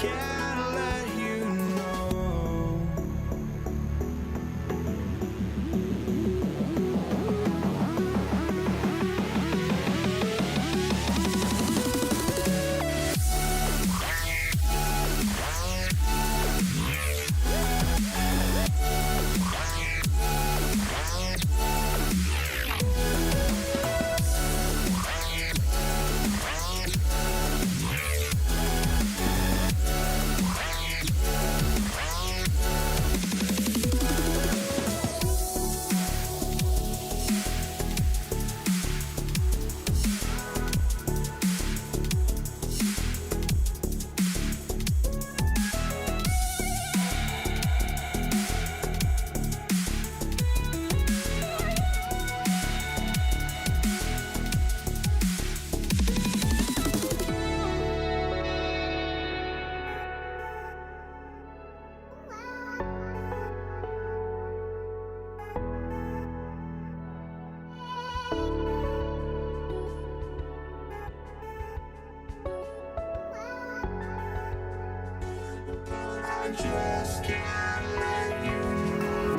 can't let you know. I just can't let you know.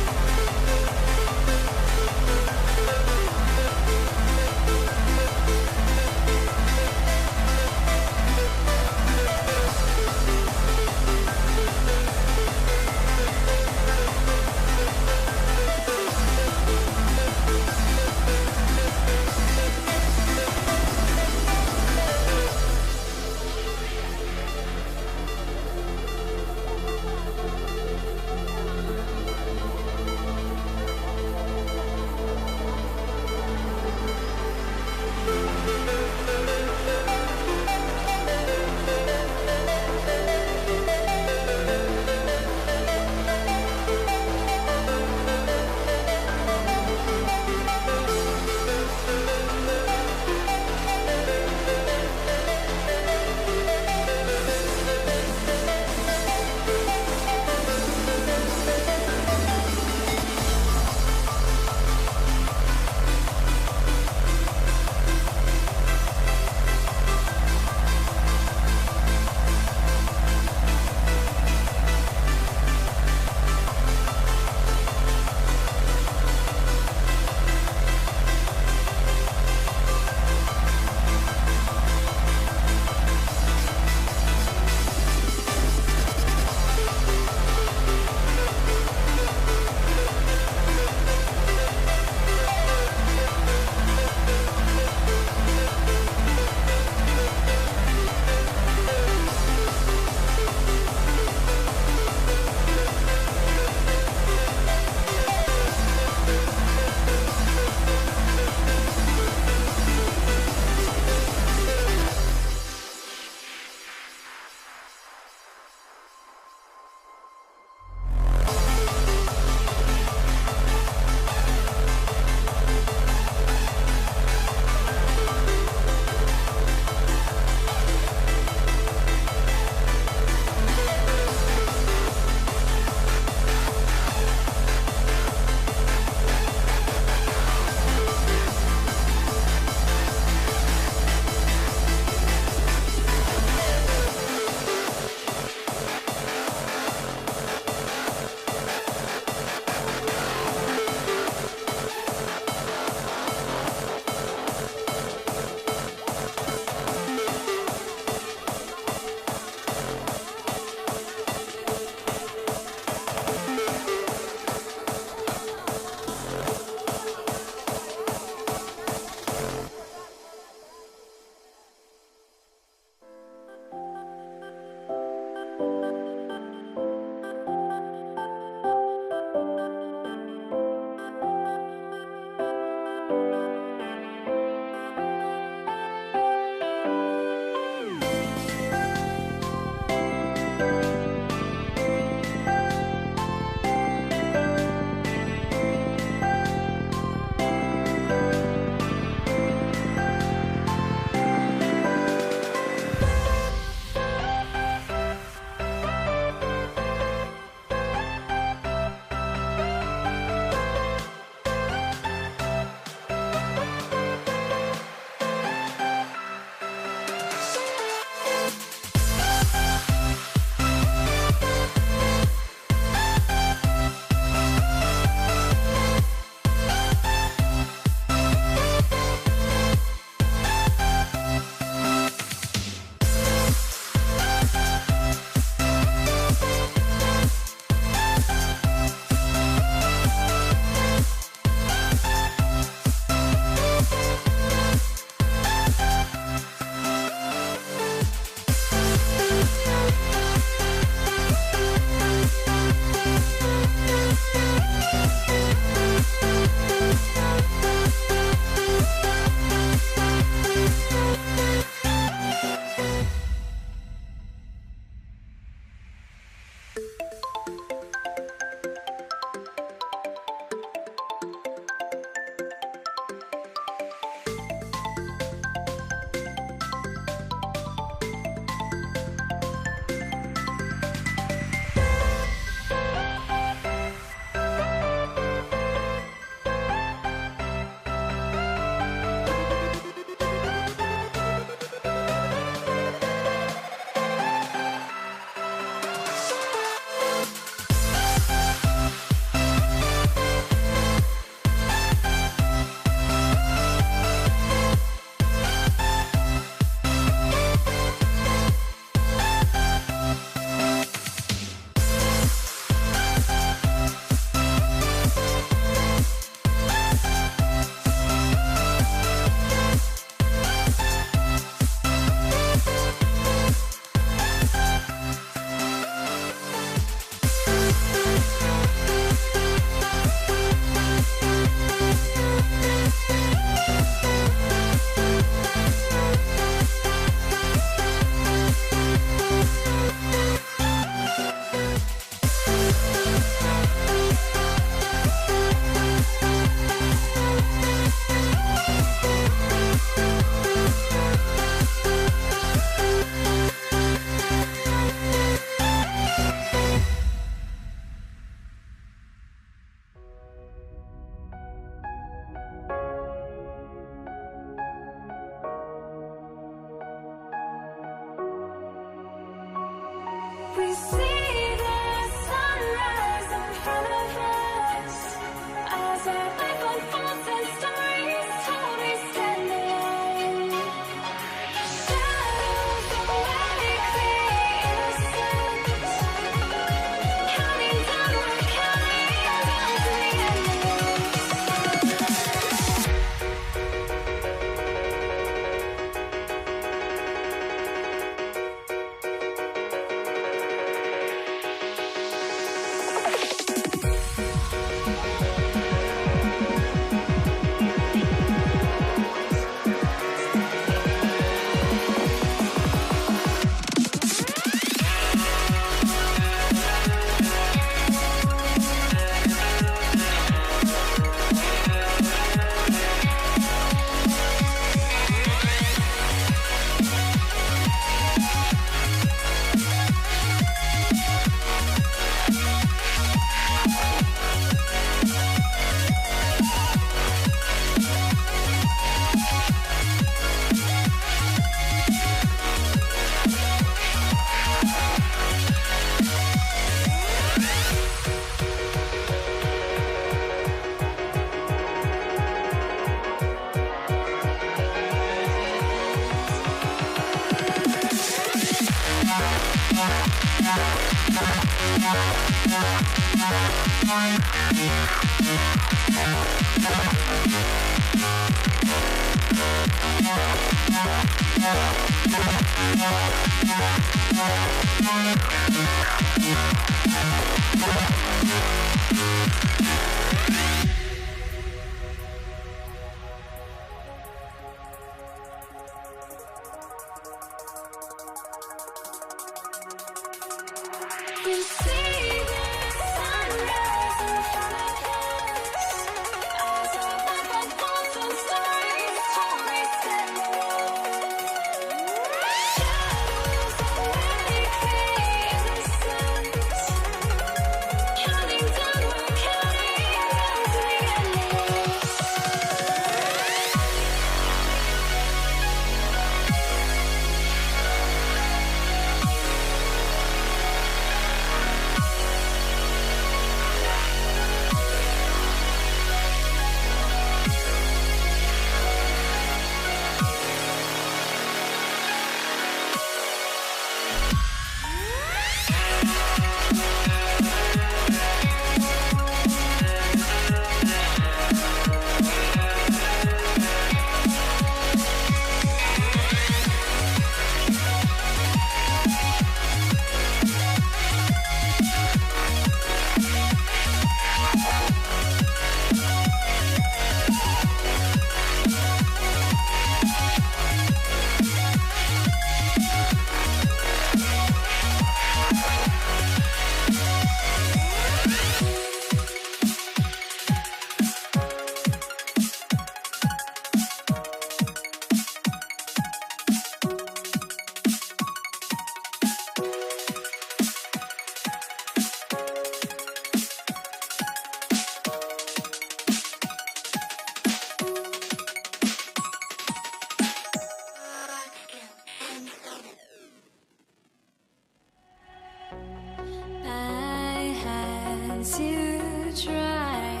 To try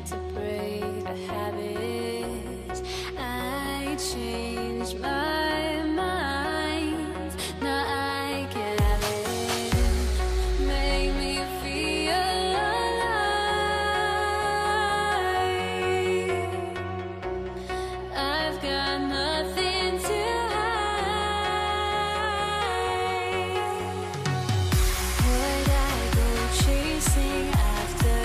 to break a habit, I changed my mind. Now I can have it. Make me feel alive. I've got nothing to hide. Would I go chasing after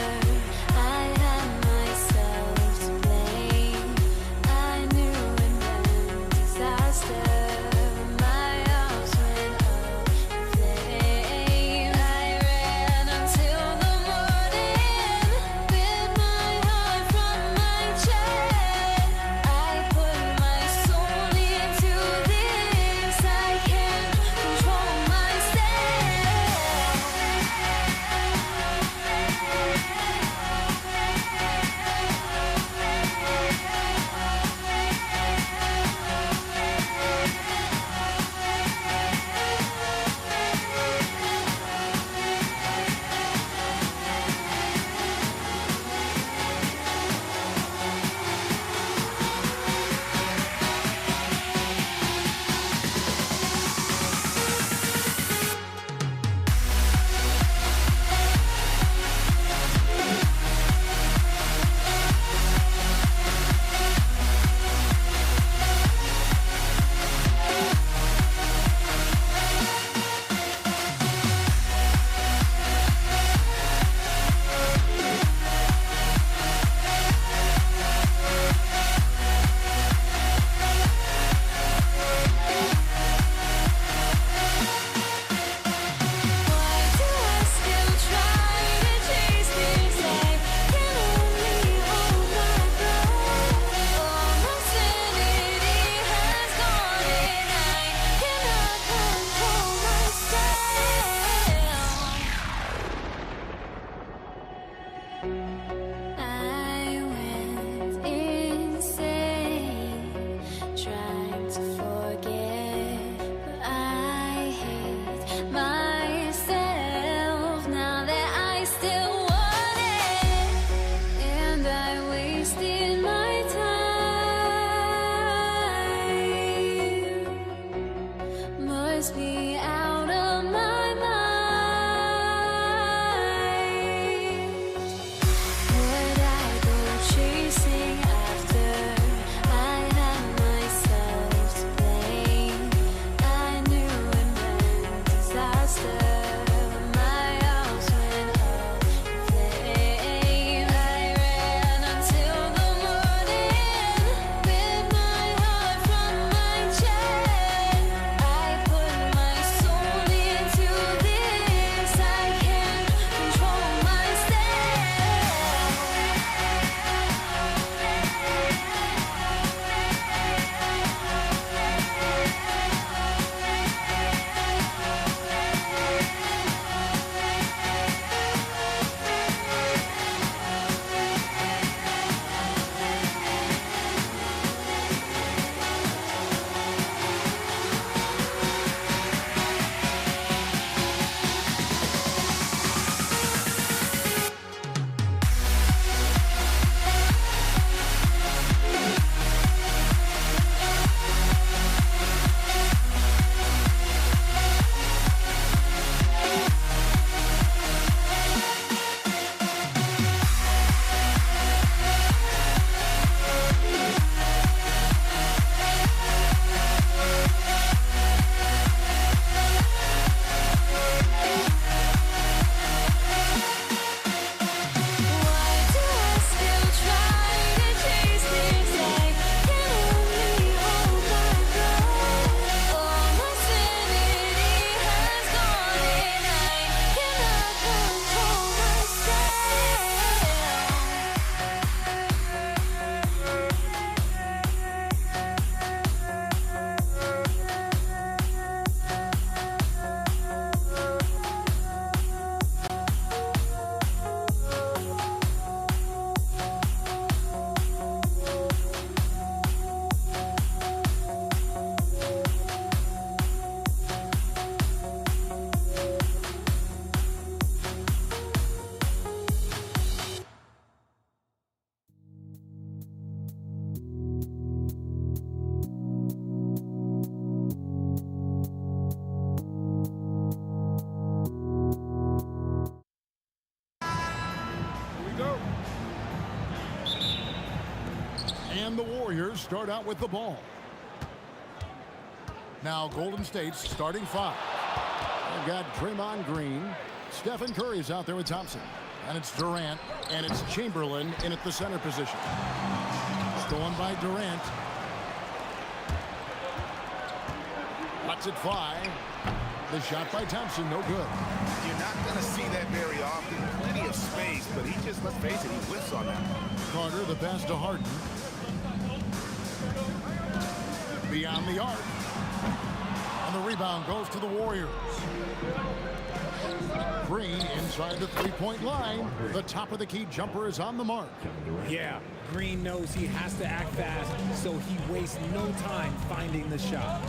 And the Warriors start out with the ball. Now Golden State's starting five. They've got Draymond Green. Stephen Curry's out there with Thompson. And it's Durant. And it's Chamberlain in at the center position. Stolen by Durant. Lets it fly. The shot by Thompson, no good. You're not going to see that very often. Plenty of space, but he just, let's face it, he whiffs on that. Carter, the pass to Harden. Beyond the arc. And the rebound goes to the Warriors. Green inside the three-point line. The top of the key jumper is on the mark. Yeah, Green knows he has to act fast, so he wastes no time finding the shot.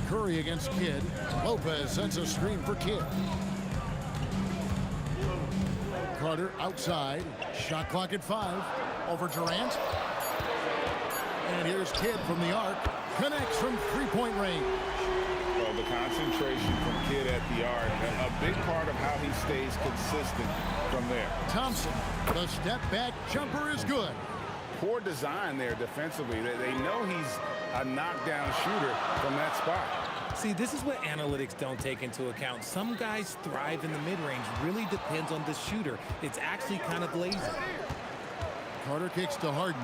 Curry against Kidd. Lopez sends a screen for Kidd. Carter outside. Shot clock at 5. Over Durant. And here's Kidd from the arc. Connects from three-point range. Well, the concentration from Kidd at the arc, a big part of how he stays consistent from there. Thompson, the step-back jumper is good. Poor design there defensively. They know he's a knockdown shooter from that spot. See, this is what analytics don't take into account. Some guys thrive in the mid-range. Really depends on the shooter. It's actually kind of lazy. Carter kicks to Harden.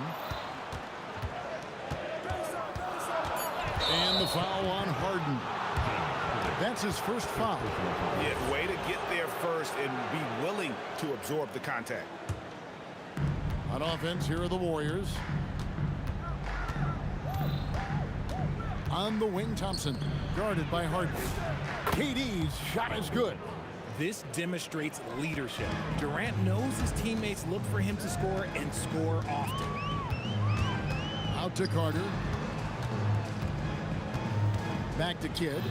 And the foul on Harden. That's his first foul. Yeah, way to get there first and be willing to absorb the contact. On offense, here are the Warriors. On the wing, Thompson, guarded by Harden. KD's shot is good. This demonstrates leadership. Durant knows his teammates look for him to score and score often. Out to Carter. Back to Kidd.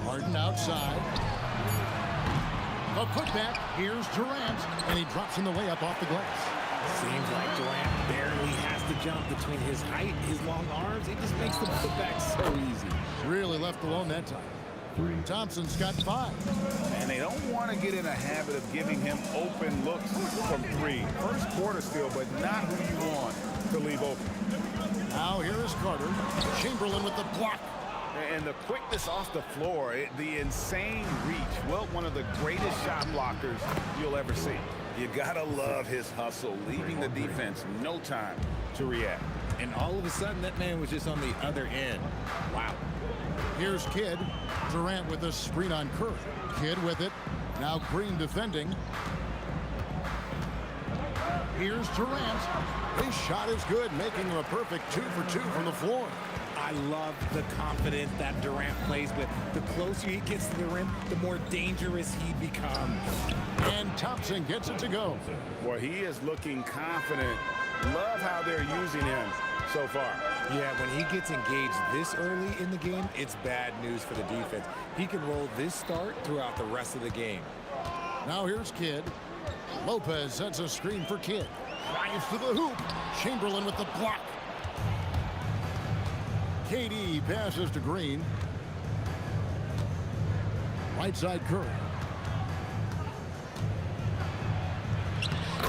Harden outside. A putback. Here's Durant. And he drops in the layup off the glass. Seems like Durant barely has to jump between his height, his long arms. It just makes the putback so easy. Really left alone that time. Thompson's got 5. And they don't want to get in a habit of giving him open looks from 3. First quarter still, but not who you want to leave open. Now here is Carter. Chamberlain with the block. And the quickness off the floor, the insane reach. Well, one of the greatest shot blockers you'll ever see. You gotta love his hustle, leaving the defense no time to react. And all of a sudden, that man was just on the other end. Wow. Here's Kidd. Durant with a screen on Curry. Kidd with it. Now Green defending. Here's Durant. His shot is good, making him a perfect 2 for 2 from the floor. I love the confidence that Durant plays with. The closer he gets to the rim, the more dangerous he becomes. And Thompson gets it to go. Boy, he is looking confident. Love how they're using him so far. Yeah, when he gets engaged this early in the game, it's bad news for the defense. He can roll this start throughout the rest of the game. Now here's Kidd. Lopez sets a screen for Kidd. Drives to the hoop. Chamberlain with the block. KD passes to Green. Right side Curry.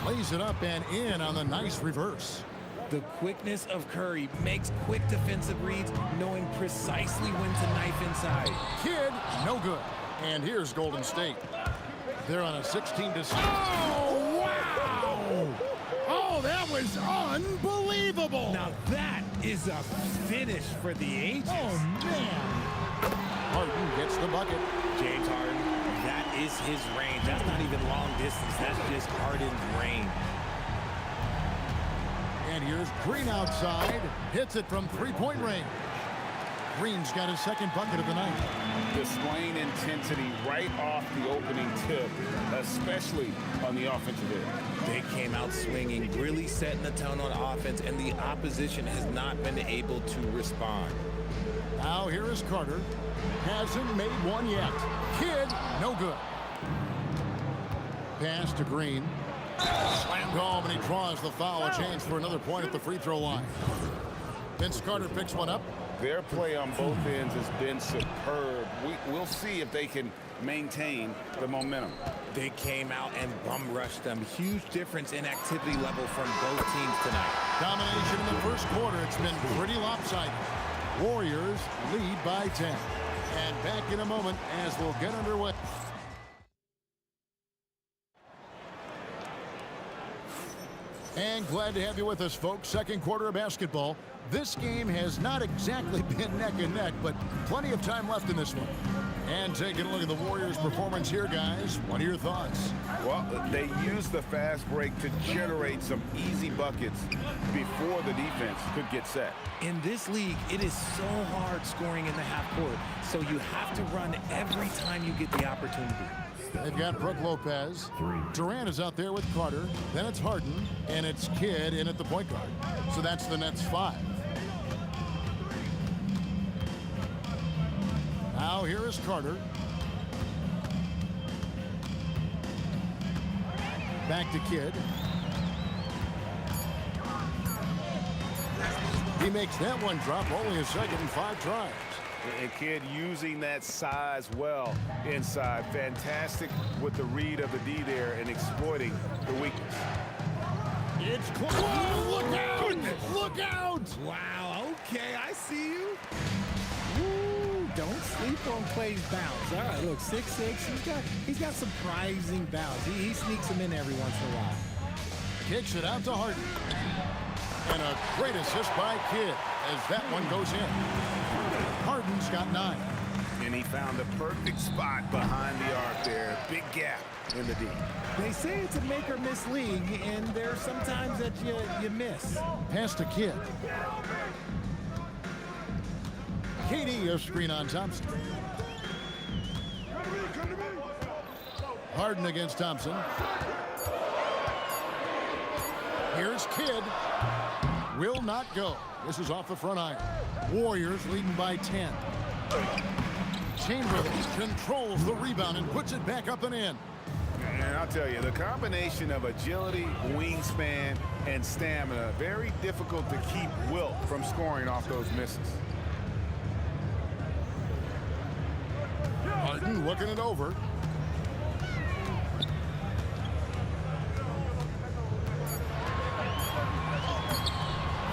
Lays it up and in on the nice reverse. The quickness of Curry makes quick defensive reads, knowing precisely when to knife inside. Kidd, no good. And here's Golden State. They're on a 16-6. Oh, wow! Oh, that was unbelievable. Now that is a finish for the ages. Oh, man. Harden gets the bucket. James Harden, that is his range. That's not even long distance. That's just Harden's range. And here's Green outside. Hits it from three-point range. Green's got his second bucket of the night. Displaying intensity right off the opening tip, especially on the offensive end. They came out swinging, really setting the tone on offense, and the opposition has not been able to respond. Now here is Carter. Hasn't made one yet. Kidd, no good. Pass to Green. Slammed home, and he draws the foul. A chance for another point at the free throw line. Vince Carter picks one up. Their play on both ends has been superb. We'll see if they can maintain the momentum. They came out and bum rushed them. Huge difference in activity level from both teams tonight. Domination in the first quarter. It's been pretty lopsided. Warriors lead by 10. And back in a moment as we'll get underway. And glad to have you with us, folks. Second quarter of basketball. This game has not exactly been neck and neck, but plenty of time left in this one. And taking a look at the Warriors' performance here, guys. What are your thoughts? Well, they used the fast break to generate some easy buckets before the defense could get set. In this league, it is so hard scoring in the half court, so you have to run every time you get the opportunity. They've got Brook Lopez. Durant is out there with Carter. Then it's Harden, and it's Kidd in at the point guard. So that's the Nets 5. Now here is Carter. Back to Kidd. He makes that one drop, only a second and 5 tries. And Kidd using that size well inside. Fantastic with the read of the D there and exploiting the weakness. It's close. Whoa, look out! Look out! Wow, okay, I see you. Woo, don't sleep on Clay's bounce. All right, look, 6'6". He's got surprising bounce. He sneaks them in every once in a while. Kicks it out to Harden. And a great assist by Kidd as that one goes in. Harden's got 9. And he found the perfect spot behind the arc there. Big gap in the D. They say it's a make or miss league, and there's sometimes that you miss. Pass to Kidd. KD, a screen on Thompson. Harden against Thompson. Here's Kidd. Will not go. This is off the front iron. Warriors leading by 10. Chamberlain controls the rebound and puts it back up and in. And I'll tell you, the combination of agility, wingspan, and stamina, very difficult to keep Wilt from scoring off those misses. Harden looking it over.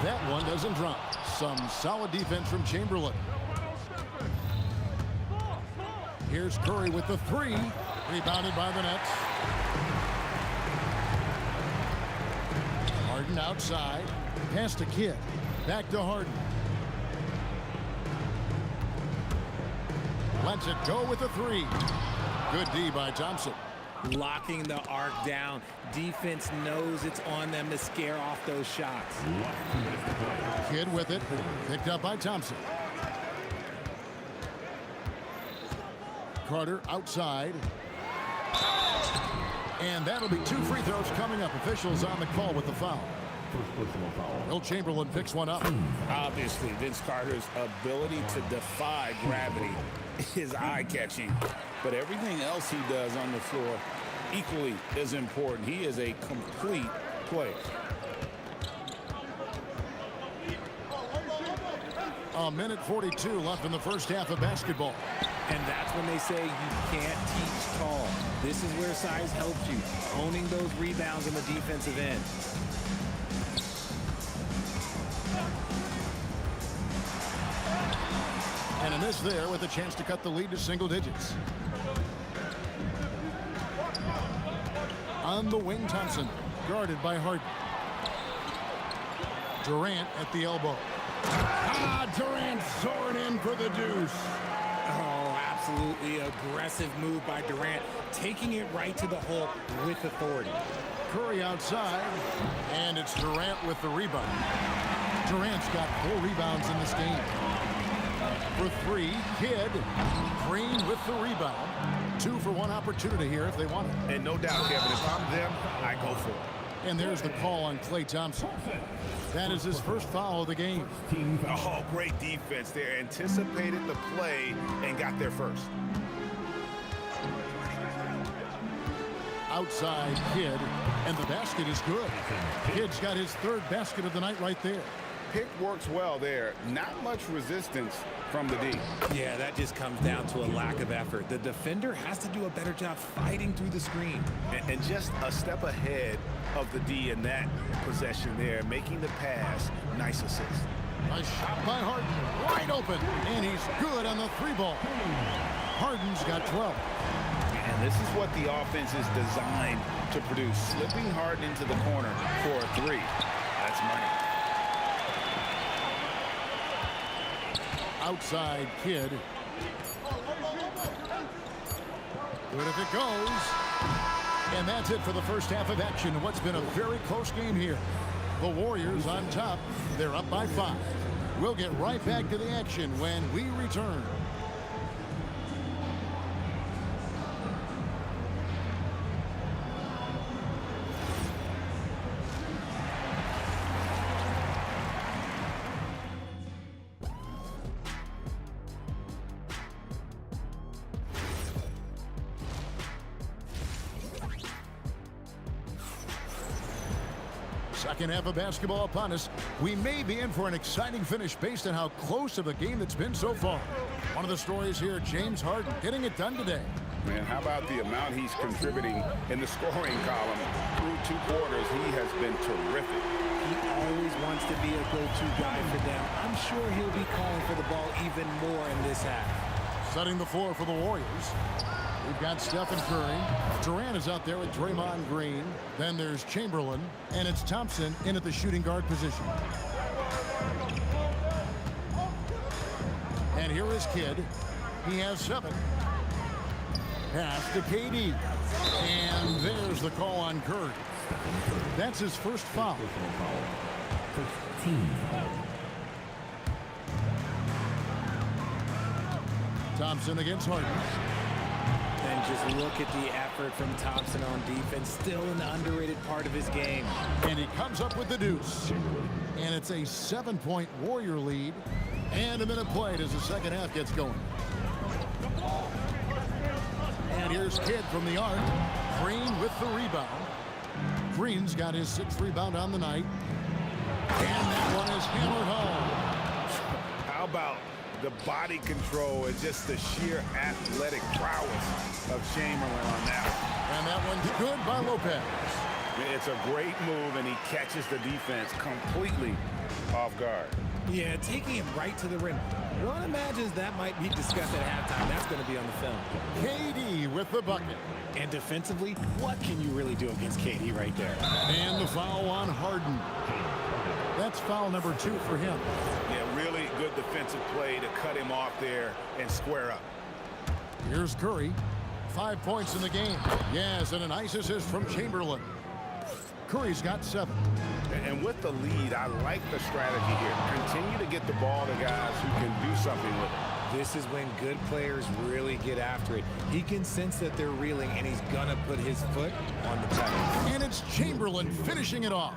That one doesn't drop. Some solid defense from Chamberlain. Here's Curry with the 3. Rebounded by the Nets. Harden outside. Pass to Kidd. Back to Harden. Lets it go with the 3. Good D by Thompson. Locking the arc down. Defense knows it's on them to scare off those shots. Kidd with it. Picked up by Thompson. Carter outside. And that'll be 2 free throws coming up. Officials on the call with the foul. Will Chamberlain picks one up. Obviously, Vince Carter's ability to defy gravity is eye-catching. But everything else he does on the floor equally is important. He is a complete player. A minute 42 left in the first half of basketball. And that's when they say you can't teach tall. This is where size helps you, owning those rebounds on the defensive end. And a miss there with a chance to cut the lead to single digits. On the wing, Thompson, guarded by Harden. Durant at the elbow. Durant soaring in for the deuce. Oh, absolutely aggressive move by Durant, taking it right to the hole with authority. Curry outside, and it's Durant with the rebound. Durant's got 4 rebounds in this game. For 3, Kidd. Green with the rebound. 2 for 1 opportunity here if they want it. And no doubt, Kevin, if I'm them, I go for it. And there's the call on Klay Thompson. That is his first foul of the game. Oh, great defense there. Anticipated the play and got there first. Outside Kidd, and the basket is good. Kidd's got his 3rd basket of the night right there. pick works well there. Not much resistance from the D. Yeah, that just comes down to a lack of effort. The defender has to do a better job fighting through the screen. And just a step ahead of the D in that possession there, making the pass. Nice assist. Nice shot by Harden. Wide open. And he's good on the three ball. Harden's got 12. And this is what the offense is designed to produce. Slipping Harden into the corner for a three. That's money. Outside Kid. Good if it goes. And that's it for the first half of action. What's been a very close game here. The Warriors on top. They're up by 5. We'll get right back to the action when we return. Second half of basketball upon us. We may be in for an exciting finish based on how close of a game it's been so far. One of the stories here, James Harden getting it done today. Man, how about the amount he's contributing in the scoring column through 2 quarters? He has been terrific. He always wants to be a go-to guy for them. I'm sure he'll be calling for the ball even more in this half. Setting the floor for the Warriors. We've got Stephen Curry. Durant is out there with Draymond Green. Then there's Chamberlain. And it's Thompson in at the shooting guard position. And here is Kidd. He has 7. Pass to KD. And there's the call on Curry. That's his first foul. Thompson against Harden. And just look at the effort from Thompson on defense. Still an underrated part of his game. And he comes up with the deuce. And it's a 7-point Warrior lead. And a minute played as the second half gets going. And here's Kidd from the arc. Green with the rebound. Green's got his 6th rebound on the night. And that one is hammered home. How about the body control and just the sheer athletic prowess of Chamberlain on that one. And that one's good by Lopez. It's a great move, and he catches the defense completely off guard. Yeah, taking him right to the rim. One imagines that might be discussed at halftime. That's going to be on the film. KD with the bucket. And defensively, what can you really do against KD right there? And the foul on Harden. That's foul number 2 for him. Yeah, really good defensive play to cut him off there and square up. Here's Curry. 5 points in the game. Yes, and a nice assist from Chamberlain. Curry's got 7. And with the lead, I like the strategy here. Continue to get the ball to guys who can do something with it. This is when good players really get after it. He can sense that they're reeling, and he's going to put his foot on the pedal. And it's Chamberlain finishing it off.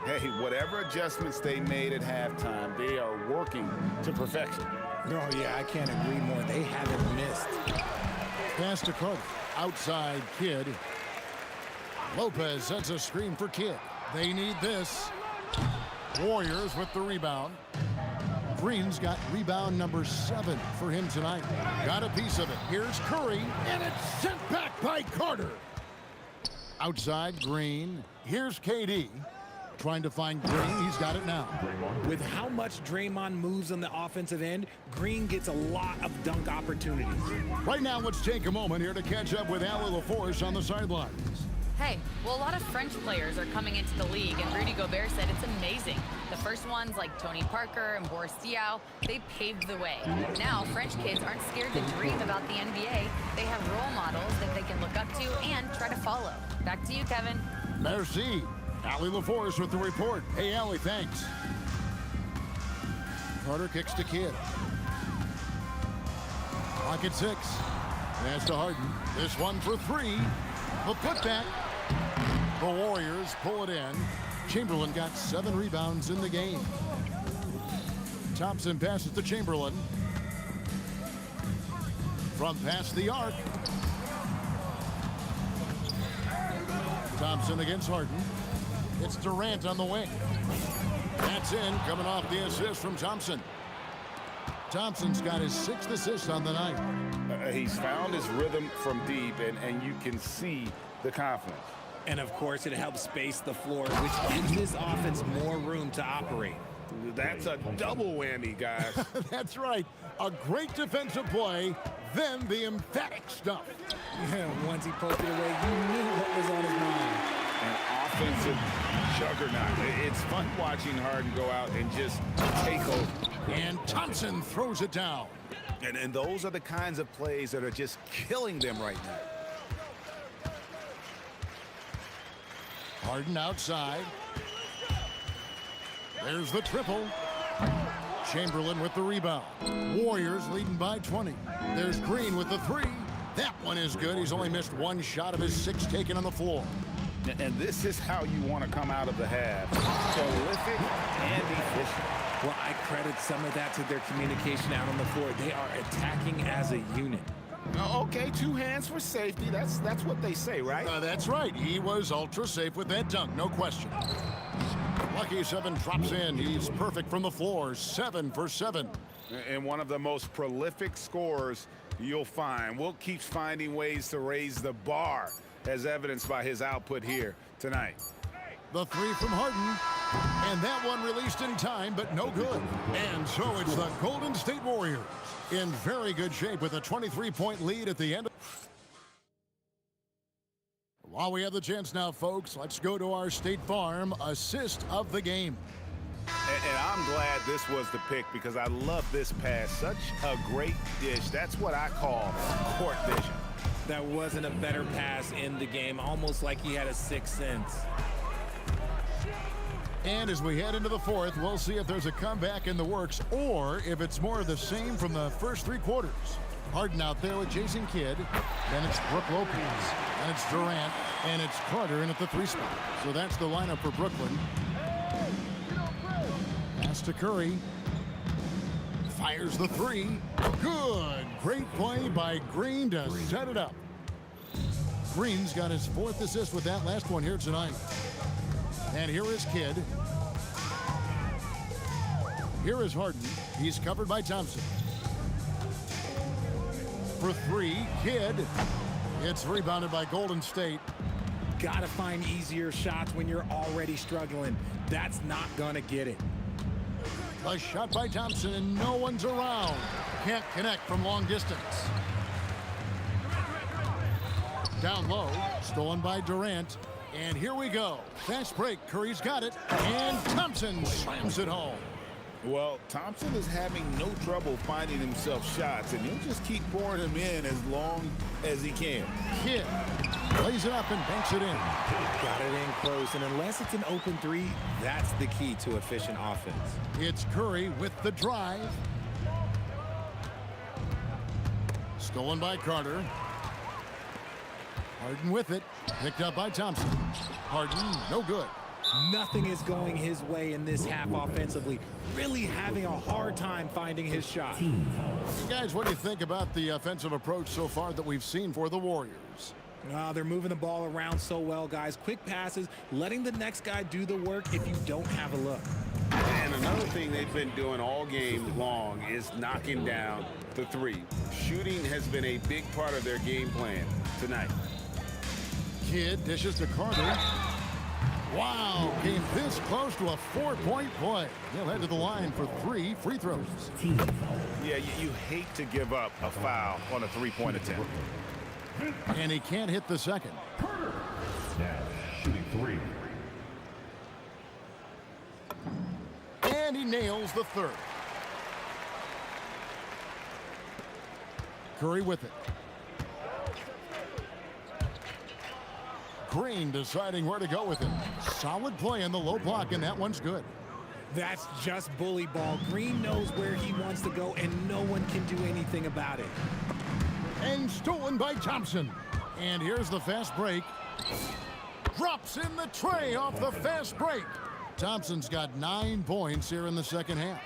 Hey, whatever adjustments they made at halftime, they are working to perfection. Oh, yeah, I can't agree more. They haven't missed. Pass to Carter. Outside Kidd. Lopez sets a screen for Kidd. They need this. Warriors with the rebound. Green's got rebound number 7 for him tonight. Got a piece of it. Here's Curry, and it's sent back by Carter. Outside Green. Here's KD. Trying to find Green. He's got it now. With how much Draymond moves on the offensive end, Green gets a lot of dunk opportunities. Right now, let's take a moment here to catch up with Allie LaForce on the sidelines. Hey, well, a lot of French players are coming into the league, and Rudy Gobert said it's amazing. The first ones, like Tony Parker and Boris Diaw, they paved the way. Now, French kids aren't scared to dream about the NBA. They have role models that they can look up to and try to follow. Back to you, Kevin. Merci. Allie LaForce with the report. Hey, Allie, thanks. Carter kicks to Kidd. Clock at 6. Pass to Harden. This one for 3. The putback. The Warriors pull it in. Chamberlain got 7 rebounds in the game. Thompson passes to Chamberlain. From past the arc. Thompson against Harden. It's Durant on the wing. That's in, coming off the assist from Thompson. Thompson's got his 6th assist on the night. He's found his rhythm from deep, and you can see the confidence. And of course, it helps space the floor, which gives this offense more room to operate. That's a double whammy, guys. That's right. A great defensive play, then the emphatic stuff. Yeah, once he poked it away, you knew what was on his mind. An offensive juggernaut. It's fun watching Harden go out and just take over. And Thompson throws it down. And those are the kinds of plays that are just killing them right now. Harden outside. There's the triple. Chamberlain with the rebound. Warriors leading by 20. There's Green with the 3. That one is good. He's only missed 1 shot of his 6 taken on the floor. And this is how you want to come out of the half. Prolific and efficient. Well, I credit some of that to their communication out on the floor. They are attacking as a unit. Okay, 2 hands for safety. That's what they say, right? That's right. He was ultra safe with that dunk, no question. Lucky 7 drops in. He's perfect from the floor. 7 for 7. And one of the most prolific scorers you'll find. Will keeps finding ways to raise the bar, as evidenced by his output here tonight. The 3 from Harden. And that one released in time, but no good. And so it's the Golden State Warriors in very good shape with a 23-point lead at the end. While we have the chance now, folks, let's go to our State Farm assist of the game. And I'm glad this was the pick because I love this pass. Such a great dish. That's what I call court vision. That wasn't a better pass in the game, almost like he had a 6th sense. And as we head into the 4th, we'll see if there's a comeback in the works or if it's more of the same from the first 3 quarters. Harden out there with Jason Kidd. Then it's Brook Lopez. And it's Durant. And it's Carter in at the 3 spot. So that's the lineup for Brooklyn. Pass to Curry. Fires the 3. Good. Great play by Green to set it up. Green's got his 4th assist with that last one here tonight. And here is Kidd. Here is Harden. He's covered by Thompson. For 3, Kidd. It's rebounded by Golden State. Gotta find easier shots when you're already struggling. That's not gonna get it. A shot by Thompson, and no one's around. Can't connect from long distance. Down low, stolen by Durant. And here we go. Fast break. Curry's got it. And Thompson slams it home. Well, Thompson is having no trouble finding himself shots, and he'll just keep pouring them in as long as he can. Kidd lays it up and banks it in. Got it in close, and unless it's an open 3, that's the key to efficient offense. It's Curry with the drive. Stolen by Carter. Harden with it. Picked up by Thompson. Harden, no good. Nothing is going his way in this half offensively. Really having a hard time finding his shot. Guys, what do you think about the offensive approach so far that we've seen for the Warriors? They're moving the ball around so well, guys. Quick passes, letting the next guy do the work if you don't have a look. And another thing they've been doing all game long is knocking down the 3. Shooting has been a big part of their game plan tonight. Kidd dishes to Carter. Wow, came this close to a 4-point play. He'll head to the line for 3 free throws. Yeah, you hate to give up a foul on a 3-point attempt. And he can't hit the second. Nash shooting 3. And he nails the 3rd. Curry with it. Green deciding where to go with it. Solid play in the low block, and that one's good. That's just bully ball. Green knows where he wants to go, and no one can do anything about it. And stolen by Thompson. And here's the fast break. Drops in the tray off the fast break. Thompson's got 9 points here in the second half.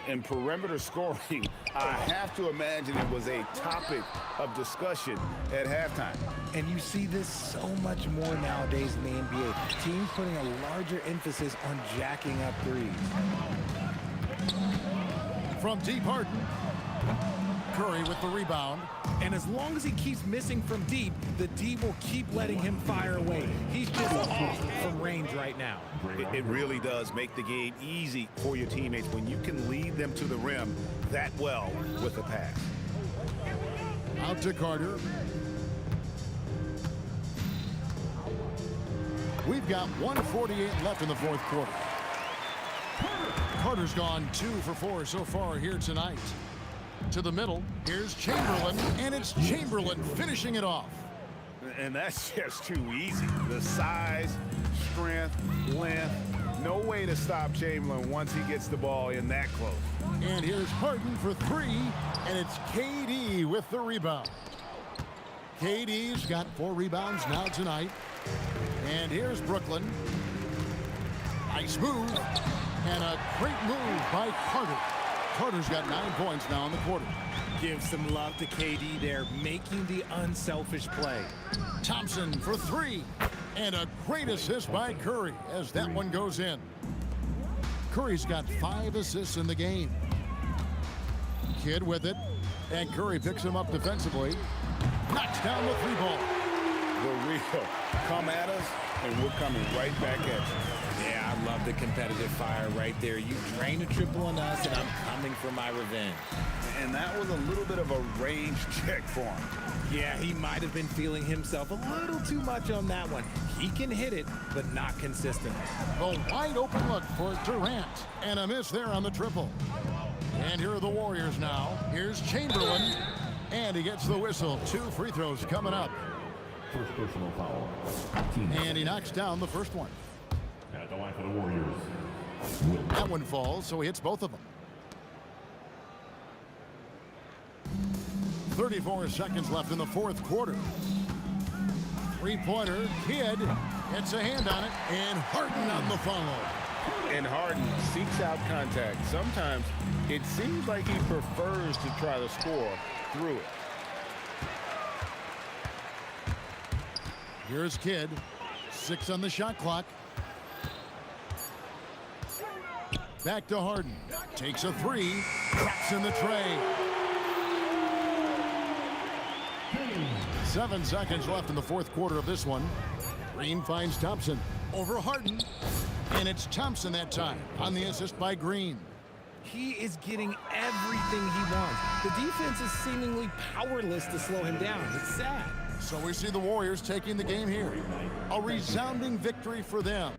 And perimeter scoring, I have to imagine it was a topic of discussion at halftime. And you see this so much more nowadays in the NBA. Teams putting a larger emphasis on jacking up threes. From deep, Harden. Curry with the rebound. And as long as he keeps missing from deep, the D will keep letting him fire away. He's just off from range right now. It really does make the game easy for your teammates when you can lead them to the rim that well with a pass. Out to Carter. We've got 1:48 left in the fourth quarter. Carter's gone 2 for 4 so far here tonight. To the middle, here's Chamberlain, and it's Chamberlain finishing it off. And that's just too easy. The size, strength, length, no way to stop Chamberlain once he gets the ball in that close. And here's Harden for 3, and it's KD with the rebound. KD's got 4 rebounds now tonight. And here's Brooklyn. Nice move, and a great move by Carter. Carter's got 9 points now in the quarter. Give some love to KD there, making the unselfish play. Thompson for 3, and a great assist by Curry as that one goes in. Curry's got 5 assists in the game. Kidd with it, and Curry picks him up defensively. Knocks down the 3 ball. The real come at us, and we're coming right back at you. Yeah, I love the competitive fire right there. You drain a triple on us, and I'm coming for my revenge. And that was a little bit of a range check for him. Yeah, he might have been feeling himself a little too much on that one. He can hit it, but not consistently. A wide open look for Durant, and a miss there on the triple. And here are the Warriors now. Here's Chamberlain, and he gets the whistle. 2 free throws coming up. First personal foul. And he knocks down the first one. At the line for the Warriors. That one falls, so he hits both of them. 34 seconds left in the fourth quarter. 3-pointer, Kidd gets a hand on it, and Harden on the follow. And Harden seeks out contact. Sometimes it seems like he prefers to try to score through it. Here's Kidd. 6 on the shot clock. Back to Harden. Takes a 3. Drops in the tray. 7 seconds left in the fourth quarter of this one. Green finds Thompson over Harden. And it's Thompson that time on the assist by Green. He is getting everything he wants. The defense is seemingly powerless to slow him down. It's sad. So we see the Warriors taking the game here. A resounding victory for them.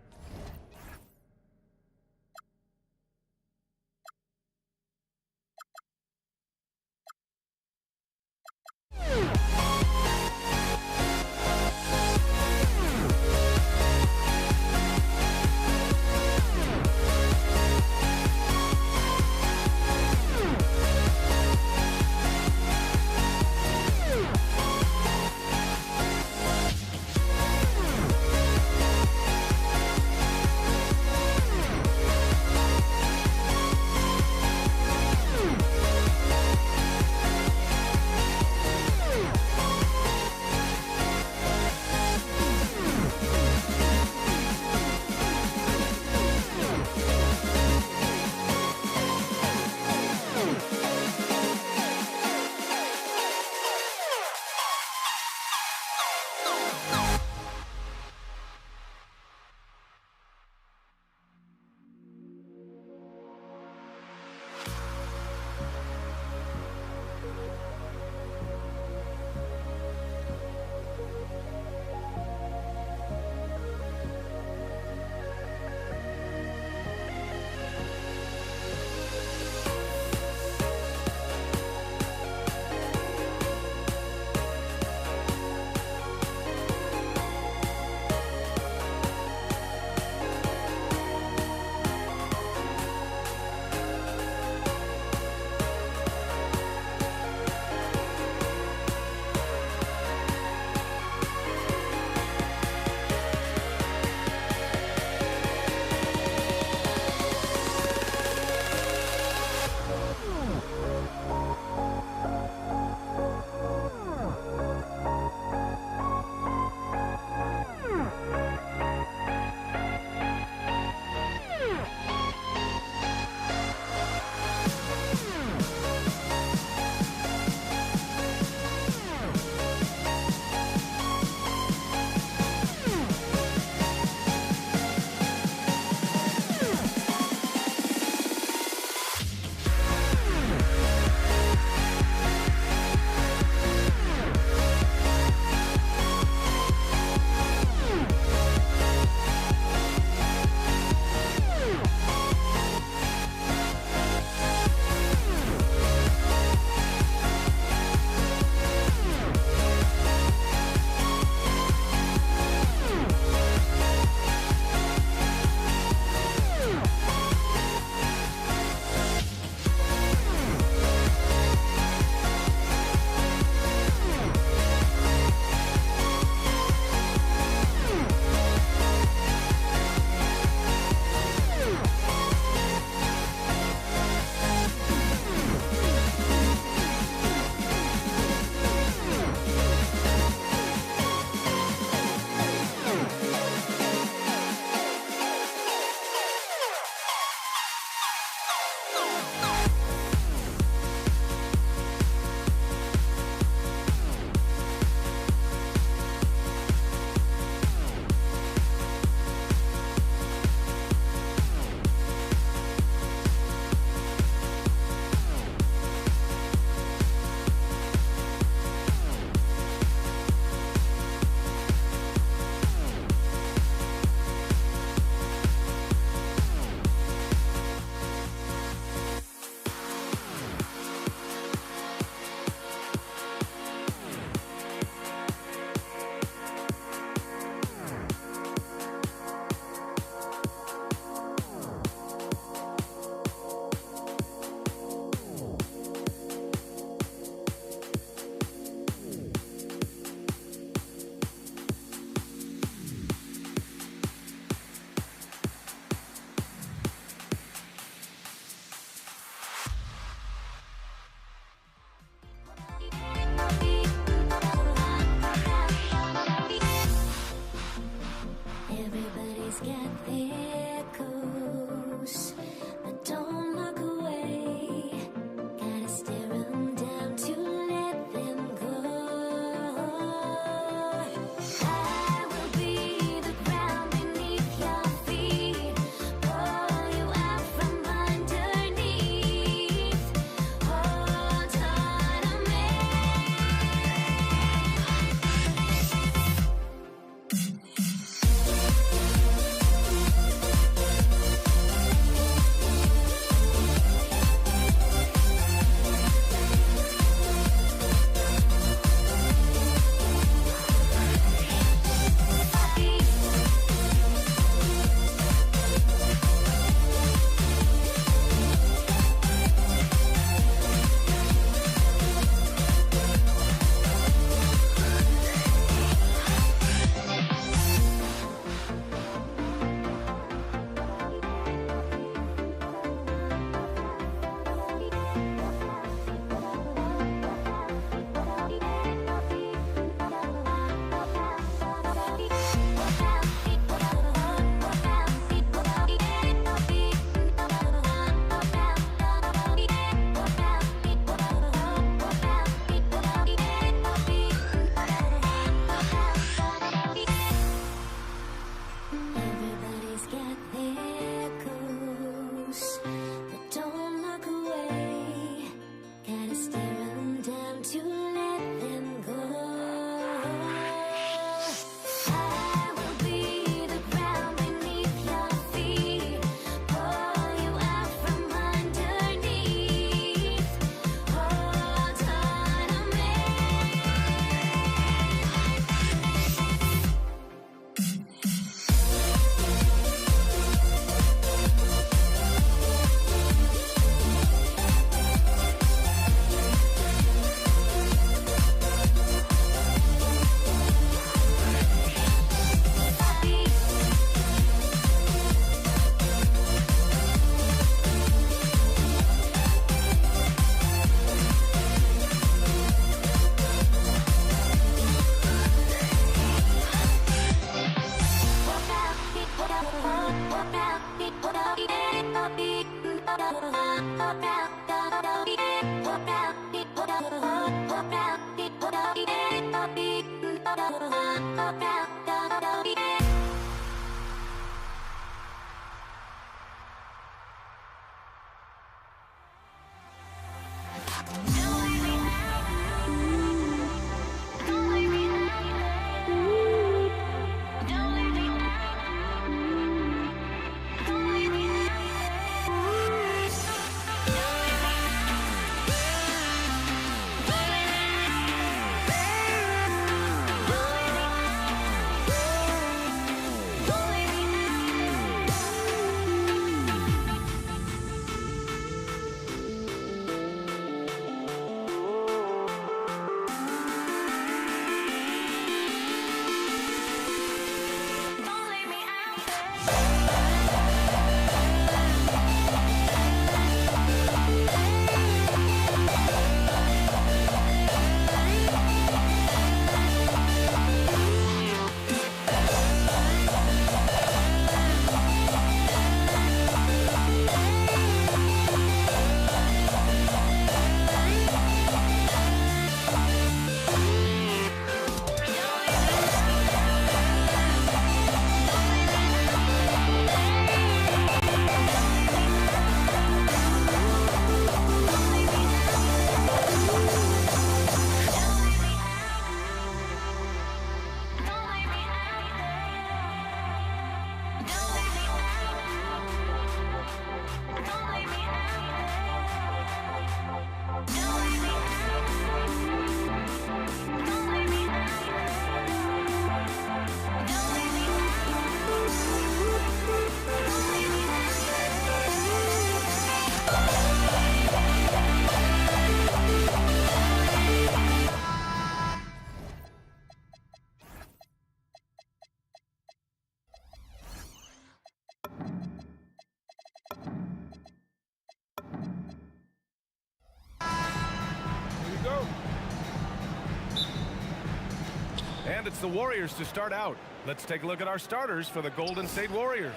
And it's the Warriors to start out. Let's take a look at our starters for the Golden State Warriors.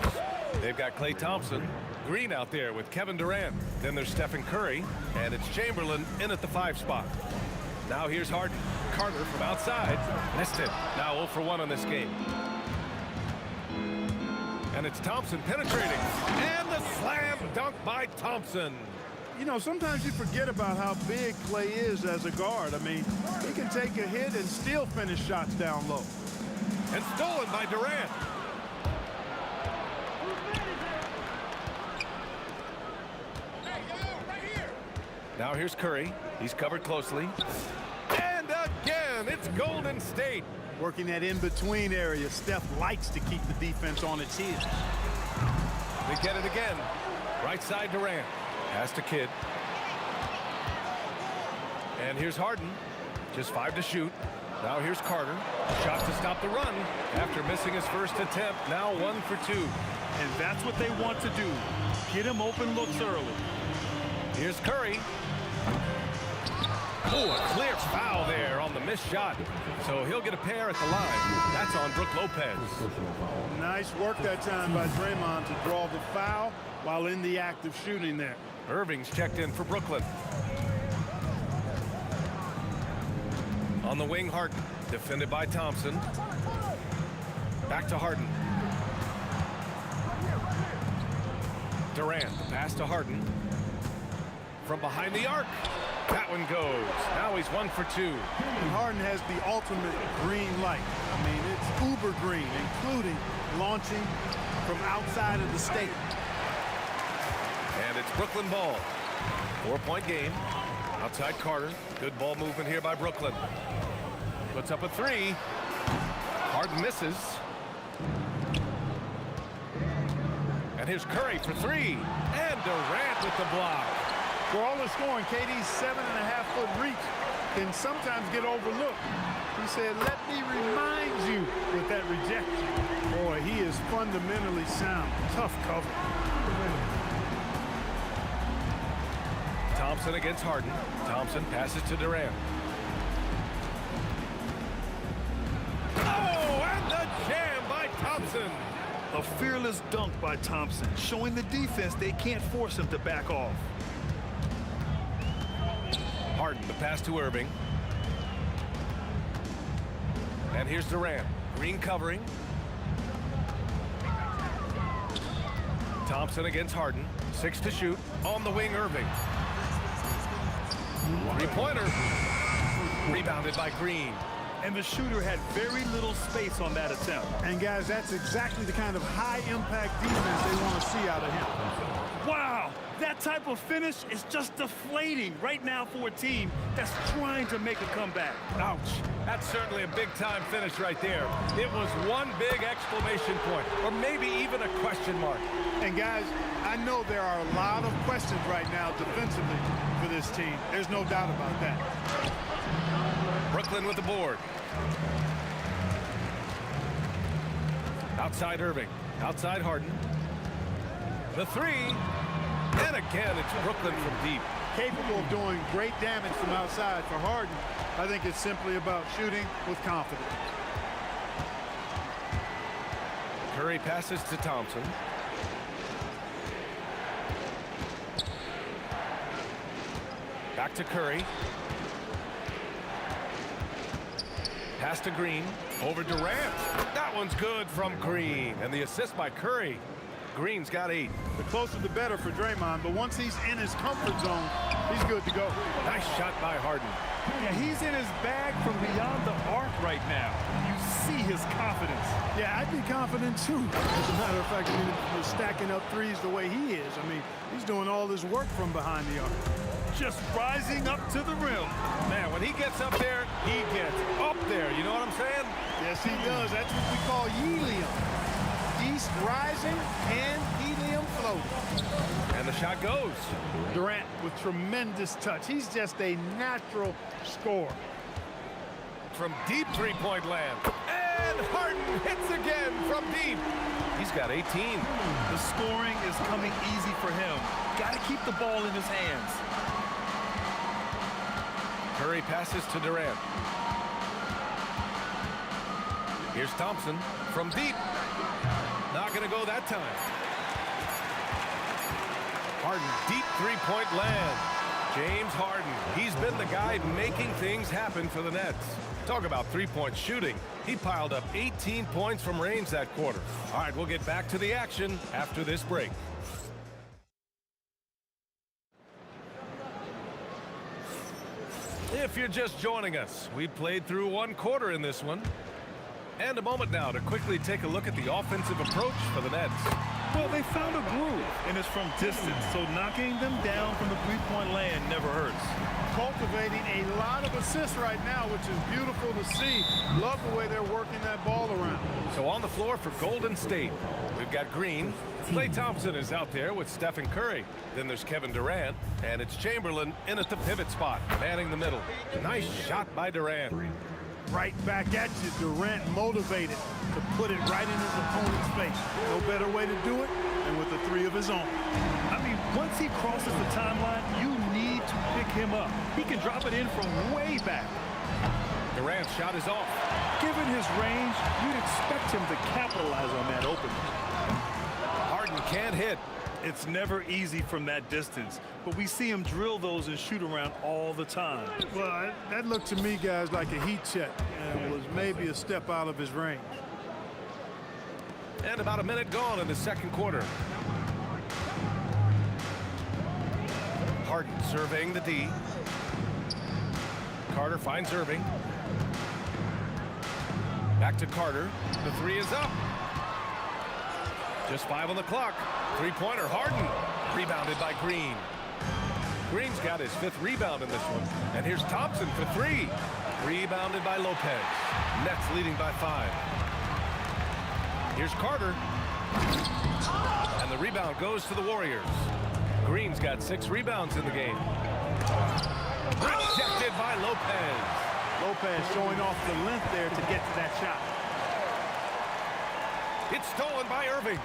They've got Klay Thompson, Green out there with Kevin Durant. Then there's Stephen Curry, and it's Chamberlain in at the 5 spot. Now here's Harden. Carter from outside. Missed it. Now 0 for 1 on this game. And it's Thompson penetrating. And the slam dunk by Thompson. You know, sometimes you forget about how big Klay is as a guard. I mean, he can take a hit and still finish shots down low. And stolen by Durant. Now here's Curry. He's covered closely. And again, it's Golden State. Working that in-between area, Steph likes to keep the defense on its heels. They get it again. Right side Durant. Pass to Kidd. And here's Harden. Just 5 to shoot. Now here's Carter. Shot to stop the run. After missing his first attempt, now 1 for 2. And that's what they want to do. Get him open looks early. Here's Curry. Oh, a clear foul there on the missed shot. So he'll get a pair at the line. That's on Brook Lopez. Nice work that time by Draymond to draw the foul while in the act of shooting there. Irving's checked in for Brooklyn. On the wing, Harden. Defended by Thompson. Back to Harden. Durant, the pass to Harden. From behind the arc. That one goes. Now he's 1 for 2. And Harden has the ultimate green light. I mean, it's uber green, including launching from outside of the state. And it's Brooklyn ball. 4-point game. Outside Carter. Good ball movement here by Brooklyn. Puts up a 3. Harden misses. And here's Curry for 3. And Durant with the block. For all the scoring, KD's 7.5-foot reach can sometimes get overlooked. He said, let me remind you with that rejection. Boy, he is fundamentally sound. Tough cover. Thompson against Harden. Thompson passes to Durant. Oh, and the jam by Thompson. A fearless dunk by Thompson, showing the defense they can't force him to back off. Harden, the pass to Irving. And here's Durant. Green covering. Thompson against Harden. 6 to shoot. On the wing, Irving. Three-pointer. Rebounded by Green. And the shooter had very little space on that attempt. And guys, that's exactly the kind of high-impact defense they want to see out of him. Wow, that type of finish is just deflating right now for a team that's trying to make a comeback. Ouch. That's certainly a big-time finish right there. It was one big exclamation point, or maybe even a question mark. And guys, I know there are a lot of questions right now defensively for this team. There's no doubt about that. Brooklyn with the board. Outside Irving. Outside Harden. The three. And again, it's Brooklyn from deep. Capable of doing great damage from outside. For Harden, I think it's simply about shooting with confidence. Curry passes to Thompson. Back to Curry. Pass to Green. Over Durant. That one's good from Green. And the assist by Curry. Green's got 8. The closer the better for Draymond, but once he's in his comfort zone, he's good to go. Nice shot by Harden. Yeah, he's in his bag from beyond the arc right now. You see his confidence. Yeah, I'd be confident too. As a matter of fact, I mean, if you're stacking up threes the way he is, I mean, he's doing all this work from behind the arc. Just rising up to the rim. Man, when he gets up there, he gets up there. You know what I'm saying? Yes, he does. That's what we call helium. East rising and helium floating. And the shot goes. Durant with tremendous touch. He's just a natural scorer. From deep three-point land. And Harden hits again from deep. He's got 18. The scoring is coming easy for him. Got to keep the ball in his hands. Curry passes to Durant. Here's Thompson from deep. Not going to go that time. Harden, deep three-point land. James Harden, he's been the guy making things happen for the Nets. Talk about three-point shooting. He piled up 18 points from range that quarter. All right, we'll get back to the action after this break. If you're just joining us, we played through one quarter in this one. And a moment now to quickly take a look at the offensive approach for the Nets. Well, they found a groove, and it's from distance, so knocking them down from the three-point land never hurts. Cultivating a lot of assists right now, which is beautiful to see. Love the way they're working that ball around. So on the floor for Golden State, we've got Green. Klay Thompson is out there with Stephen Curry. Then there's Kevin Durant, and it's Chamberlain in at the pivot spot, manning the middle. Nice shot by Durant. Right back at you. Durant motivated to put it right in his opponent's face. No better way to do it than with a three of his own. I mean, once he crosses the timeline, you need to pick him up. He can drop it in from way back. Durant's shot is off. Given his range, you'd expect him to capitalize on that opening. Harden can't hit. It's never easy from that distance, but we see him drill those and shoot around all the time. Well, that looked to me, guys, like a heat check and was maybe a step out of his range. And about a minute gone in the second quarter. Harden surveying the D. Carter finds Irving. Back to Carter. The three is up. Just 5 on the clock. Three-pointer, Harden. Rebounded by Green. Green's got his 5th rebound in this one. And here's Thompson for 3. Rebounded by Lopez. Nets leading by 5. Here's Carter. And the rebound goes to the Warriors. Green's got 6 rebounds in the game. Rejected by Lopez. Lopez showing off the length there to get to that shot. It's stolen by Irving.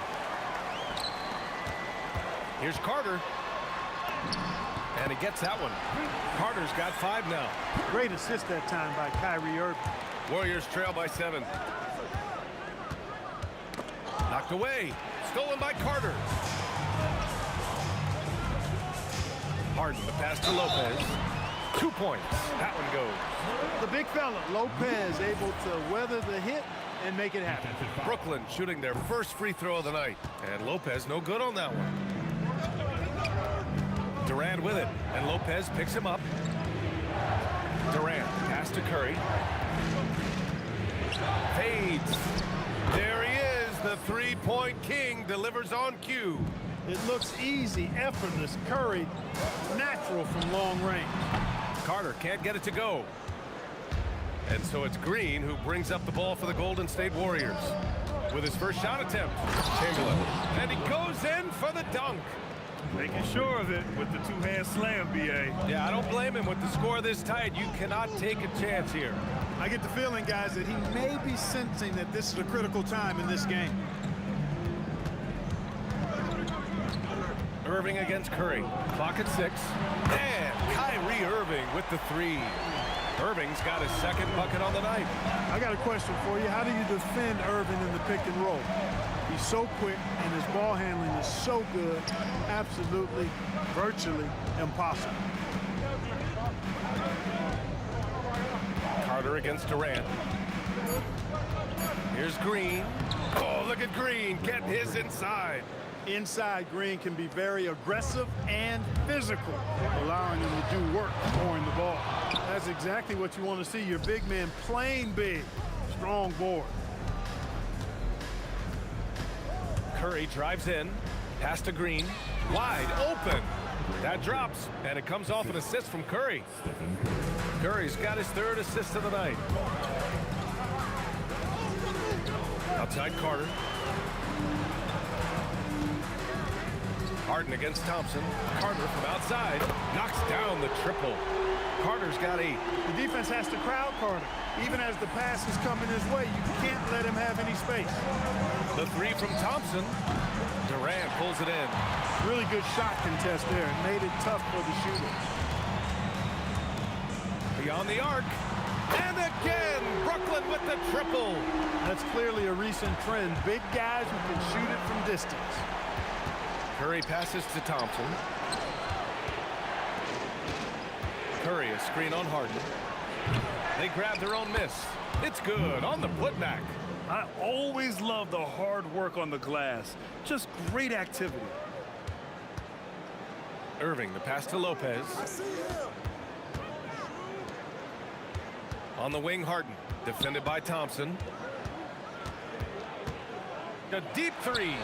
Here's Carter. And he gets that one. Carter's got 5 now. Great assist that time by Kyrie Irving. Warriors trail by 7. Knocked away. Stolen by Carter. Harden, the pass to Lopez. 2 points. That one goes. The big fella, Lopez, able to weather the hit and make it happen. Brooklyn shooting their first free throw of the night. And Lopez no good on that one. Durant with it. And Lopez picks him up. Durant pass to Curry. Fades. There he is. The three-point king delivers on cue. It looks easy, effortless. Curry, natural from long range. Carter can't get it to go. And so it's Green who brings up the ball for the Golden State Warriors. With his first shot attempt, Chamberlain. And he goes in for the dunk. Making sure of it with the two-hand slam, B.A. Yeah, I don't blame him with the score this tight. You cannot take a chance here. I get the feeling, guys, that he may be sensing that this is a critical time in this game. Irving against Curry. Clock at 6. And Kyrie Irving with the three. Irving's got his second bucket on the night. I got a question for you. How do you defend Irving in the pick and roll? He's so quick, and his ball handling is so good, absolutely, virtually impossible. Carter against Durant. Here's Green. Oh, look at Green getting his inside. Inside, Green can be very aggressive and physical, allowing him to do work scoring the ball. That's exactly what you want to see. Your big man playing big, strong board. Curry drives in, pass to Green, wide open. That drops, and it comes off an assist from Curry. Curry's got his third assist of the night. Outside Carter. Harden against Thompson. Carter from outside knocks down the triple. Carter's got 8. The defense has to crowd Carter. Even as the pass is coming his way, you can't let him have any space. The three from Thompson. Durant pulls it in. Really good shot contest there. It made it tough for the shooter. Beyond the arc. And again, Brooklyn with the triple. That's clearly a recent trend. Big guys who can shoot it from distance. Curry passes to Thompson. Curry, a screen on Harden. They grab their own miss. It's good on the putback. I always love the hard work on the glass. Just great activity. Irving, the pass to Lopez. On the wing, Harden. Defended by Thompson. A deep three.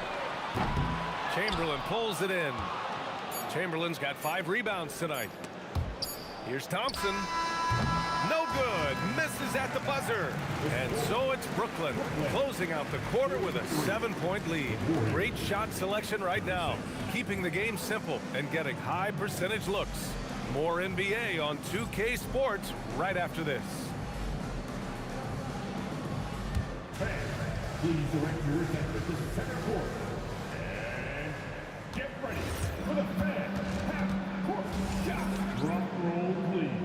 Chamberlain pulls it in. Chamberlain's got 5 rebounds tonight. Here's Thompson. No good. Misses at the buzzer. And so it's Brooklyn closing out the quarter with a 7-point lead. Great shot selection right now. Keeping the game simple and getting high percentage looks. More NBA on 2K Sports right after this. Please direct your attention to the center court. And get ready for the fan half-court shot. Drum roll, please.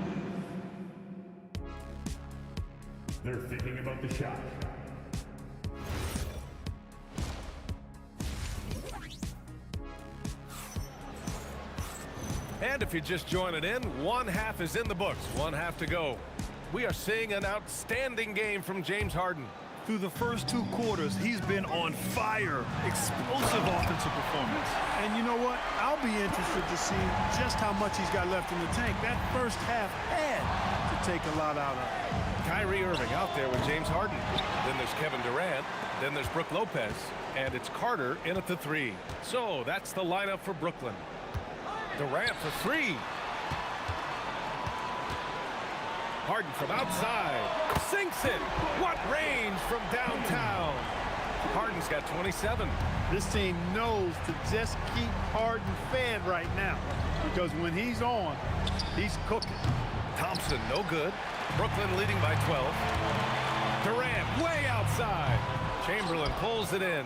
They're thinking about the shot. And if you're just joining in, one half is in the books, one half to go. We are seeing an outstanding game from James Harden. Through the first 2 quarters, he's been on fire. Explosive offensive performance. And you know what? I'll be interested to see just how much he's got left in the tank. That first half had to take a lot out of it. Kyrie Irving out there with James Harden. Then there's Kevin Durant. Then there's Brook Lopez. And it's Carter in at the 3. So that's the lineup for Brooklyn. Durant for 3. Harden from outside. Sinks it. What range from downtown. Harden's got 27. This team knows to just keep Harden fed right now, because when he's on, he's cooking. Thompson, no good. Brooklyn leading by 12. Durant way outside. Chamberlain pulls it in.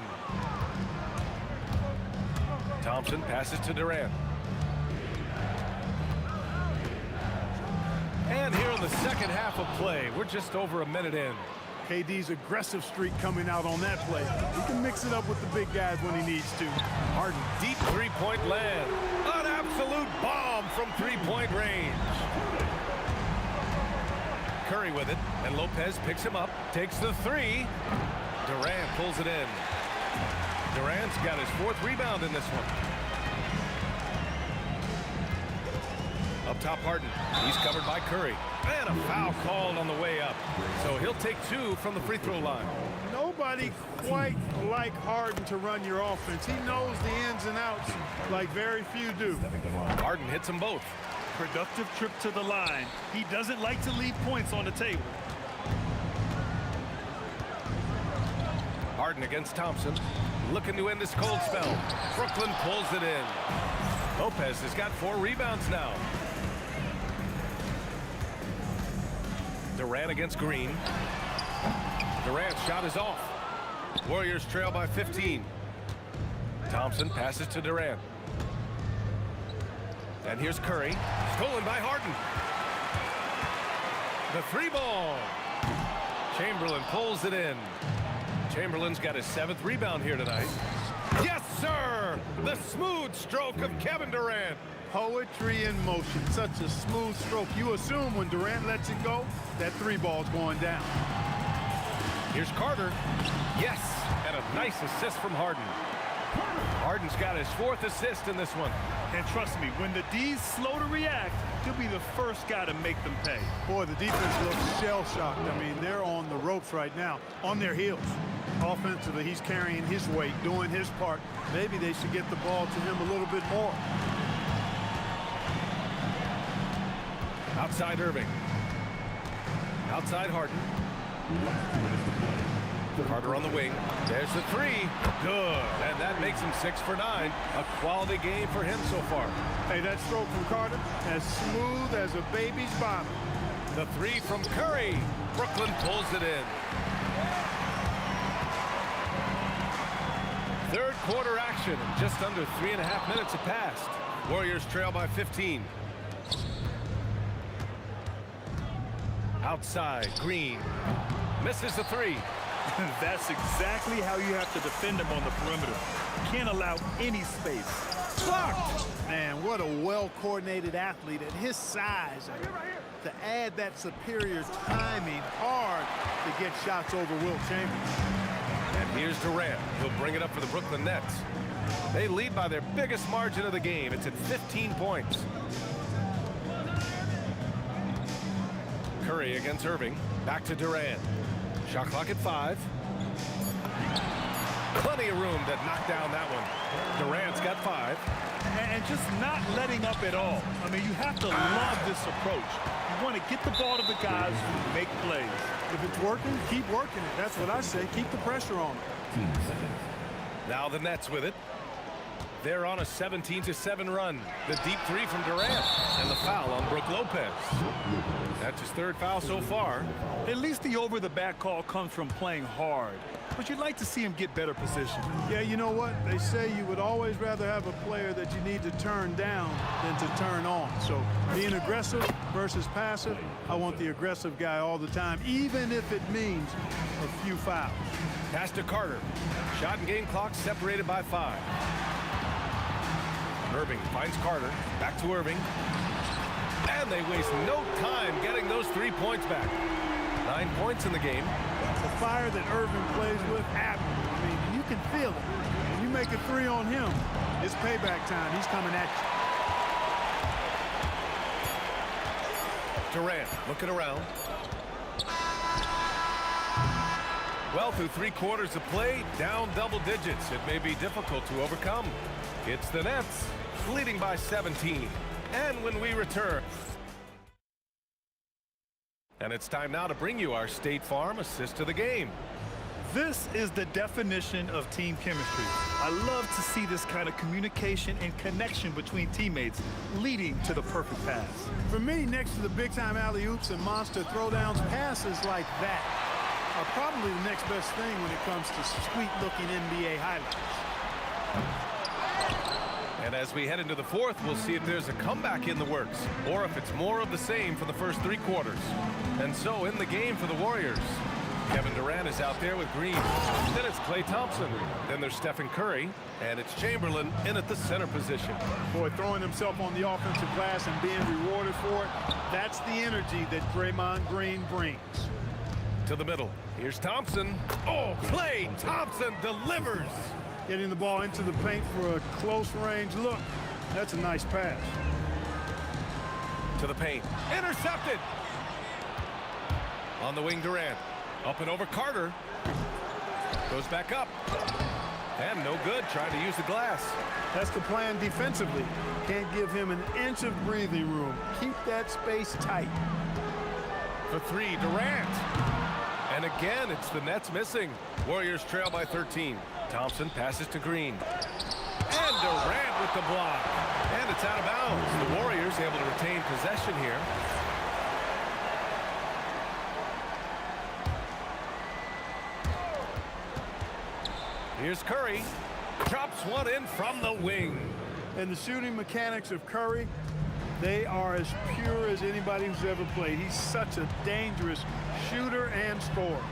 Thompson passes to Durant. And here in the second half of play, we're just over a minute in. KD's aggressive streak coming out on that play. He can mix it up with the big guys when he needs to. Harden, deep three-point land. An absolute bomb from three-point range. Curry with it, and Lopez picks him up, takes the three. Durant pulls it in. Durant's got his 4th rebound in this one. Up top, Harden. He's covered by Curry. And a foul called on the way up. So he'll take 2 from the free throw line. Nobody quite like Harden to run your offense. He knows the ins and outs like very few do. Harden hits them both. Productive trip to the line. He doesn't like to leave points on the table. Harden against Thompson. Looking to end this cold spell. Brooklyn pulls it in. Lopez has got 4 rebounds now. Durant against Green. Durant's shot is off. Warriors trail by 15. Thompson passes to Durant. And here's Curry. Stolen by Harden. The 3 ball. Chamberlain pulls it in. Chamberlain's got his 7th rebound here tonight. Yes, sir! The smooth stroke of Kevin Durant. Poetry in motion. Such a smooth stroke. You assume when Durant lets it go, that 3 ball's going down. Here's Carter. Yes, and a nice assist from Harden. Harden's got his 4th assist in this one. And trust me, when the D's slow to react, he'll be the first guy to make them pay. Boy, the defense looks shell-shocked. I mean, they're on the ropes right now, on their heels. Offensively, he's carrying his weight, doing his part. Maybe they should get the ball to him a little bit more. Outside Irving. Outside Harden. Carter on the wing. There's the 3. Good. And that makes him 6 for 9. A quality game for him so far. Hey, that stroke from Carter, as smooth as a baby's bottom. The 3 from Curry. Brooklyn pulls it in. 3rd quarter action. Just under 3.5 minutes have passed. Warriors trail by 15. Outside, Green. Misses the 3. That's exactly how you have to defend him on the perimeter. Can't allow any space. Blocked! Man, what a well-coordinated athlete at his size. To add that superior timing, hard to get shots over Wilt Chamberlain. And here's Durant. He'll bring it up for the Brooklyn Nets. They lead by their biggest margin of the game. It's at 15 points. Curry against Irving. Back to Durant. Shot clock at 5. Plenty of room to knock down that one. Durant's got 5. And just not letting up at all. I mean, you have to love this approach. You want to get the ball to the guys who make plays. If it's working, keep working it. That's what I say. Keep the pressure on them. Now the Nets with it. They're on a 17-7 run. The deep 3 from Durant. And the foul on Brook Lopez. That's his 3rd foul so far. At least the over-the-back call comes from playing hard. But you'd like to see him get better position. Yeah, you know what? They say you would always rather have a player that you need to turn down than to turn on. So being aggressive versus passive, I want the aggressive guy all the time, even if it means a few fouls. Pass to Carter. Shot and game clock separated by 5. Irving finds Carter. Back to Irving. And they waste no time getting those 3 points back. 9 points in the game. The fire that Irving plays with, I mean, you can feel it. When you make a 3 on him, it's payback time. He's coming at you. Durant looking around. Well, through 3 quarters of play, down double digits. It may be difficult to overcome. It's the Nets, leading by 17. And when we return. And it's time now to bring you our State Farm assist of the game. This is the definition of team chemistry. I love to see this kind of communication and connection between teammates leading to the perfect pass. For me, next to the big-time alley-oops and monster throwdowns, passes like that are probably the next best thing when it comes to sweet-looking NBA highlights. And as we head into the 4th, we'll see if there's a comeback in the works or if it's more of the same for the first 3 quarters. And so in the game for the Warriors, Kevin Durant is out there with Green. Then it's Klay Thompson. Then there's Stephen Curry. And it's Chamberlain in at the center position. Boy, throwing himself on the offensive glass and being rewarded for it, that's the energy that Draymond Green brings. To the middle. Here's Thompson. Oh, Klay Thompson delivers. Getting the ball into the paint for a close range look. That's a nice pass. To the paint. Intercepted. On the wing, Durant. Up and over Carter. Goes back up. And no good, trying to use the glass. That's the plan defensively. Can't give him an inch of breathing room. Keep that space tight. For three, Durant. And again, it's the Nets missing. Warriors trail by 13. Thompson passes to Green. And Durant with the block. And it's out of bounds. The Warriors able to retain possession here. Here's Curry. Drops one in from the wing. And the shooting mechanics of Curry, they are as pure as anybody who's ever played. He's such a dangerous shooter and scorer.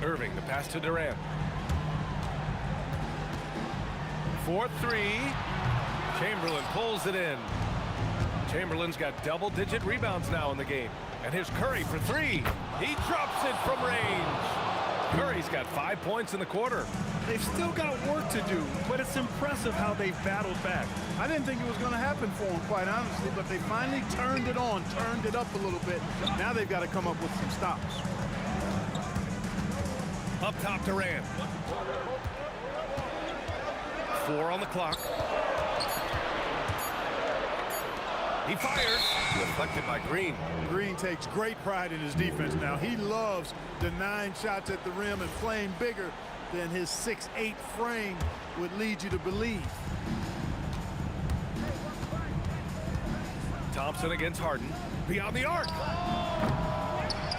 Irving, the pass to Durant. 4-3. Chamberlain pulls it in. Chamberlain's got double-digit rebounds now in the game. And here's Curry for three. He drops it from range. Curry's got 5 points in the quarter. They've still got work to do, but it's impressive how they've battled back. I didn't think it was going to happen for them, quite honestly, but they finally turned it on, turned it up a little bit. Now they've got to come up with some stops. Up top, Durant. 4 on the clock. He fires. Deflected by Green. Green takes great pride in his defense now. He loves the 9 shots at the rim and playing bigger than his 6'8" frame would lead you to believe. Thompson against Harden. Beyond the arc.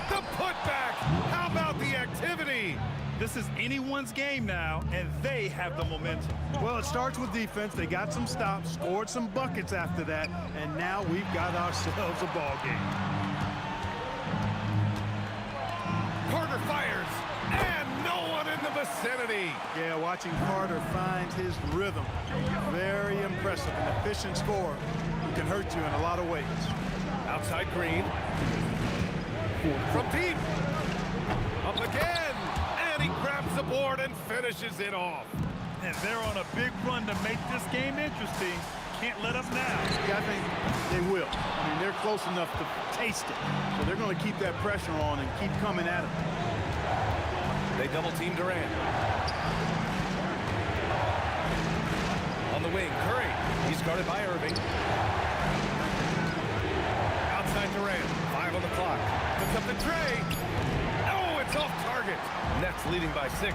The putback. How about the activity? This is anyone's game now, and they have the momentum. Well, it starts with defense. They got some stops, scored some buckets after that, and now we've got ourselves a ball game. Carter fires, and no one in the vicinity. Yeah, watching Carter find his rhythm. Very impressive, an efficient scorer who can hurt you in a lot of ways. Outside Green. From deep. Up again. And he grabs the board and finishes it off. And they're on a big run to make this game interesting. Can't let up now. Yeah, I think they will. I mean, they're close enough to taste it. So they're going to keep that pressure on and keep coming at it. They double-team Durant. On the wing, Curry. He's guarded by Irving. Outside Durant. 5 on the clock. Puts up the tray. Oh, it's off target. Nets leading by 6.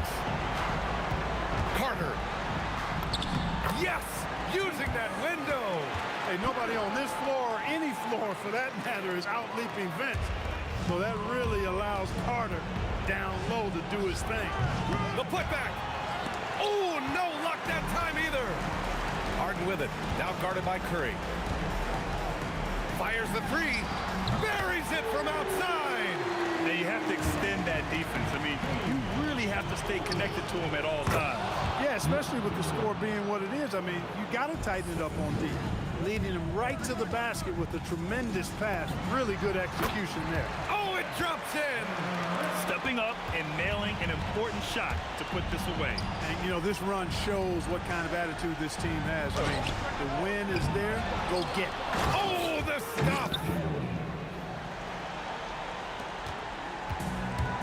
Carter. Yes! Using that window. Hey, nobody on this floor, or any floor for that matter, is out-leaping Vince. So that really allows Carter down low to do his thing. The putback. Oh, no luck that time either. Harden with it. Now guarded by Curry. Fires the three. Buries it from outside. Now you have to extend that defense. I mean, you really have to stay connected to him at all times. Yeah, especially with the score being what it is. I mean, you got to tighten it up on D. Leading him right to the basket with a tremendous pass. Really good execution there. Oh, it drops in. Stepping up and nailing an important shot to put this away. And, you know, this run shows what kind of attitude this team has. I mean, the win is there. Go get it. Oh, the stuff.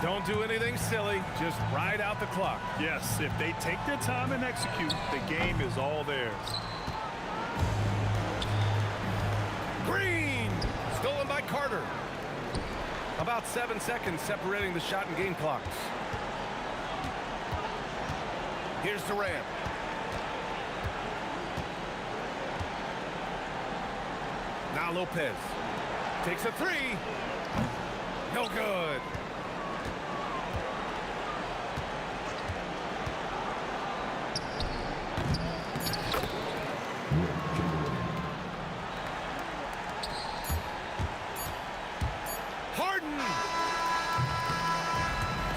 Don't do anything silly. Just ride out the clock. Yes, if they take their time and execute, the game is all theirs. Green! Stolen by Carter. About 7 seconds separating the shot and game clocks. Here's Durant. Now Lopez. Takes a three. No good.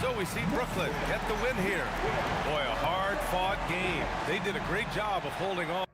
So we see Brooklyn get the win here. Boy, a hard-fought game. They did a great job of holding on.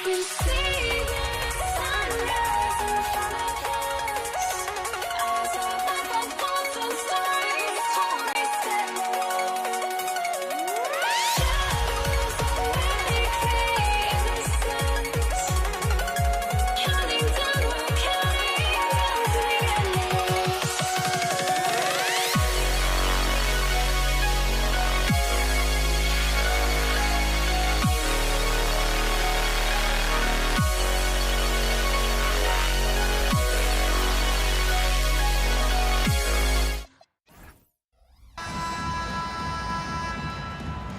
You see the sunrise in front of us. Eyes are like water stories told in the shadows already create innocence. Counting down, we're counting down to the endless.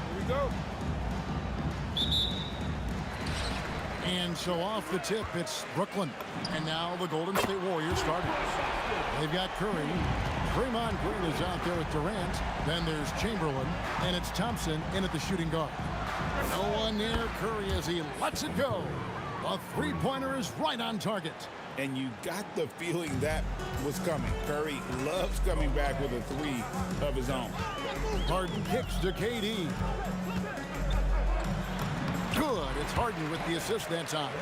Here we go. And so off the tip, it's Brooklyn. And now the Golden State Warriors starting. They've got Curry. Draymond Green is out there with Durant. Then there's Chamberlain. And it's Thompson in at the shooting guard. No one near Curry as he lets it go. A three-pointer is right on target. And you got the feeling that was coming. Curry loves coming back with a three of his own. Harden kicks to KD. Good. It's Harden with the assist that time.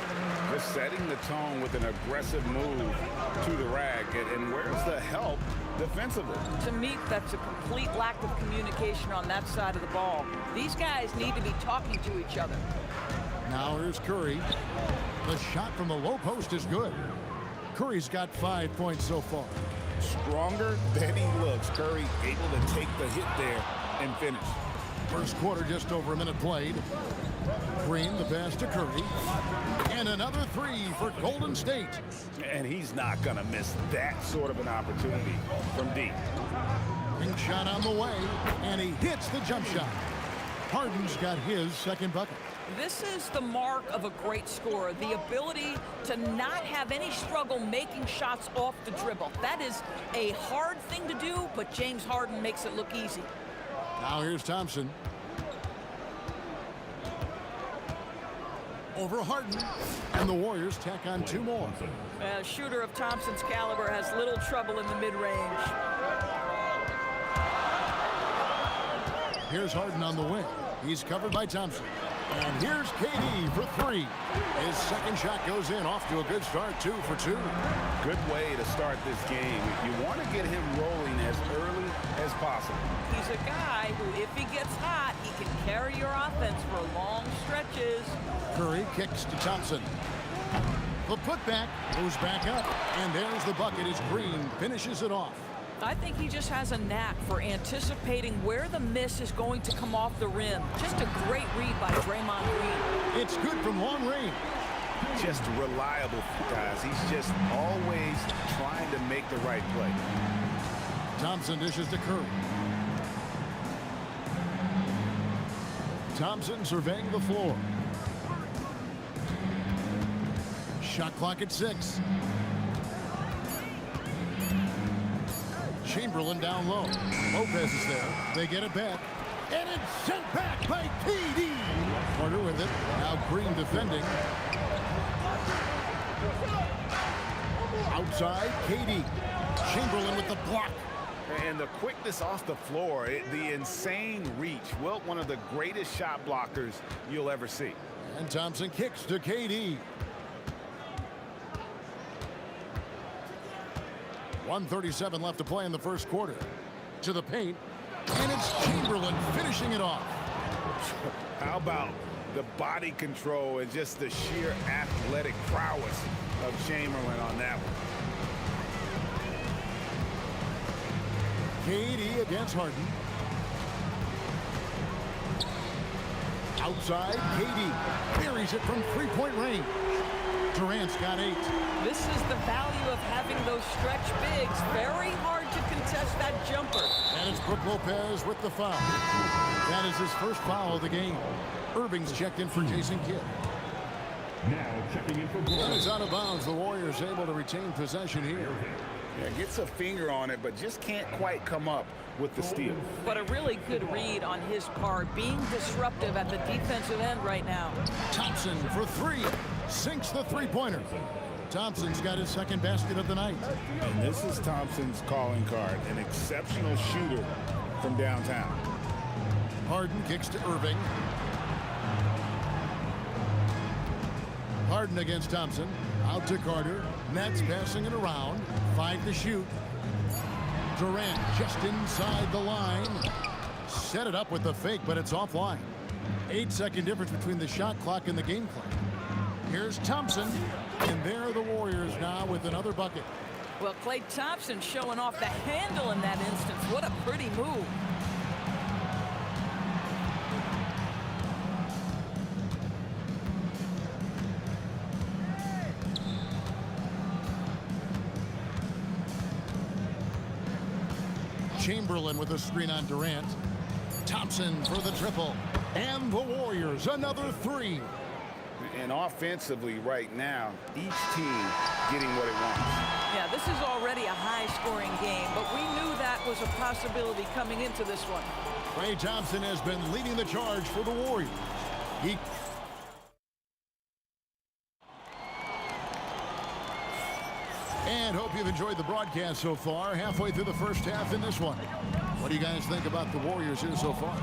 Just setting the tone with an aggressive move to the rack. And where's the help defensively? To me, that's a complete lack of communication on that side of the ball. These guys need to be talking to each other. Now here's Curry. The shot from the low post is good. Curry's got 5 points so far. Stronger than he looks. Curry able to take the hit there and finish. First quarter, just over a minute played. Green, the pass to Curry. And another three for Golden State. And he's not going to miss that sort of an opportunity from deep. Pink shot on the way, and he hits the jump shot. Harden's got his second bucket. This is the mark of a great scorer, the ability to not have any struggle making shots off the dribble. That is a hard thing to do, but James Harden makes it look easy. Now here's Thompson. Over Harden. And the Warriors tack on two more. A shooter of Thompson's caliber has little trouble in the mid-range. Here's Harden on the wing. He's covered by Thompson. And here's KD for three. His second shot goes in, off to a good start, 2 for 2. Good way to start this game. You want to get him rolling as early as possible. He's a guy who, if he gets hot, he can carry your offense for long stretches. Curry kicks to Thompson. The putback goes back up. And there's the bucket as Green finishes it off. I think he just has a knack for anticipating where the miss is going to come off the rim. Just a great read by Draymond Green. It's good from long range. Just reliable, guys. He's just always trying to make the right play. Thompson dishes to Curry. Thompson surveying the floor. Shot clock at 6. Chamberlain down low. Lopez is there. They get it back. And it's sent back by KD. Carter with it. Now Green defending. Outside, KD. Chamberlain with the block. And the quickness off the floor, the insane reach. Well, one of the greatest shot blockers you'll ever see. And Thompson kicks to KD. 1:37 left to play in the first quarter. To the paint. And it's Chamberlain finishing it off. How about the body control and just the sheer athletic prowess of Chamberlain on that one. KD against Harden. Outside, KD buries it from three-point range. Durant's got 8. This is the value of having those stretch bigs. Very hard to contest that jumper. And it's Brook Lopez with the foul. That is his first foul of the game. Irving's checked in for Jason Kidd. Now checking in for And Brooklyn. it's out of bounds. The Warriors able to retain possession here. Yeah, gets a finger on it, but just can't quite come up with the steal. But a really good read on his part, being disruptive at the defensive end right now. Thompson for three. Sinks the three-pointer. Thompson's got his second basket of the night. And this is Thompson's calling card, an exceptional shooter from downtown. Harden kicks to Irving. Harden against Thompson. Out to Carter. Nets passing it around. 5 to shoot. Durant just inside the line. Set it up with the fake, but it's offline. 8-second difference between the shot clock and the game clock. Here's Thompson. And there are the Warriors now with another bucket. Well, Klay Thompson showing off the handle in that instance. What a pretty move. Chamberlain with a screen on Durant. Thompson for the triple. And the Warriors another three. And offensively right now, each team getting what it wants. Yeah, this is already a high-scoring game, but we knew that was a possibility coming into this one. Klay Thompson has been leading the charge for the Warriors. He And hope you've enjoyed the broadcast so far. Halfway through the first half in this one. What do you guys think about the Warriors here so far?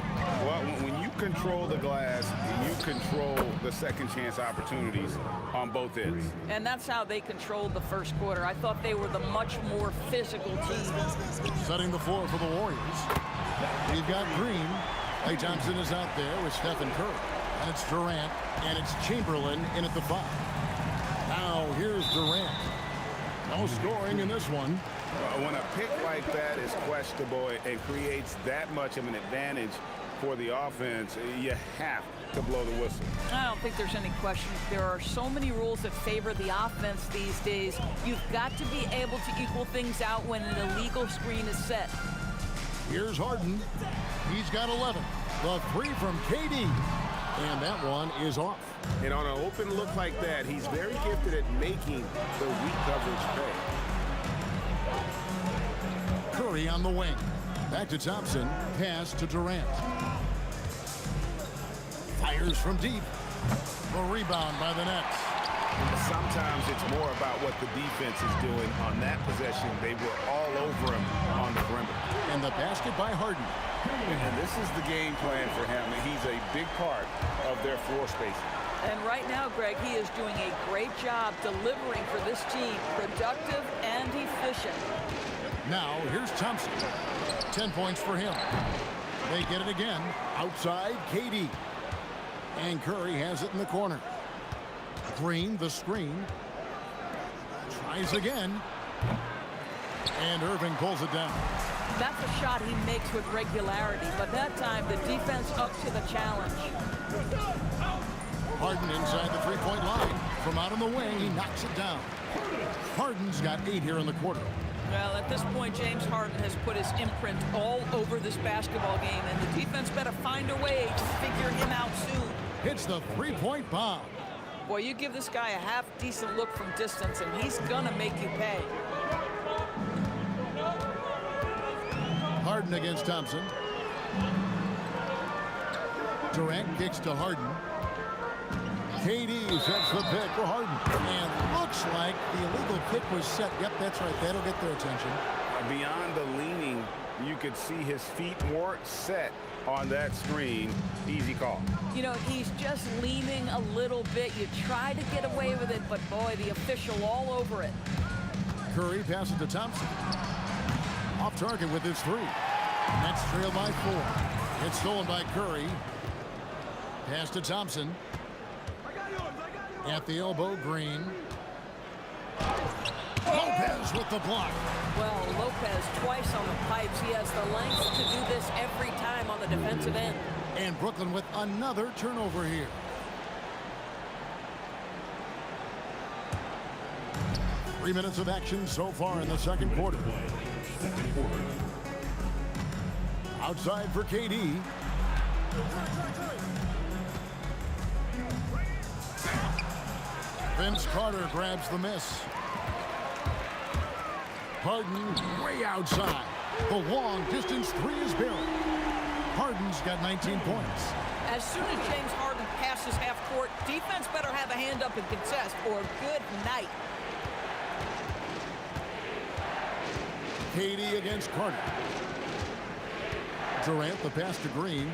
Well, when you control the glass, you control the second chance opportunities on both ends. And that's how they controlled the first quarter. I thought they were the much more physical team. Setting the floor for the Warriors. We've got Green. Klay Thompson is out there with Stephen Curry. And it's Durant. And it's Chamberlain in at the 5. Now here's Durant. No scoring in this one. When a pick like that is questionable and creates that much of an advantage for the offense, you have to blow the whistle. I don't think there's any question. There are so many rules that favor the offense these days. You've got to be able to equal things out when an illegal screen is set. Here's Harden. He's got 11. The three from KD. And that one is off. And on an open look like that, he's very gifted at making the weak coverage pay. Curry on the wing. Back to Thompson. Pass to Durant. Fires from deep. The rebound by the Nets. Sometimes it's more about what the defense is doing on that possession. They were all over him on the perimeter. And the basket by Harden. And this is the game plan for him. He's a big part of their floor spacing. And right now, Greg, he is doing a great job delivering for this team. Productive and efficient. Now, here's Thompson. 10 points for him. They get it again. Outside, KD. And Curry has it in the corner. Green, the screen. Tries again. And Irving pulls it down. That's a shot he makes with regularity, but that time the defense up to the challenge. Harden inside the three-point line. From out on the wing, he knocks it down. Harden's got 8 here in the quarter. Well, at this point, James Harden has put his imprint all over this basketball game, and the defense better find a way to figure him out soon. Hits the three-point bomb. Boy, you give this guy a half-decent look from distance, and he's gonna make you pay. Harden against Thompson. Durant kicks to Harden. KD sets the pick for Harden. And looks like the illegal kick was set. Yep, that's right. That'll get their attention. Beyond the leaning, you could see his feet weren't set on that screen. Easy call. You know, he's just leaning a little bit. You try to get away with it, but boy, the official all over it. Curry passes to Thompson. Off target with his 3. Nets trail by 4. It's stolen by Curry. Pass to Thompson. At the elbow, Green. Lopez with the block. Well, Lopez twice on the pipes. He has the length to do this every time on the defensive end. And Brooklyn with another turnover here. Three minutes of action so far in the second quarter. Outside for KD. Vince Carter grabs the miss. Harden way outside. The long distance three is barely. Harden's got 19 points. As soon as James Harden passes half court, defense better have a hand up and contest or good night. KD against Carter. Durant the pass to Green.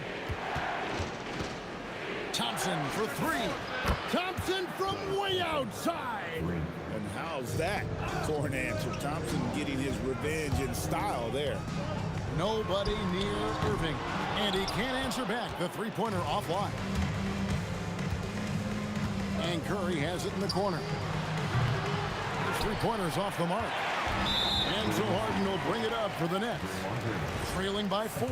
Thompson for three. Thompson from way outside. And how's that for an answer? Thompson getting his revenge in style there. Nobody near Irving. And he can't answer back. The three-pointer offline. And Curry has it in the corner. The three-pointer's off the mark. And so Harden will bring it up for the Nets. Trailing by 4.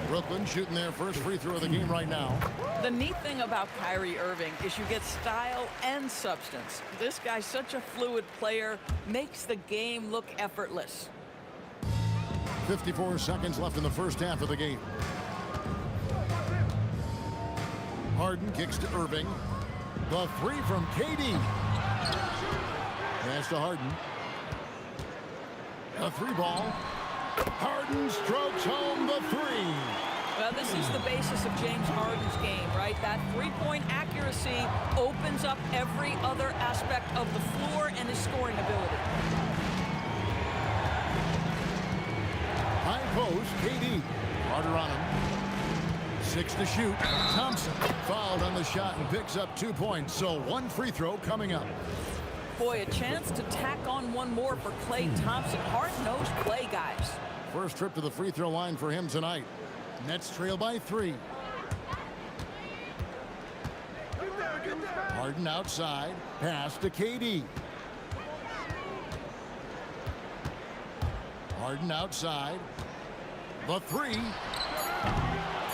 Brooklyn shooting their first free throw of the game right now. The neat thing about Kyrie Irving is you get style and substance. This guy's such a fluid player, makes the game look effortless. 54 seconds left in the first half of the game. Harden kicks to Irving. The three from KD. Pass to Harden. A three ball. Harden strokes home the three. Well, this is the basis of James Harden's game, right? That three-point accuracy opens up every other aspect of the floor and his scoring ability. High post, KD. Carter on him. 6 to shoot. Thompson fouled on the shot and picks up 2 points. So one free throw coming up. Boy, a chance to tack on one more for Klay Thompson. Hard-nosed play, guys. First trip to the free throw line for him tonight. Nets trail by 3. Harden outside. Pass to KD. Harden outside. The three.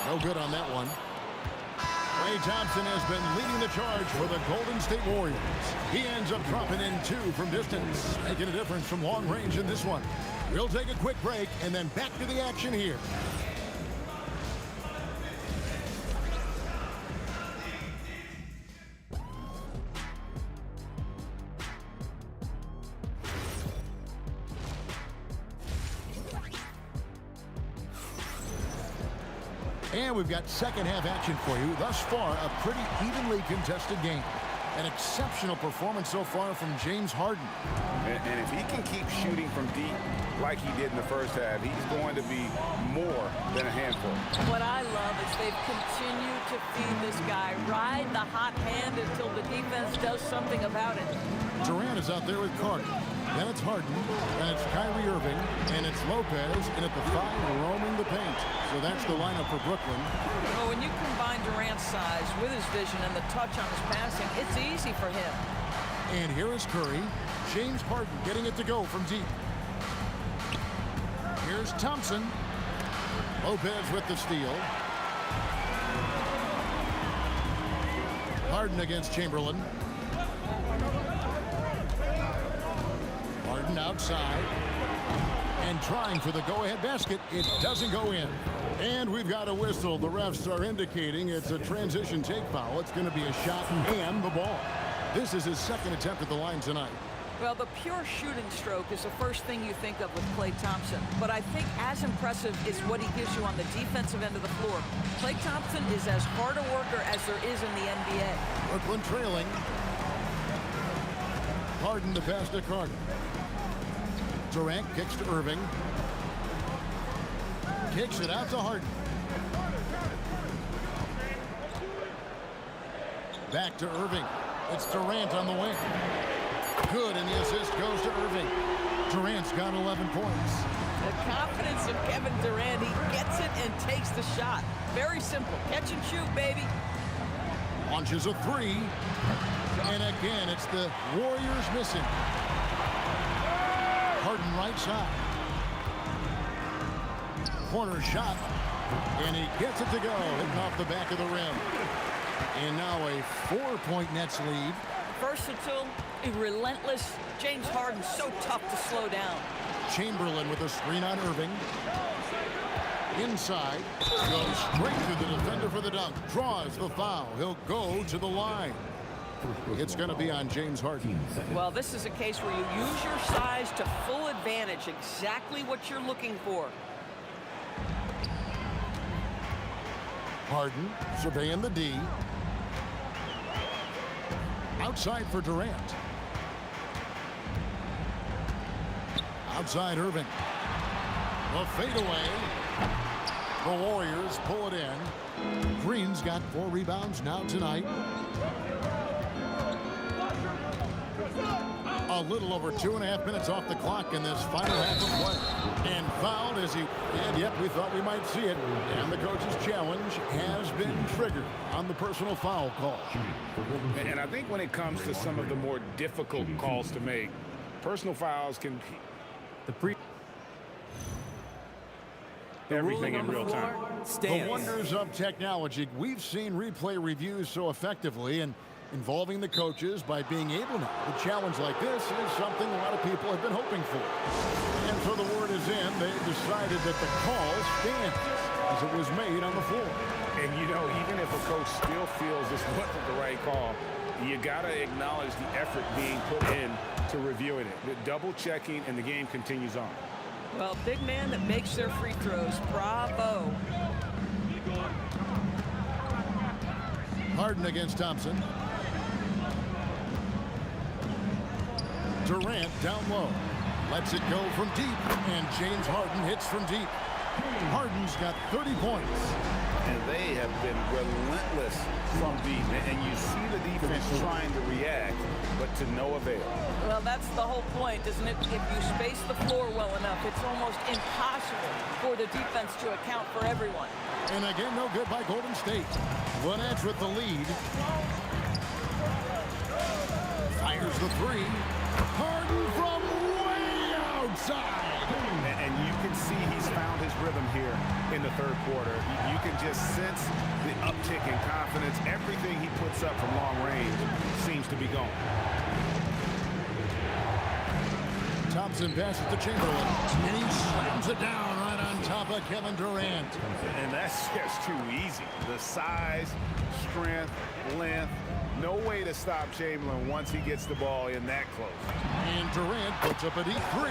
No good on that one. Klay Thompson has been leading the charge for the Golden State Warriors. He ends up dropping in 2 from distance, making a difference from long range in this one. We'll take a quick break and then back to the action here. And we've got second half action for you. Thus far, a pretty evenly contested game. An exceptional performance so far from James Harden. And if he can keep shooting from deep like he did in the first half, he's going to be more than a handful. What I love is they've continued to feed this guy, ride the hot hand until the defense does something about it. Durant is out there with Carter. Then it's Harden, and it's Kyrie Irving, and it's Lopez, and at the 5, roaming the paint. So that's the lineup for Brooklyn. Well, when you combine Durant's size with his vision and the touch on his passing, it's easy for him. And here is Curry. James Harden getting it to go from deep. Here's Thompson. Lopez with the steal. Harden against Chamberlain. Harden outside. And trying for the go-ahead basket. It doesn't go in. And we've got a whistle. The refs are indicating it's a transition take foul. It's going to be a shot and the ball. This is his second attempt at the line tonight. Well, the pure shooting stroke is the first thing you think of with Klay Thompson. But I think as impressive is what he gives you on the defensive end of the floor. Klay Thompson is as hard a worker as there is in the NBA. Brooklyn trailing. Harden the pass to Carter. Durant kicks to Irving. Kicks it out to Harden. Back to Irving. It's Durant on the wing. Good, and the assist goes to Irving. Durant's got 11 points. The confidence of Kevin Durant, he gets it and takes the shot. Very simple. Catch and shoot, baby. Launches a three. And again, it's the Warriors missing. Harden right side. Corner shot. And he gets it to go, hitting off the back of the rim. And now a 4-point Nets lead. Versatile, relentless. James Harden so tough to slow down. Chamberlain with a screen on Irving. Inside. Goes straight to the defender for the dunk. Draws the foul. He'll go to the line. It's going to be on James Harden. Well, this is a case where you use your size to full advantage, exactly what you're looking for. Harden surveying the D. Outside for Durant. Outside Irving. The fadeaway. The Warriors pull it in. Green's got 4 rebounds now tonight. A little over 2.5 minutes off the clock in this final half of play. And fouled as he, and yep, we thought we might see it. And the coach's challenge has been triggered on the personal foul call. And I think when it comes to some of the more difficult calls to make, personal fouls can be everything in real time. The wonders of technology. We've seen replay reviews so effectively, and involving the coaches by being able to. A challenge like this is something a lot of people have been hoping for. And so the word is in. They decided that the call stands as it was made on the floor. And, you know, even if a coach still feels this wasn't the right call, you got to acknowledge the effort being put in to reviewing it. The double checking, and the game continues on. Well, big man that makes their free throws. Bravo. Harden against Thompson. Durant down low. Lets it go from deep, and James Harden hits from deep. Harden's got 30 points. And they have been relentless from deep. And you see the defense trying to react, but to no avail. Well, that's the whole point, isn't it? If you space the floor well enough, it's almost impossible for the defense to account for everyone. And again, no good by Golden State. One edge with the lead. Fires the 3. Harden from way outside. And you can see he's found his rhythm here in the third quarter. You can just sense the uptick in confidence. Everything he puts up from long range seems to be going. Thompson passes to Chamberlain, and he slams it down right on top of Kevin Durant. And that's just too easy. The size, strength, length, no way to stop Chamberlain once he gets the ball in that close. And Durant puts up a deep 3.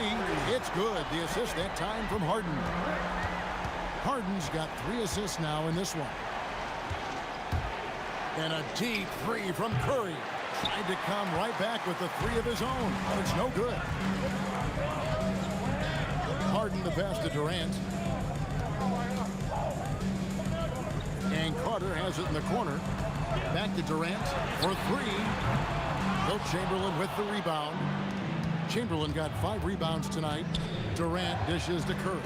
It's good. The assist that time from Harden. Harden's got 3 assists now in this one. And a deep 3 from Curry. Tried to come right back with the 3 of his own, but it's no good. Harden the pass to Durant. And Carter has it in the corner. Back to Durant for 3. Wilt Chamberlain with the rebound. Chamberlain got 5 rebounds tonight. Durant dishes to Curry.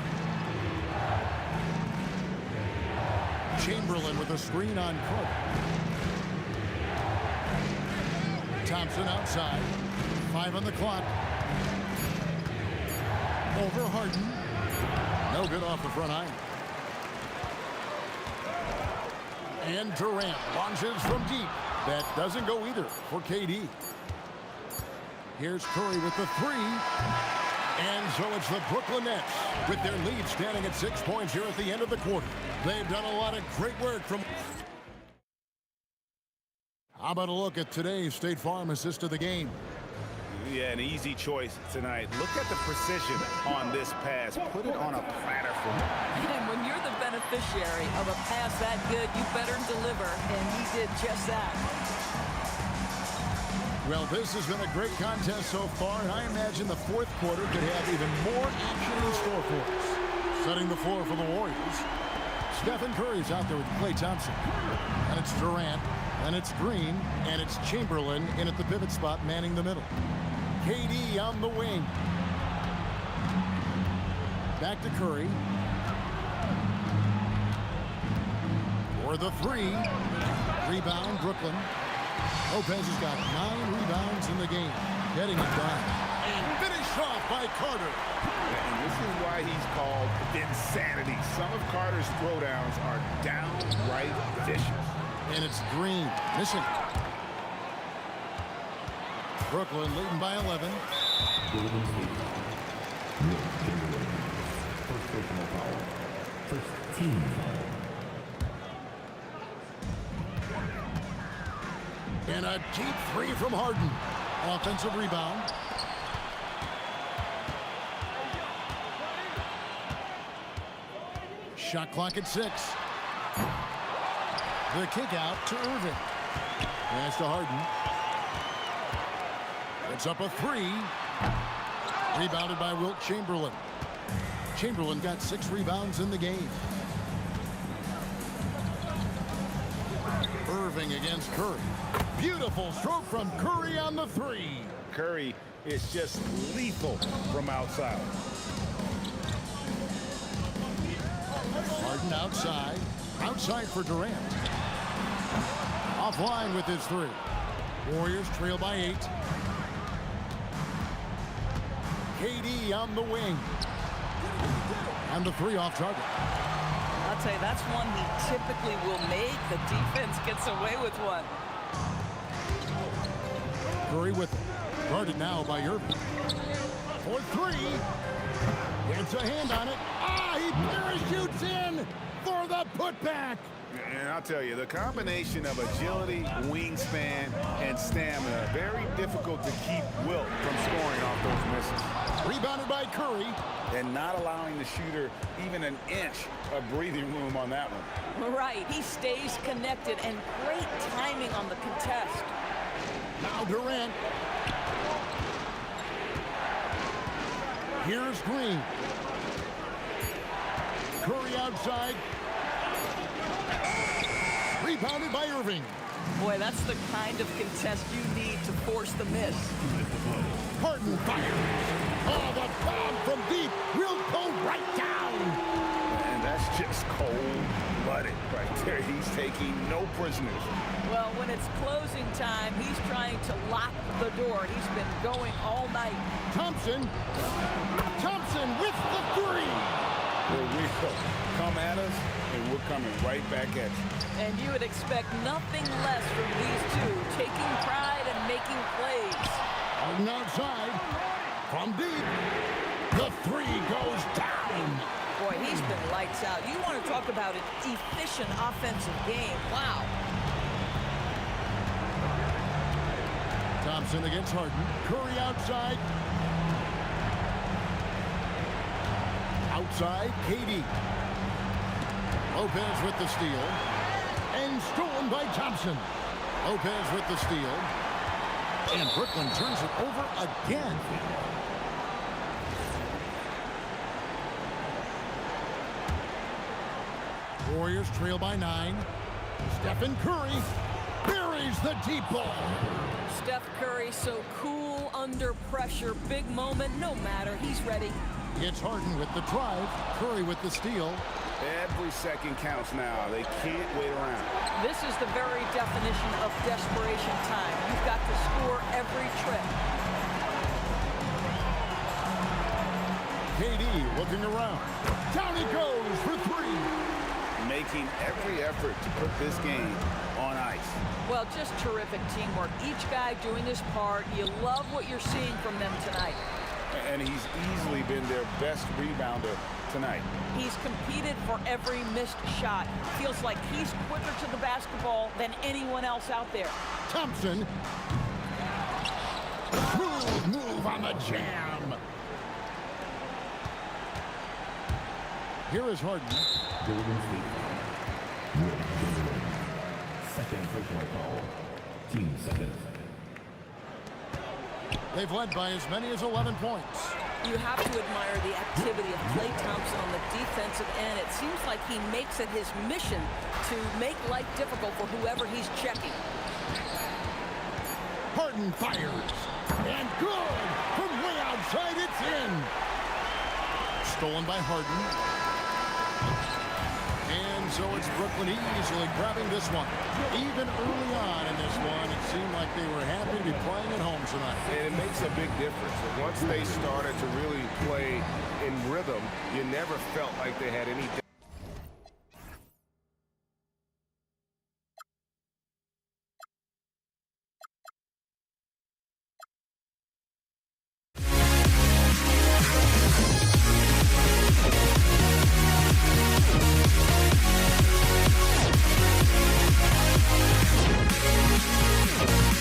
Chamberlain with a screen on Carter. Thompson outside. 5 on the clock. Over Harden. No good off the front iron. And Durant launches from deep. That doesn't go either for KD. Here's Curry with the 3. And so it's the Brooklyn Nets with their lead standing at 6 points here at the end of the quarter. They've done a lot of great work from... How about a look at today's State Farm assist of the game? Yeah, an easy choice tonight. Look at the precision on this pass. Put it on a platter for him. And when you're the beneficiary of a pass that good, you better deliver, and he did just that. Well, this has been a great contest so far, and I imagine the fourth quarter could have even more action in store for us. Setting the floor for the Warriors. Stephen Curry's out there with Klay Thompson. And it's Durant, and it's Green, and it's Chamberlain in at the pivot spot, manning the middle. KD on the wing. Back to Curry. For the 3. Rebound, Brooklyn. Lopez has got 9 rebounds in the game. Getting it done. And finished off by Carter. And this is why he's called insanity. Some of Carter's throwdowns are downright vicious. And it's Green missing. Brooklyn leading by 11. First personal foul. First team foul. And a deep three from Harden. Offensive rebound. Shot clock at 6. The kick out to Irving. Pass to Harden. It's up a 3. Rebounded by Wilt Chamberlain. Chamberlain got 6 rebounds in the game. Irving against Curry. Beautiful stroke from Curry on the 3. Curry is just lethal from outside. Harden outside. Outside for Durant. Offline with his 3. Warriors trail by 8. KD on the wing. And the 3 off target. I'll tell you, that's one he typically will make. The defense gets away with one. Curry with it. Guarded now by Irving. For 3. Gets a hand on it. He parachutes in for the putback. And I'll tell you, the combination of agility, wingspan, and stamina, very difficult to keep Wilt from scoring off those misses. Rebounded by Curry. And not allowing the shooter even an inch of breathing room on that one. Right, he stays connected, and great timing on the contest. Now Durant. Here's Green. Curry outside. Rebounded by Irving. Boy, that's the kind of contest you need to force the miss. Harden fires. Oh, the bomb from deep will go right down. And that's just cold-blooded right there. He's taking no prisoners. Well, when it's closing time, he's trying to lock the door. He's been going all night. Thompson with the 3. We come at us, and we're coming right back at you. And you would expect nothing less from these two, taking pride and making plays. Harden outside. From deep. The 3 goes down. Boy, he's been lights out. You want to talk about an efficient offensive game. Wow. Thompson against Harden. Curry outside. Outside, KD. Lopez with the steal. And stolen by Thompson. Lopez with the steal. And Brooklyn turns it over again. Warriors trail by 9. Stephen Curry buries the deep ball. Steph Curry so cool under pressure. Big moment, no matter. He's ready. Gets Harden with the drive. Curry with the steal. Every second counts now. They can't wait around. This is the very definition of desperation time. You've got to score every trip. KD looking around. Down he goes for 3. Making every effort to put this game on ice. Well, just terrific teamwork. Each guy doing his part. You love what you're seeing from them tonight. And he's easily been their best rebounder tonight. He's competed for every missed shot. Feels like he's quicker to the basketball than anyone else out there. Thompson. Smooth move on the jam. Here is Harden. Golden State. Second personal foul. Team seconds. They've led by as many as 11 points. You have to admire the activity of Klay Thompson on the defensive end. It seems like he makes it his mission to make life difficult for whoever he's checking. Harden fires. And good. From way outside, it's in. Stolen by Harden. And so it's Brooklyn easily grabbing this one. Even early on in this one, it seemed like they were happy to be playing at home tonight. And it makes a big difference. And once they started to really play in rhythm, you never felt like they had any We'll be right back.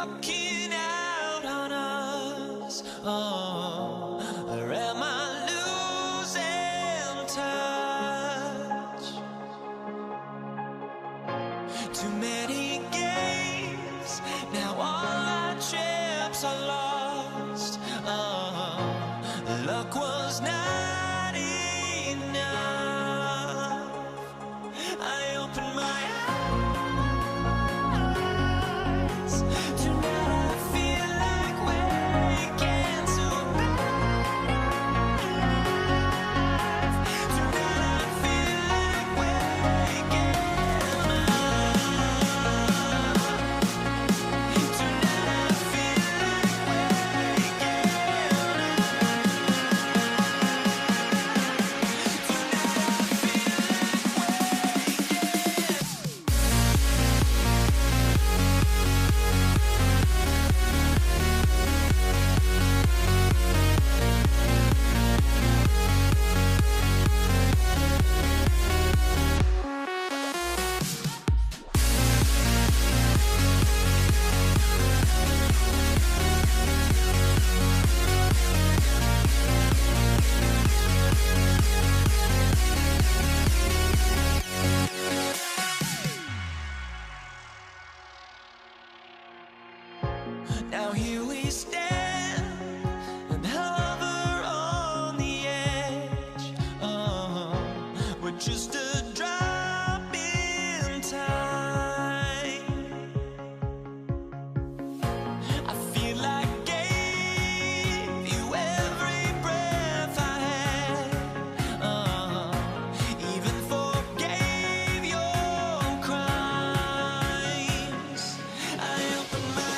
walking out on us? Oh, or am I losing touch? Too many games, now all our chips are lost. Oh, luck was not enough. I opened my eyes. Tonight I feel like waking to life. Tonight I feel like waking up. Tonight I feel like waking Now here we stand and hover on the edge. Oh, we're just a drop in time. I feel like I gave you every breath I had. Even forgave your crimes. I opened my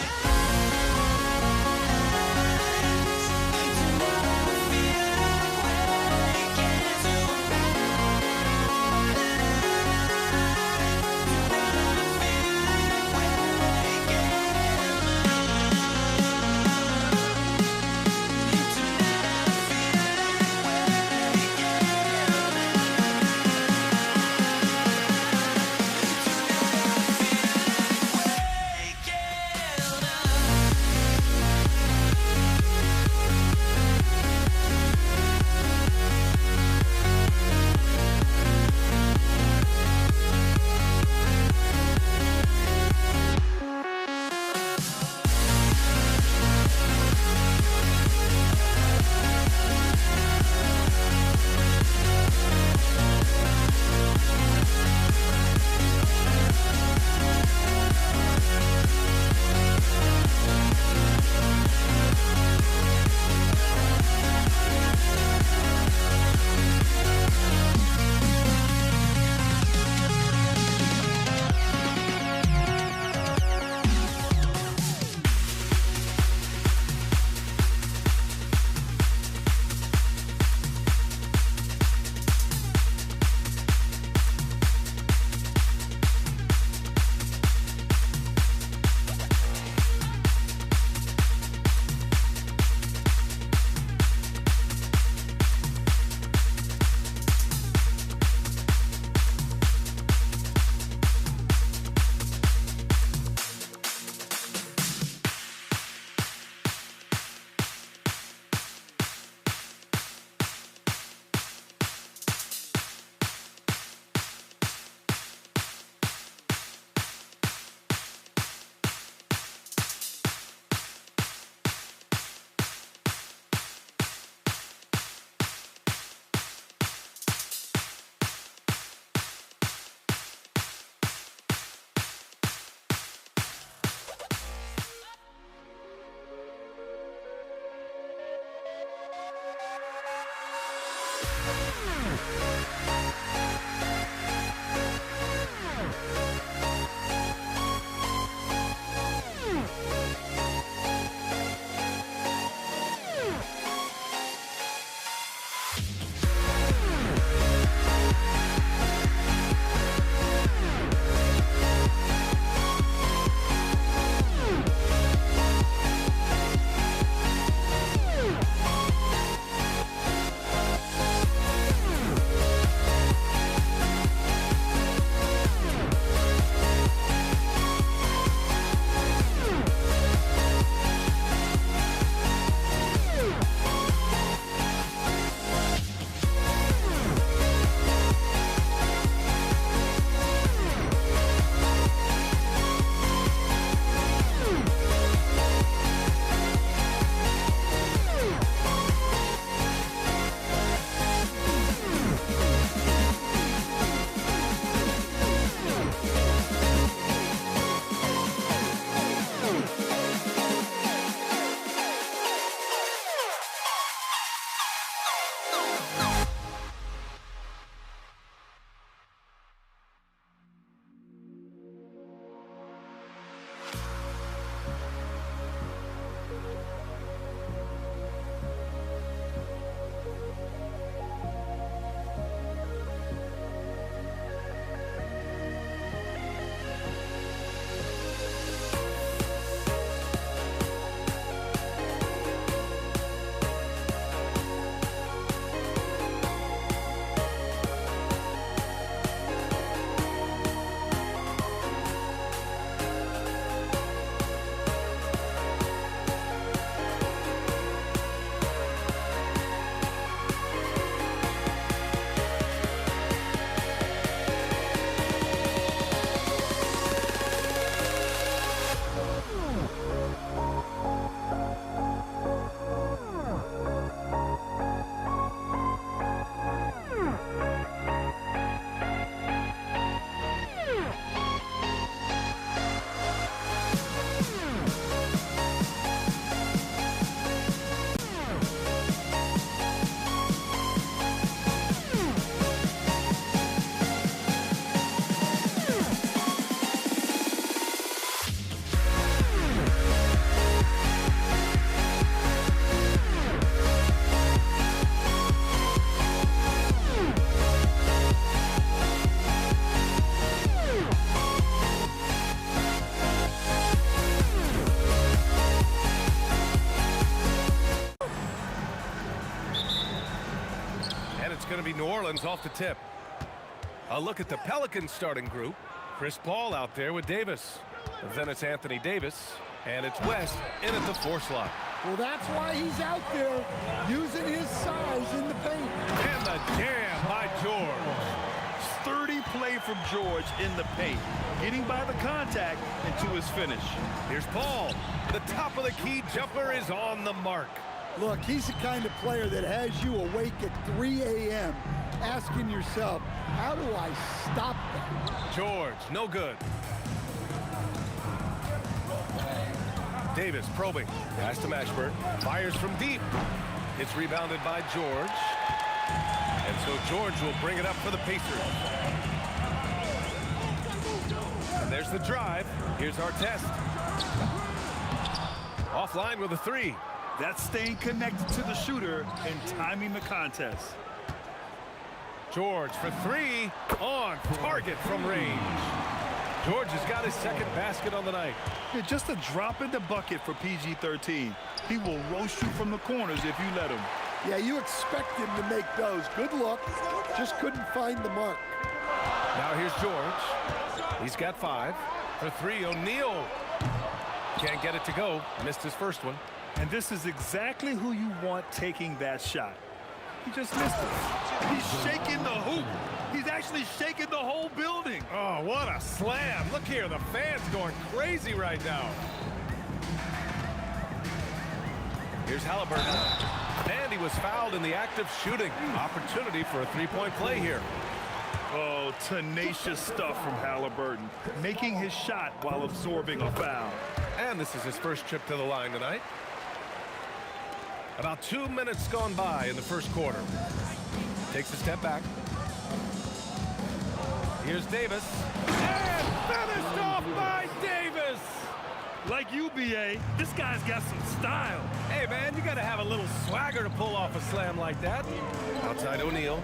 it's going to be New Orleans off the tip. A look at the Pelicans starting group. Chris Paul out there with Davis. Then it's Anthony Davis, and it's West in at the 4 slot. Well, that's why he's out there using his size in the paint. And the jam by George. Sturdy play from George in the paint, getting by the contact and to his finish. Here's Paul. The top of the key jumper is on the mark. Look, he's the kind of player that has you awake at 3 a.m. asking yourself, how do I stop that? George, no good. Davis probing. Pass to Mashburn. Fires from deep. It's rebounded by George. And so George will bring it up for the Pacers. And there's the drive. Here's our test. Offline with a 3. That's staying connected to the shooter and timing the contest. George for 3. On target from range. George has got his second basket on the night. Yeah, just a drop in the bucket for PG-13. He will roast you from the corners if you let him. Yeah, you expect him to make those. Good luck. Just couldn't find the mark. Now here's George. He's got 5. For 3, O'Neal. Can't get it to go. Missed his first one. And this is exactly who you want taking that shot. He just missed it. He's shaking the hoop. He's actually shaking the whole building. Oh, what a slam. Look here, the fans going crazy right now. Here's Halliburton. And he was fouled in the act of shooting. Opportunity for a 3-point play here. Oh, tenacious stuff from Halliburton, making his shot while absorbing a foul. And this is his first trip to the line tonight. About 2 minutes gone by in the first quarter. Takes a step back. Here's Davis. And finished off by Davis. Like UBA, this guy's got some style. Hey, man, you got to have a little swagger to pull off a slam like that. Outside O'Neal.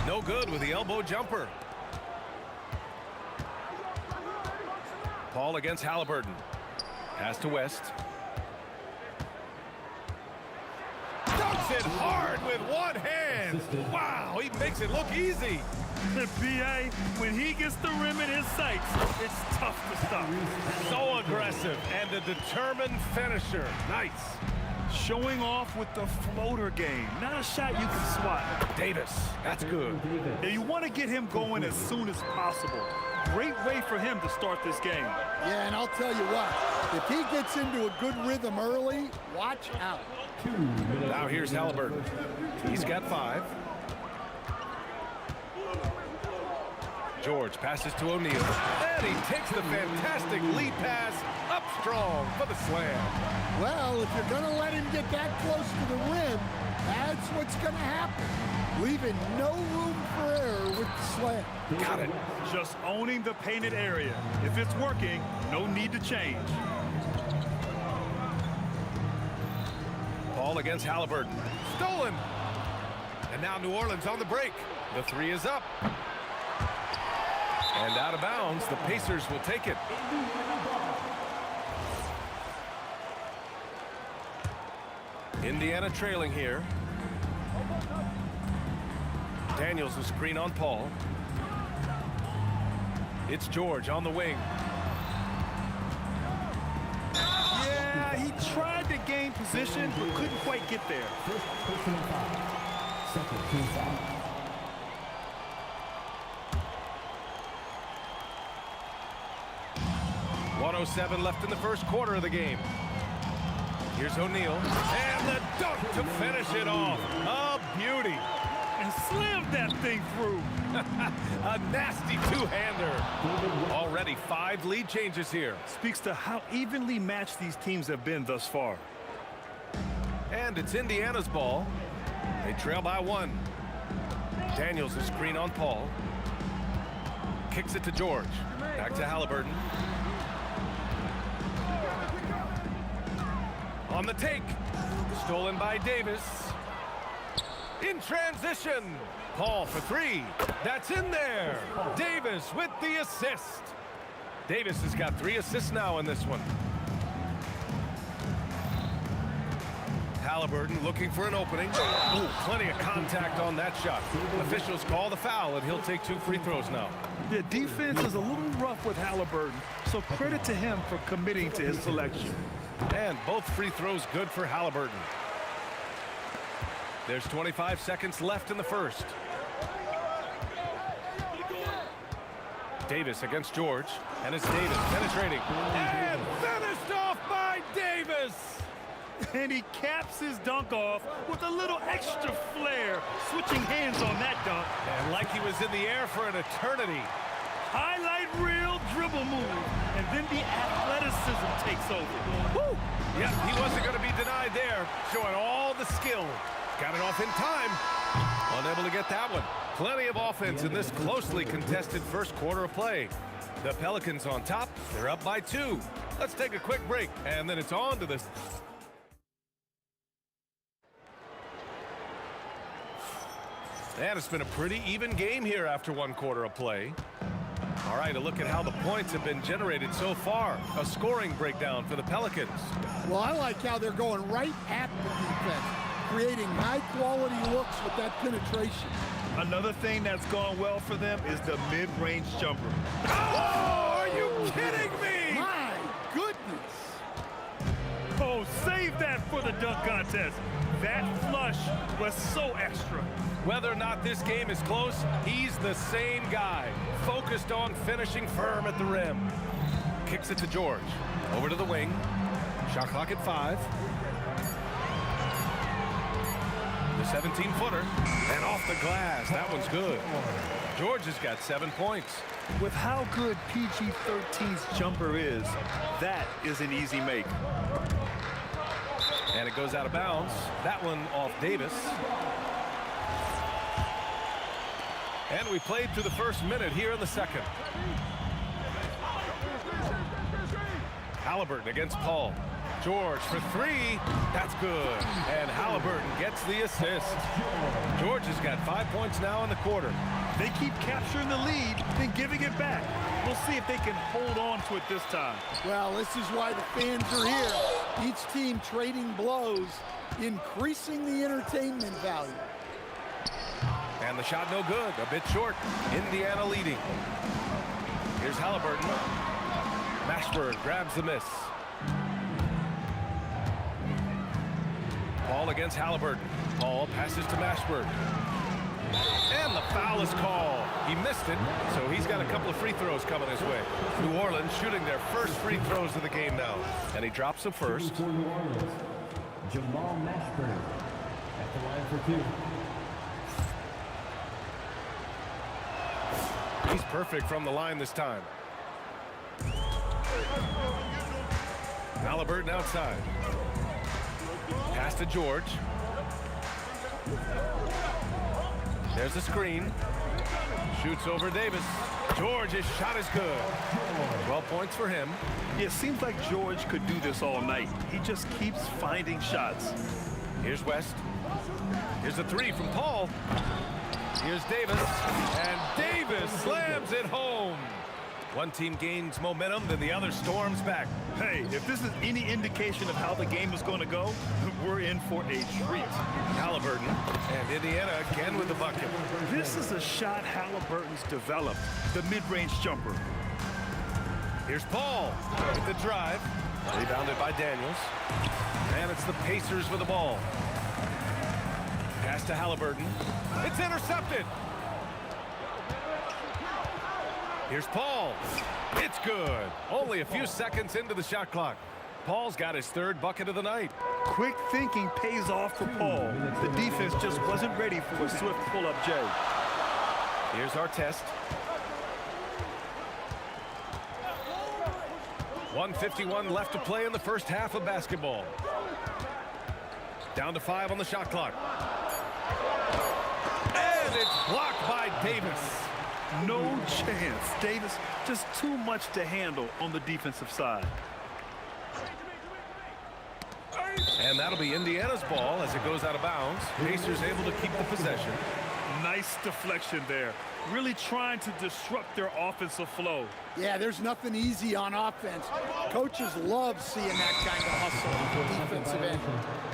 No good with the elbow jumper. Paul against Halliburton. Pass to West. Dunks it hard with one hand. Wow, he makes it look easy. The PA, when he gets the rim in his sights, it's tough to stop. So aggressive and a determined finisher. Nice. Showing off with the floater game. Not a shot you can swat. Davis, that's good. Now you want to get him going as soon as possible. Great way for him to start this game. Yeah, and I'll tell you what, if he gets into a good rhythm early, watch out. Now here's Halliburton. He's got 5. George passes to O'Neal. And he takes the fantastic lead pass up strong for the slam. Well, if you're going to let him get that close to the rim, that's what's going to happen. Leaving no room for error with the slam. Got it. Just owning the painted area. If it's working, no need to change. Paul against Halliburton. Stolen. And now New Orleans on the break. The 3 is up. And out of bounds, the Pacers will take it. Indiana trailing here. Daniels a screen on Paul. It's George on the wing. Yeah, he tried to gain position, but couldn't quite get there. Second team foul. 1:07 left in the first quarter of the game. Here's O'Neal. And the dunk to finish it off. A beauty. And slammed that thing through. A nasty two-hander. Already 5 lead changes here. Speaks to how evenly matched these teams have been thus far. And it's Indiana's ball. They trail by 1. Daniels a screen on Paul. Kicks it to George. Back to Halliburton. On the take. Stolen by Davis. In transition. Paul for 3. That's in there. Davis with the assist. Davis has got 3 assists now in this one. Halliburton looking for an opening. Ooh, plenty of contact on that shot. Officials call the foul, and he'll take 2 free throws now. The defense is a little rough with Halliburton, so credit to him for committing to his selection. And both free throws good for Halliburton. There's 25 seconds left in the first. Davis against George, and it's Davis penetrating. And finished off by Davis! And he caps his dunk off with a little extra flair, switching hands on that dunk. And like he was in the air for an eternity. Highlight reel dribble move, and then the athleticism takes over. Woo! Yep, he wasn't going to be denied there, showing all the skill. Got it off in time. Unable to get that one. Plenty of offense in this closely contested first quarter of play. The Pelicans on top. They're up by 2. Let's take a quick break, and then it's on to this. And it's been a pretty even game here after 1 quarter of play. All right, a look at how the points have been generated so far. A scoring breakdown for the Pelicans. Well, I like how they're going right at the defense, creating high-quality looks with that penetration. Another thing that's gone well for them is the mid-range jumper. Oh, are you kidding me? My goodness. Oh, save that for the dunk contest. That flush was so extra. Whether or not this game is close, he's the same guy, focused on finishing firm at the rim. Kicks it to George. Over to the wing. Shot clock at 5. The 17-footer. And off the glass. That one's good. George has got 7 points. With how good PG-13's jumper is, that is an easy make. And it goes out of bounds. That one off Davis. And we played through the first minute here in the second. Halliburton against Paul. George for 3. That's good. And Halliburton gets the assist. George has got 5 points now in the quarter. They keep capturing the lead and giving it back. We'll see if they can hold on to it this time. Well, this is why the fans are here. Each team trading blows, increasing the entertainment value. And the shot no good. A bit short. Indiana leading. Here's Halliburton. Mashburn grabs the miss. Paul against Halliburton. Paul passes to Mashburn. And the foul is called. He missed it, so he's got a couple of free throws coming his way. New Orleans shooting their first free throws of the game now. And he drops them first. For New Orleans, Jamal Mashburn at the line for 2. He's perfect from the line this time. Halliburton outside. Pass to George. There's the screen. Shoots over Davis. George's shot is good. 12 points for him. It seems like George could do this all night. He just keeps finding shots. Here's West. Here's a 3 from Paul. Here's Davis. And Davis slams it home. One team gains momentum, then the other storms back. Hey, if this is any indication of how the game is going to go, we're in for a treat. Halliburton and Indiana again with the bucket. This is a shot Halliburton's developed, the mid-range jumper. Here's Paul with the drive. Rebounded by Daniels. And it's the Pacers with the ball. Pass to Halliburton. It's intercepted. Here's Paul. It's good. Only a few seconds into the shot clock. Paul's got his 3rd bucket of the night. Quick thinking pays off for Paul. The defense just wasn't ready for a swift pull-up J. Here's our test. 1:51 left to play in the first half of basketball. Down to 5 on the shot clock. And it's blocked by Davis. No chance. Davis just too much to handle on the defensive side. And that'll be Indiana's ball as it goes out of bounds. Pacers able to keep the possession. Nice deflection there. Really trying to disrupt their offensive flow. Yeah, there's nothing easy on offense. Coaches love seeing that kind of hustle on the defensive end.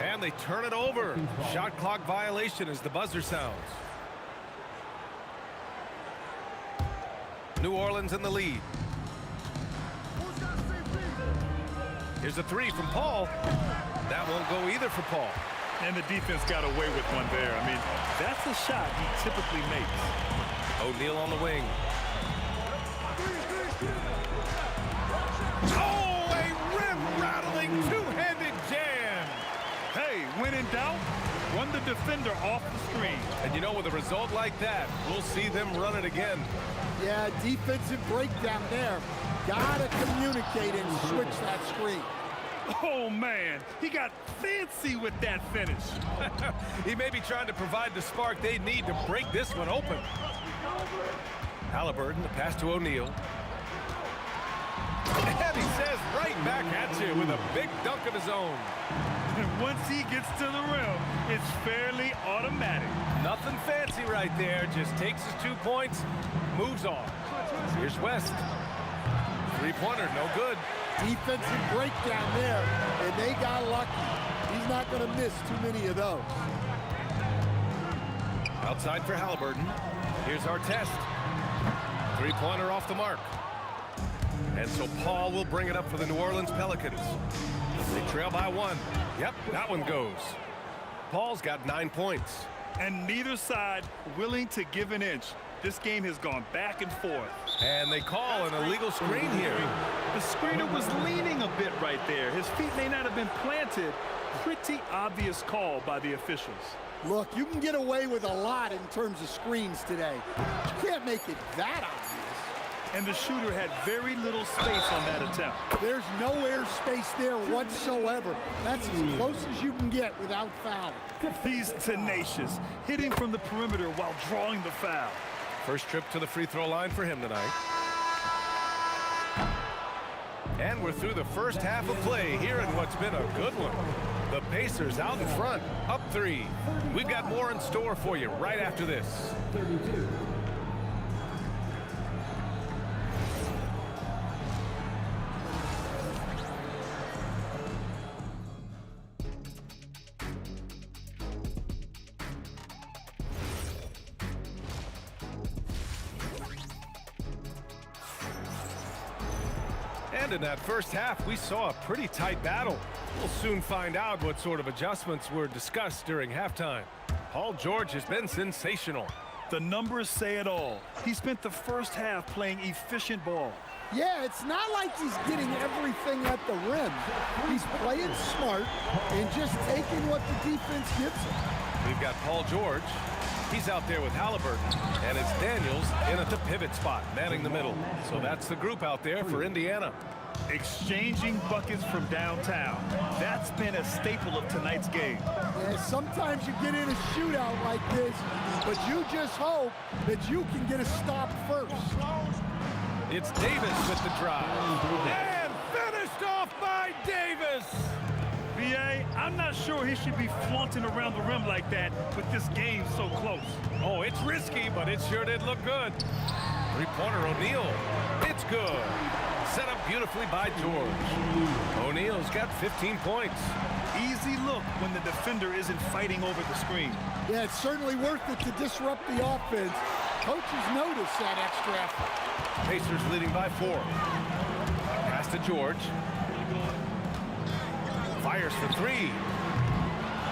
And they turn it over. Shot clock violation as the buzzer sounds. New Orleans in the lead. Here's a three from Paul. That won't go either for Paul. And the defense got away with one there. I mean, that's a shot he typically makes. O'Neal on the wing. Oh, a rim-rattling two-handed jam. Hey, when in doubt, run the defender off the screen. And you know, with a result like that, we'll see them run it again. Yeah, defensive breakdown there. Gotta communicate and switch that screen. Oh, man, he got fancy with that finish. He may be trying to provide the spark they need to break this one open. Halliburton, the pass to O'Neal. And he says right back at you with a big dunk of his own. And once he gets to the rim, it's fairly automatic. Nothing fancy right there. Just takes his 2 points, moves on. Here's West. Three-pointer, no good. Defensive breakdown there, and they got lucky. He's not going to miss too many of those. Outside for Halliburton. Here's our test. Three-pointer off the mark. And so Paul will bring it up for the New Orleans Pelicans. They trail by one. Yep, that one goes. Paul's got 9 points. And neither side willing to give an inch. This game has gone back and forth. And they call an illegal screen here. The screener was leaning a bit right there. His feet may not have been planted. Pretty obvious call by the officials. Look, you can get away with a lot in terms of screens today. You can't make it that obvious. And the shooter had very little space on that attempt. There's no air space there whatsoever. That's as close as you can get without fouling. He's tenacious, hitting from the perimeter while drawing the foul. First trip to the free throw line for him tonight. And we're through the first half of play here in what's been a good one. The Pacers out in front, up 3. We've got more in store for you right after this. 32. And in that first half, we saw a pretty tight battle. We'll soon find out what sort of adjustments were discussed during halftime. Paul George has been sensational. The numbers say it all. He spent the first half playing efficient ball. Yeah, it's not like he's getting everything at the rim. He's playing smart and just taking what the defense gives him. We've got Paul George. He's out there with Halliburton. And it's Daniels in at the pivot spot, manning the middle. So that's the group out there for Indiana. Exchanging buckets from downtown. That's been a staple of tonight's game. Yeah, sometimes you get in a shootout like this, but you just hope that you can get a stop first. It's Davis with the drive. And finished off by Davis. B.A., I'm not sure he should be flaunting around the rim like that with this game so close. Oh, it's risky, but it sure did look good. Three-pointer O'Neal. It's good. Set up beautifully by George. O'Neal's got 15 points. Easy look when the defender isn't fighting over the screen. Yeah, it's certainly worth it to disrupt the offense. Coaches notice that extra effort. Pacers leading by 4. Pass to George. Fires for 3.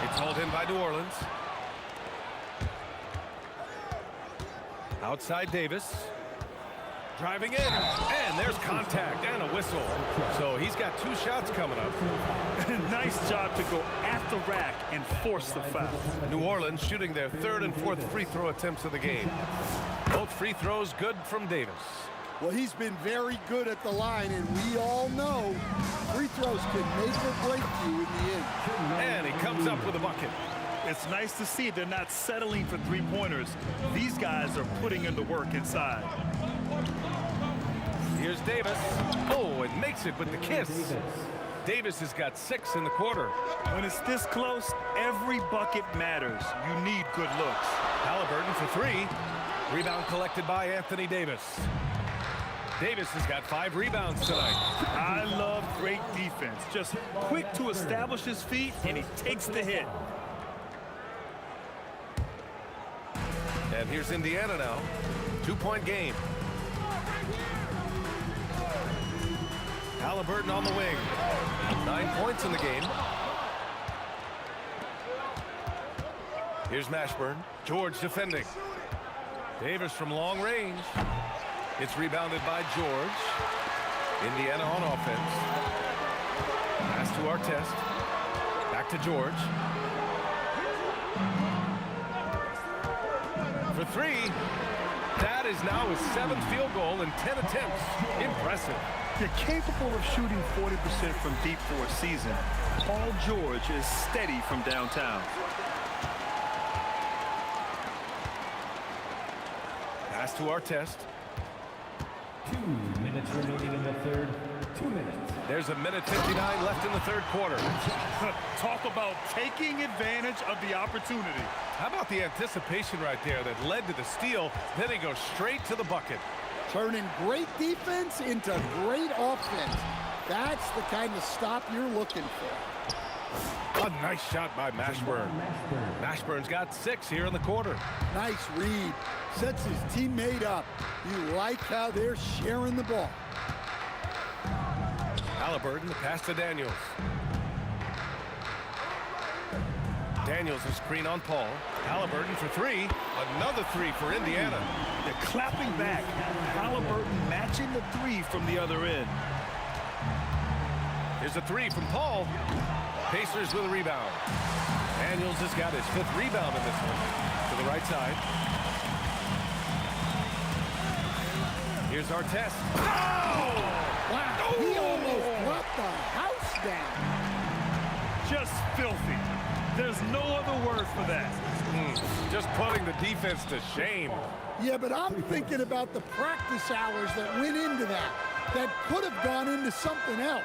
It's hauled in by New Orleans. Outside Davis. Driving in, and there's contact and a whistle. So he's got 2 shots coming up. Nice job to go at the rack and force the foul. New Orleans shooting their 3rd and 4th free throw attempts of the game. Both free throws good from Davis. Well, he's been very good at the line, and we all know free throws can make or break you in the end. And he comes up with a bucket. It's nice to see they're not settling for three-pointers. These guys are putting in the work inside. Here's Davis. Oh, and makes it with the kiss. Davis has got 6 in the quarter. When it's this close, every bucket matters. You need good looks. Halliburton for 3. Rebound collected by Anthony Davis. Davis has got 5 rebounds tonight. I love great defense. Just quick to establish his feet, and he takes the hit. And here's Indiana now. 2-point game. Halliburton on the wing. 9 points in the game. Here's Mashburn. George defending. Davis from long range. It's rebounded by George. Indiana on offense. Pass to Artest. Back to George. For 3. That is now his 7th field goal in 10 attempts. Impressive. You're capable of shooting 40% from deep for a season. Paul George is steady from downtown. Pass to Artest. 2 minutes remaining in the third. 2 minutes. There's a minute 59 left in the third quarter. Talk about taking advantage of the opportunity. How about the anticipation right there that led to the steal? Then he goes straight to the bucket. Turning great defense into great offense. That's the kind of stop you're looking for. A nice shot by Mashburn. Mashburn's got 6 here in the quarter. Nice read. Sets his teammate up. You like how they're sharing the ball. Halliburton, the pass to Daniels. Daniels a screen on Paul. Halliburton for 3. Another 3 for Indiana. They're clapping back. Halliburton matching the 3 from the other end. Here's a 3 from Paul. Pacers with a rebound. Daniels has got his 5th rebound in this one. To the right side. Here's Artest. Oh! Wow, he almost brought the house down. Just filthy. There's no other word for that. Just putting the defense to shame. Yeah, but I'm thinking about the practice hours that went into that. That could have gone into something else.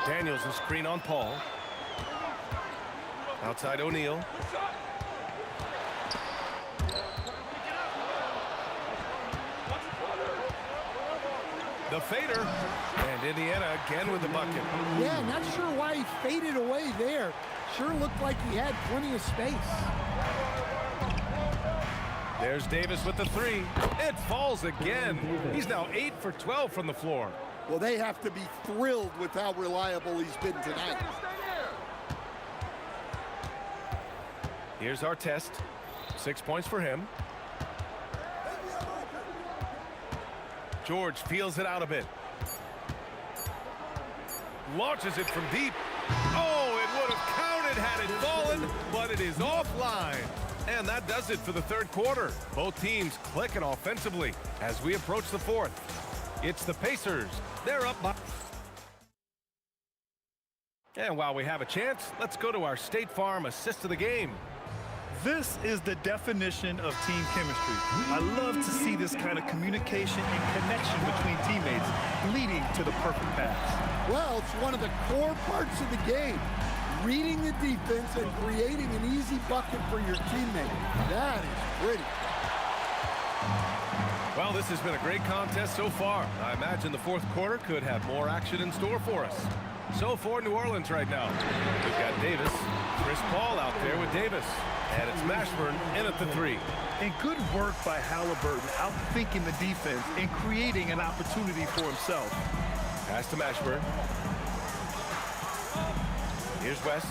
Daniels a screen on Paul. Outside O'Neal. The fader. And Indiana again with the bucket. Yeah, not sure why he faded away there. Sure looked like he had plenty of space. There's Davis with the 3. It falls again. He's now 8 for 12 from the floor. Well, they have to be thrilled with how reliable he's been tonight. Here's Artest. 6 points for him. George feels it out a bit. Launches it from deep. Oh, it would have counted had it fallen, but it is offline. And that does it for the third quarter. Both teams clicking offensively as we approach the fourth. It's the Pacers. They're up by... And while we have a chance, let's go to our State Farm assist of the game. This is the definition of team chemistry. I love to see this kind of communication and connection between teammates leading to the perfect pass. Well, it's one of the core parts of the game. Reading the defense and creating an easy bucket for your teammate. That is pretty. Well, this has been a great contest so far. I imagine the fourth quarter could have more action in store for us. So for New Orleans right now, we've got Davis, Chris Paul out there with Davis, and it's Mashburn in at the 3. And good work by Halliburton, outthinking the defense and creating an opportunity for himself. Pass to Mashburn. Here's West.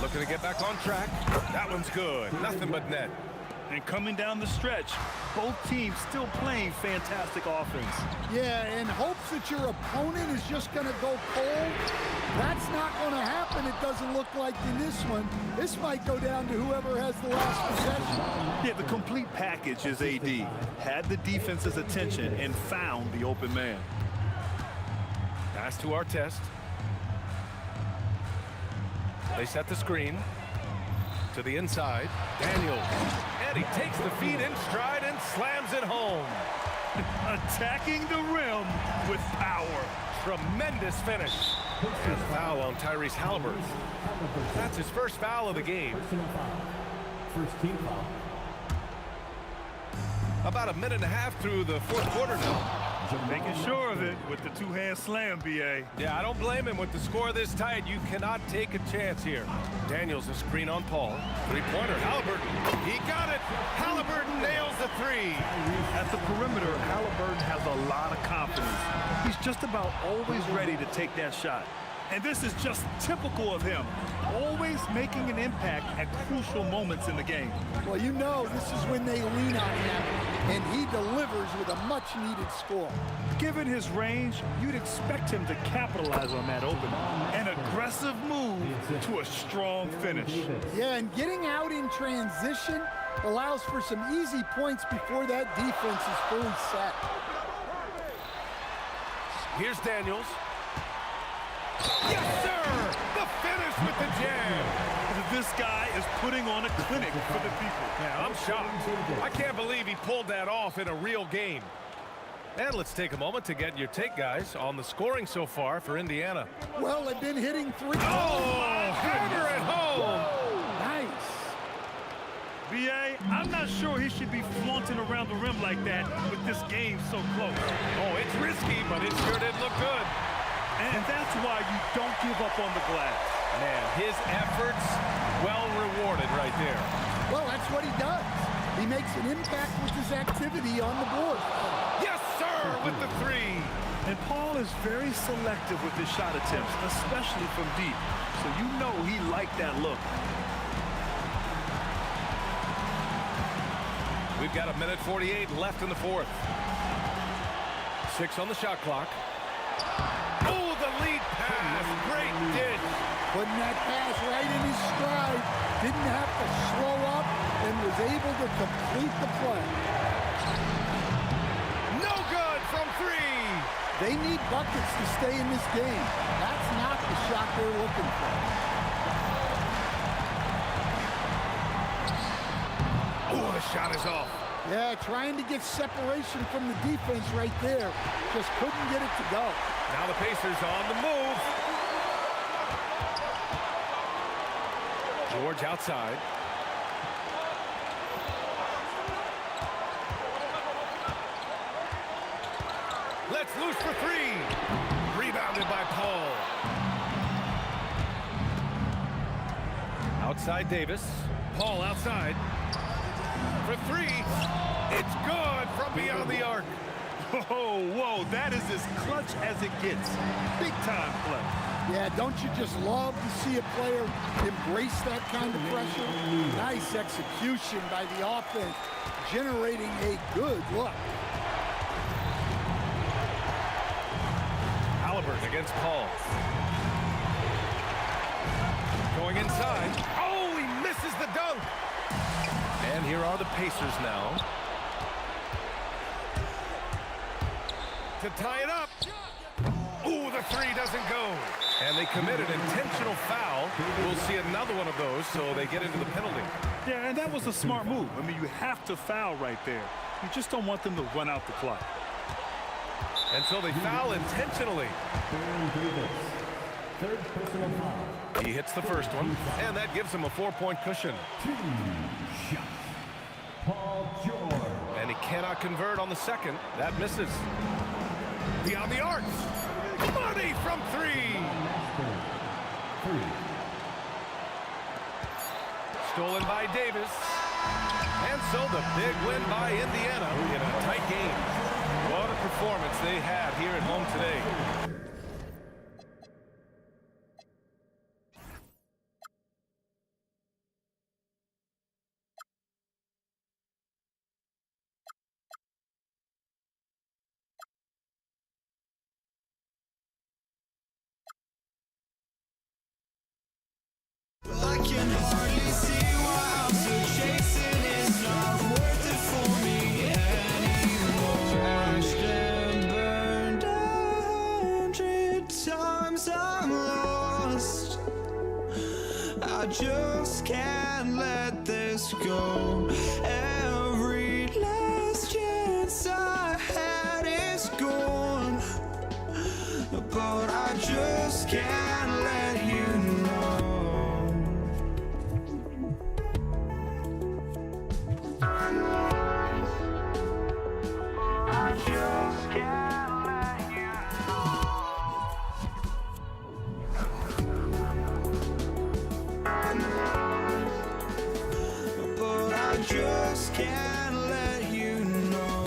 Looking to get back on track. That one's good. Nothing but net. And coming down the stretch, both teams still playing fantastic offense. Yeah, and hopes that your opponent is just going to go cold. That's not going to happen, it doesn't look like in this one. This might go down to whoever has the last possession. Yeah, the complete package is AD. Had the defense's attention and found the open man. Pass to Artest. They set the screen. To the inside. Daniels. And he takes the feed in stride and slams it home. Attacking the rim with power. Tremendous finish. And a foul on Tyrese Halliburton. That's his first foul of the game. First team foul. About a minute and a half through the fourth quarter now. Making sure of it with the two-hand slam, B.A. Yeah, I don't blame him. With the score this tight, you cannot take a chance here. Daniels a screen on Paul. Three-pointer, Halliburton. He got it. Halliburton nails the three. At the perimeter, Halliburton has a lot of confidence. He's just about always ready to take that shot. And this is just typical of him, always making an impact at crucial moments in the game. Well, you know this is when they lean on him, and he delivers with a much-needed score. Given his range, you'd expect him to capitalize on that opening. An aggressive move to a strong finish. Yeah, and getting out in transition allows for some easy points before that defense is fully set. Here's Daniels. Yes, sir! The finish with the jam. This guy is putting on a clinic for the people. Yeah, I'm shocked. I can't believe he pulled that off in a real game. And let's take a moment to get your take, guys, on the scoring so far for Indiana. Well, they've been hitting three. Oh, hammer at home! Nice. B.A., I'm not sure he should be flaunting around the rim like that with this game so close. Oh, it's risky, but it sure did look good. And that's why you don't give up on the glass. Man, his efforts well rewarded right there. Well, that's what he does. He makes an impact with his activity on the board. Yes, sir, with the three. And Paul is very selective with his shot attempts, especially from deep. So you know he liked that look. We've got a minute 48 left in the fourth. 6 on the shot clock. Oh, the lead pass. Great dish. Putting that pass right in his stride. Didn't have to slow up and was able to complete the play. No good from three. They need buckets to stay in this game. That's not the shot they're looking for. Oh, the shot is off. Yeah, trying to get separation from the defense right there. Just couldn't get it to go. Now the Pacers on the move. George outside. Let's loose for three. Rebounded by Paul. Outside Davis. Paul outside. For three. It's good from beyond the arc. Oh, whoa, that is as clutch as it gets. Big time play. Yeah, don't you just love to see a player embrace that kind of pressure? Nice execution by the offense, generating a good look. Halliburton against Paul. Going inside. Oh, he misses the dunk. And here are the Pacers now. To tie it up. Ooh, the three doesn't go. And they committed intentional foul. We'll see another one of those, so they get into the penalty. Yeah, and that was a smart move. I mean, you have to foul right there. You just don't want them to run out the clock. And so they foul intentionally. Third personal foul. He hits the first one, and that gives him a 4-point cushion. 2 shots. Paul George. And he cannot convert on the second. That misses. Beyond the arc. Money from three. Stolen by Davis. And so the big win by Indiana in a tight game. What a performance they had here at home today. I can hardly see why I'm still chasing. It's not worth it for me anymore. Crashed and burned 100 times. I'm lost. I just can't let this go. Every last chance I had is gone. But I just can't let you know. I just can't let you know. But I just can't let you know.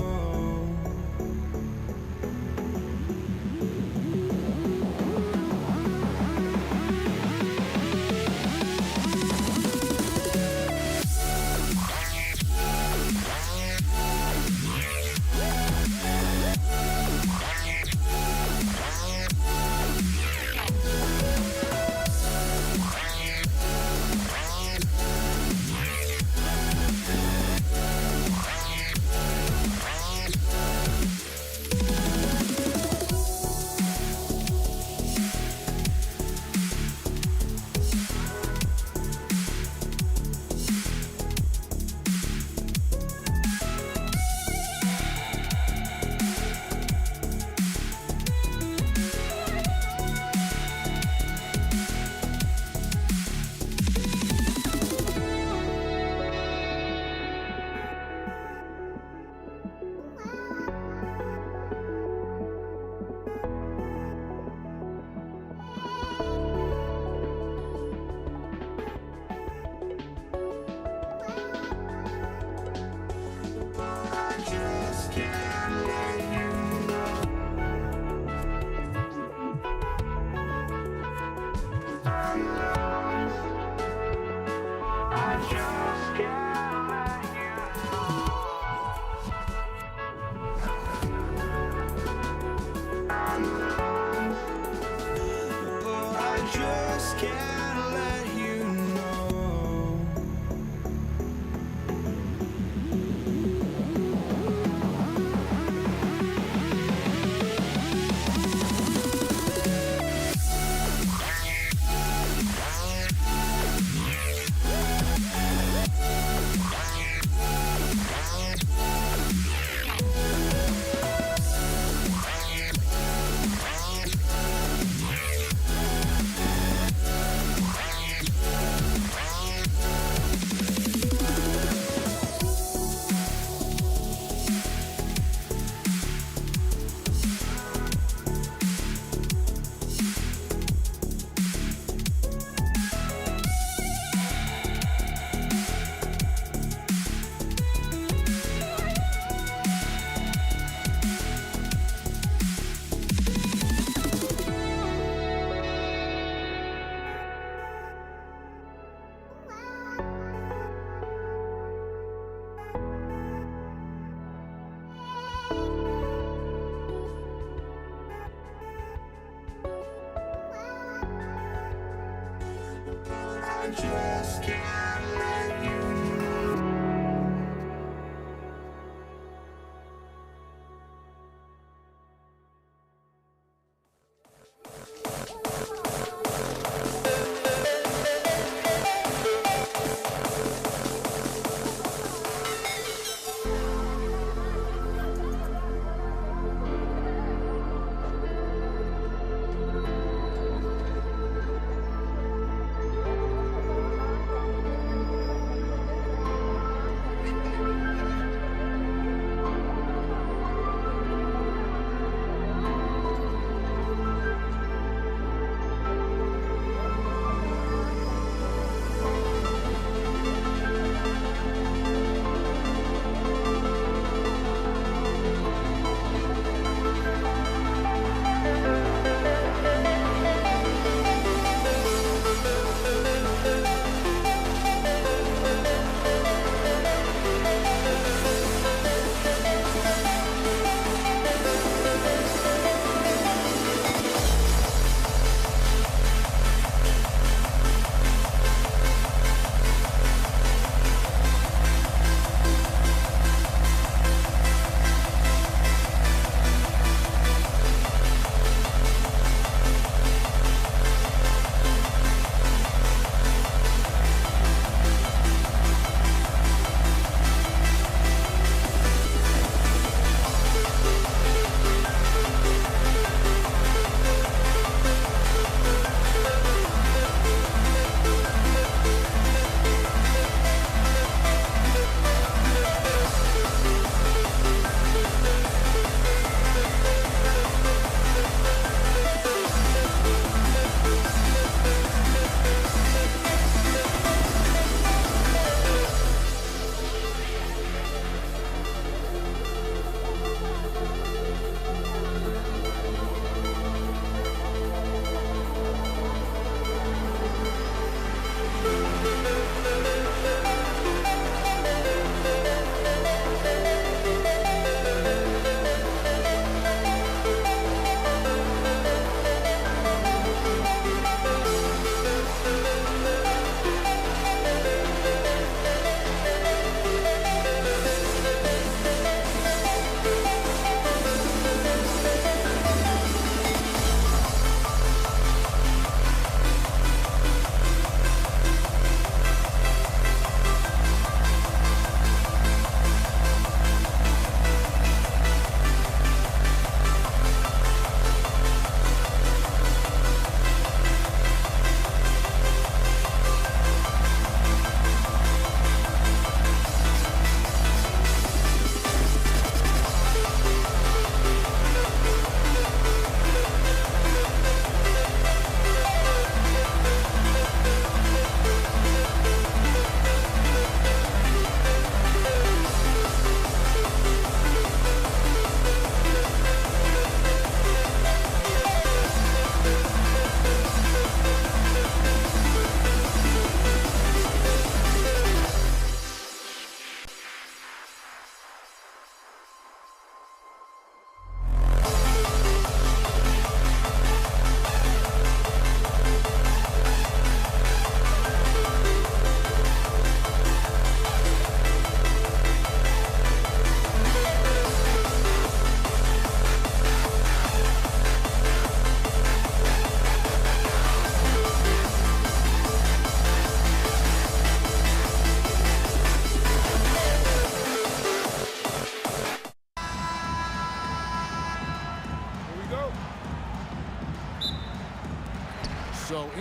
Just can't let you know.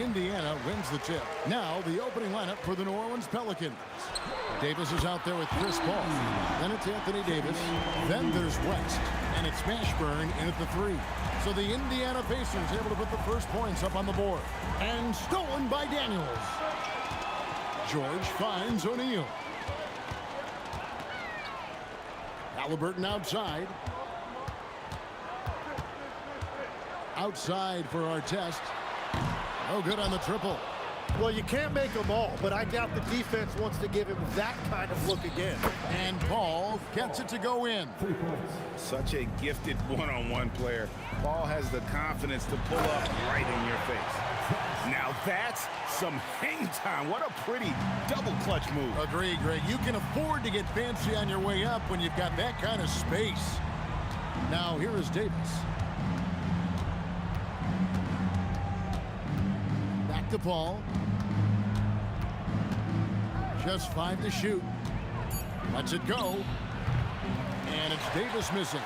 Indiana wins the tip. Now the opening lineup for the New Orleans Pelicans. Davis is out there with Chris Paul. Then it's Anthony Davis. Then there's West. And it's Mashburn in at the 3. So the Indiana Pacers able to put the first points up on the board. And stolen by Daniels. George finds O'Neal. Halliburton outside. Outside for Artest. No good on the triple. Well, you can't make them all, but I doubt the defense wants to give him that kind of look again. And Paul gets it to go in. Such a gifted one-on-one player. Paul has the confidence to pull up right in your face. Now that's some hang time. What a pretty double clutch move. Agreed, Greg. You can afford to get fancy on your way up when you've got that kind of space. Now here is Davis. Back to Paul. Just 5 to shoot. Lets it go. And it's Davis missing.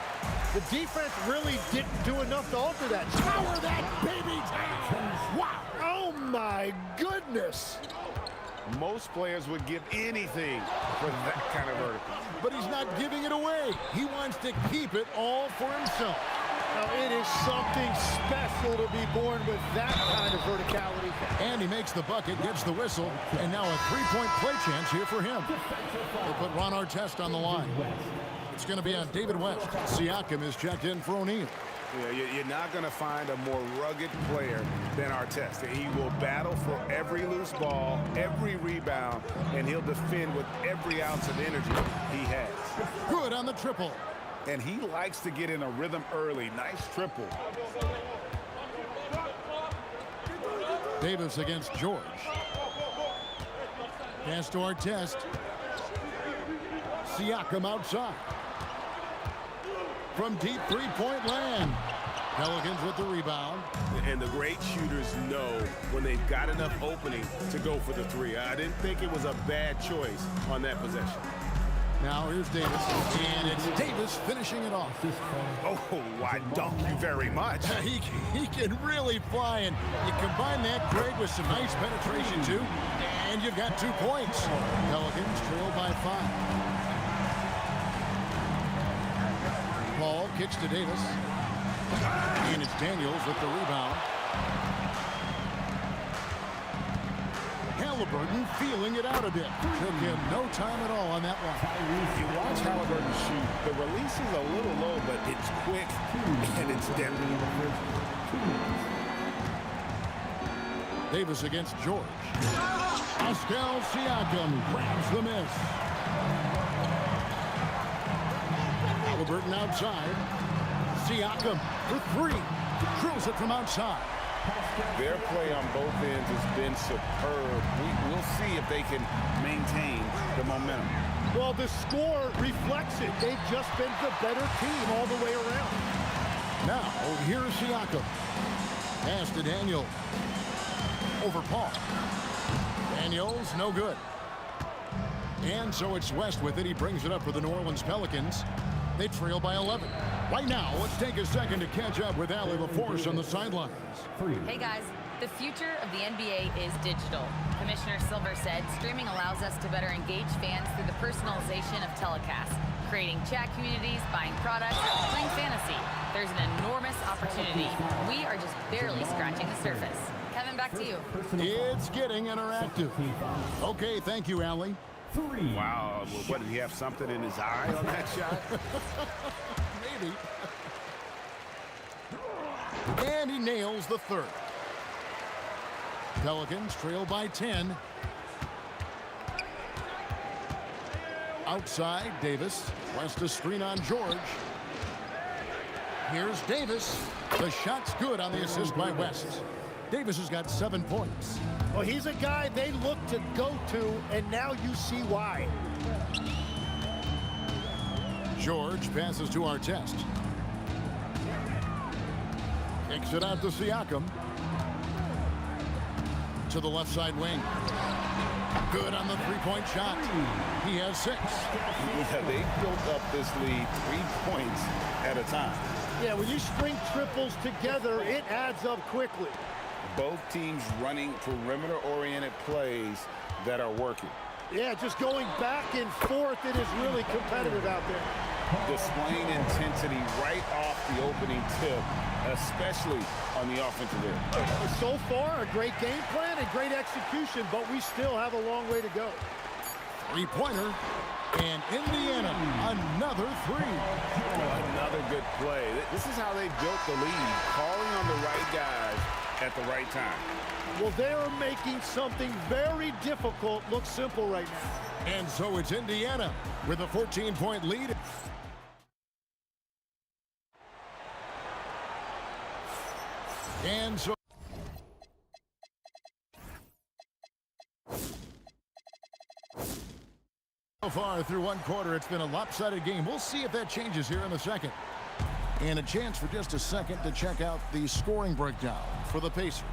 The defense really didn't do enough to alter that. Power that baby down. Wow. Oh, my goodness. Most players would give anything for that kind of vertical. But he's not giving it away. He wants to keep it all for himself. Now, it is something special to be born with that kind of verticality. And he makes the bucket, gets the whistle, and now a 3-point play chance here for him. They put Ron Artest on the line. It's going to be on David West. Siakam is checked in for O'Neal. Yeah, you're not going to find a more rugged player than Artest. He will battle for every loose ball, every rebound, and he'll defend with every ounce of energy he has. Good on the triple. And he likes to get in a rhythm early. Nice triple. Davis against George. Pass to Artest. Siakam outside. From deep three-point land. Pelicans with the rebound. And the great shooters know when they've got enough opening to go for the 3. I didn't think it was a bad choice on that possession. Now here's Davis, and it's Davis finishing it off. Oh, why don't you very much? He can really fly, and you combine that, Greg, with some nice penetration, too, and you've got 2 points. Pelicans trail by 5. Paul kicks to Davis, and it's Daniels with the rebound. Halliburton feeling it out a bit. Took him no time at all on that one. You watch Halliburton shoot. The release is a little low, but it's quick and it's deadly. Davis against George. Pascal Siakam grabs the miss. Halliburton outside. Siakam for 3. Drills it from outside. Their play on both ends has been superb. We'll see if they can maintain the momentum. Well, the score reflects it. They've just been the better team all the way around. Now, here's Siakam. Pass to Daniel. Over Paul. Daniels, no good. And so it's West with it. He brings it up for the New Orleans Pelicans. They trail by 11. Right now, let's take a second to catch up with Allie LaForce on the sidelines. Hey guys, the future of the NBA is digital. Commissioner Silver said streaming allows us to better engage fans through the personalization of telecasts, creating chat communities, buying products, playing fantasy. There's an enormous opportunity. We are just barely scratching the surface. Kevin, back to you. It's getting interactive. Okay, thank you, Allie. Wow, what, did he have something in his eye on that shot? Maybe. And he nails the 3rd. Pelicans trail by 10. Outside, Davis. West a screen on George. Here's Davis. The shot's good on the assist by West. Davis has got 7 points. Well, he's a guy they look to go to, and now you see why. George passes to Artest. Kicks it out to Siakam. To the left side wing. Good on the 3-point shot. He has 6. Yeah, they built up this lead 3 points at a time. Yeah, when you string triples together, it adds up quickly. Both teams running perimeter-oriented plays that are working. Yeah, just going back and forth. It is really competitive out there. Displaying intensity right off the opening tip, especially on the offensive end. So far, a great game plan and great execution, but we still have a long way to go. Three-pointer, and Indiana, another three. Another good play. This is how they built the lead, calling on the right guys at the right time. Well, they're making something very difficult look simple right now. And so it's Indiana with a 14-point lead. And so far through one quarter, it's been a lopsided game. We'll see if that changes here in the second. And a chance for just a second to check out the scoring breakdown for the Pacers.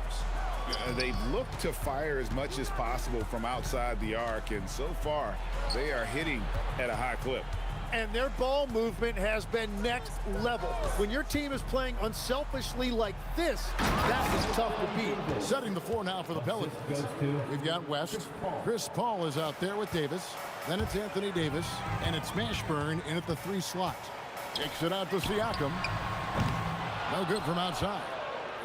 They've looked to fire as much as possible from outside the arc, and so far they are hitting at a high clip. And their ball movement has been next level. When your team is playing unselfishly like this, that is tough to beat. Setting the floor now for the Pelicans. We've got West. Chris Paul is out there with Davis. Then it's Anthony Davis, and it's Mashburn in at the 3 slot. Takes it out to Siakam. No good from outside.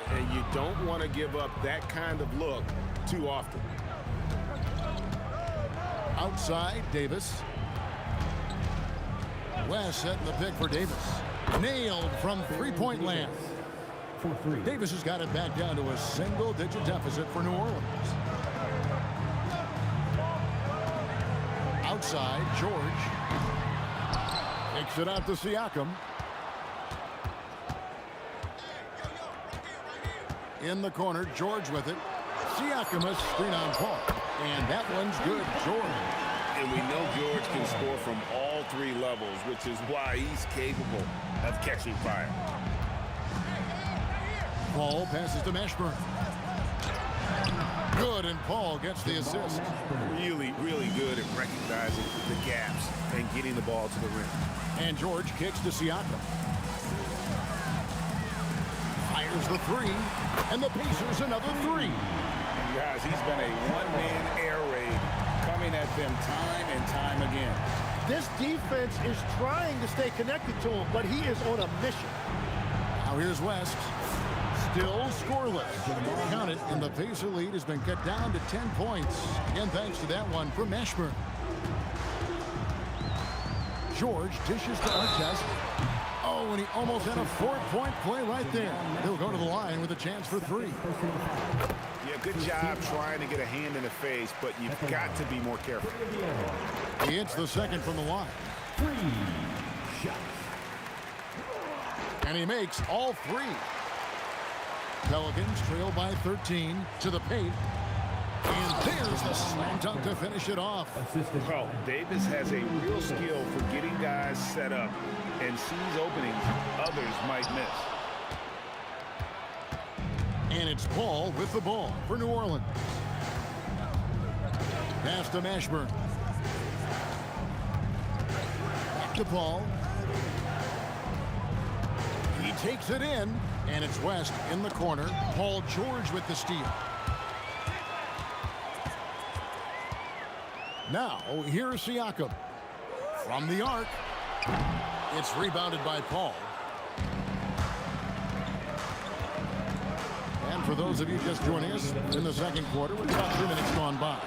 And you don't want to give up that kind of look too often. Outside, Davis. West setting the pick for Davis. Nailed from three-point land. Davis has got it back down to a single-digit deficit for New Orleans. Outside, George. Takes it out to Siakam. In the corner, George with it. Siakam a screen on Paul. And that one's good, George. And we know George can score from all 3 levels, which is why he's capable of catching fire. Paul passes to Mashburn. Good, and Paul gets the assist. Really, really good at recognizing the gaps and getting the ball to the rim. And George kicks to Siakam. Fires the 3, and the Pacers another 3. Guys, he's been a one-man air raid coming at them time and time again. This defense is trying to stay connected to him, but he is on a mission. Now here's West. Still scoreless. Count it, and the Pacer lead has been cut down to 10 points. Again, thanks to that one from Mashburn. George dishes to Artest. Oh, and he almost had a 4-point play right there. He'll go to the line with a chance for 3. Yeah, good job trying to get a hand in the face, but you've got to be more careful. He hits the second from the line. 3 shots. And he makes all 3. Pelicans trail by 13 to the paint. And there's the slam dunk to finish it off. Well, Davis has a real skill for getting guys set up and sees openings others might miss. And it's Paul with the ball for New Orleans. Pass to Mashburn. Back to Paul. He takes it in, and it's West in the corner. Paul George with the steal. Now, here's Siakam. From the arc. It's rebounded by Paul. And for those of you just joining us in the second quarter, with about 2 minutes gone by.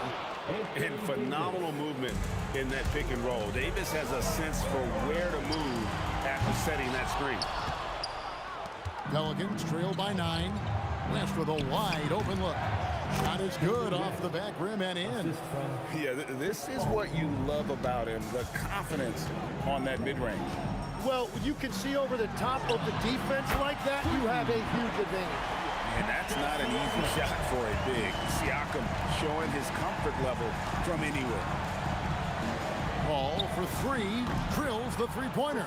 And phenomenal movement in that pick and roll. Davis has a sense for where to move after setting that screen. Pelicans trail by 9. West with a wide open look. Shot is good off the back rim and in. Yeah, this is what you love about him, the confidence on that mid-range. Well, you can see over the top of the defense like that, you have a huge advantage. And that's not an easy shot for a big. Siakam showing his comfort level from anywhere. Paul for 3, drills the three-pointer.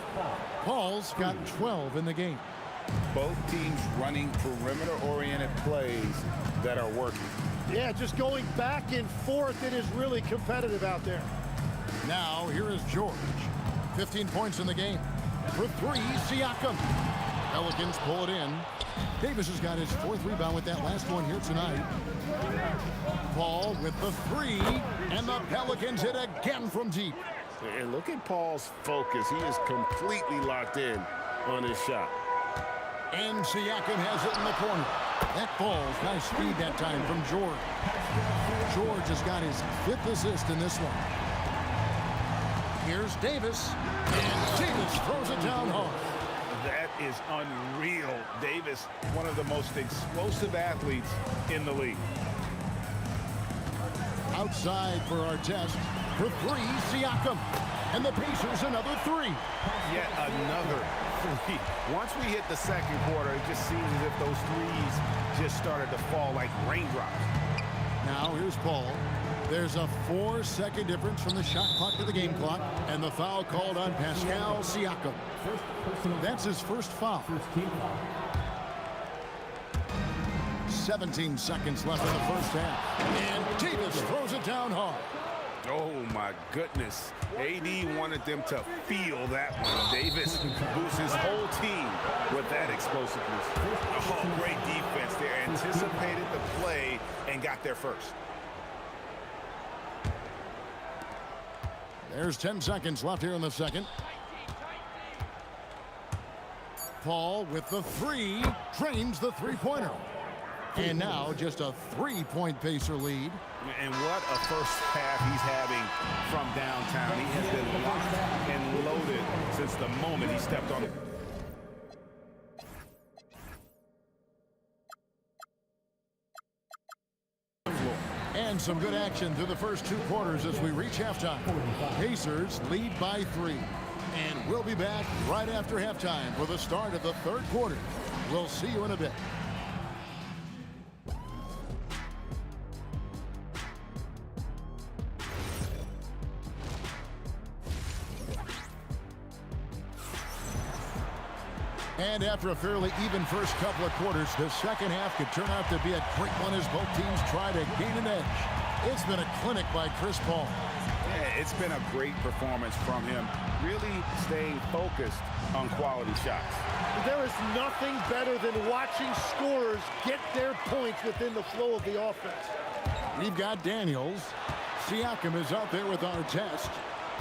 Paul's got 12 in the game. Both teams running perimeter-oriented plays that are working. Yeah, just going back and forth, it is really competitive out there. Now, here is George. 15 points in the game. For 3, Siakam. Pelicans pull it in. Davis has got his 4th rebound with that last one here tonight. Paul with the 3, and the Pelicans hit again from deep. And look at Paul's focus. He is completely locked in on his shot. And Siakam has it in the corner. That falls. Nice speed that time from George. George has got his 5th assist in this one. Here's Davis. And Davis throws it down hard. That is unreal. Davis, one of the most explosive athletes in the league. Outside for our test. For 3, Siakam. And the Pacers another 3. Yet another 3. Once we hit the second quarter, it just seems as if those threes just started to fall like raindrops. Now here's Paul. There's a 4-second difference from the shot clock to the game clock, and the foul called on Pascal Siakam. That's his first foul. 17 seconds left in the first half. And Davis throws it down hard. Oh, my goodness. AD wanted them to feel that one. Davis boosts his whole team with that explosiveness. Oh, great defense there. Anticipated the play and got there first. There's 10 seconds left here in the second. Paul with the 3, drains the 3-pointer. And now just a 3-point Pacer lead. And what a first half he's having from downtown. He has been locked and loaded since the moment he stepped on it. And some good action through the first 2 quarters as we reach halftime. Pacers lead by 3. And we'll be back right after halftime for the start of the 3rd quarter. We'll see you in a bit. And after a fairly even first couple of quarters, the second half could turn out to be a great one as both teams try to gain an edge. It's been a clinic by Chris Paul. Yeah, it's been a great performance from him, really staying focused on quality shots. There is nothing better than watching scorers get their points within the flow of the offense. We've got Daniels. Siakam is out there with our test.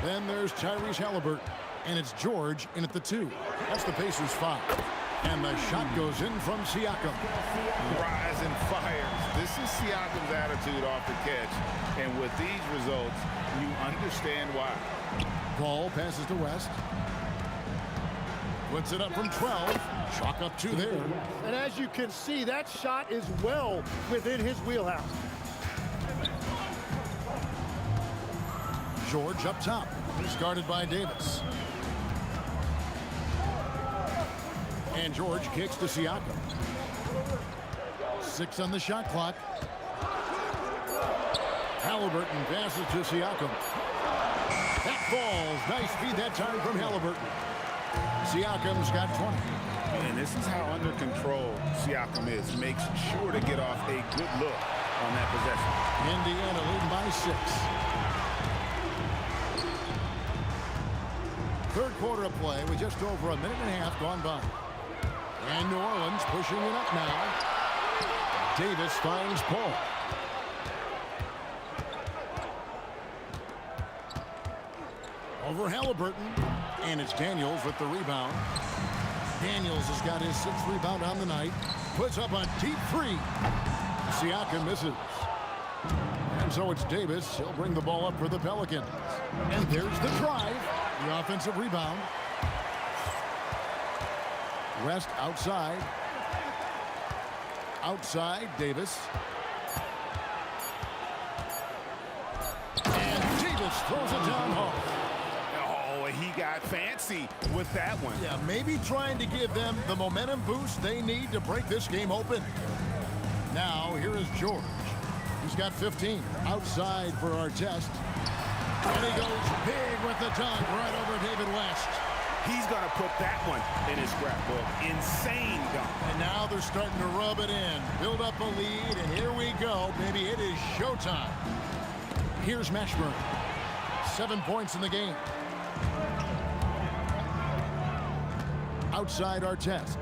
Then there's Tyrese Halliburton. And it's George in at the 2. That's the Pacers' 5. And the shot goes in from Siakam. Rise and fires. This is Siakam's attitude off the catch. And with these results, you understand why. Paul passes to West. Puts it up from 12. Chalk up 2 there. And as you can see, that shot is well within his wheelhouse. George up top. He's guarded by Davis. And George kicks to Siakam. 6 on the shot clock. Halliburton passes to Siakam. That falls. Nice feed that time from Halliburton. Siakam's got 20. And this is how under control Siakam is. Makes sure to get off a good look on that possession. Indiana leading by 6. 3rd quarter of play with just over a minute and a half gone by. And New Orleans pushing it up now. Davis finds Paul. Over Halliburton. And it's Daniels with the rebound. Daniels has got his 6th rebound on the night. Puts up a deep 3. Siakam misses. And so it's Davis. He'll bring the ball up for the Pelicans. And there's the drive. The offensive rebound. West outside. Outside, Davis. And Davis throws it down hard. Oh, he got fancy with that one. Yeah, maybe trying to give them the momentum boost they need to break this game open. Now, here is George. He's got 15. Outside for our test. And he goes big with the dunk right over David West. He's going to put that one in his scrapbook. Insane dunk. And now they're starting to rub it in. Build up a lead, and here we go. Baby, it is showtime. Here's Mashburn. 7 points in the game. outside Artest.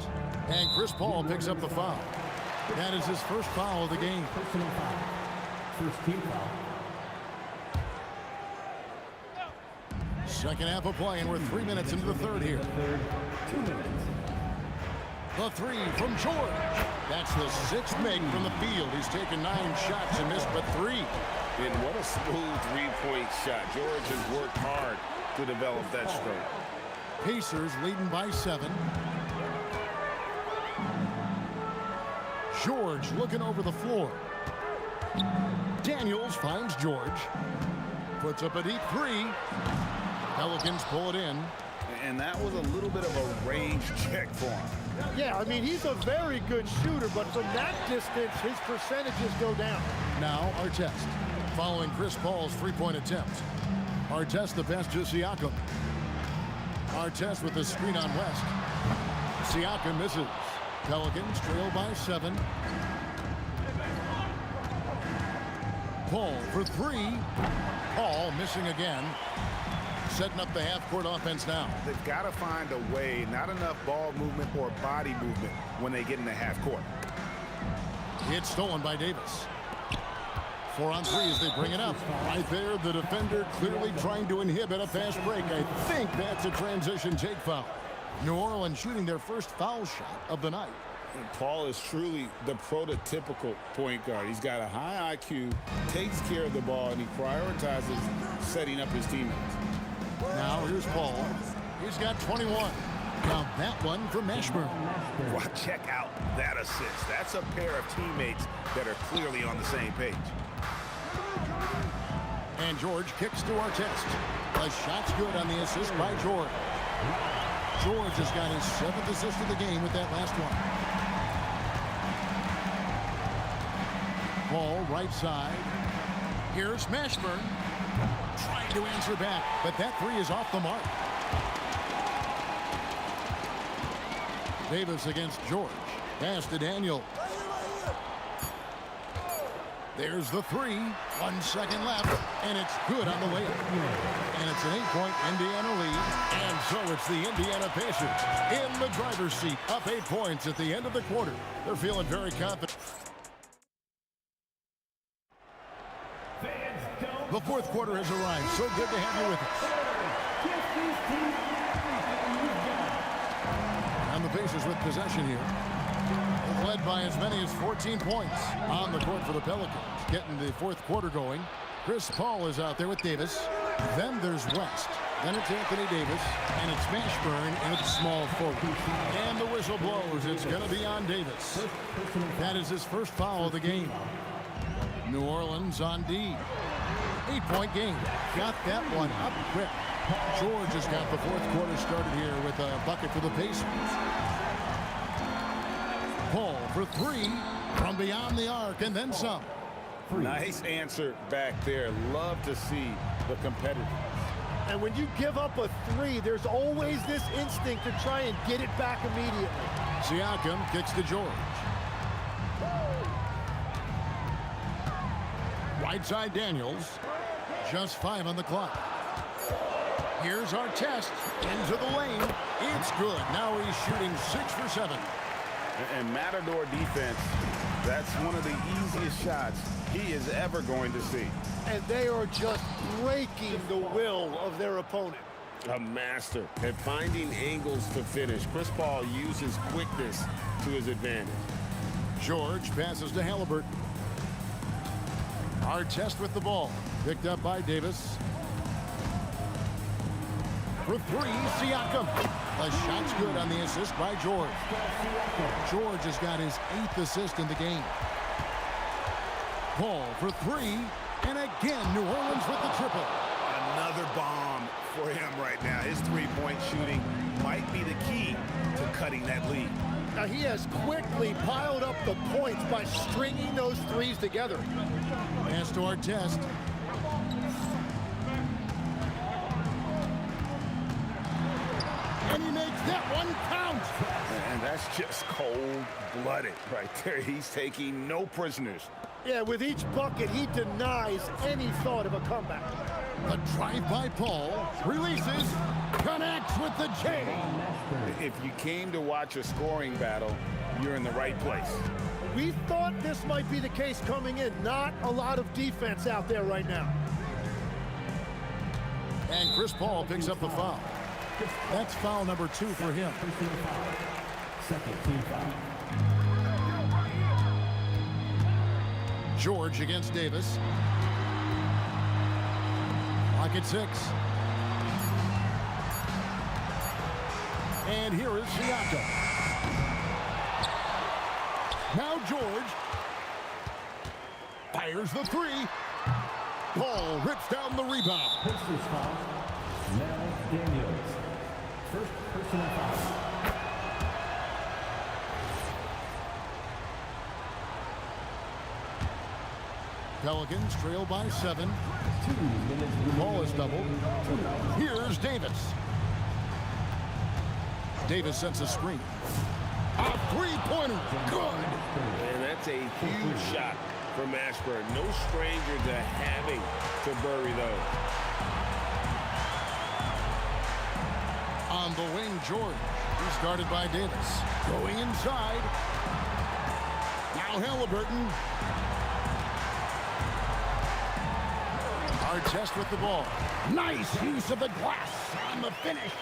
And Chris Paul picks up the foul. That is his first foul of the game. Personal foul. First team foul. Second half of play, and we're 3 minutes into the third here. 2 minutes. The three from George. That's the sixth make from the field. He's taken 9 shots and missed but 3. And what a smooth three-point shot. George has worked hard to develop that stroke. Pacers leading by 7. George looking over the floor. Daniels finds George. Puts up a deep 3. Pelicans pull it in. And that was a little bit of a range check for him. Yeah, I mean, he's a very good shooter, but from that distance, his percentages go down. Now Artest, following Chris Paul's three-point attempt. Artest the pass to Siakam. Artest with the screen on West. Siakam misses. Pelicans trail by 7. Paul for 3. Paul missing again. Setting up the half-court offense now. They've got to find a way, not enough ball movement or body movement when they get in the half court. It's stolen by Davis. 4 on 3 as they bring it up. Right there, the defender clearly trying to inhibit a fast break. I think that's a transition take foul. New Orleans shooting their first foul shot of the night. And Paul is truly the prototypical point guard. He's got a high IQ, takes care of the ball, and he prioritizes setting up his teammates. Now here's Paul. He's got 21. Now that one for Mashburn. Well, check out that assist. That's a pair of teammates that are clearly on the same page. And George kicks to Artest. The shot's good on the assist by George. George has got his 7th assist of the game with that last one. Paul right side. Here's Mashburn. Trying to answer back, but that 3 is off the mark. Davis against George. Pass to Daniel. There's the 3. 1 second left, and it's good on the layup. And it's an 8-point Indiana lead. And so it's the Indiana Pacers in the driver's seat, up 8 points at the end of the quarter. They're feeling very confident. The fourth quarter has arrived. So good to have you with us. And the Pacers with possession here. They've led by as many as 14 points on the court for the Pelicans. Getting the fourth quarter going. Chris Paul is out there with Davis. Then there's West. Then it's Anthony Davis. And it's Mashburn, and it's small forward. And the whistle blows. It's going to be on Davis. That is his first foul of the game. New Orleans on D. 8-point game. Got that one up quick. George has got the fourth quarter started here with a bucket for the Pacers. Paul for 3 from beyond the arc and then some. Nice answer back there. Love to see the competitors. And when you give up a 3, there's always this instinct to try and get it back immediately. Siakam kicks to George. Right side Daniels. Just 5 on the clock. Here's Artest into the lane. It's good. Now he's shooting 6 for 7. And Matador defense, that's one of the easiest shots he is ever going to see. And they are just breaking the will of their opponent. A master at finding angles to finish. Chris Paul uses quickness to his advantage. George passes to Halliburton. Artest with the ball. Picked up by Davis. For 3, Siakam. The shot's good on the assist by George. George has got his 8th assist in the game. Paul for 3. And again, New Orleans with the triple. Another bomb for him right now. His three-point shooting might be the key to cutting that lead. Now he has quickly piled up the points by stringing those 3s together. Pass to Artest. And he makes that one count. And that's just cold-blooded right there. He's taking no prisoners. Yeah, with each bucket, he denies any thought of a comeback. The drive by Paul. Releases. Connects with the J. If you came to watch a scoring battle, you're in the right place. We thought this might be the case coming in. Not a lot of defense out there right now. And Chris Paul picks up the foul. That's foul number 2 for him. Second team foul. George against Davis. Lock at 6. And here is Siakam. Now George fires the 3. Paul rips down the rebound. Pistons foul. Now Daniels. First personal foul. Pelicans trail by 7. Ball is doubled. Here's Davis. Davis sets a screen. A three-pointer. Good. And that's a huge shot from Ashburn. No stranger to having to bury those. On the wing, George. He's guarded by Davis. Going inside. Now Halliburton. Artest with the ball. Nice use of the glass on the finish.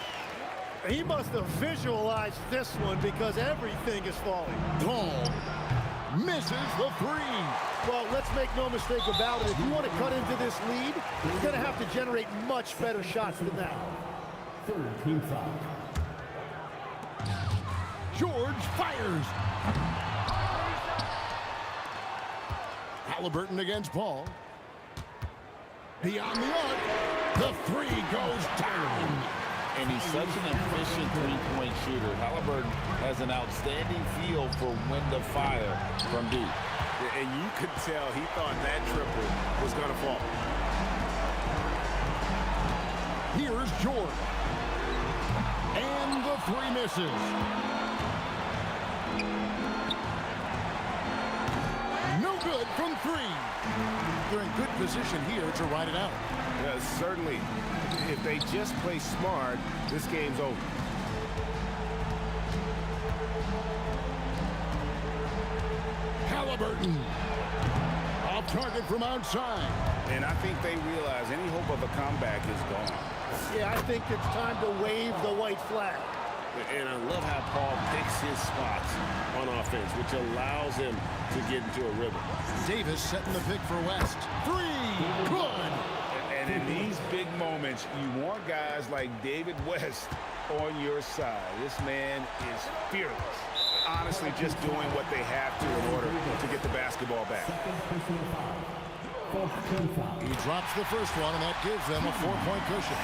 He must have visualized this one because everything is falling. Paul misses the 3. Well, let's make no mistake about it. If you want to cut into this lead, you're going to have to generate much better shots than that. Third team foul. George fires. Halliburton against Paul. Beyond the arc. The 3 goes down. And he's such an efficient three-point shooter. Halliburton has an outstanding feel for when to fire from deep. And you could tell he thought that triple was going to fall. Here's George. And the 3 misses. No good from 3. They're in good position here to ride it out. Yeah, certainly. If they just play smart, this game's over. Halliburton. Off target from outside. And I think they realize any hope of a comeback is gone. Yeah, I think it's time to wave the white flag. And I love how Paul picks his spots on offense, which allows him to get into a rhythm. Davis setting the pick for West. 3. Good. And in these big moments, you want guys like David West on your side. This man is fearless. Honestly, just doing what they have to in order to get the basketball back. He drops the first one, and that gives them a 4-point cushion.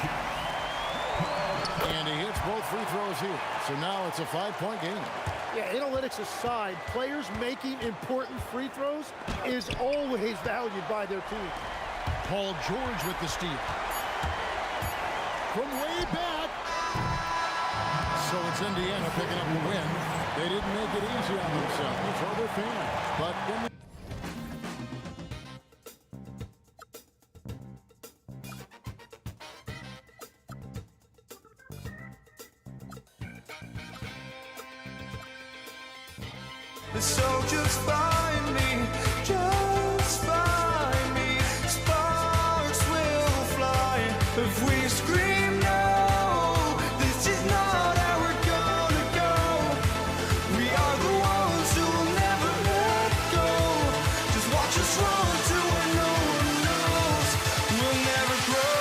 And he hits both free throws here. So now it's a 5-point game. Yeah, analytics aside, players making important free throws is always valued by their team. Paul George with the steal. From way back. So it's Indiana picking up the win. They didn't make it easy on themselves or their fans. But when they So just find me, just find me. Sparks will fly if we scream no. This is not how we're gonna go. We are the ones who will never let go. Just watch us run to where no one knows. We'll never grow.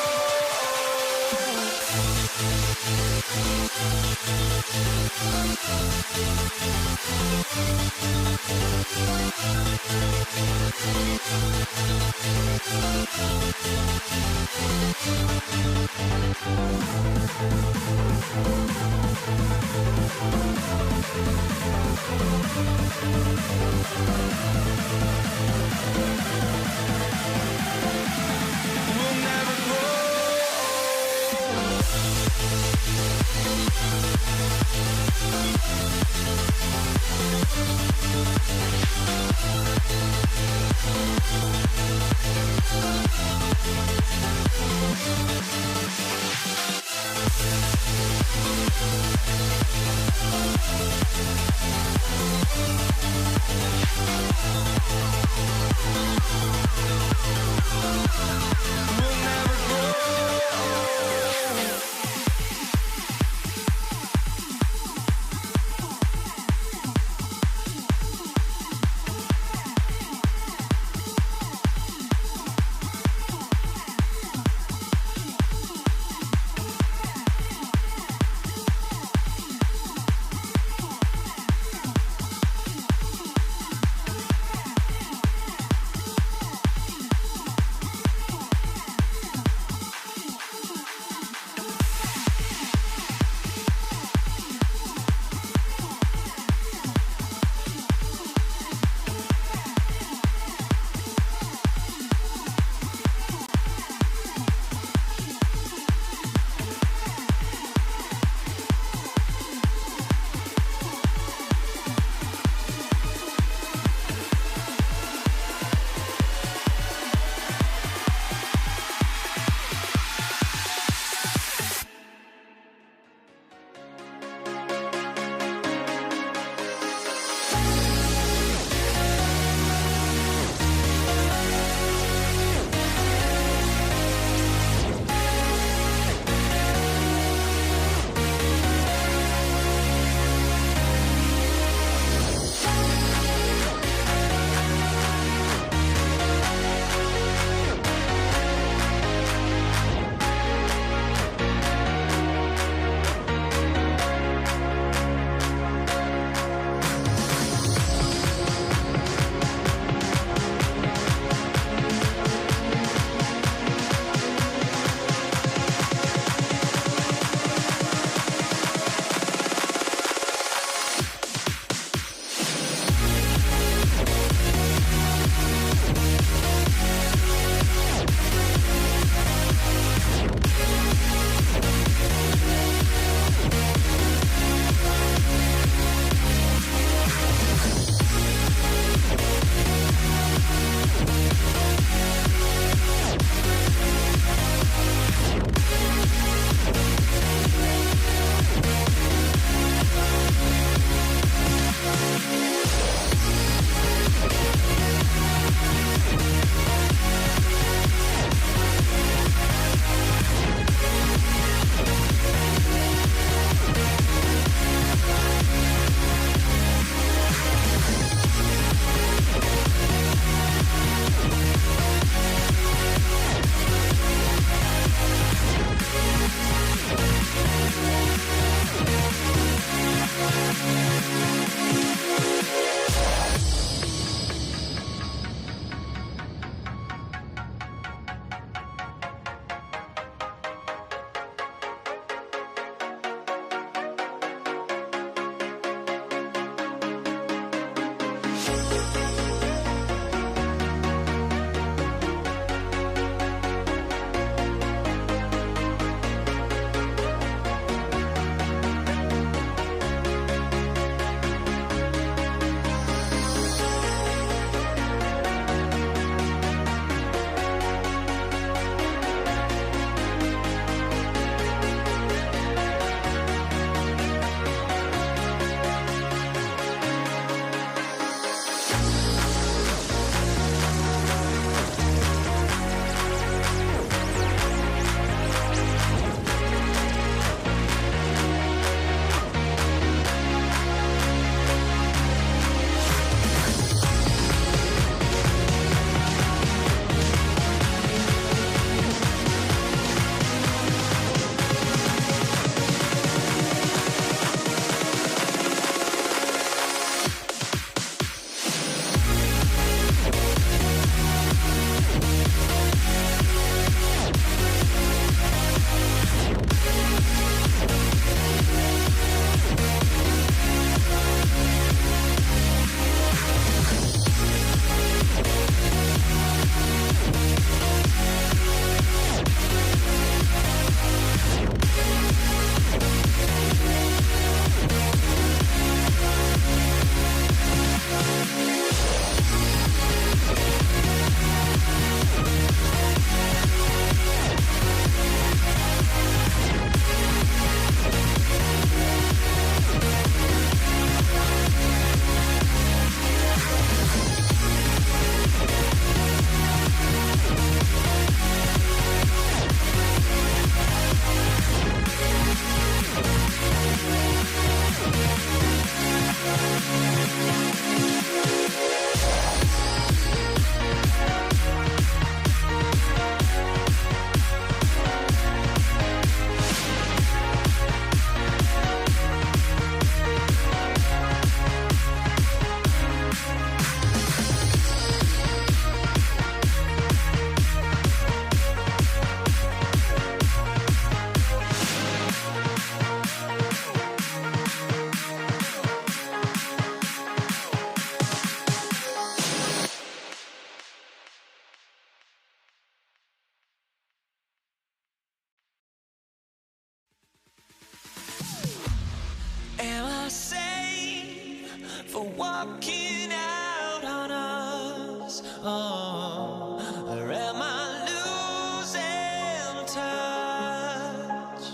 walking out on us? Oh, or am I losing touch?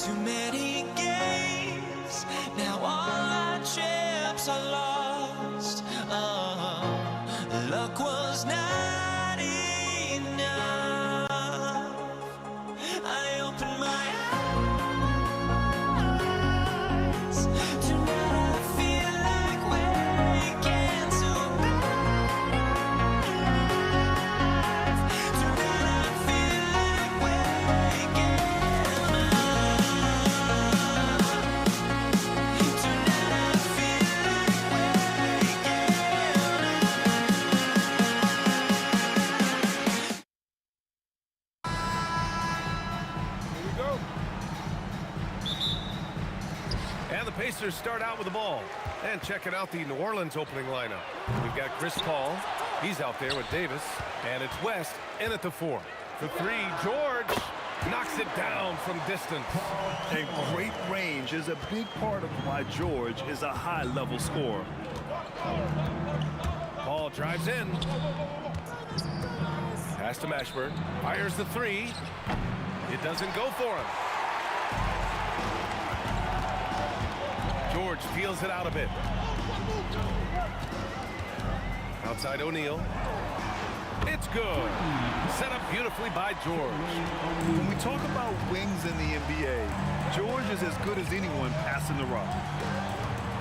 Too many games, now all our chips are lost. Oh, luck was not enough. I opened my eyes. Tonight I feel like waking to a better life. Tonight I feel like waking up. Tonight I feel like waking Here we go. And the Pacers start out with the ball. And checking out the New Orleans opening lineup. We've got Chris Paul. He's out there with Davis. And it's West in at the 4. For 3, George knocks it down from distance. A great range is a big part of why George is a high-level scorer. Paul drives in. Pass to Mashburn. Fires the 3. It doesn't go for him. George feels it out a bit. Outside O'Neal. It's good. Set up beautifully by George. When we talk about wings in the NBA, George is as good as anyone passing the rock.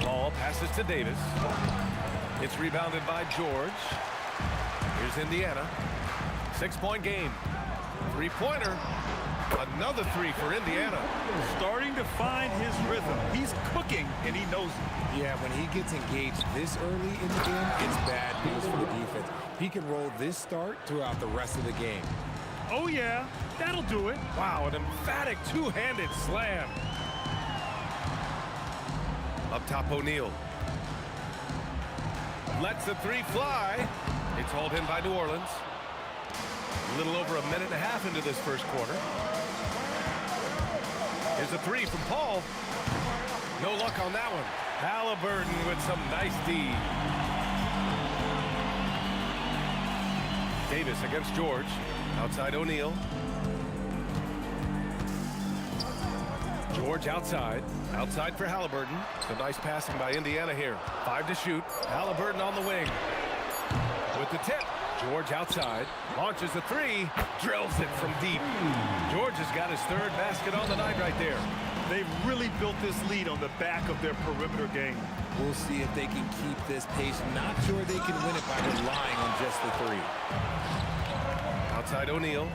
Ball passes to Davis. It's rebounded by George. Here's Indiana. 6-point game. 3-pointer. Another 3 for Indiana. Starting to find his rhythm. He's cooking, and he knows it. Yeah, when he gets engaged this early in the game, it's bad news for the defense. He can roll this start throughout the rest of the game. Oh, yeah. That'll do it. Wow, an emphatic two-handed slam. Up top, O'Neal. Lets the 3 fly. It's hauled in by New Orleans. A little over a minute and a half into this first quarter. Here's a 3 from Paul. No luck on that one. Halliburton with some nice D. Davis against George. Outside O'Neal. George outside. Outside for Halliburton. Some nice passing by Indiana here. 5 to shoot. Halliburton on the wing. With the tip. George outside. Launches the 3. Drills it from deep. George has got his 3rd basket on the night right there. They've really built this lead on the back of their perimeter game. We'll see if they can keep this pace. Not sure they can win it by relying on just the 3. Outside O'Neal.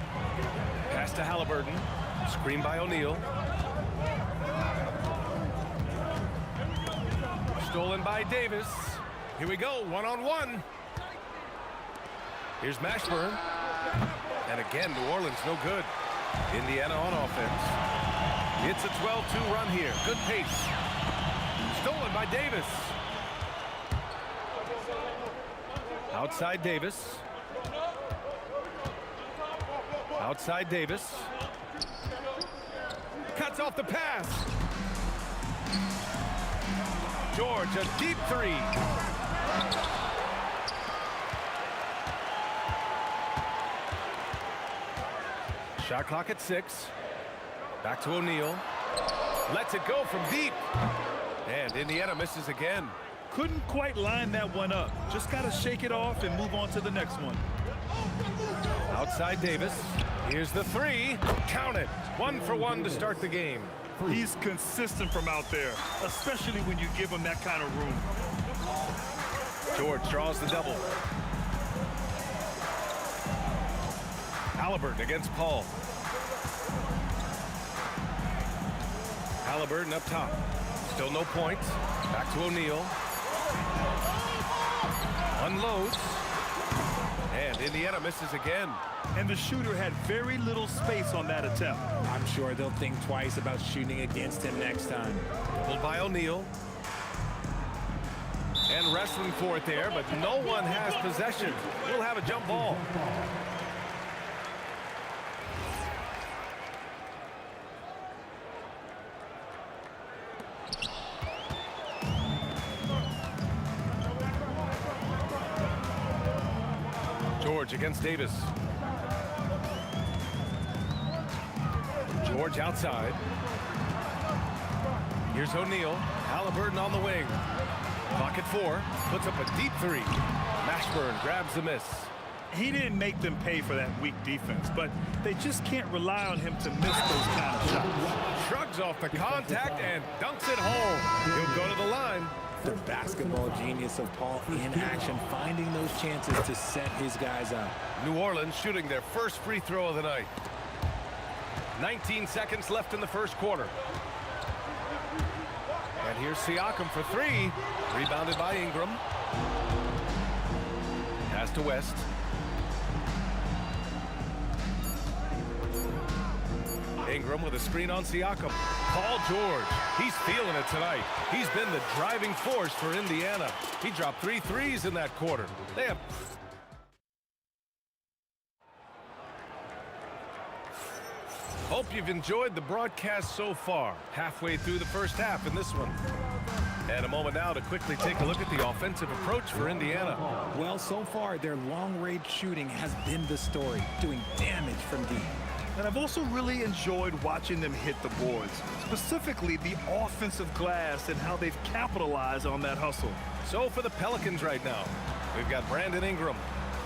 Pass to Halliburton. Screen by O'Neal. Stolen by Davis. Here we go, one-on-one. Here's Mashburn. And again, New Orleans no good. Indiana on offense. It's a 12-2 run here. Good pace. Stolen by Davis. Outside Davis. Outside Davis. Cuts off the pass. George, a deep 3. Shot clock at 6. Back to O'Neal. Lets it go from deep. And Indiana misses again. Couldn't quite line that one up. Just got to shake it off and move on to the next one. Outside Davis. Here's the 3. Count it. 1 for 1 to start the game. He's consistent from out there, especially when you give him that kind of room. George draws the double. Halliburton against Paul. Halliburton up top. Still no points. Back to O'Neal. Unloads. And Indiana misses again. And the shooter had very little space on that attempt. I'm sure they'll think twice about shooting against him next time. Pulled by O'Neal. And wrestling for it there, but no one has possession. We'll have a jump ball. George against Davis. George outside. Here's O'Neal. Halliburton on the wing. Clock at 4. Puts up a deep three. Mashburn grabs the miss. He didn't make them pay for that weak defense, but they just can't rely on him to miss those kind of shots. Shrugs off the contact and dunks it home. He'll go to the line. The basketball genius of Paul in action, finding those chances to set his guys up. New Orleans shooting their first free throw of the night. 19 seconds left in the first quarter. And here's Siakam for 3. Rebounded by Ingram. Pass to West. Ingram with a screen on Siakam. Paul George, he's feeling it tonight. He's been the driving force for Indiana. He dropped 3 threes in that quarter. They have... Hope you've enjoyed the broadcast so far. Halfway through the first half in this one. And a moment now to quickly take a look at the offensive approach for Indiana. Well, so far, their long-range shooting has been the story, doing damage from deep. And I've also really enjoyed watching them hit the boards, specifically the offensive glass and how they've capitalized on that hustle. So for the Pelicans right now, we've got Brandon Ingram.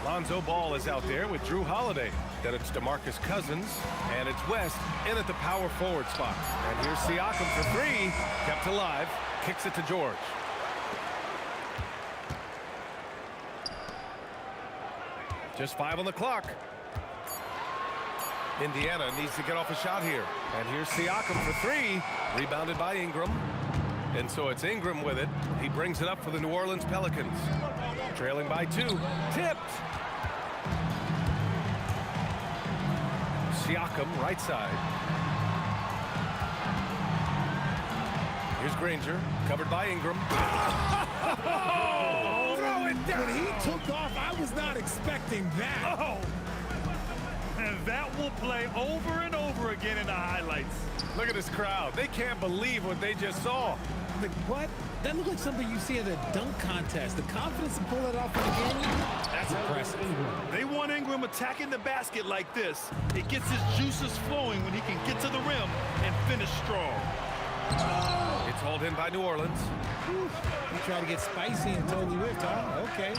Lonzo Ball is out there with Drew Holiday. Then it's DeMarcus Cousins, and it's West in at the power forward spot. And here's Siakam for 3, kept alive, kicks it to George. Just 5 on the clock. Indiana needs to get off a shot here. And here's Siakam for 3, rebounded by Ingram. And so it's Ingram with it. He brings it up for the New Orleans Pelicans. Trailing by 2, tipped. Siakam, right side. Here's Granger, covered by Ingram. Oh, throw it down. When he took off, I was not expecting that. Oh. And that will play over and over again in the highlights. Look at this crowd. They can't believe what they just saw. Like, what? That looked like something you see at a dunk contest. The confidence to pull it off in the game, that's impressive. They want Ingram attacking the basket like this. It gets his juices flowing when he can get to the rim and finish strong. It's hauled in by New Orleans. He tried to get spicy and totally whipped, huh? Okay.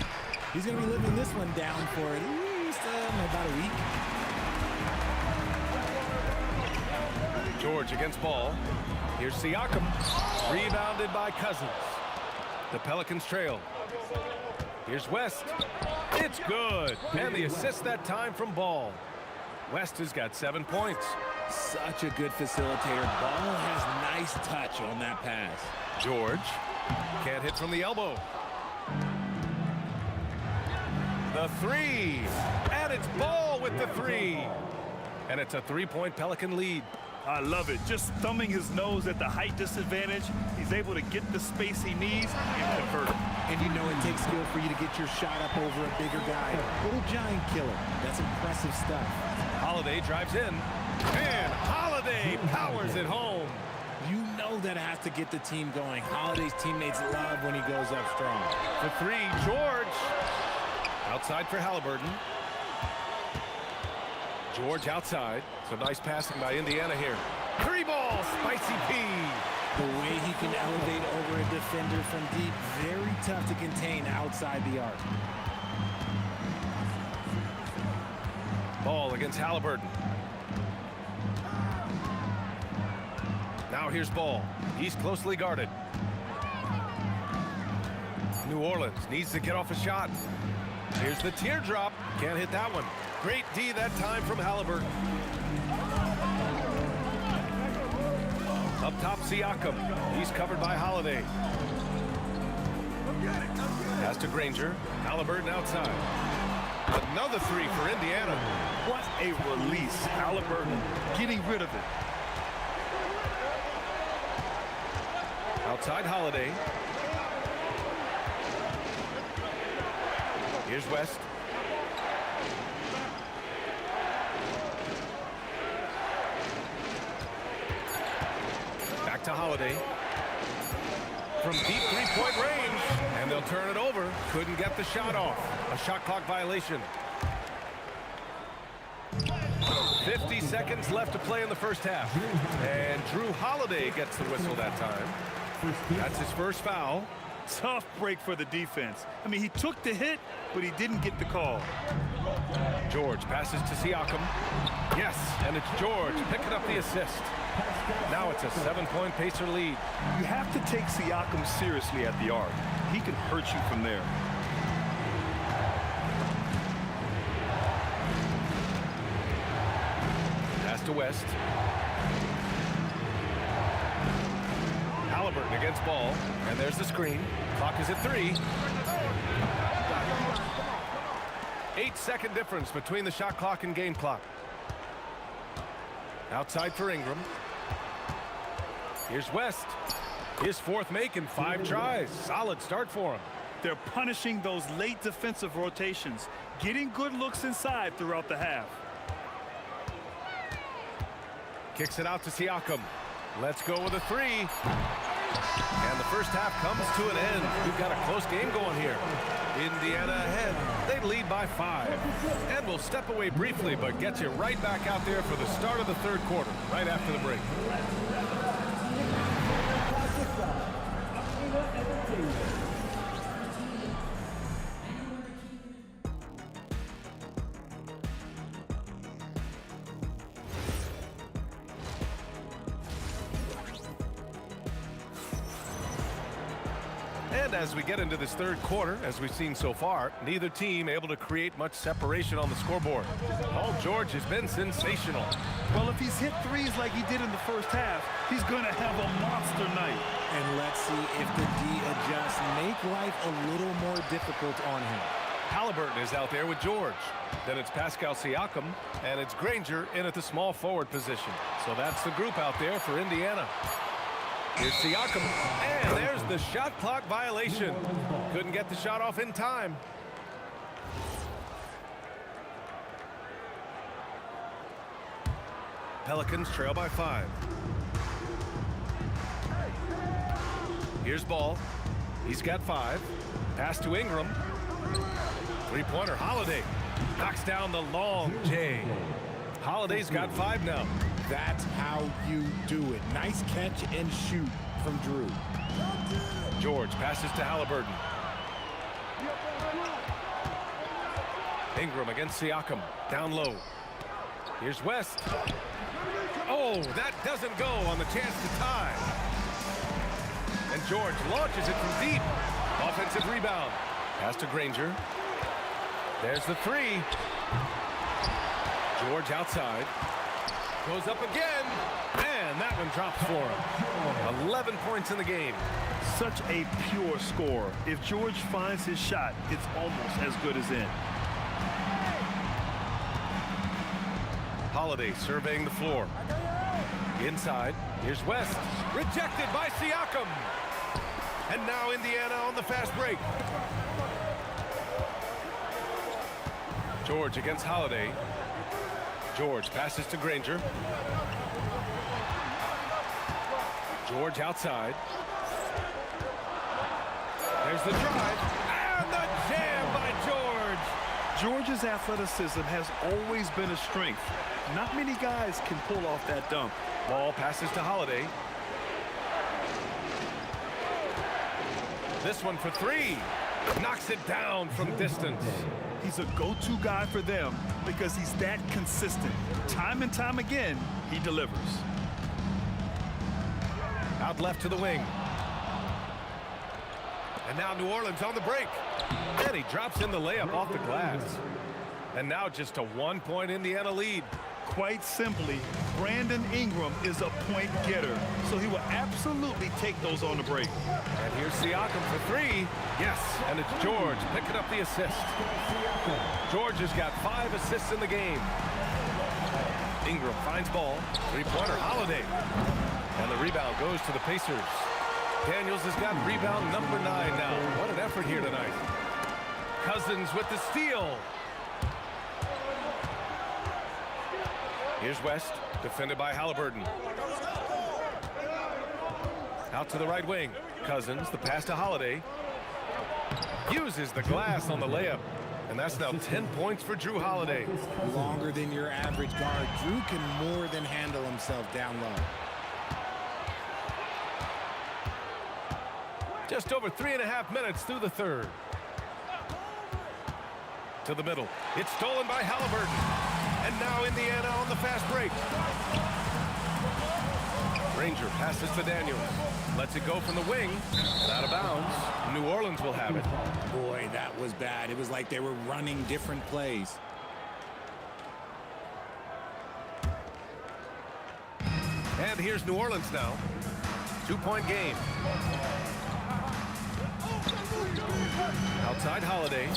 He's going to be living this one down for at least about a week. George against Ball. Here's Siakam, rebounded by Cousins. The Pelicans trail. Here's West. It's good. And the assist that time from Ball. West has got 7 points. Such a good facilitator. Ball has nice touch on that pass. George can't hit from the elbow. The 3. And it's Ball with the 3. And it's a 3-point Pelican lead. I love it. Just thumbing his nose at the height disadvantage, he's able to get the space he needs and convert it. And you know it takes skill for you to get your shot up over a bigger guy. Little giant killer. That's impressive stuff. Holiday drives in. And Holiday powers it home. You know that has to get the team going. Holiday's teammates love when he goes up strong. The 3, George. Outside for Halliburton. George outside. So nice passing by Indiana here. 3 ball, Spicy P. The way he can elevate over a defender from deep, very tough to contain outside the arc. Ball against Halliburton. Now here's Ball. He's closely guarded. New Orleans needs to get off a shot. Here's the teardrop. Can't hit that one. Great D that time from Halliburton. Up top, Siakam. He's covered by Holiday. Pass to Granger. Halliburton outside. Another 3 for Indiana. What a release. Halliburton getting rid of it. Outside Holiday. Here's West. Back to Holiday. From deep 3-point range. And they'll turn it over. Couldn't get the shot off. A shot clock violation. 50 seconds left to play in the first half. And Drew Holiday gets the whistle that time. That's his first foul. Tough break for the defense. I mean, he took the hit, but he didn't get the call. George passes to Siakam. Yes, and it's George picking up the assist. Now it's a 7-point Pacer lead. You have to take Siakam seriously at the arc. He can hurt you from there. Pass to West. Halliburton against Ball, and there's the screen. Clock is at 3. 8-second difference between the shot clock and game clock. Outside for Ingram. Here's West. His fourth make in 5 tries. Solid start for him. They're punishing those late defensive rotations, getting good looks inside throughout the half. Kicks it out to Siakam. Let's go with a 3. And the first half comes to an end. We've got a close game going here. Indiana ahead. They lead by 5. And we'll step away briefly, but get you right back out there for the start of the third quarter, right after the break. And as we get into this third quarter, as we've seen so far, neither team able to create much separation on the scoreboard. Paul George has been sensational. Well, if he's hit threes like he did in the first half, he's going to have a monster night. And let's see if the D adjusts, make life a little more difficult on him. Halliburton is out there with George. Then it's Pascal Siakam, and it's Granger in at the small forward position. So that's the group out there for Indiana. Here's Siakam, and there's the shot clock violation. Couldn't get the shot off in time. Pelicans trail by 5. Here's Ball. He's got 5. Pass to Ingram. Three-pointer, Holiday. Knocks down the long J. Holiday's got 5 now. That's how you do it. Nice catch and shoot from Drew. George passes to Halliburton. Ingram against Siakam. Down low. Here's West. Oh, that doesn't go on the chance to tie. And George launches it from deep. Offensive rebound. Pass to Granger. There's the 3. George outside. Goes up again, and that one drops for him. 11 points in the game. Such a pure score. If George finds his shot, it's almost as good as in. Holiday surveying the floor. Inside, here's West. Rejected by Siakam. And now Indiana on the fast break. George against Holiday. George passes to Granger. George outside. There's the drive. And the jam by George. George's athleticism has always been a strength. Not many guys can pull off that dunk. Ball passes to Holiday. This one for 3. Knocks it down from distance. He's a go-to guy for them because he's that consistent. Time and time again, he delivers. Out left to the wing. And now New Orleans on the break. And he drops in the layup off the glass. And now just a 1-point Indiana lead. Quite simply, Brandon Ingram is a point getter, so he will absolutely take those on the break. And here's Siakam for 3. Yes, and it's George picking up the assist. George has got 5 assists in the game. Ingram finds Ball. Three-pointer, Holiday. And the rebound goes to the Pacers. Daniels has got rebound number 9 now. What an effort here tonight. Cousins with the steal. Here's West, defended by Halliburton. Out to the right wing. Cousins, the pass to Holiday. Uses the glass on the layup. And that's now 10 points for Drew Holiday. Longer than your average guard. Drew can more than handle himself down low. Just over 3.5 minutes through the third. To the middle. It's stolen by Halliburton. And now Indiana on the fast break. Ranger passes to Daniels. Lets it go from the wing. And out of bounds. New Orleans will have it. Boy, that was bad. It was like they were running different plays. And here's New Orleans now. 2-point game. Outside Holiday.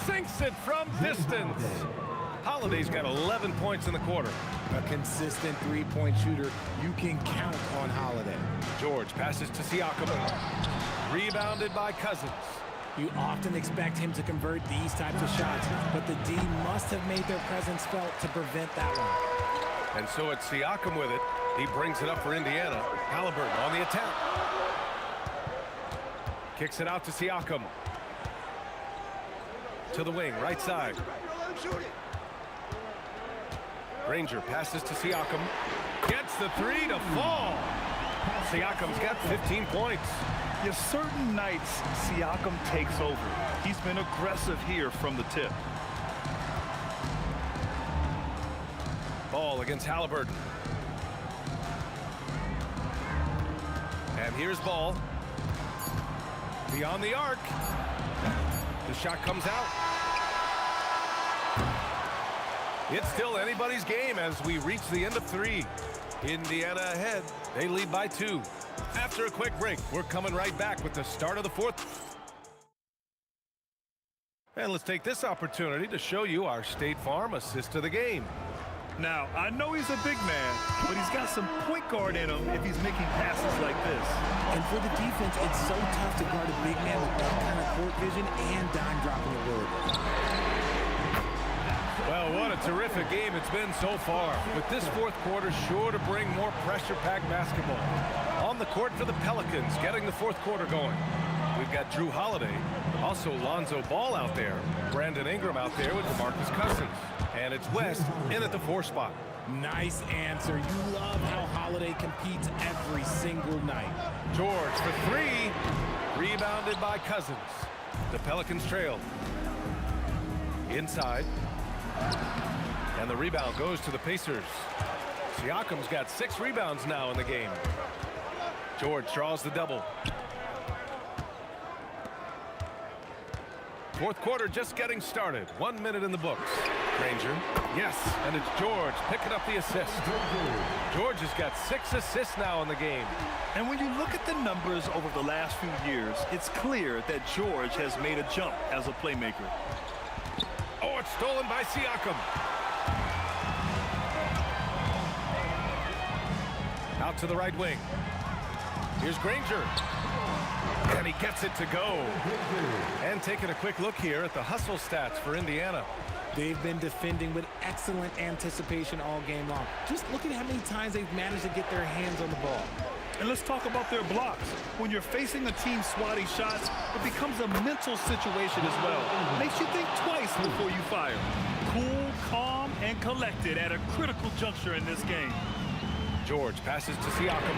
Sinks it from distance. Holiday's got 11 points in the quarter. A consistent three-point shooter. You can count on Holiday. George passes to Siakam. Rebounded by Cousins. You often expect him to convert these types of shots, but the D must have made their presence felt to prevent that one. And so it's Siakam with it. He brings it up for Indiana. Halliburton on the attack. Kicks it out to Siakam. To the wing, right side. Ranger passes to Siakam. Gets the three to fall. Siakam's got 15 points. Yes, certain nights, Siakam takes over. He's been aggressive here from the tip. Ball against Halliburton. And here's Ball. Beyond the arc. The shot comes out. It's still anybody's game as we reach the end of 3. Indiana ahead. They lead by 2. After a quick break, we're coming right back with the start of the 4th. And let's take this opportunity to show you our State Farm assist of the game. Now, I know he's a big man, but he's got some point guard in him if he's making passes like this. And for the defense, it's so tough to guard a big man with that kind of court vision and dime dropping ability. Well, what a terrific game it's been so far. With this 4th quarter sure to bring more pressure-packed basketball. On the court for the Pelicans, getting the 4th quarter going. We've got Drew Holiday, also Lonzo Ball out there, Brandon Ingram out there with DeMarcus Cousins. And it's West in at the 4 spot. Nice answer. You love how Holiday competes every single night. George for 3. Rebounded by Cousins. The Pelicans trail. Inside. And the rebound goes to the Pacers. Siakam's got 6 rebounds now in the game. George draws the double. 4th quarter just getting started. 1 minute in the books. Ranger. Yes, and it's George picking up the assist. George has got 6 assists now in the game. And when you look at the numbers over the last few years, it's clear that George has made a jump as a playmaker. Oh, it's stolen by Siakam. Out to the right wing. Here's Granger. And he gets it to go. And taking a quick look here at the hustle stats for Indiana. They've been defending with excellent anticipation all game long. Just look at how many times they've managed to get their hands on the ball. And let's talk about their blocks. When you're facing a team swatting shots, it becomes a mental situation as well. Makes you think twice before you fire. Cool, calm, and collected at a critical juncture in this game. George passes to Siakam.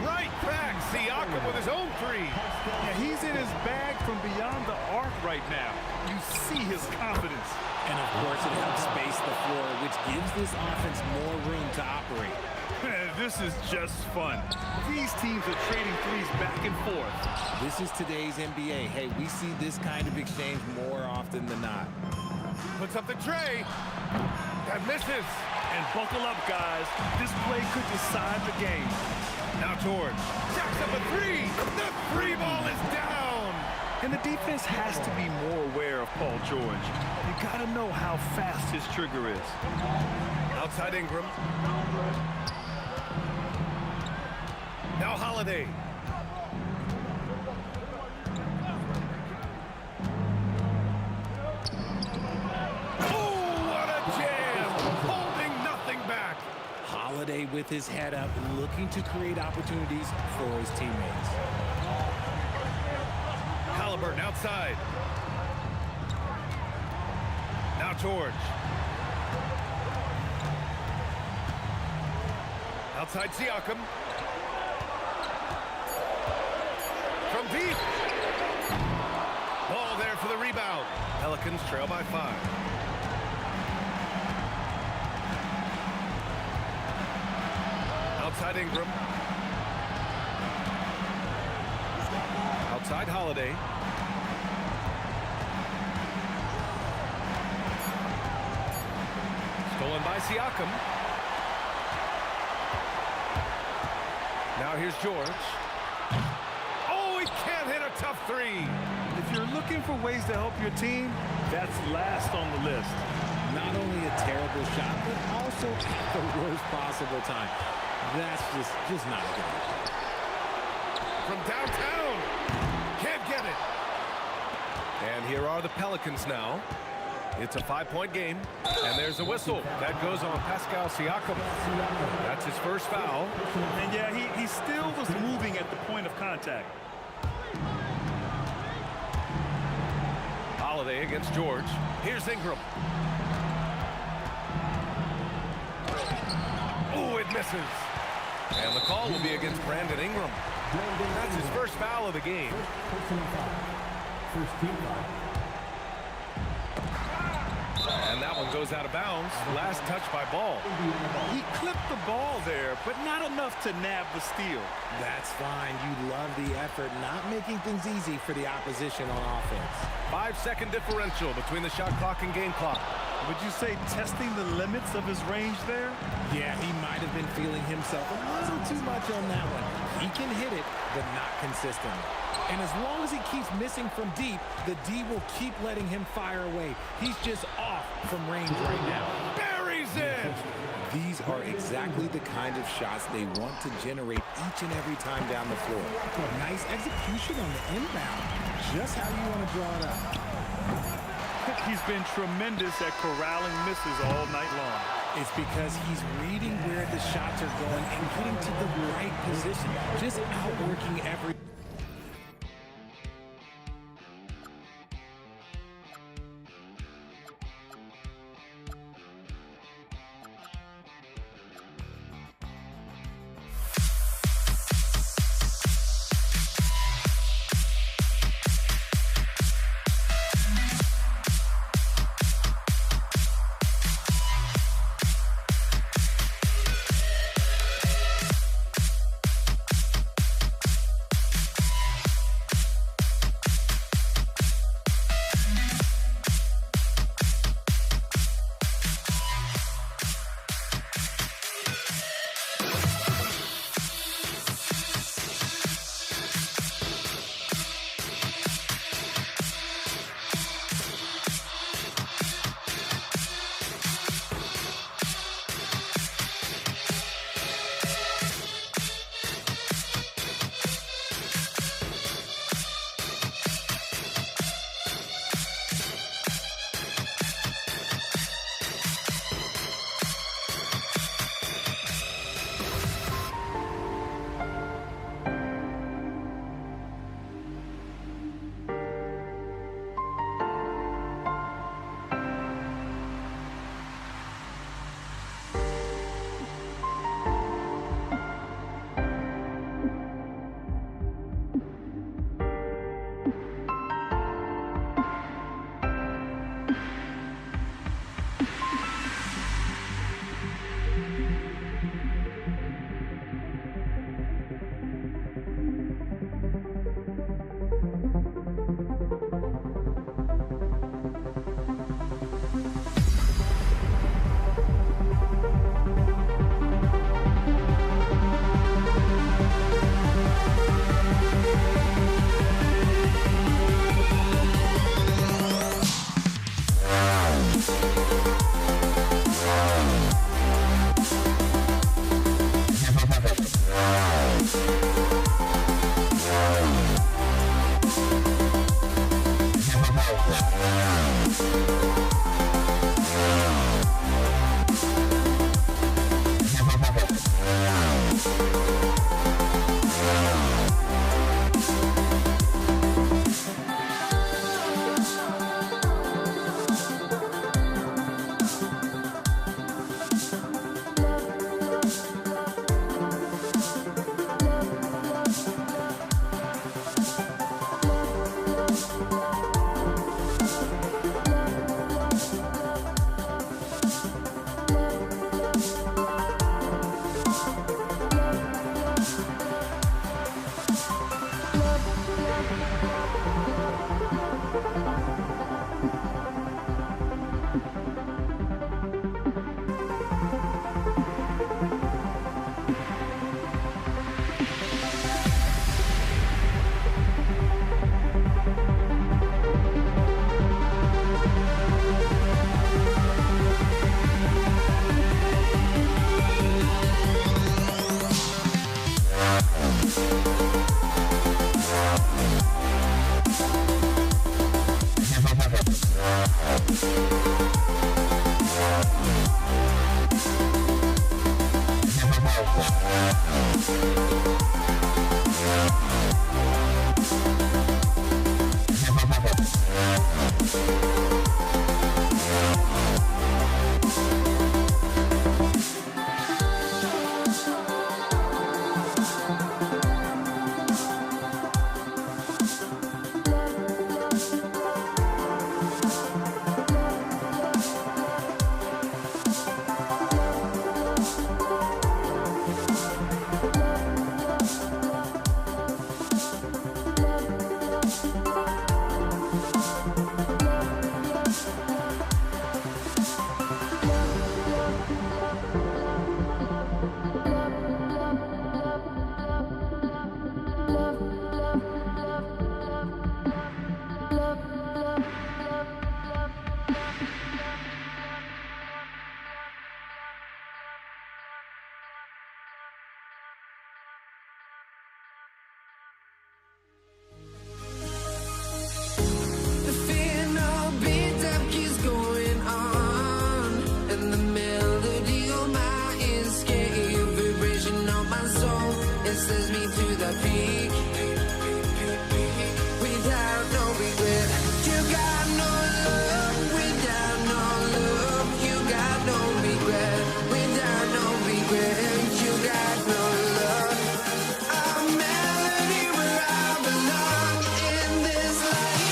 Right back, Siakam with his own 3. Yeah, he's in his bag from beyond the arc right now. You see his confidence. And of course, it helps space the floor, which gives this offense more room to operate. This is just fun. These teams are trading threes back and forth. This is today's NBA. Hey, we see this kind of exchange more often than not. Puts up the tray. That misses. And buckle up, guys. This play could decide the game. Now George jacks up a 3. The 3 ball is down. And the defense has to be more aware of Paul George. You got to know how fast his trigger is. Outside Ingram. Now Holiday. Holiday with his head up, looking to create opportunities for his teammates. Halliburton outside. George. Outside Siakam. From deep. Ball there for the rebound. Pelicans trail by 5. Outside Ingram. Outside Holiday. Stolen by Siakam. Now here's George. Oh, he can't hit a tough 3. If you're looking for ways to help your team, that's last on the list. Not only a terrible shot, but also at the worst possible time. That's just not good. From downtown. Can't get it. And here are the Pelicans now. It's a 5-point game, and there's a whistle. That goes on Pascal Siakam. That's his first foul. And yeah, he still was moving at the point of contact. Holiday against George. Here's Ingram. Oh, it misses. And the call will be against Brandon Ingram. That's his first foul of the game. First team foul. And that one goes out of bounds. Last touch by Ball. He clipped the ball there, but not enough to nab the steal. That's fine. You love the effort, not making things easy for the opposition on offense. 5-second differential between the shot clock and game clock. Would you say testing the limits of his range there? Yeah, he might have been feeling himself a little too much on that one. He can hit it, but not consistently. And as long as he keeps missing from deep, the D will keep letting him fire away. He's just off from range right now. Buries it! These are exactly the kind of shots they want to generate each and every time down the floor. Nice execution on the inbound. Just how you want to draw it up. He's been tremendous at corralling misses all night long. It's because he's reading where the shots are going and getting to the right position. Just outworking every... The fear no beat up keeps going on, and the melody on my escape, vibration on my soul, it sends me to the peak. Without no regret, you got no love. Without no love, you got no regret. Without no regret, you got no love. A melody where I belong in this life.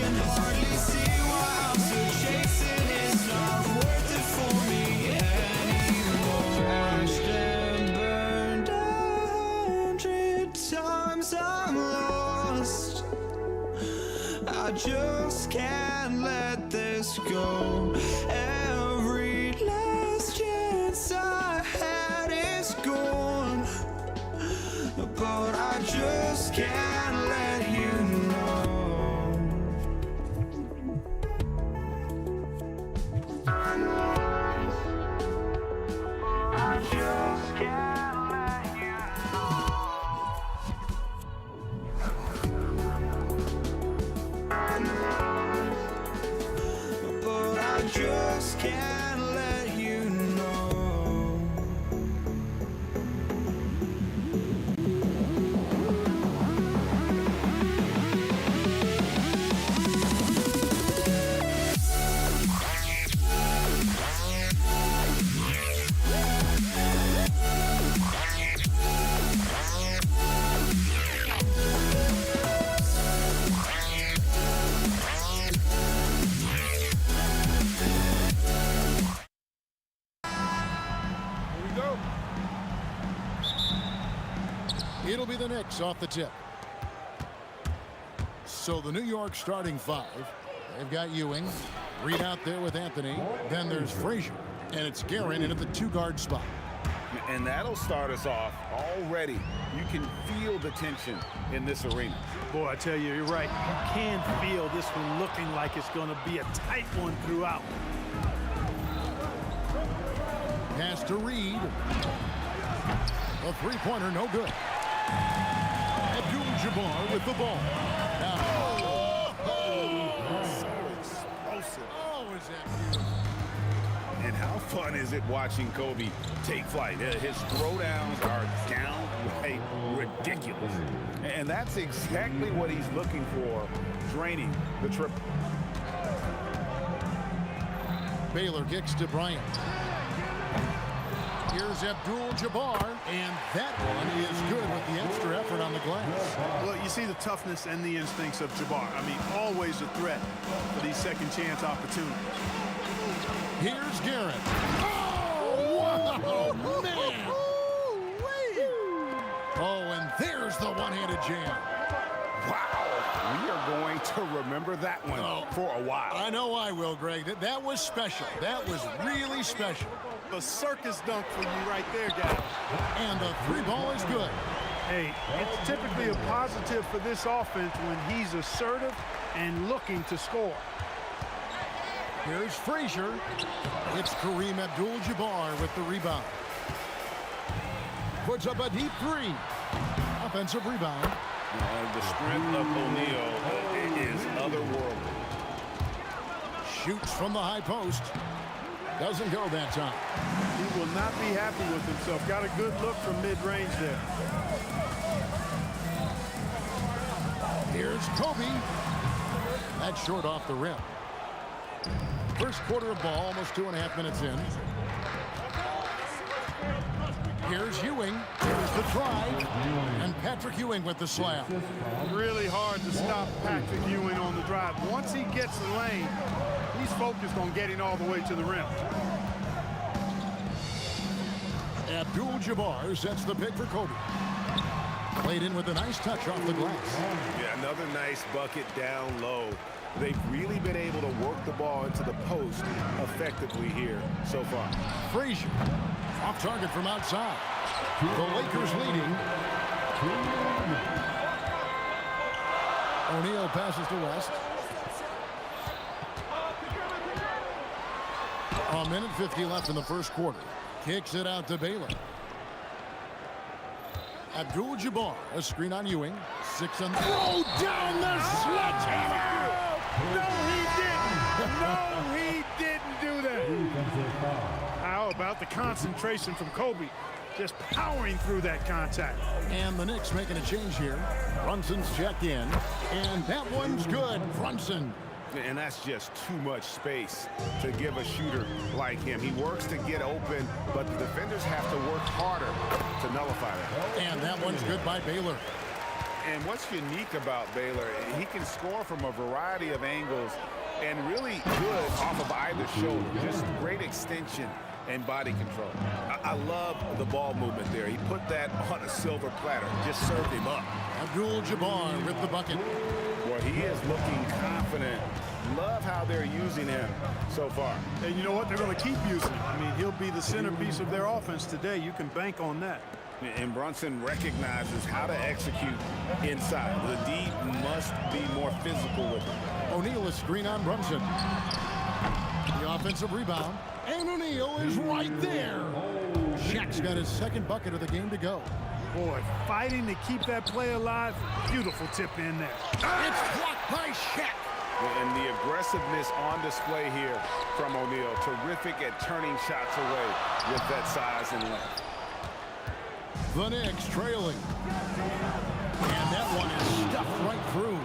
can hardly see why I'm still chasing. It's not worth it for me anymore. Crashed and burned 100 times I'm lost. I just can't let this go. Every last chance I had is gone, but I just can't let you know. I just can't let you know. But I just can't let you know. It'll be the Knicks off the tip. So the New York starting five. They've got Ewing, Reed out there with Anthony. Then there's Frazier, and it's Guerin in at the two-guard spot. And that'll start us off already. You can feel the tension in this arena. Boy, I tell you, you're right. You can feel this one looking like it's going to be a tight one throughout. Pass to Reed. A three-pointer, no good. Abdul-Jabbar with the ball. So explosive. Oh, is that beautiful. And how fun is it watching Kobe take flight? His throwdowns are downright ridiculous. And that's exactly what he's looking for, draining the triple. Baylor kicks to Bryant. Here's Abdul-Jabbar, and that one is good with the extra effort on the glass. Well, you see the toughness and the instincts of Jabbar. I mean, always a threat for these second chance opportunities. Here's Guerin. Oh, wow, man. Oh, and there's the one-handed jam. Wow, we are going to remember that one for a while. I know I will, Greg. That was special. That was really special. A circus dunk for you right there, guys. And the three ball is good. Hey, it's typically a positive for this offense when he's assertive and looking to score. Here's Frazier. It's Kareem Abdul-Jabbar with the rebound. Puts up a deep three. Offensive rebound. The strength of O'Neal is otherworldly. Shoots from the high post. Doesn't go that time. He will not be happy with himself. Got a good look from mid-range there. Here's Kobe. That's short off the rim. First quarter of ball, almost 2.5 minutes in. Here's Ewing. Here's the try. And Patrick Ewing with the slam. Really hard to stop Patrick Ewing on the drive. Once he gets the lane, he's focused on getting all the way to the rim. Abdul-Jabbar sets the pick for Kobe. Played in with a nice touch off the glass. Yeah, another nice bucket down low. They've really been able to work the ball into the post effectively here so far. Frazier off target from outside. The Lakers leading. O'Neal passes to West. A minute 50 left in the first quarter. Kicks it out to Baylor. Abdul-Jabbar, a screen on Ewing. 6 and throw down the sledgehammer! No, he didn't do that. How about the concentration from Kobe? Just powering through that contact. And the Knicks making a change here. Brunson's checked in. And that one's good. Brunson. And that's just too much space to give a shooter like him. He works to get open, but the defenders have to work harder to nullify that. And that one's good by Baylor. And what's unique about Baylor, he can score from a variety of angles and really good off of either shoulder. Just great extension and body control. I love the ball movement there. He put that on a silver platter, just served him up. Abdul-Jabbar with the bucket. Boy, he is looking confident. Love how they're using him so far. And you know what? They're going to keep using him. I mean, he'll be the centerpiece of their offense today. You can bank on that. And Brunson recognizes how to execute inside. The D must be more physical with him. O'Neal is screen on Brunson. The offensive rebound. And O'Neal is right there. Shaq's got his second bucket of the game to go. Boy, fighting to keep that play alive. Beautiful tip in there. It's blocked by Shaq. And the aggressiveness on display here from O'Neal. Terrific at turning shots away with that size and length. The Knicks trailing. And that one is stuffed right through.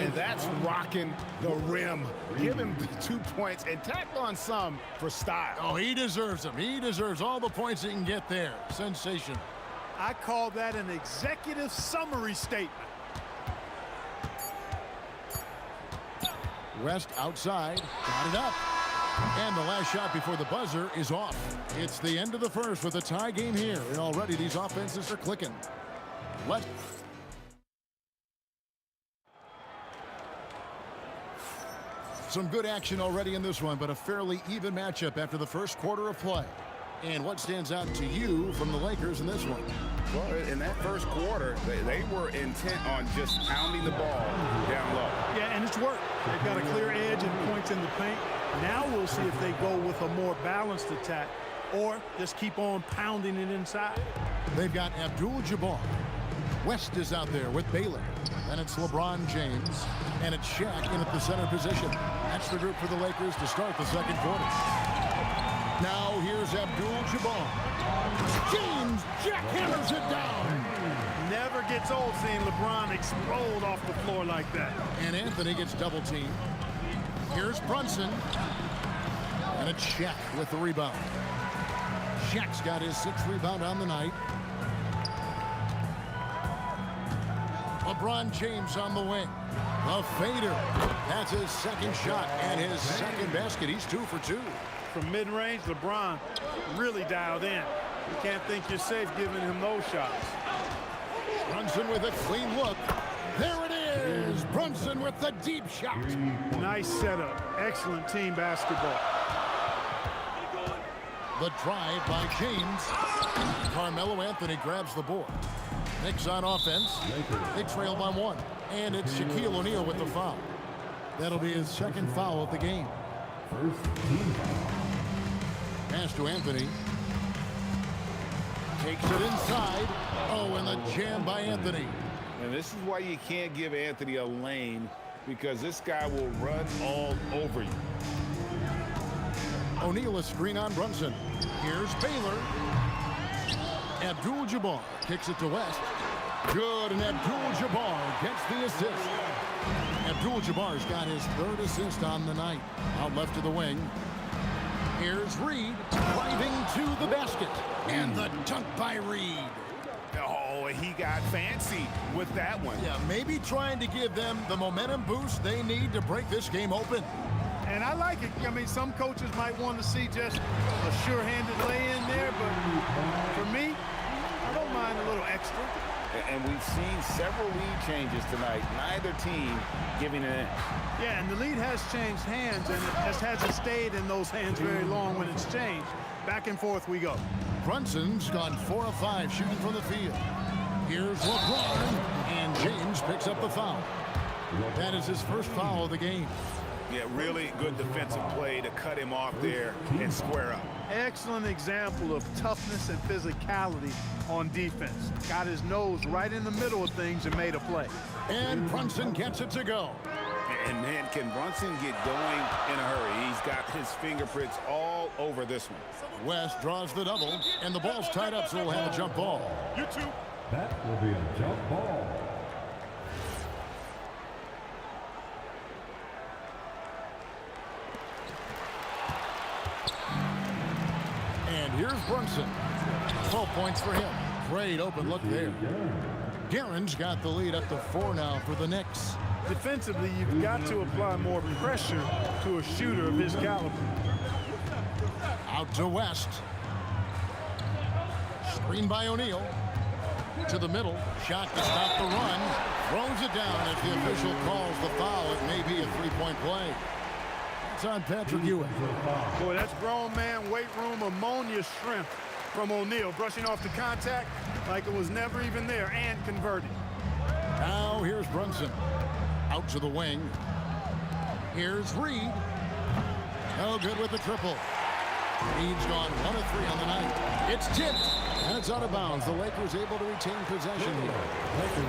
And that's rocking the rim. Give him the 2 points and tack on some for style. Oh, he deserves them. He deserves all the points he can get there. Sensation. I call that an executive summary statement. West outside. Got it up. And the last shot before the buzzer is off. It's the end of the first with a tie game here. And already these offenses are clicking. Some good action already in this one, but a fairly even matchup after the first quarter of play. And what stands out to you from the Lakers in this one? Well, in that first quarter, they were intent on just pounding the ball down low. Yeah, and it's worked. They've got a clear edge and points in the paint. Now we'll see if they go with a more balanced attack or just keep on pounding it inside. They've got Abdul-Jabbar. West is out there with Baylor. And it's LeBron James. And it's Shaq in at the center position. That's the group for the Lakers to start the second quarter. Now here's Abdul-Jabbar. James jackhammers it down. Never gets old seeing LeBron explode off the floor like that. And Anthony gets double teamed. Here's Brunson. And it's Shaq with the rebound. Shaq's got his 6th rebound on the night. LeBron James on the wing. A fader. That's his second shot and his second basket. He's 2 for 2. From mid-range, LeBron really dialed in. You can't think you're safe giving him those shots. Brunson with a clean look. There it is. Brunson with the deep shot. Nice setup. Excellent team basketball. The drive by James. Carmelo Anthony grabs the board. Knicks on offense. They trail by 1. And it's Shaquille O'Neal with the foul. That'll be his second foul of the game. First team foul. Pass to Anthony. Takes it inside. Oh, and the jam by Anthony. And this is why you can't give Anthony a lane, because this guy will run all over you. O'Neal is screen on Brunson. Here's Baylor. Abdul-Jabbar kicks it to West. Good, and Abdul-Jabbar gets the assist. Abdul-Jabbar's got his 3rd assist on the night. Out left to the wing. Here's Reed driving to the basket. And the dunk by Reed. Oh, he got fancy with that one. Yeah, maybe trying to give them the momentum boost they need to break this game open. And I like it. I mean, some coaches might want to see just a sure-handed lay-in there, but for me, I don't mind a little extra. And we've seen several lead changes tonight. Neither team giving an inch. Yeah, and the lead has changed hands, and it just hasn't stayed in those hands very long when it's changed. Back and forth we go. Brunson's gone 4 of 5 shooting from the field. Here's LeBron, and James picks up the foul. That is his first foul of the game. Yeah, really good defensive play to cut him off there and square up. Excellent example of toughness and physicality on defense. Got his nose right in the middle of things and made a play. And Brunson gets it to go. And man, can Brunson get going in a hurry? He's got his fingerprints all over this one. West draws the double, and the ball's tied up, so we'll have a jump ball. You two. That will be a jump ball. And here's Brunson. 12 points for him. Great open look there. Guerin's got the lead up to 4 now for the Knicks. Defensively, you've got to apply more pressure to a shooter of his caliber. Out to West. Screen by O'Neal. To the middle. Shot to stop the run. Throws it down. If the official calls the foul, it may be a three-point play. It's on Patrick Ewing. Boy, that's grown man weight room ammonia strength from O'Neal. Brushing off the contact like it was never even there and converting. Now here's Brunson. Out to the wing. Here's Reed. No good with the triple. Reed's gone 1 of 3 on the night. It's tipped. And it's out of bounds. The Lakers able to retain possession here.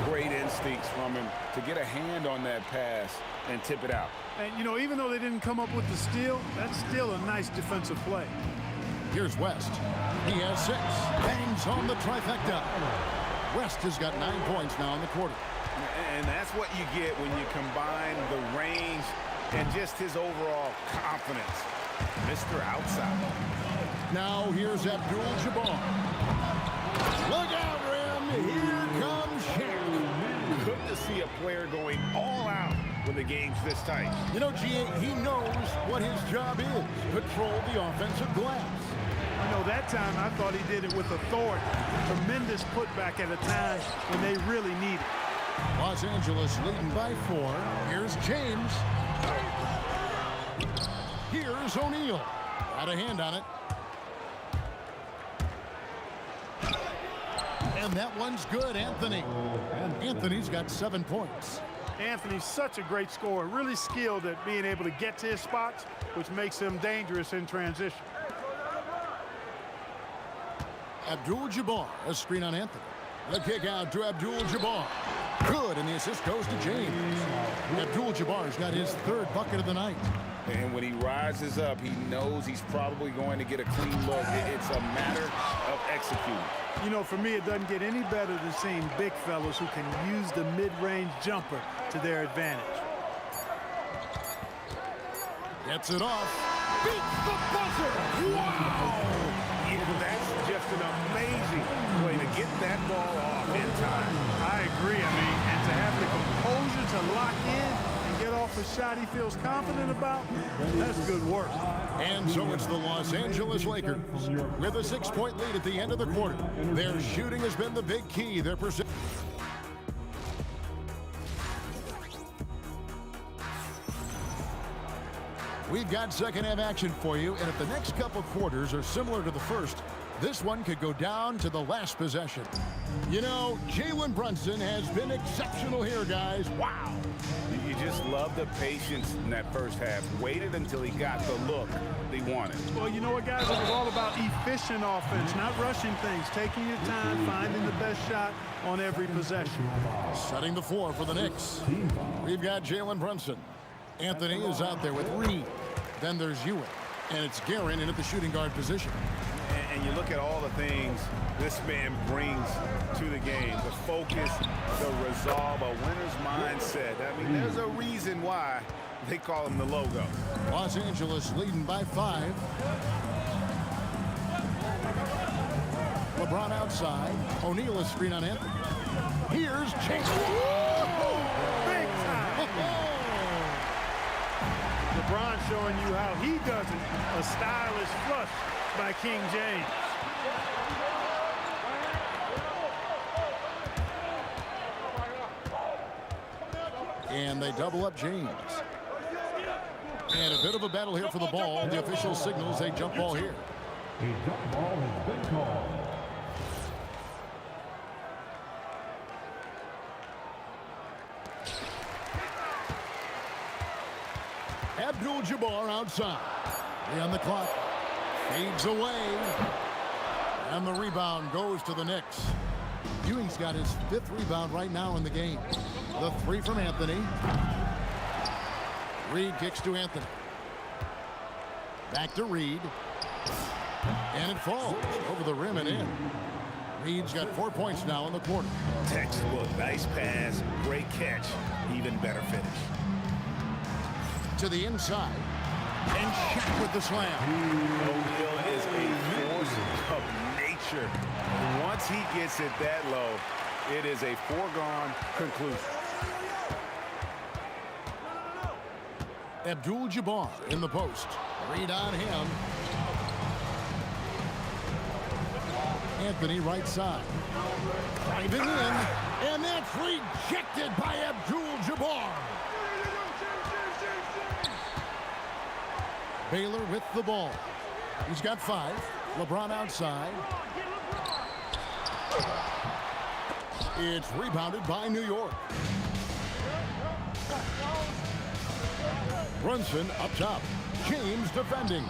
Great instincts from him to get a hand on that pass and tip it out. And, you know, even though they didn't come up with the steal, that's still a nice defensive play. Here's West. He has 6. Bangs home the trifecta. West has got 9 points now in the quarter. And that's what you get when you combine the range and just his overall confidence. Mr. Outside. Now here's Abdul-Jabbar. Look out, Rim. Here comes Shaq. Good to see a player going all out when the game's this tight. You know, G.A., he knows what his job is. Control the offensive glass. You know, that time I thought he did it with authority. Tremendous putback at a time when they really need it. Los Angeles leading by 4. Here's James. Here's O'Neal. Got a hand on it. And that one's good, Anthony. Anthony's got 7 points. Anthony's such a great scorer, really skilled at being able to get to his spots, which makes him dangerous in transition. Abdul-Jabbar, a screen on Anthony. The kick out to Abdul-Jabbar. Good, and the assist goes to James. Abdul-Jabbar's got his 3rd bucket of the night. And when he rises up, he knows he's probably going to get a clean look. It's a matter of executing. You know, for me, it doesn't get any better than seeing big fellas who can use the mid-range jumper to their advantage. Gets it off. Beats the buzzer. Wow! Yeah, that's just an amazing way to get that ball off in time. I agree. I mean, and to have the composure to lock in and get off a shot he feels confident about, that's good work. And so it's the Los Angeles Lakers with a 6-point lead at the end of the quarter. Their shooting has been the big key. Their percent. We've got second-half action for you, and if the next couple quarters are similar to the first, this one could go down to the last possession. You know, Jalen Brunson has been exceptional here, guys. Wow. You just love the patience in that first half. Waited until he got the look he wanted. Well, you know what, guys? It was all about efficient offense, not rushing things, taking your time, finding the best shot on every possession. Setting the floor for the Knicks. We've got Jalen Brunson. Anthony is out there with Reed. Then there's Ewing. And it's Guerin in at the shooting guard position. And you look at all the things this man brings to the game. The focus, the resolve, a winner's mindset. I mean, there's a reason why they call him the logo. Los Angeles leading by 5. LeBron outside. O'Neal is screen on Anthony. Here's Chase. Big time. LeBron showing you how he does it. A stylish flush by King James. And they double up James. And a bit of a battle here for the ball. The official signals a jump ball here. A jump ball has been called. Abdul-Jabbar outside. 3 on the clock. Fades away. And the rebound goes to the Knicks. Ewing's got his 5th rebound right now in the game. The 3 from Anthony. Reed kicks to Anthony. Back to Reed. And it falls over the rim and in. Reed's got 4 points now in the quarter. Textbook, nice pass, great catch, even better finish. To the inside. And Shaq with the slam. O'Neal is a force of nature. Once he gets it that low, It is a foregone conclusion. Abdul-Jabbar in the post. Read on him. Anthony right side. Driving in, and that's rejected by Abdul-Jabbar. Baylor with the ball. He's got 5. LeBron outside. It's rebounded by New York. Brunson up top. James defending.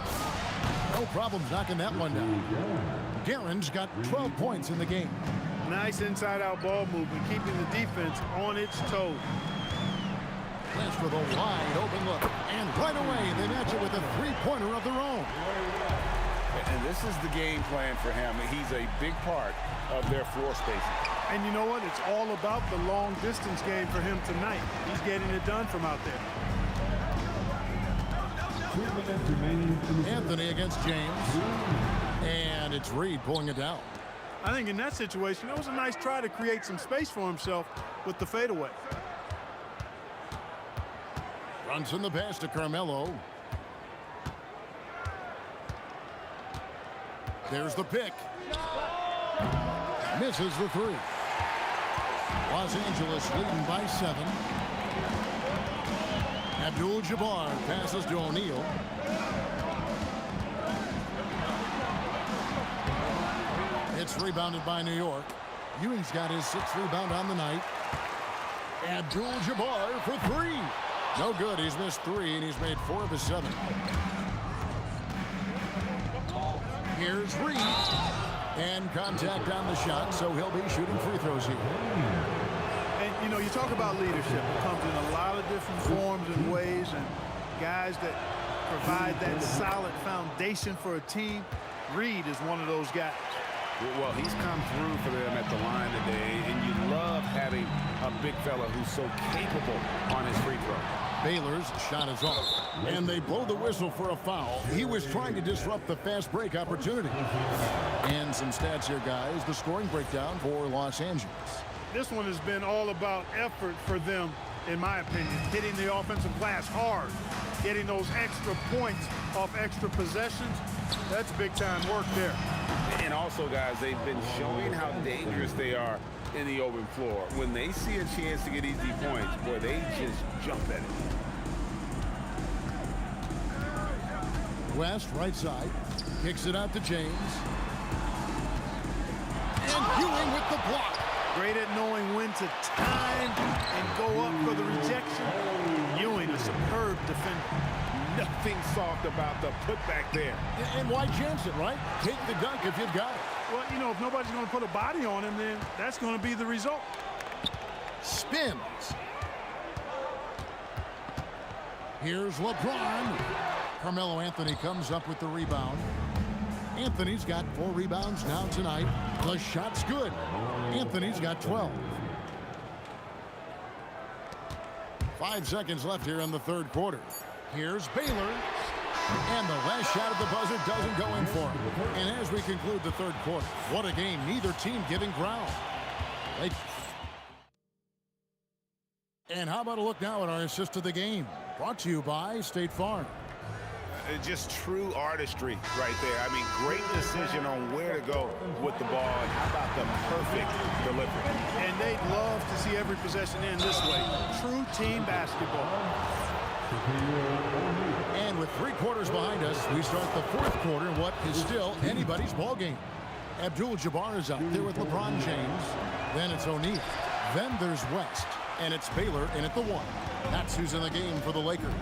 No problems knocking that one down. Guerin's got 12 points in the game. Nice inside-out ball movement, keeping the defense on its toes. Flash with a wide open look. And right away, they match it with a three-pointer of their own. And this is the game plan for him. He's a big part of their floor spacing. And you know what? It's all about the long-distance game for him tonight. He's getting it done from out there. Anthony against James. And it's Reed pulling it down. I think in that situation, it was a nice try to create some space for himself with the fadeaway. Brunson the pass to Carmelo. There's the pick. Misses the 3. Los Angeles leading by 7. Abdul-Jabbar passes to O'Neal. It's rebounded by New York. Ewing's got his 6th rebound on the night. Abdul-Jabbar for 3. No good. He's missed 3, and he's made 4 of his 7. Here's Reed. And contact on the shot, so he'll be shooting free throws here. And, you know, you talk about leadership. It comes in a lot of different forms and ways, and guys that provide that solid foundation for a team. Reed is one of those guys. Well, he's come through for them at the line today, and you love having a big fella who's so capable on his free throw. Baylor's shot is off, and they blow the whistle for a foul. He was trying to disrupt the fast break opportunity. And some stats here, guys. The scoring breakdown for Los Angeles. This one has been all about effort for them, in my opinion. Hitting the offensive glass hard, getting those extra points off extra possessions. That's big-time work there. And also, guys, they've been showing how dangerous they are in the open floor. When they see a chance to get easy points, boy, they just jump at it. West, right side, kicks it out to James. And Ewing with the block. Great at knowing when to time and go up for the rejection. Ewing, a superb defender. Nothing soft about the putback there. And why chance it, right? Take the dunk if you've got it. Well, you know, if nobody's going to put a body on him, then that's going to be the result. Spins. Here's LeBron. Carmelo Anthony comes up with the rebound. Anthony's got 4 rebounds now tonight. The shot's good. Anthony's got 12. 5 seconds left here in the 3rd quarter. Here's Baylor. And the last shot at the buzzer doesn't go in for him. And as we conclude the 3rd quarter, what a game. Neither team giving ground. And how about a look now at our assist of the game? Brought to you by State Farm. Just true artistry right there. I mean, great decision on where to go with the ball, and how about the perfect delivery. And they'd love to see every possession end this way. True team basketball. And with 3 quarters behind us, we start the 4th quarter in what is still anybody's ball game. Abdul-Jabbar is out there with LeBron James. Then it's O'Neal. Then there's West. And it's Baylor in at the 1. That's who's in the game for the Lakers.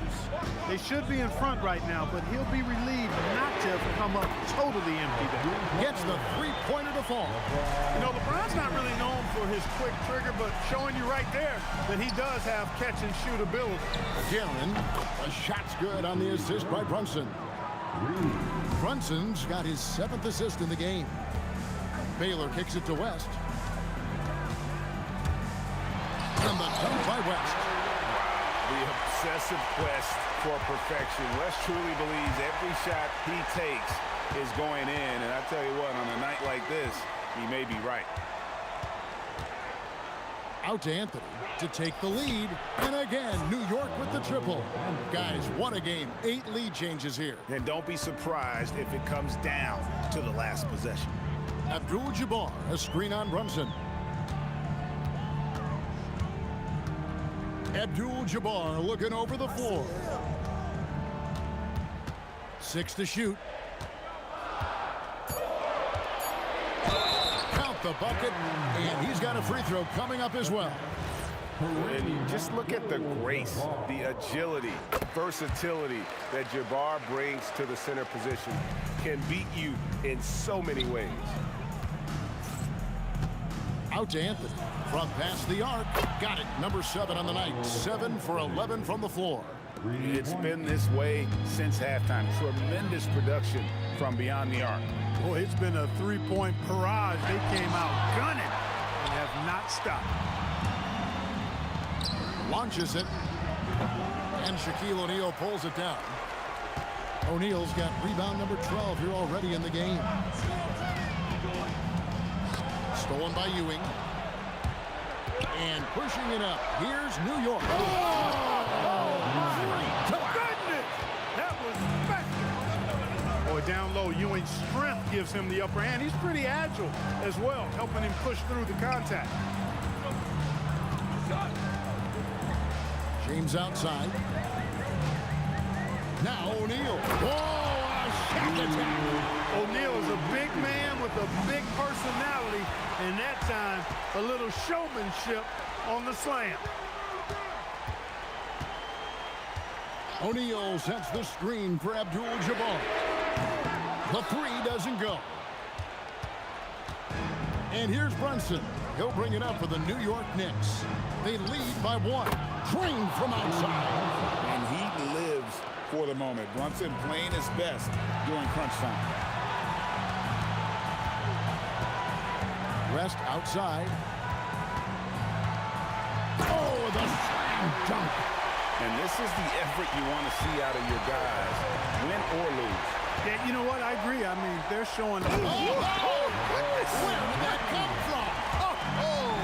They should be in front right now, but he'll be relieved not to have come up totally empty there. Gets the 3-pointer to fall. You know, LeBron's not really known for his quick trigger, but showing you right there that he does have catch-and-shoot ability. Guerin, the shot's good on the assist by Brunson. Brunson's got his 7th assist in the game. Baylor kicks it to West. And the dunk by West. The obsessive quest for perfection. West truly believes every shot he takes is going in. And I tell you what, on a night like this, he may be right. Out to Anthony to take the lead. And again, New York with the triple. Guys, what a game. 8 lead changes here. And don't be surprised if it comes down to the last possession. Abdul-Jabbar, a screen on Brunson. Abdul-Jabbar looking over the floor. 6 to shoot. Count the bucket, and he's got a free throw coming up as well. And you just look at the grace, the agility, versatility that Jabbar brings to the center position. Can beat you in so many ways. Out to Anthony. From past the arc. Got it. Number 7 on the night. 7 for 11 from the floor. It's been this way since halftime. Tremendous production from beyond the arc. Boy, it's been a three-point barrage. They came out gunning and have not stopped. Launches it. And Shaquille O'Neal pulls it down. O'Neal's got rebound number 12 here already in the game. Stolen by Ewing. And pushing it up. Here's New York. Goodness! That was special. Boy, down low, Ewing's strength gives him the upper hand. He's pretty agile as well, helping him push through the contact. James outside. Now O'Neal. Oh, a shot attack. O'Neal is a big man with a big personality, and that time, a little showmanship on the slam. O'Neal sets the screen for Abdul-Jabbar. The 3 doesn't go. And here's Brunson. He'll bring it up for the New York Knicks. They lead by 1. Drained from outside. And he lives for the moment. Brunson playing his best during crunch time. West outside. Oh, the slam dunk. And this is the effort you want to see out of your guys, win or lose. Yeah, you know what? I agree. I mean, they're showing. Oh, goodness. Where did that come from? Oh,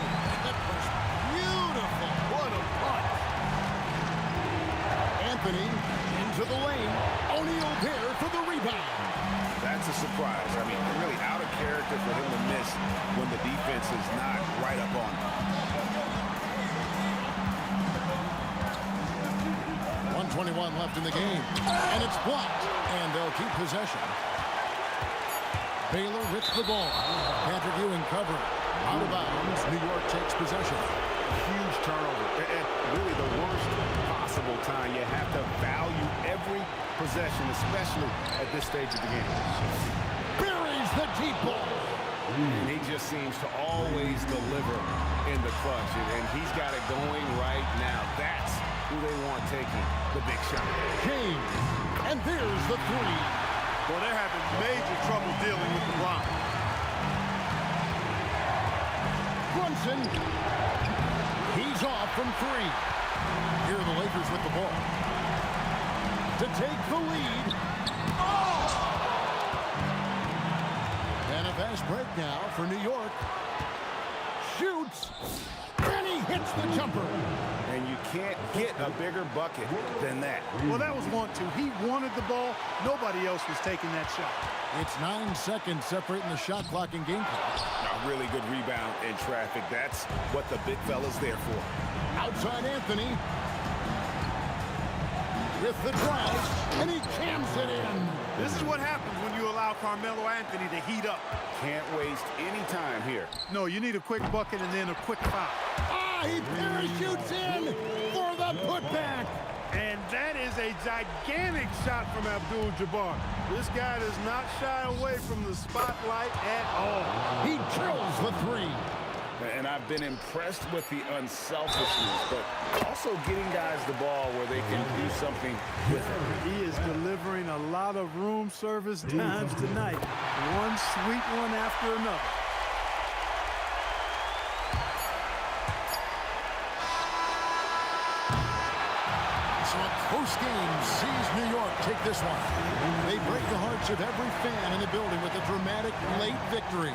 that was beautiful. What a punch. Anthony into the lane. O'Neal there for the rebound. That's a surprise. I mean, really out of character for him to miss when the defense is not right up on him. 1:21 left in the game. And it's blocked. And they'll keep possession. Baylor rips the ball. Patrick Ewing covering. Out of bounds. New York takes possession. Huge turnover. At really the worst possible time. You have to value every possession, especially at this stage of the game. Buries the deep ball. And he just seems to always deliver in the clutch. And he's got it going right now. That's who they want taking the big shot. James. And there's the 3. Well, they're having major trouble dealing with LeBron. Brunson. He's off from 3. Here are the Lakers with the ball. To take the lead. Oh! And a fast break now for New York. Shoots. And he hits the jumper. And you can't get a bigger bucket than that. Well, that was 1-2. He wanted the ball. Nobody else was taking that shot. It's 9 seconds separating the shot clock and game clock. A really good rebound in traffic. That's what the big fella's there for. Outside Anthony. With the drive, and he jams it in. This is what happens when you allow Carmelo Anthony to heat up. Can't waste any time here. No, you need a quick bucket and then a quick foul. Ah, he parachutes in for the putback. And that is a gigantic shot from Abdul-Jabbar. This guy does not shy away from the spotlight at all. He drills the 3. And I've been impressed with the unselfishness, but also getting guys the ball where they can do something with it. He is delivering a lot of room service times tonight. One sweet one after another. So a close game sees New York take this one. They break the hearts of every fan in the building with a dramatic late victory.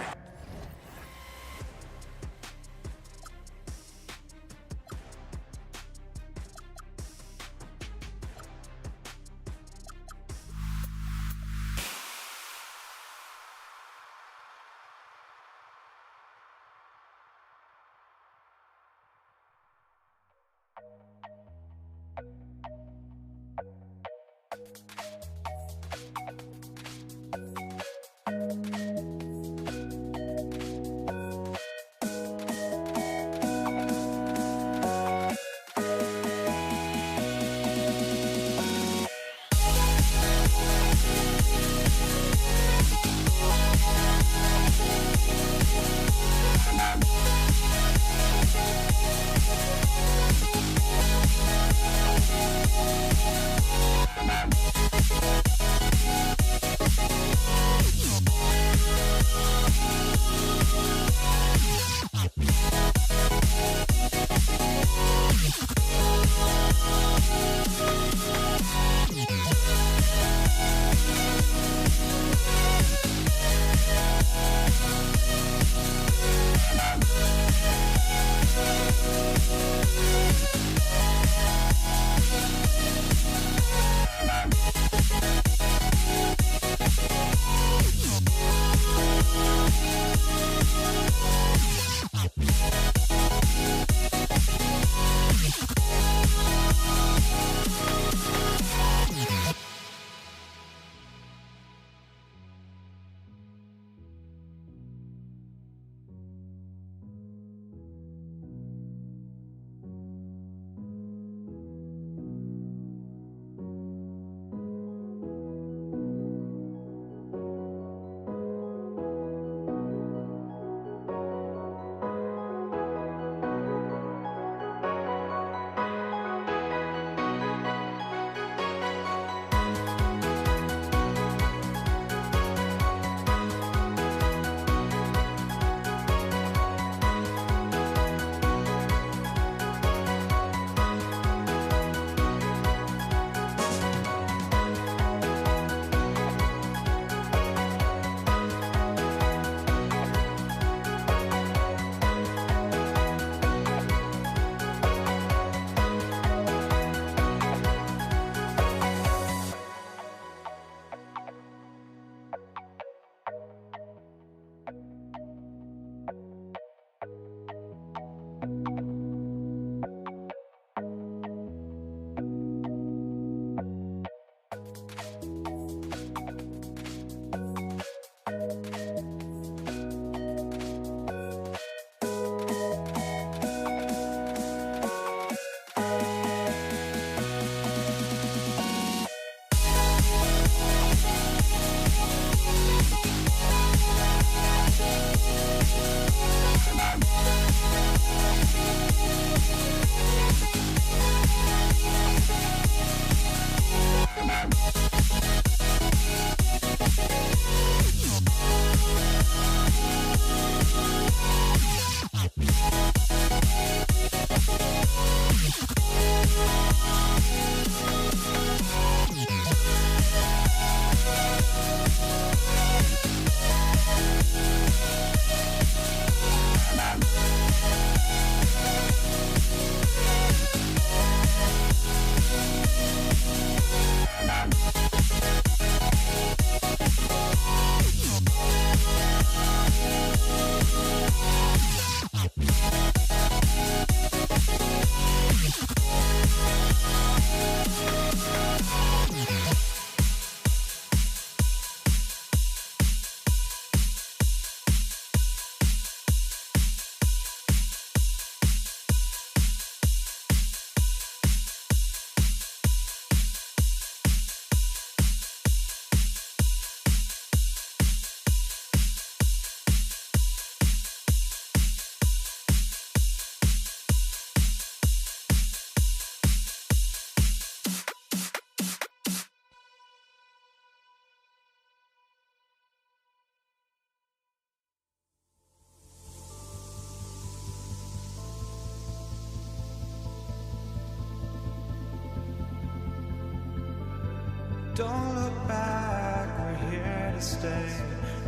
Don't look back, we're here to stay.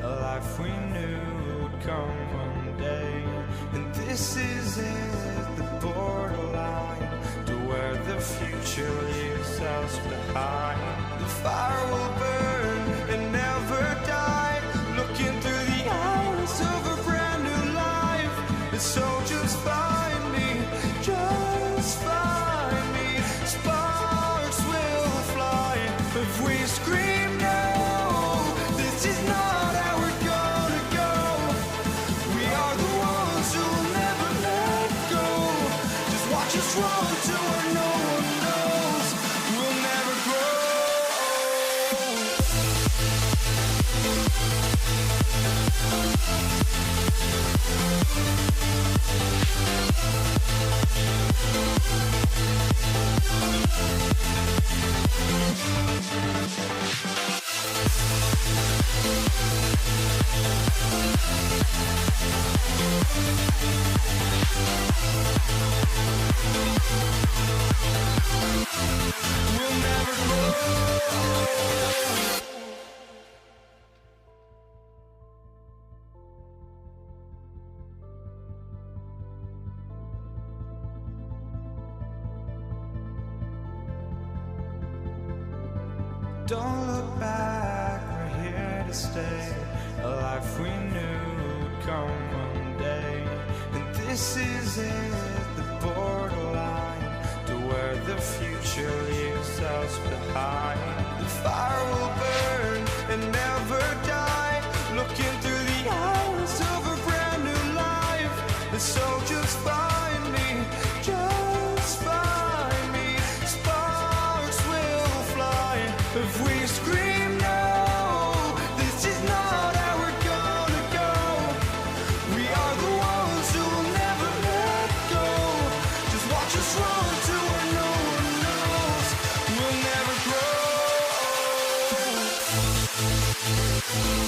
A life we knew would come one day. And this is it, the borderline to where the future leaves us behind. The fire will burn and never die, looking through the eyes of a brand new life. And so just find me, just find me. Spark We'll never grow. Don't look back, we're here to stay. A life we knew would come one day. And this is it, the borderline to where the future leaves us behind. The fire will burn and never die. Looking through the eyes of a brand new life. And so just find me, just find me. Sparks will fly if we scream no. This is not how we're gonna go. We are the ones who will never let go. Just watch us run to where no one knows. We'll never grow. We'll never grow.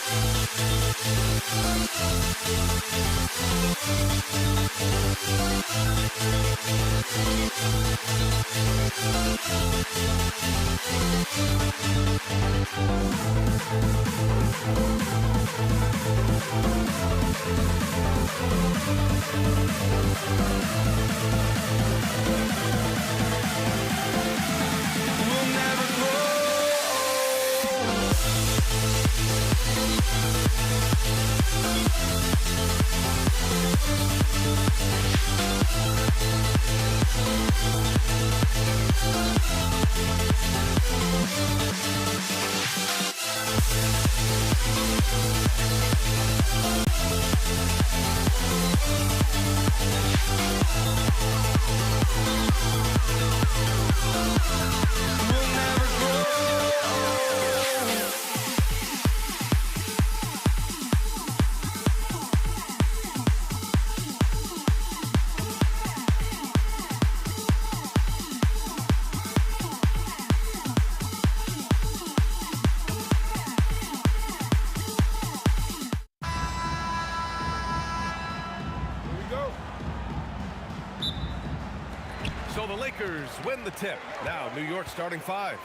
We'll never grow. So the Lakers win the tip. Now New York starting five.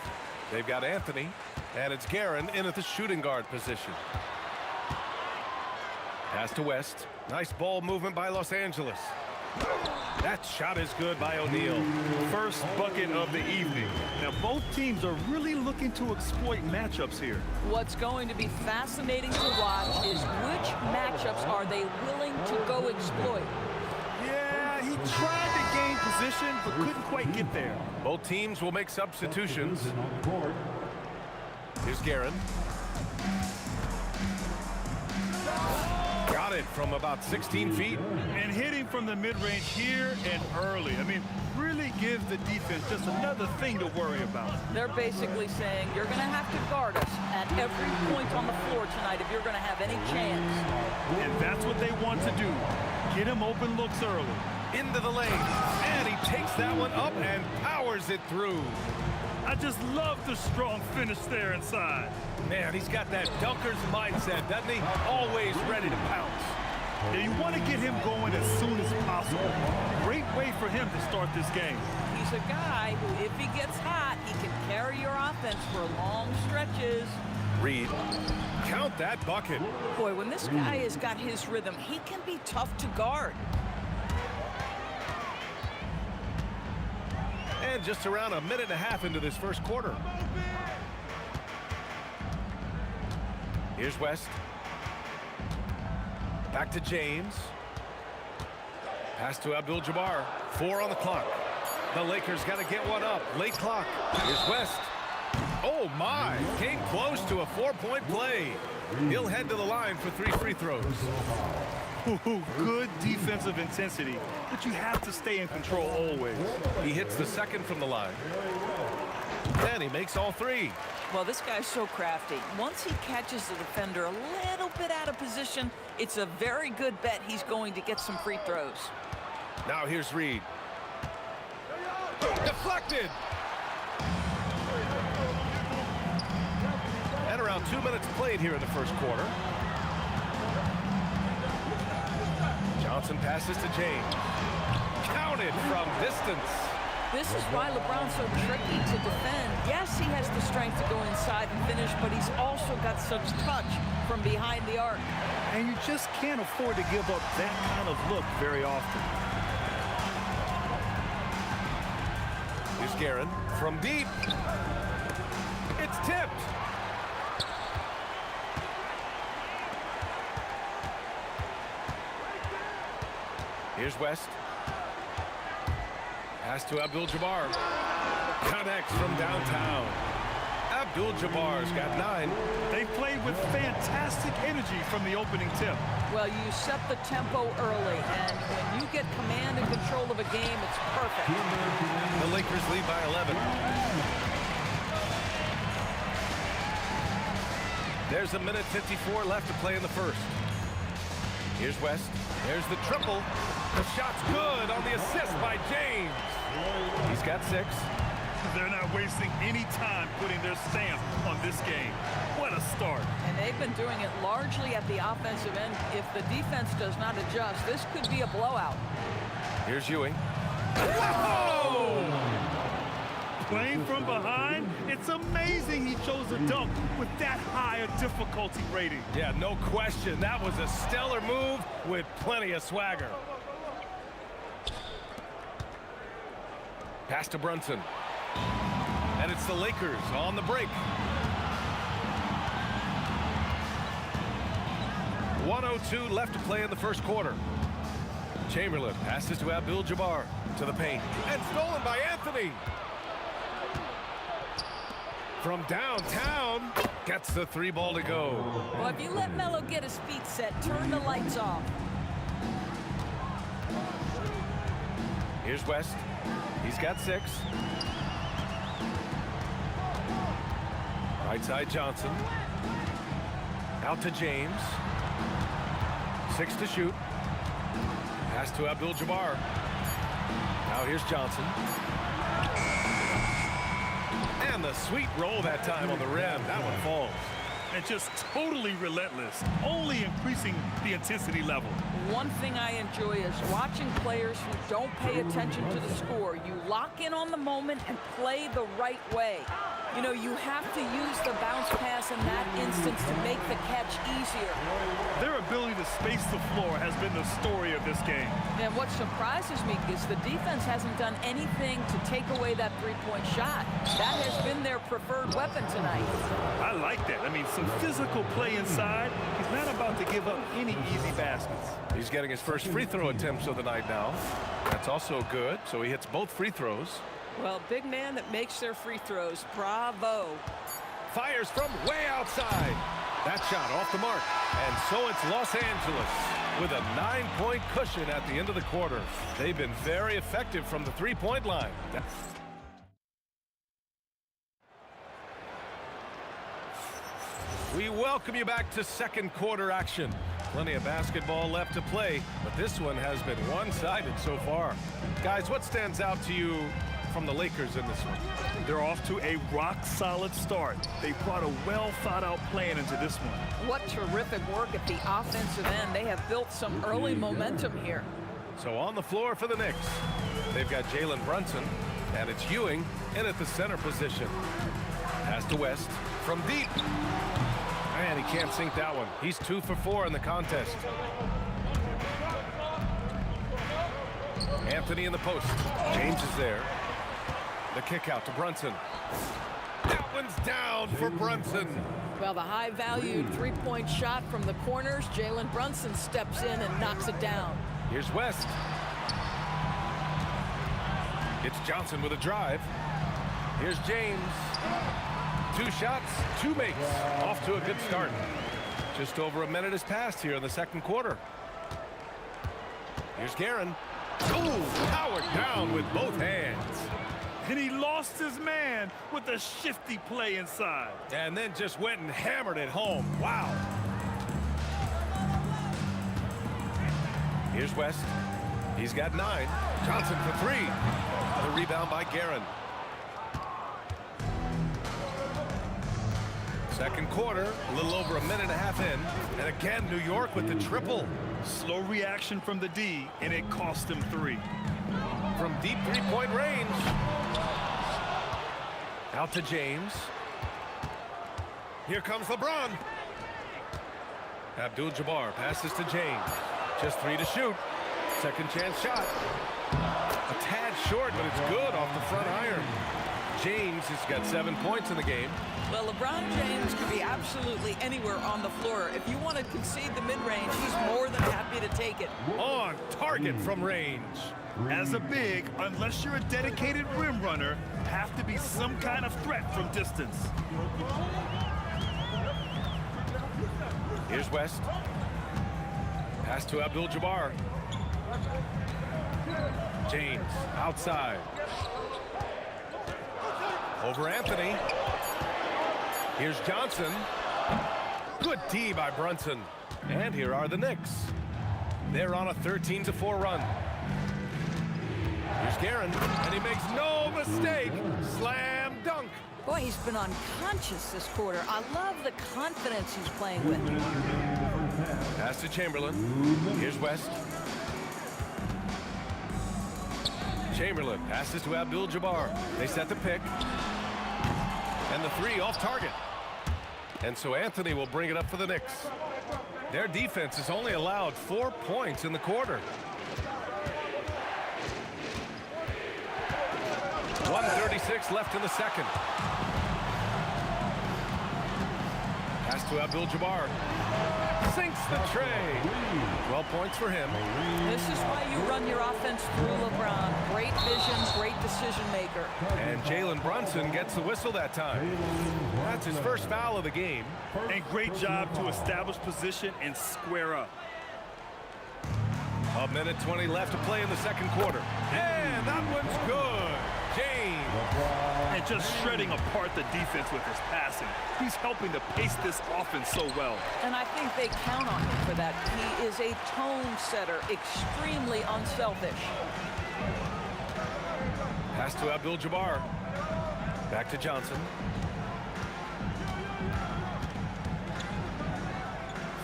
They've got Anthony, and it's Guerin in at the shooting guard position. Pass to West. Nice ball movement by Los Angeles. That shot is good by O'Neal. First bucket of the evening. Now, both teams are really looking to exploit matchups here. What's going to be fascinating to watch is which matchups are they willing to go exploit. Yeah, he tried to gain position, but couldn't quite get there. Both teams will make substitutions. Here's Guerin. Got it from about 16 feet. And hitting from the mid-range here and early. I mean, really gives the defense just another thing to worry about. They're basically saying you're going to have to guard us at every point on the floor tonight if you're going to have any chance. And that's what they want to do. Get him open looks early. Into the lane. And he takes that one up and powers it through. I just love the strong finish there inside. Man, he's got that dunker's mindset, doesn't he? Always ready to pounce. And you want to get him going as soon as possible. Great way for him to start this game. He's a guy who, if he gets hot, he can carry your offense for long stretches. Reed, count that bucket. Boy, when this guy has got his rhythm, he can be tough to guard. And just around a minute and a half into this first quarter. Here's West. Back to James. Pass to Abdul-Jabbar. 4 on the clock. The Lakers got to get one up. Late clock. Here's West. Oh, my. Came close to a 4-point play. He'll head to the line for 3 free throws. Ooh, good defensive intensity, but you have to stay in control always. He hits the second from the line. And he makes all 3. Well, this guy's so crafty. Once he catches the defender a little bit out of position, it's a very good bet he's going to get some free throws. Now here's Reed. Deflected. And around 2 minutes played here in the first quarter. Johnson passes to James. Counted from distance. This is why LeBron's so tricky to defend. Yes, he has the strength to go inside and finish, but he's also got such touch from behind the arc. And you just can't afford to give up that kind of look very often. Here's Guerin from deep. It's tipped. Here's West. Pass to Abdul-Jabbar. Connects from downtown. Abdul-Jabbar's got 9. They played with fantastic energy from the opening tip. Well, you set the tempo early, and when you get command and control of a game, it's perfect. The Lakers lead by 11. There's a minute 54 left to play in the first. Here's West. There's the triple. The shot's good on the assist by James. He's got 6. They're not wasting any time putting their stamp on this game. What a start. And they've been doing it largely at the offensive end. If the defense does not adjust, this could be a blowout. Here's Ewing. Whoa! Playing from behind, it's amazing he chose a dunk with that high a difficulty rating. Yeah, no question. That was a stellar move with plenty of swagger. Pass to Brunson. And it's the Lakers on the break. 1:02 left to play in the first quarter. Chamberlain passes to Abdul-Jabbar to the paint. And stolen by Anthony. From downtown, gets the 3 ball to go. Well, if you let Melo get his feet set, turn the lights off. Here's West. He's got 6. Right side Johnson. Out to James. 6 to shoot. Pass to Abdul-Jabbar. Now here's Johnson. And the sweet roll that time on the rim. That one falls. And just totally relentless, only increasing the intensity level. One thing I enjoy is watching players who don't pay attention to the score. You lock in on the moment and play the right way. You know, you have to use the bounce pass in that instance to make the catch easier. Their ability to space the floor has been the story of this game. And what surprises me is the defense hasn't done anything to take away that three-point shot. That has been their preferred weapon tonight. I like that. I mean, some physical play inside. He's not about to give up any easy baskets. He's getting his first free throw attempts of the night now. That's also good, so he hits both free throws. Well, big man that makes their free throws. Bravo. Fires from way outside. That shot off the mark. And so it's Los Angeles with a 9-point cushion at the end of the quarter. They've been very effective from the three-point line. We welcome you back to second quarter action. Plenty of basketball left to play, but this one has been one-sided so far. Guys, what stands out to you from the Lakers in this one? They're off to a rock-solid start. They brought a well-thought-out plan into this one. What terrific work at the offensive end. They have built some early momentum here. So on the floor for the Knicks, they've got Jalen Brunson, and it's Ewing in at the center position. Pass to West from deep. Man, he can't sink that one. He's 2 for 4 in the contest. Anthony in the post. James is there. The kick out to Brunson. That one's down for Brunson. Well, the high-valued three-point shot from the corners. Jalen Brunson steps in and knocks it down. Here's West. It's Johnson with a drive. Here's James. 2 shots, 2 makes. Off to a good start. Just over a minute has passed here in the second quarter. Here's Guerin. Oh, powered down with both hands. And he lost his man with a shifty play inside. And then just went and hammered it home. Wow. Here's West. He's got 9. Johnson for 3. The rebound by Guerin. Second quarter, a little over a minute and a half in. And again, New York with the triple. Slow reaction from the D, and it cost him 3. From deep three-point range. Out to James. Here comes LeBron. Abdul-Jabbar passes to James. Just 3 to shoot. Second chance shot. A tad short, but it's good off the front iron. James has got 7 points in the game. Well, LeBron James could be absolutely anywhere on the floor. If you want to concede the mid-range, he's more than happy to take it. On target from range. As a big, unless you're a dedicated rim runner, have to be some kind of threat from distance. Here's West. Pass to Abdul-Jabbar. James outside. Over Anthony. Here's Johnson. Good D by Brunson. And here are the Knicks. They're on a 13-4 run. Here's Guerin, and he makes no mistake. Slam dunk. Boy, he's been unconscious this quarter. I love the confidence he's playing with. Pass to Chamberlain. Here's West. Chamberlain passes to Abdul-Jabbar. They set the pick. And the 3 off target. And so Anthony will bring it up for the Knicks. Their defense has only allowed 4 points in the quarter. 1:36 left in the second. Pass to Abdul-Jabbar. Sinks the tray. 12 points for him. This is why you run your offense through LeBron. Great vision, great decision maker. And Jalen Brunson gets the whistle that time. That's his first foul of the game. And great job to establish position and square up. A minute 20 left to play in the second quarter. And that one's good. James. And just shredding apart the defense with his passing. He's helping to pace this offense so well. And I think they count on him for that. He is a tone setter, extremely unselfish. Pass to Abdul-Jabbar. Back to Johnson.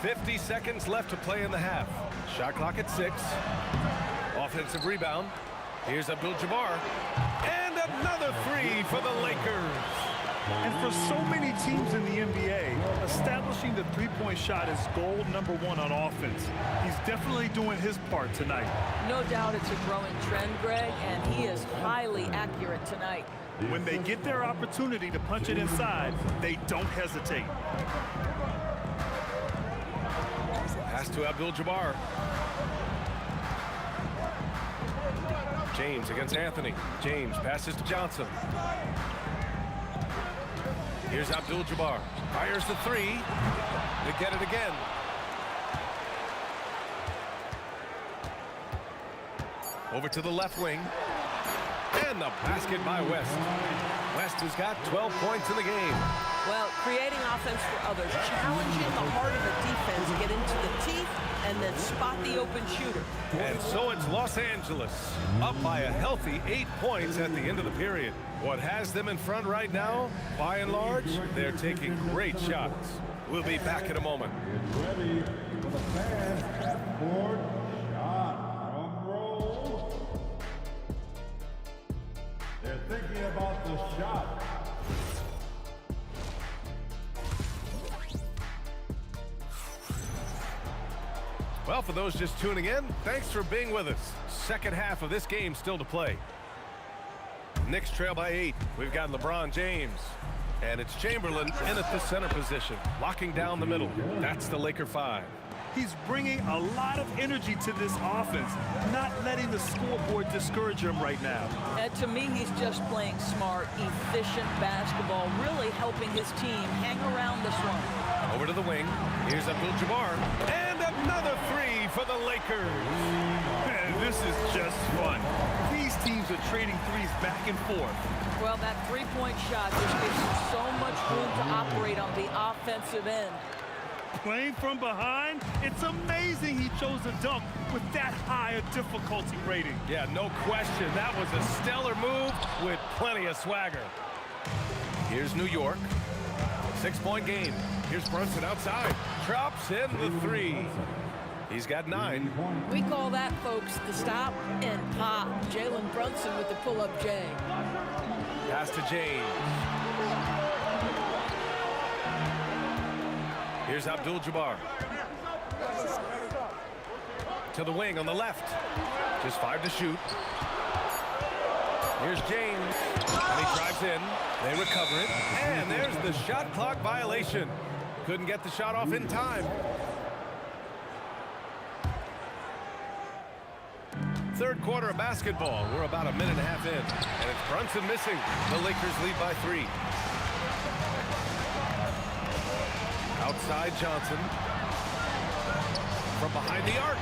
50 seconds left to play in the half. Shot clock at 6. Offensive rebound. Here's Abdul-Jabbar. And another 3 for the Lakers. And for so many teams in the NBA, establishing the three-point shot is goal number 1 on offense. He's definitely doing his part tonight. No doubt it's a growing trend, Greg, and he is highly accurate tonight. When they get their opportunity to punch it inside, they don't hesitate. Pass to Abdul-Jabbar. James against Anthony. James passes to Johnson. Here's Abdul-Jabbar. Fires the 3. They get it again. Over to the left wing. And the basket by West. West has got 12 points in the game. Well, creating offense for others, challenging the heart of the defense, get into the teeth, and then spot the open shooter. And so it's Los Angeles, up by a healthy 8 points at the end of the period. What has them in front right now, by and large, they're taking great shots. We'll be back in a moment. Get ready for the fans at court shot. Drum roll. They're thinking about the shot. Well, for those just tuning in, thanks for being with us. Second half of this game still to play. Knicks trail by 8. We've got LeBron James. And it's Chamberlain in at the center position, locking down the middle. That's the Laker 5. He's bringing a lot of energy to this offense, not letting the scoreboard discourage him right now. And to me, he's just playing smart, efficient basketball, really helping his team hang around this one. Over to the wing. Here's Abdul-Jabbar. And another 3 for the Lakers. Man, this is just fun. These teams are trading threes back and forth. Well, that three-point shot just gives you so much room to operate on the offensive end. Playing from behind, it's amazing he chose a dunk with that high a difficulty rating. Yeah, no question. That was a stellar move with plenty of swagger. Here's New York. 6-point game. Here's Brunson outside. Drops in the 3. He's got 9. We call that, folks, the stop and pop. Jalen Brunson with the pull-up J. Pass to James. Here's Abdul-Jabbar. To the wing on the left. Just 5 to shoot. Here's James. And he drives in. They recover it. And there's the shot clock violation. Couldn't get the shot off in time. Third quarter of basketball. We're about a minute and a half in. And it's Brunson missing. The Lakers lead by 3. Outside Johnson. From behind the arc.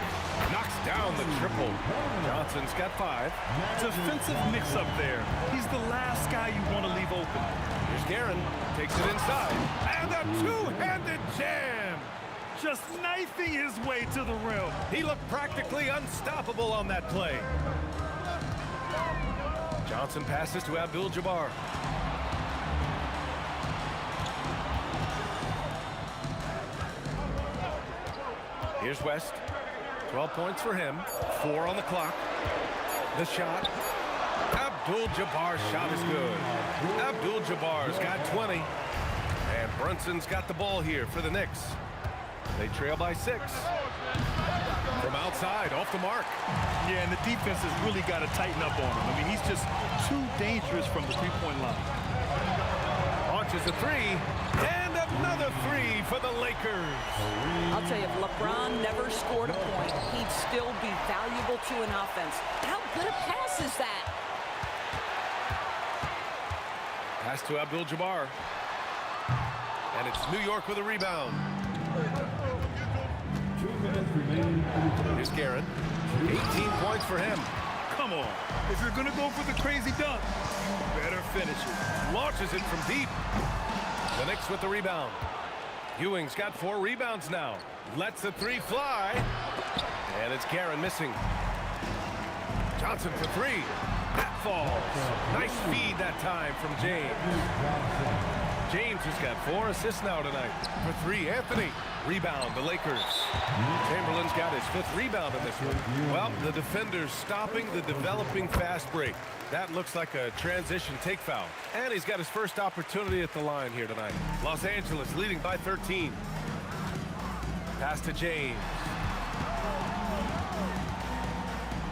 Knocks down the triple. Johnson's got 5. Defensive mix-up there. He's the last guy you want to leave open. Here's Guerin. Takes it inside. And a two-handed jam. Just knifing his way to the rim. He looked practically unstoppable on that play. Johnson passes to Abdul-Jabbar. Here's West. 12 points for him. 4 on the clock. The shot. Abdul-Jabbar's shot is good. Abdul-Jabbar's got 20. And Brunson's got the ball here for the Knicks. They trail by 6. From outside, off the mark. Yeah, and the defense has really got to tighten up on him. I mean, he's just too dangerous from the three-point line. Launches a 3. And another 3 for the Lakers. I'll tell you, if LeBron never scored a point, he'd still be valuable to an offense. How good a pass is that? Pass to Abdul-Jabbar. And it's New York with a rebound. Here's Guerin. 18 points for him. Come on. If you're going to go for the crazy dunk, you better finish it. Launches it from deep. The Knicks with the rebound. Ewing's got 4 rebounds now. Lets the 3 fly. And it's Guerin missing. Johnson for 3. That falls. Nice feed that time from James. James has got 4 assists now tonight. For 3, Anthony. Rebound, the Lakers. Chamberlain's got his 5th rebound in this one. Well, the defender's stopping the developing fast break. That looks like a transition take foul. And he's got his first opportunity at the line here tonight. Los Angeles leading by 13. Pass to James.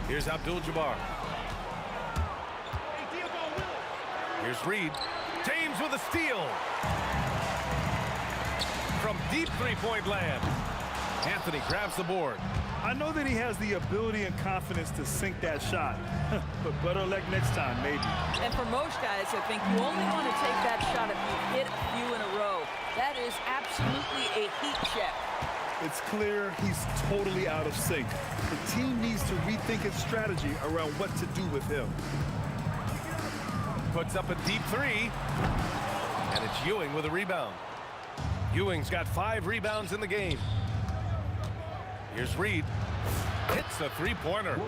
Here's Abdul-Jabbar. Here's Reed. James with a steal. From deep three-point land. Anthony grabs the board. I know that he has the ability and confidence to sink that shot. But better luck next time, maybe. And for most guys, I think you only want to take that shot if you hit a few in a row. That is absolutely a heat check. It's clear he's totally out of sync. The team needs to rethink its strategy around what to do with him. Puts up a deep 3. And it's Ewing with a rebound. Ewing's got 5 rebounds in the game. Here's Reed. Hits a 3-pointer.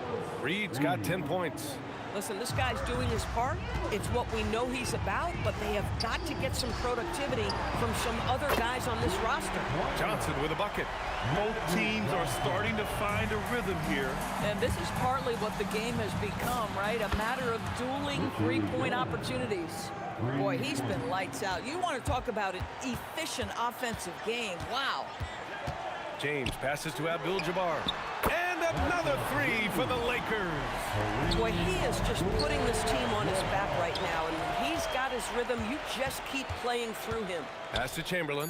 Reed's got 10 points. Listen, this guy's doing his part. It's what we know he's about, but they have got to get some productivity from some other guys on this roster. Johnson with a bucket. Both teams are starting to find a rhythm here. And this is partly what the game has become, right? A matter of dueling three-point opportunities. Boy, he's been lights out. You want to talk about an efficient offensive game. Wow. James passes to Abdul-Jabbar. And another 3 for the Lakers. Boy, he is just putting this team on his back right now. And when he's got his rhythm, you just keep playing through him. Pass to Chamberlain.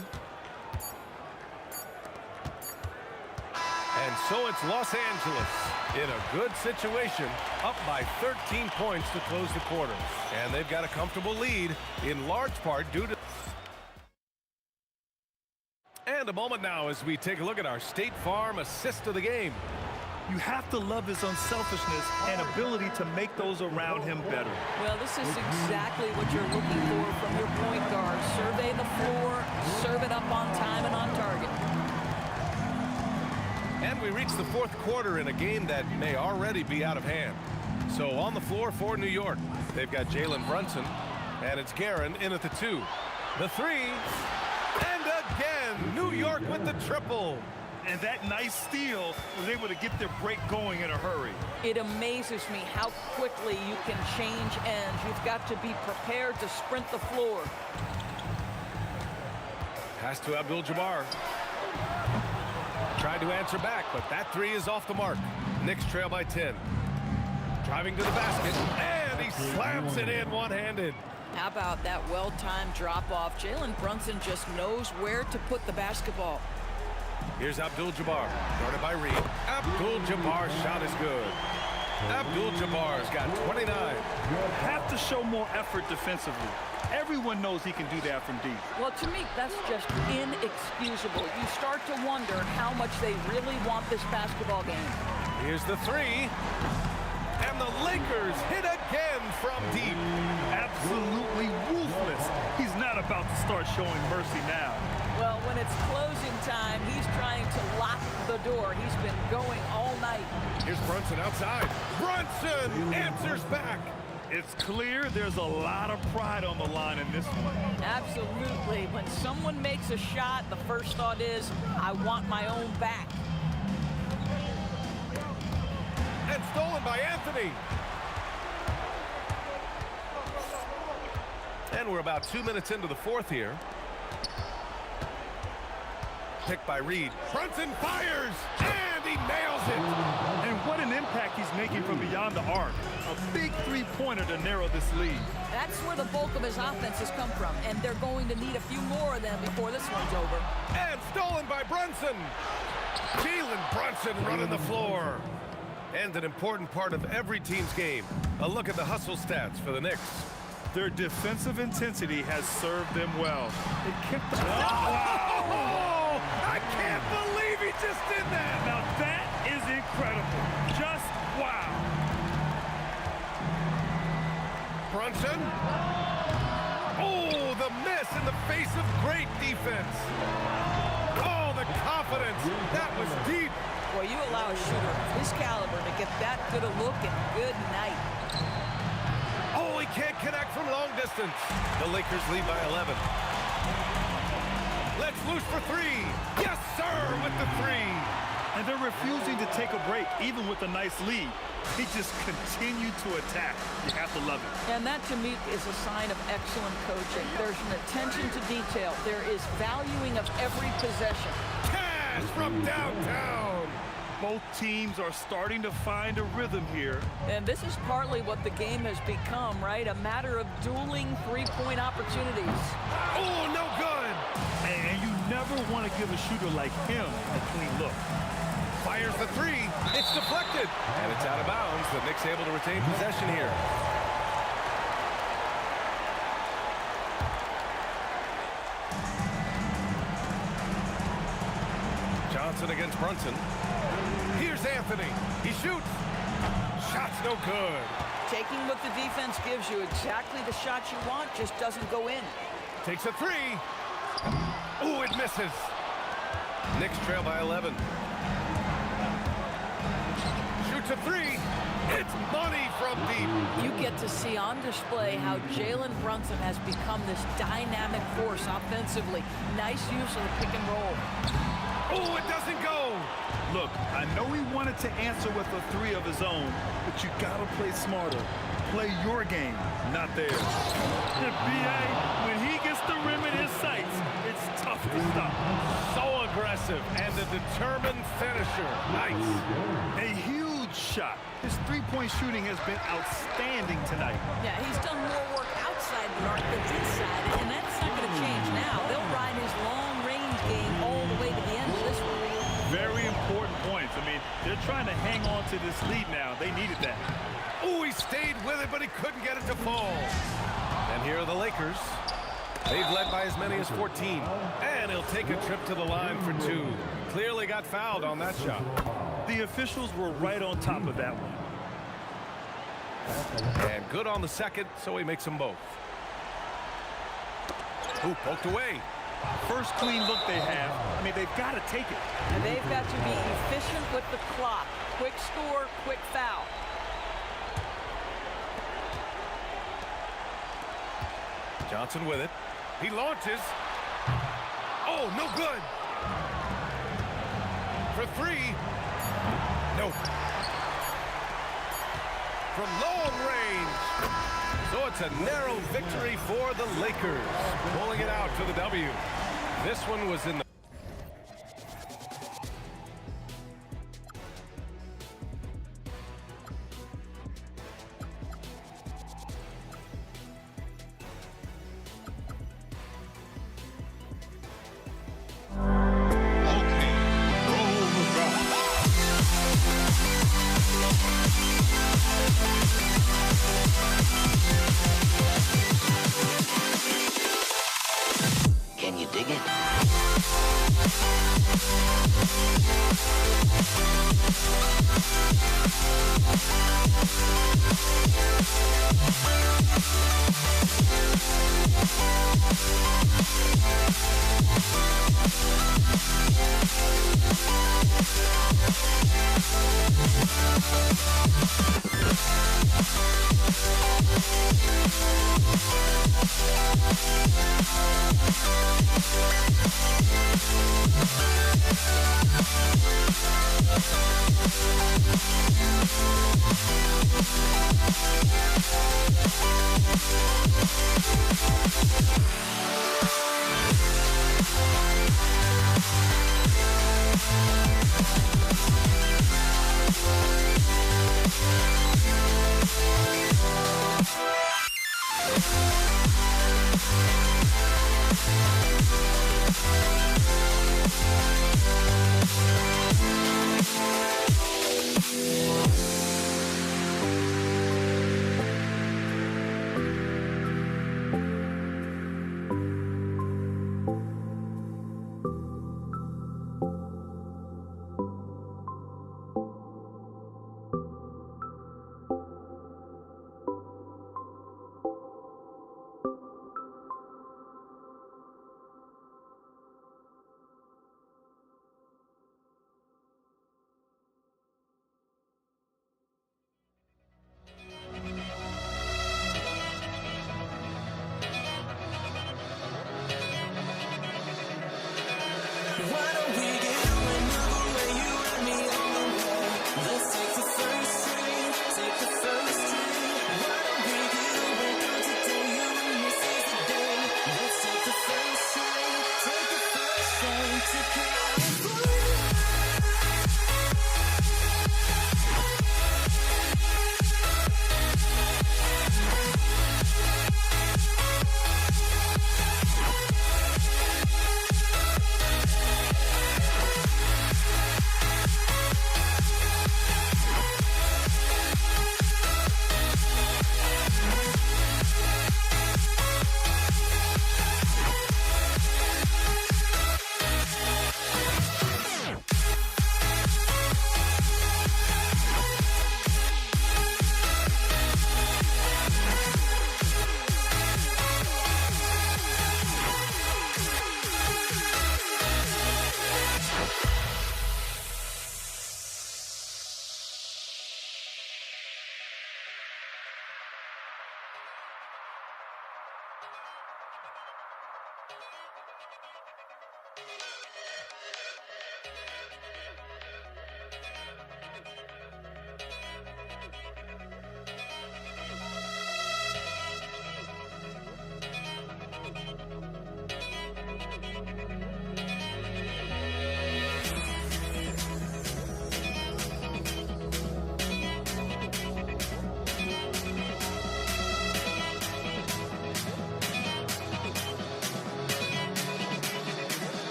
And so it's Los Angeles in a good situation, up by 13 points to close the quarter. And they've got a comfortable lead, in large part due to... And a moment now as we take a look at our State Farm assist of the game. You have to love his unselfishness and ability to make those around him better. Well, this is exactly what you're looking for from your point guard. Survey the floor, serve it up on time and on target. And we reach the fourth quarter in a game that may already be out of hand. So on the floor for New York, they've got Jalen Brunson, and it's Guerin in at the 2. The 3, and again, New York with the triple. And that nice steal was able to get their break going in a hurry. It amazes me how quickly you can change ends. You've got to be prepared to sprint the floor. Pass to Abdul-Jabbar. Tried to answer back, but that 3 is off the mark. Knicks trail by 10. Driving to the basket, and he slams it in one-handed. How about that well-timed drop-off? Jalen Brunson just knows where to put the basketball. Here's Abdul-Jabbar, guarded by Reed. Abdul-Jabbar's shot is good. Abdul-Jabbar's got 29. Have to show more effort defensively. Everyone knows he can do that from deep. Well, to me, that's just inexcusable. You start to wonder how much they really want this basketball game. Here's the 3. And the Lakers hit again from deep. Absolutely ruthless. He's not about to start showing mercy now. Well, when it's closing time, he's trying to lock the door. He's been going all night. Here's Brunson outside. Brunson answers back. It's clear there's a lot of pride on the line in this one. Absolutely. When someone makes a shot, the first thought is, I want my own back. And stolen by Anthony. And we're about 2 minutes into the fourth here. Picked by Reed. Brunson fires, and he nails it. And what an impact he's making from beyond the arc. A big three-pointer to narrow this lead. That's where the bulk of his offense has come from, and they're going to need a few more of them before this one's over. And stolen by Brunson. Jalen Brunson running the floor. And an important part of every team's game. A look at the hustle stats for the Knicks. Their defensive intensity has served them well. They kept the... Oh! I can't believe he just did that! Now that is incredible. Just wow. Brunson. Oh, the miss in the face of great defense. Oh, the confidence. That was deep. Well, you allow a shooter of his caliber to get that good a look, and good night. Oh, he can't connect from long distance. The Lakers lead by 11. Let's loose for 3. Yes, sir, with the 3. And they're refusing to take a break, even with a nice lead. He just continued to attack. You have to love it. And that, to me, is a sign of excellent coaching. There's an attention to detail. There is valuing of every possession. Cash from downtown. Both teams are starting to find a rhythm here. And this is partly what the game has become, right? A matter of dueling three-point opportunities. Oh, no good. And you never want to give a shooter like him a clean look. Fires the 3. It's deflected. And it's out of bounds. The Knicks able to retain possession here. Johnson against Brunson. Here's Anthony. He shoots. Shot's no good. Taking what the defense gives you, exactly the shot you want, just doesn't go in. Takes a 3. Ooh, it misses. Knicks trail by 11. Shoots a 3. It's money from deep. You get to see on display how Jalen Brunson has become this dynamic force offensively. Nice use of the pick and roll. Oh, it doesn't go. Look, I know he wanted to answer with a 3 of his own, but you gotta play smarter. Play your game, not theirs. The BA, when he gets the rim in his sights, it's tough to stop. So aggressive and a determined finisher. Nice. A huge shot. His three-point shooting has been outstanding tonight. Yeah, he's done more work outside the arc than inside, and that's not going to change now. They'll ride his long-range game all the way to the end of this one. Very important points. I mean, they're trying to hang on to this lead now. They needed that. Oh, he stayed with it, but he couldn't get it to fall. And here are the Lakers. They've led by as many as 14. And he'll take a trip to the line for 2. Clearly got fouled on that shot. The officials were right on top of that one. And good on the second, so he makes them both. Ooh, poked away. First clean look they have. I mean, they've got to take it. And they've got to be efficient with the clock. Quick score, quick foul. Johnson with it. He launches. Oh, no good. For three. No. From long range. So it's a narrow victory for the Lakers. Pulling it out for the W. This one was in the... Can you dig it?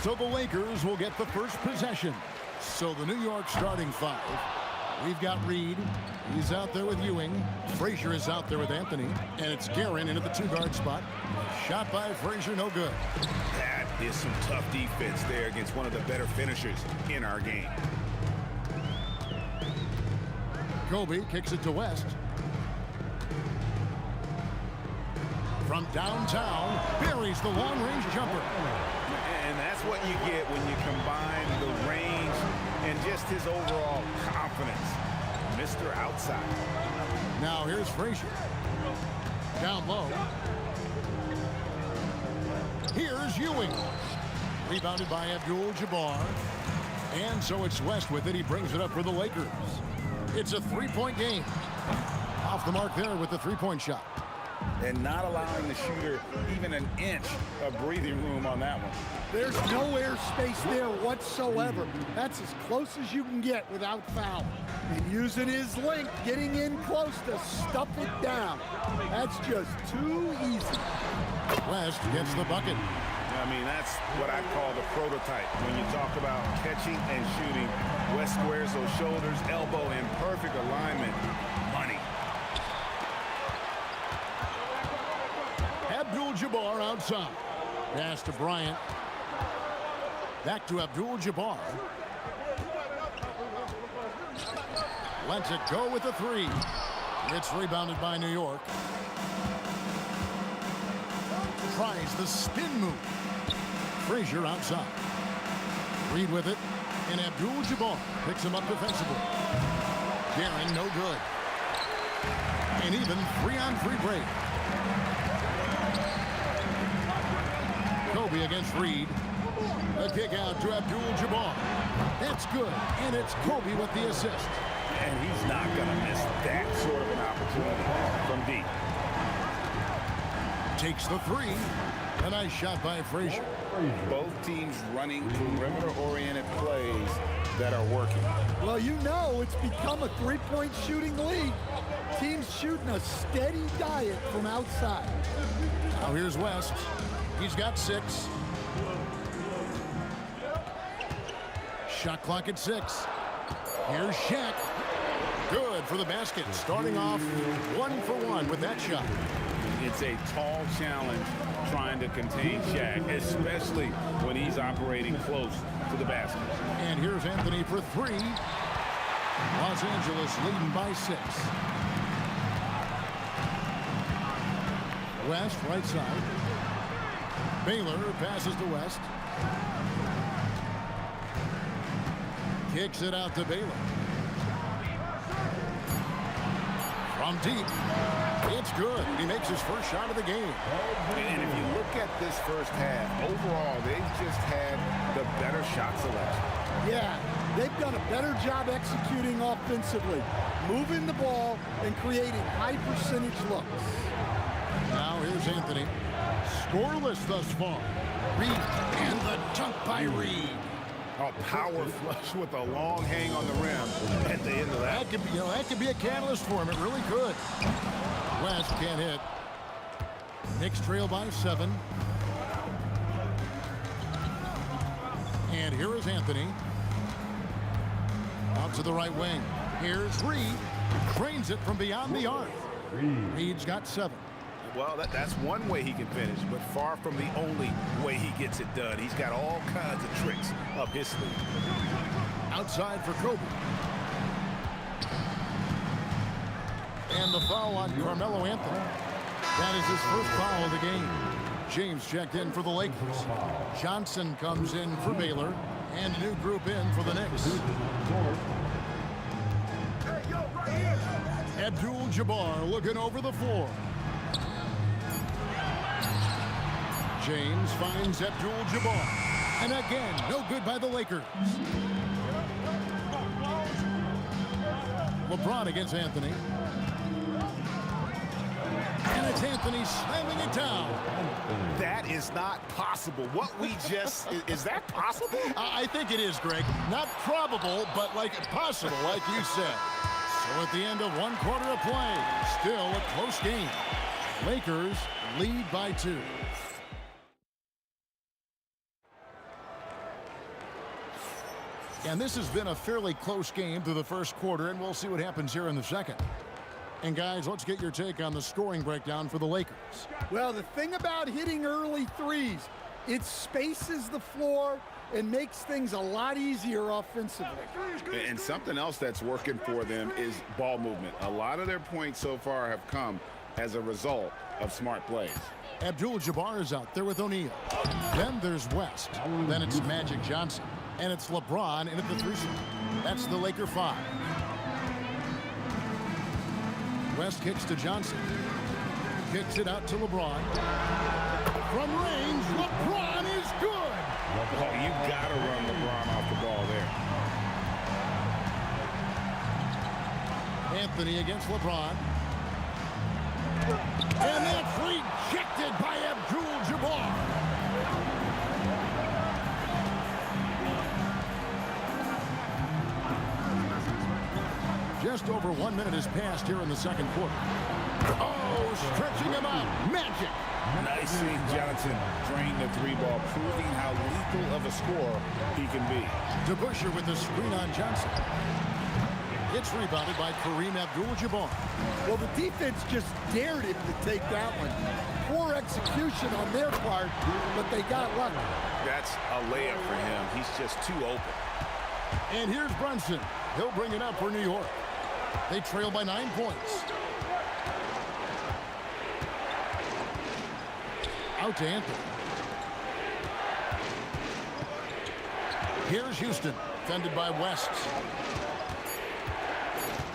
So the Lakers will get the first possession. So the New York starting five. We've got Reed. He's out there with Ewing. Frazier is out there with Anthony. And it's Guerin into the two-guard spot. Shot by Frazier, no good. That is some tough defense there against one of the better finishers in our game. Kobe kicks it to West. From downtown, buries the long-range jumper. And that's what you get when you combine the range and just his overall confidence. Mr. Outside. Now here's Frazier. Down low. Here's Ewing. Rebounded by Abdul-Jabbar. And so it's West with it. He brings it up for the Lakers. It's a three-point game. Off the mark there with the three-point shot. And not allowing the shooter even an inch of breathing room on that one. There's no air space there whatsoever. That's as close as you can get without foul. And using his length, getting in close to stuff it down. That's just too easy. West gets the bucket. I mean, that's what I call the prototype. When you talk about catching and shooting, West squares those shoulders, elbow in perfect alignment. Money. Abdul-Jabbar outside. Pass to Bryant. Back to Abdul-Jabbar. Lets it go with a three. It's rebounded by New York. Tries the spin move. Frazier outside. Reed with it. And Abdul-Jabbar picks him up defensively. Guerin, no good. And even 3-on-3 break. Kobe against Reed. A kick out to Abdul-Jabbar. That's good. And it's Kobe with the assist. And he's not going to miss that sort of an opportunity from deep. Takes the three. A nice shot by Frazier. Both teams running perimeter-oriented plays that are working. Well, you know it's become a three-point shooting league. Teams shooting a steady diet from outside. Now here's West. He's got 6. Shot clock at 6. Here's Shaq. Good for the basket. Starting off 1-for-1 with that shot. It's a tall challenge trying to contain Shaq, especially when he's operating close to the basket. And here's Anthony for 3. Los Angeles leading by 6. West, right side. Baylor passes to West. Kicks it out to Baylor. From deep. It's good. He makes his first shot of the game. And if you look at this first half, overall, they've just had the better shot selection. Yeah, they've done a better job executing offensively, moving the ball and creating high percentage looks. Now here's Anthony. Scoreless thus far. Reed and the dunk by Reed. A power flush with a long hang on the rim at the end of that. That could be a catalyst for him. It really could. West can't hit. Knicks trail by 7. And here is Anthony. Out to the right wing. Here's Reed. Drains it from beyond the arc. Reed's got 7. Well, that's one way he can finish, but far from the only way he gets it done. He's got all kinds of tricks up his sleeve. Outside for Kobe. And the foul on Carmelo Anthony. That is his first foul of the game. James checked in for the Lakers. Johnson comes in for Baylor. And a new group in for the Knicks. Abdul-Jabbar looking over the floor. James finds Abdul-Jabbar. And again, no good by the Lakers. LeBron against Anthony. And it's Anthony slamming it down. That is not possible. What we just, is that possible? I think it is, Greg. Not probable, but like possible, like you said. So at the end of one quarter of play, still a close game. Lakers lead by 2. And this has been a fairly close game through the first quarter, and we'll see what happens here in the second. And guys, let's get your take on the scoring breakdown for the Lakers. Well, the thing about hitting early threes, it spaces the floor and makes things a lot easier offensively. And something else that's working for them is ball movement. A lot of their points so far have come as a result of smart plays. Abdul-Jabbar is out there with O'Neal. Then there's West. Then it's Magic Johnson. And it's LeBron in at the 3 slot. That's the Laker 5. West kicks to Johnson. Kicks it out to LeBron. From range, LeBron is good. Oh, you got to run LeBron off the ball there. Anthony against LeBron. And that's rejected by Abdul-Jabbar. Just over 1 minute has passed here in the second quarter. Oh, stretching him out. Magic. Nice seeing Johnson drain the 3 ball, proving how lethal of a scorer he can be. DeBusschere with the screen on Johnson. It's rebounded by Kareem Abdul-Jabbar. Well, the defense just dared him to take that one. Poor execution on their part, but they got lucky. That's a layup for him. He's just too open. And here's Brunson. He'll bring it up for New York. They trail by 9 points. Out to Anthony. Here's Houston, defended by West.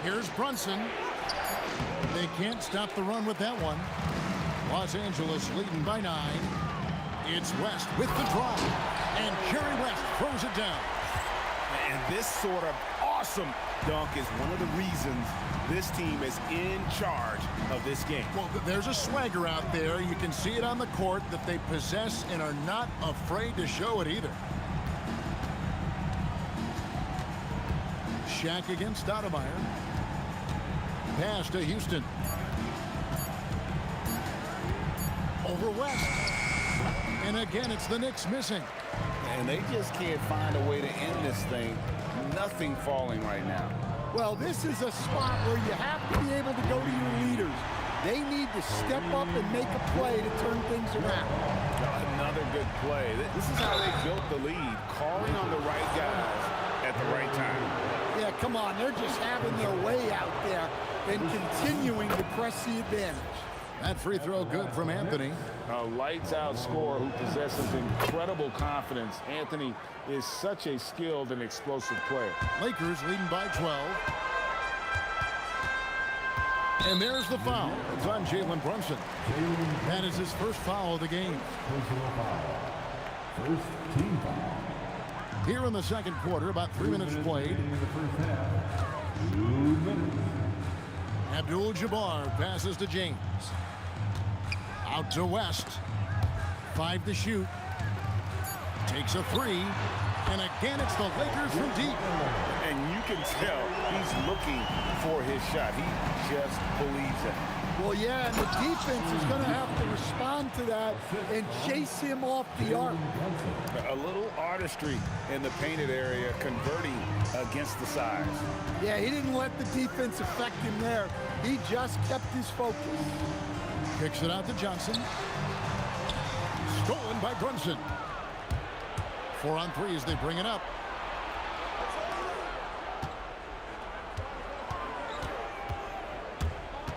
Here's Brunson. They can't stop the run with that one. Los Angeles leading by 9. It's West with the drive. And Jerry West throws it down. And this sort of awesome dunk is one of the reasons this team is in charge of this game. Well, there's a swagger out there. You can see it on the court that they possess and are not afraid to show it either. Shaq against Stoudemire. Pass to Houston. Over West. And again, it's the Knicks missing. And they just can't find a way to end this thing. Nothing falling right now. Well, this is a spot where you have to be able to go to your leaders. They need to step up and make a play to turn things around. Another good play. This is how they built the lead, calling on the right guys at the right time. Yeah, come on. They're just having their way out there and continuing to press the advantage. That free throw good from Anthony. A lights-out scorer who possesses incredible confidence. Anthony is such a skilled and explosive player. Lakers leading by 12. And there's the foul. It's on Jalen Brunson. That is his first foul of the game. First team foul. Here in the second quarter, about 3 minutes played. 2 minutes. Abdul-Jabbar passes to James. Out to West. 5 to shoot. Takes a 3. And again, it's the Lakers from deep. And you can tell he's looking for his shot. He just believes it. Well, yeah, and the defense is going to have to respond to that and chase him off the arc. A little artistry in the painted area, converting against the size. Yeah, he didn't let the defense affect him there. He just kept his focus. Kicks it out to Johnson. Stolen by Brunson. 4 on 3 as they bring it up.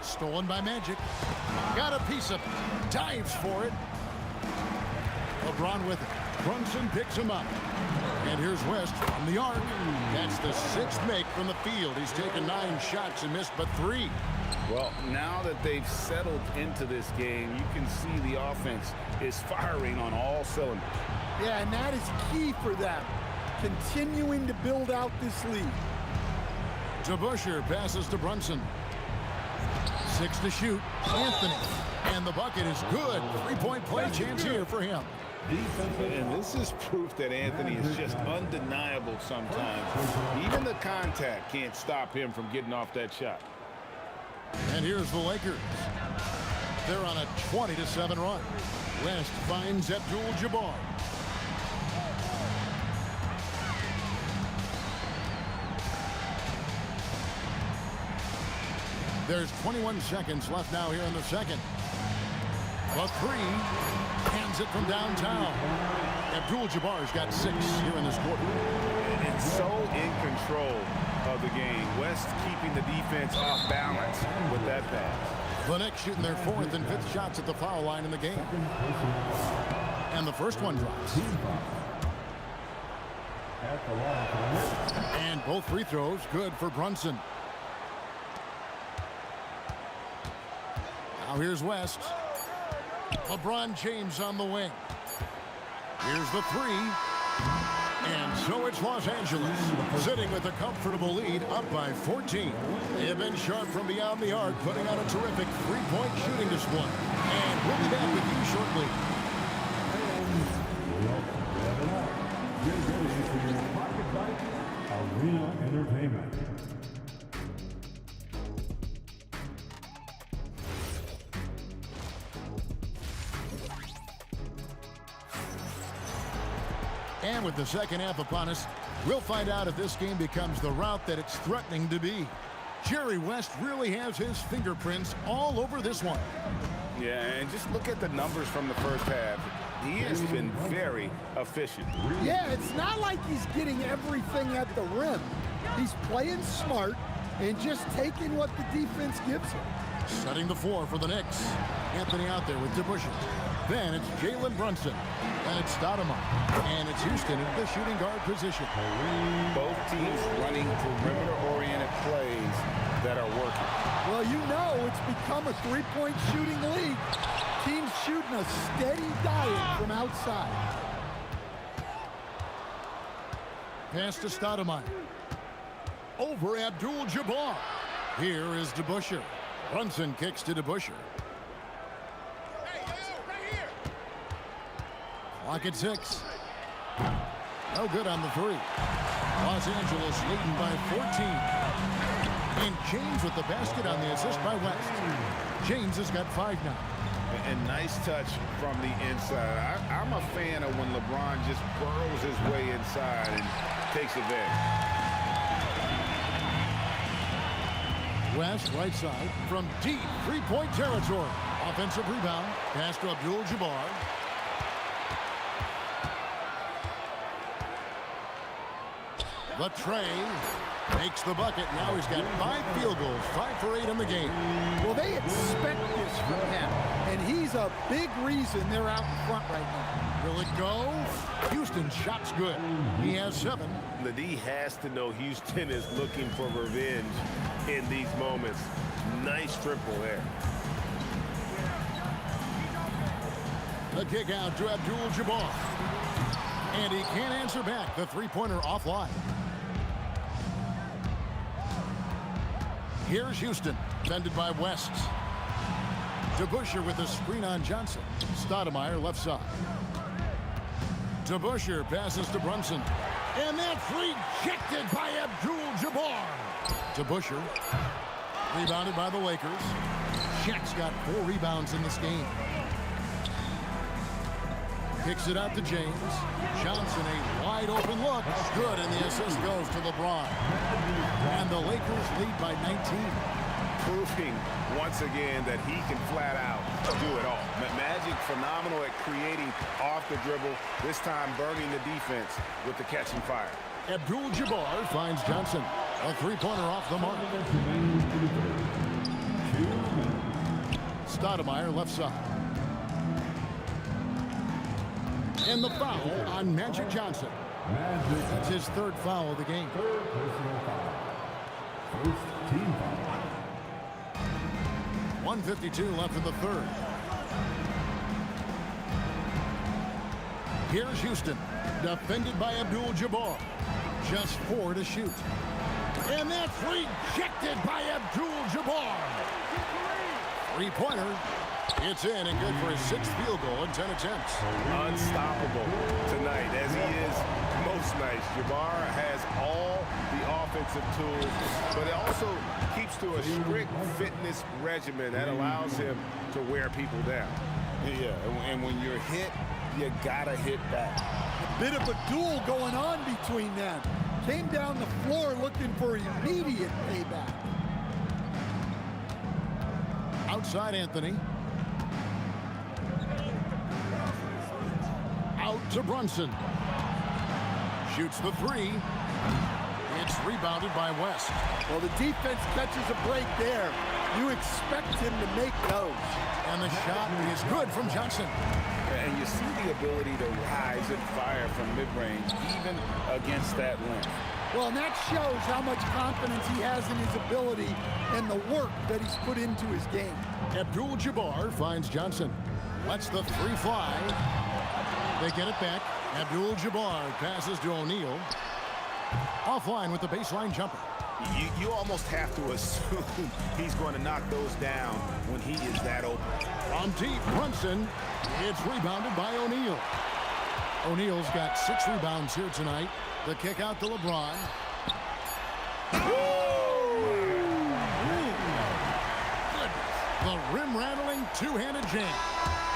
Stolen by Magic. Got a piece of it. Dives for it. LeBron with it. Brunson picks him up. And here's West from the arc. That's the 6th make from the field. He's taken 9 shots and missed but 3. Well, now that they've settled into this game, you can see the offense is firing on all cylinders. Yeah, and that is key for them, continuing to build out this lead. DeBusschere passes to Brunson. 6 to shoot. Anthony. And the bucket is good. 3-point play chance here for him. And this is proof that Anthony is just undeniable sometimes. Even the contact can't stop him from getting off that shot. And here's the Lakers. They're on a 20-7 run. West finds Abdul-Jabbar. There's 21 seconds left now here in the second. The 3 hands it from downtown. Abdul-Jabbar's got 6 here in this quarter. And so in control of the game. West keeping the defense off balance with that pass. The Knicks shooting their 4th and 5th shots at the foul line in the game. And the first one drops. And both free throws good for Brunson. Now here's West. LeBron James on the wing. Here's the 3. And so it's Los Angeles, sitting with a comfortable lead, up by 14. They have been sharp from beyond the arc, putting on a terrific 3-point shooting display. And we'll be back with you shortly. Get ready for your Pocket Bike Arena Entertainment. And with the second half upon us, we'll find out if this game becomes the route that it's threatening to be. Jerry West really has his fingerprints all over this one. Yeah, and just look at the numbers from the first half. He has been very efficient. Yeah, it's not like he's getting everything at the rim. He's playing smart and just taking what the defense gives him. Setting the floor for the Knicks. Anthony out there with DeBusschere. Then it's Jalen Brunson. And it's Stoudemire. And it's Houston in the shooting guard position. Both teams running perimeter-oriented plays that are working. Well, you know it's become a 3-point shooting league. Teams shooting a steady diet from outside. Pass to Stoudemire. Over Abdul-Jabbar. Here is DeBusschere. Brunson kicks to DeBusschere. Clock at 6. No good on the 3. Los Angeles leading by 14. And James with the basket on the assist by West. James has got 5 now. And nice touch from the inside. I'm a fan of when LeBron just burrows his way inside and takes advantage. West, right side, from deep 3-point territory. Offensive rebound. Pass to Abdul-Jabbar. The tray makes the bucket. Now he's got 5 field goals, 5 for 8 in the game. Well, they expect this from him, and he's a big reason they're out in front right now. Will it go? Houston's shot's good. He has 7. The D has to know Houston is looking for revenge in these moments. Nice triple there. The kick out to Abdul-Jabbar. And he can't answer back. The 3-pointer offline. Here's Houston, defended by West. DeBusschere with a screen on Johnson. Stoudemire left side. DeBusschere passes to Brunson. And that's rejected by Abdul-Jabbar. DeBusschere, rebounded by the Lakers. Shaq's got 4 rebounds in this game. Kicks it out to James. Johnson, a wide open look. Good, and the assist goes to LeBron. And the Lakers lead by 19. Proving once again that he can flat out do it all. Magic phenomenal at creating off the dribble, this time burning the defense with the catch and fire. Abdul-Jabbar finds Johnson. A three-pointer off the mark. Stoudemire left side. And the foul on Magic Johnson. That's his 3rd foul of the game. Third personal foul. First team foul. 1:52 left in the 3rd. Here's Houston, defended by Abdul-Jabbar. Just 4 to shoot. And that's rejected by Abdul-Jabbar. Three-pointer. It's in and good for his 6th field goal in 10 attempts. Unstoppable tonight, as he is most nights. Jabbar has all the offensive tools, but it also keeps to a strict fitness regimen that allows him to wear people down. Yeah, and when you're hit, you gotta hit back. A bit of a duel going on between them. Came down the floor looking for immediate payback. Outside Anthony. Out to Brunson. Shoots the 3. It's rebounded by West. Well, the defense catches a break there. You expect him to make those. And the shot is good from Johnson. And you see the ability to rise and fire from mid-range, even against that length. Well, and that shows how much confidence he has in his ability and the work that he's put into his game. Abdul-Jabbar finds Johnson. Lets the 3 fly. They get it back. Abdul-Jabbar passes to O'Neal. Offline with the baseline jumper. You almost have to assume he's going to knock those down when he is that open. From deep, Brunson. It's rebounded by O'Neal. O'Neal's got 6 rebounds here tonight. The kick out to LeBron. The rim-rattling two-handed jam.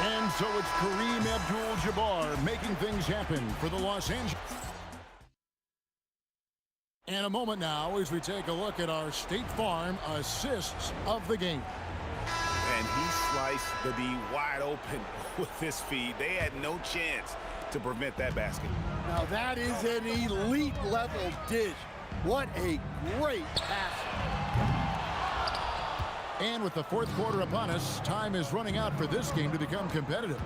And so it's Kareem Abdul-Jabbar making things happen for the Los Angeles. And a moment now as we take a look at our State Farm assists of the game. And he sliced the D wide open with his feed. They had no chance to prevent that basket. Now that is an elite level dish. What a great pass. And with the 4th quarter upon us, time is running out for this game to become competitive.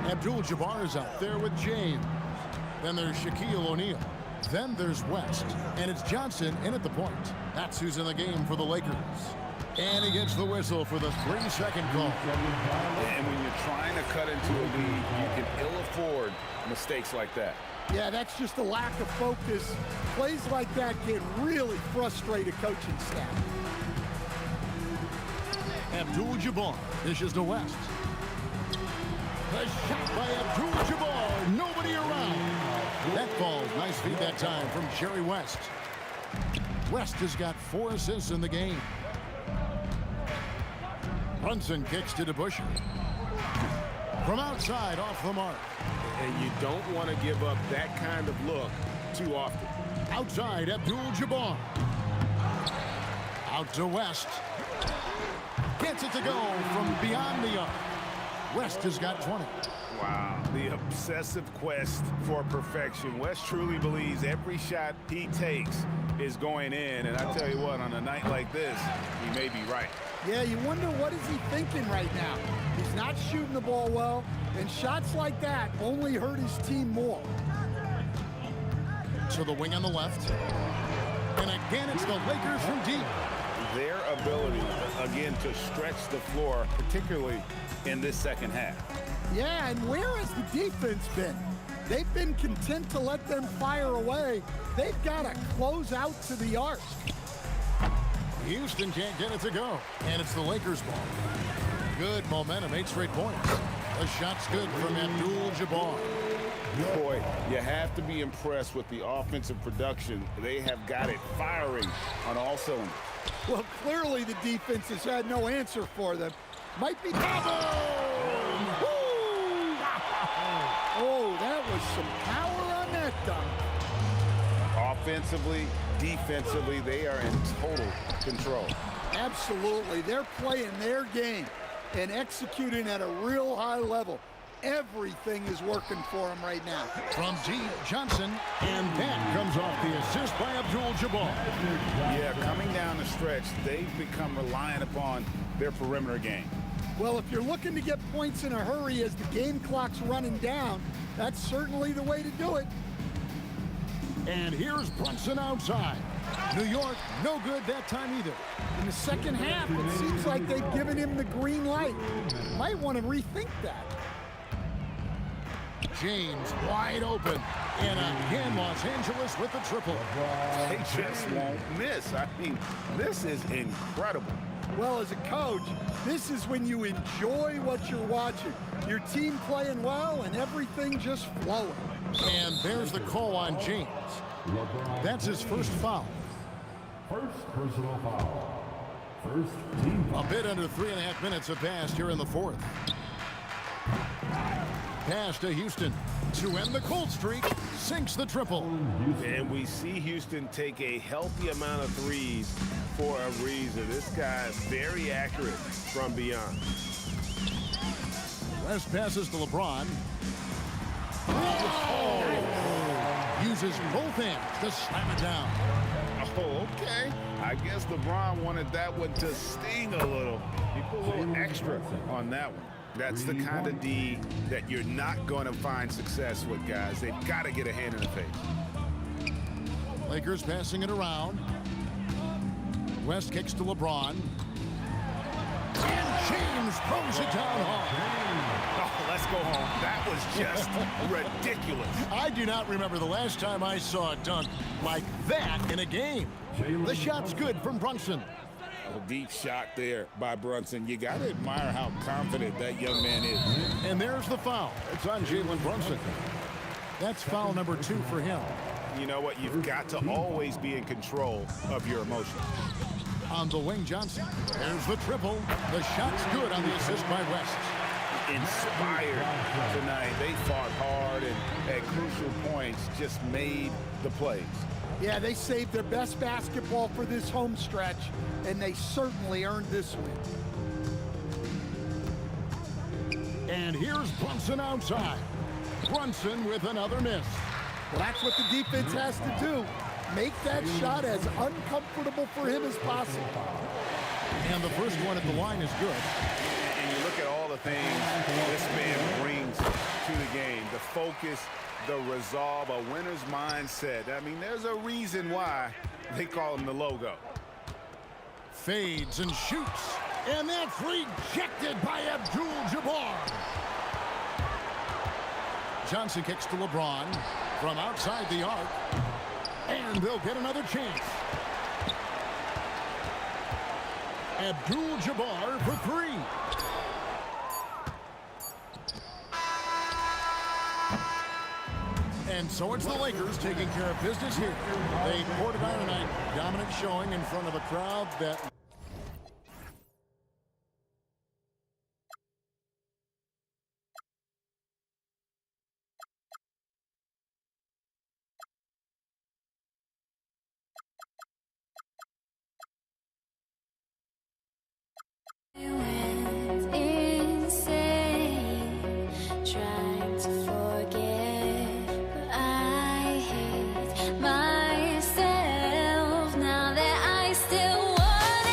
Abdul-Jabbar is out there with James. Then there's Shaquille O'Neal. Then there's West. And it's Johnson in at the point. That's who's in the game for the Lakers. And he gets the whistle for the 3-second call. And when you're trying to cut into a lead, you can ill afford mistakes like that. Yeah, that's just a lack of focus. Plays like that can really frustrate a coaching staff. Abdul-Jabbar dishes to West. The shot by Abdul-Jabbar. Nobody around. That falls. Nice feed that time from Jerry West. West has got 4 assists in the game. Brunson kicks to DeBusschere. From outside, off the mark. And you don't want to give up that kind of look too often. Outside, Abdul-Jabbar. Out to West. Gets it to go from beyond the arc. West has got 20. Wow, the obsessive quest for perfection. West truly believes every shot he takes is going in. And I tell you what, on a night like this, he may be right. Yeah, you wonder what is he thinking right now. He's not shooting the ball well, and shots like that only hurt his team more. To the wing on the left. And again, it's the Lakers from deep. Their ability, again, to stretch the floor, particularly in this second half. Yeah, and where has the defense been? They've been content to let them fire away. They've got to close out to the arc. Houston can't get it to go. And it's the Lakers' ball. Good momentum, 8 straight points. The shot's good from Abdul-Jabbar. Boy, you have to be impressed with the offensive production. They have got it firing on all cylinders. Well, clearly the defense has had no answer for them. Might be double. Oh, that was some power on that dunk. Offensively, defensively, they are in total control. Absolutely. They're playing their game and executing at a real high level. Everything is working for them right now. From deep, Johnson, and that comes off the assist by Abdul-Jabbar. Yeah, coming down the stretch, they've become reliant upon their perimeter game. Well, if you're looking to get points in a hurry as the game clock's running down, that's certainly the way to do it. And here's Brunson outside. New York, no good that time either. In the second half, it seems like they've given him the green light. Might want to rethink that. James wide open. And again, Los Angeles with the triple. They just won't miss. I mean, this is incredible. Well, as a coach, this is when you enjoy what you're watching. Your team playing well and everything just flowing. And there's the call on James. That's his first foul. First personal foul. First team foul. A bit under 3.5 minutes have passed here in the fourth. Pass to Houston to end the cold streak, sinks the triple. And we see Houston take a healthy amount of threes for a reason. This guy is very accurate from beyond. West passes to LeBron. Oh! Uses both hands to slam it down. Oh, okay. I guess LeBron wanted that one to sting a little. He put a little extra on that one. That's the kind of D that you're not going to find success with, guys. They've got to get a hand in the face. Lakers passing it around. West kicks to LeBron. And James throws it down hard. Oh, let's go home. That was just ridiculous. I do not remember the last time I saw a dunk like that in a game. The shot's good from Brunson. A deep shot there by Brunson. You got to admire how confident that young man is. And there's the foul. It's on Jalen Brunson. That's foul number 2 for him. You know what? You've got to always be in control of your emotions. On the wing, Johnson. There's the triple. The shot's good on the assist by West. Inspired tonight. They fought hard and at crucial points just made the plays. Yeah, they saved their best basketball for this home stretch, and they certainly earned this win. And here's Brunson outside. Brunson with another miss. Well, that's what the defense has to do. Make that shot as uncomfortable for him as possible. And the first one at the line is good. And you look at all the things this man brings to the game. The focus, the resolve, a winner's mindset. I mean, there's a reason why they call him the logo. Fades and shoots. And that's rejected by Abdul-Jabbar. Johnson kicks to LeBron from outside the arc. And they'll get another chance. Abdul-Jabbar for 3. And so it's the Lakers taking care of business here. They poured it on tonight. Dominant showing in front of a crowd that... Went insane, trying to forget, but I hate myself now that I still want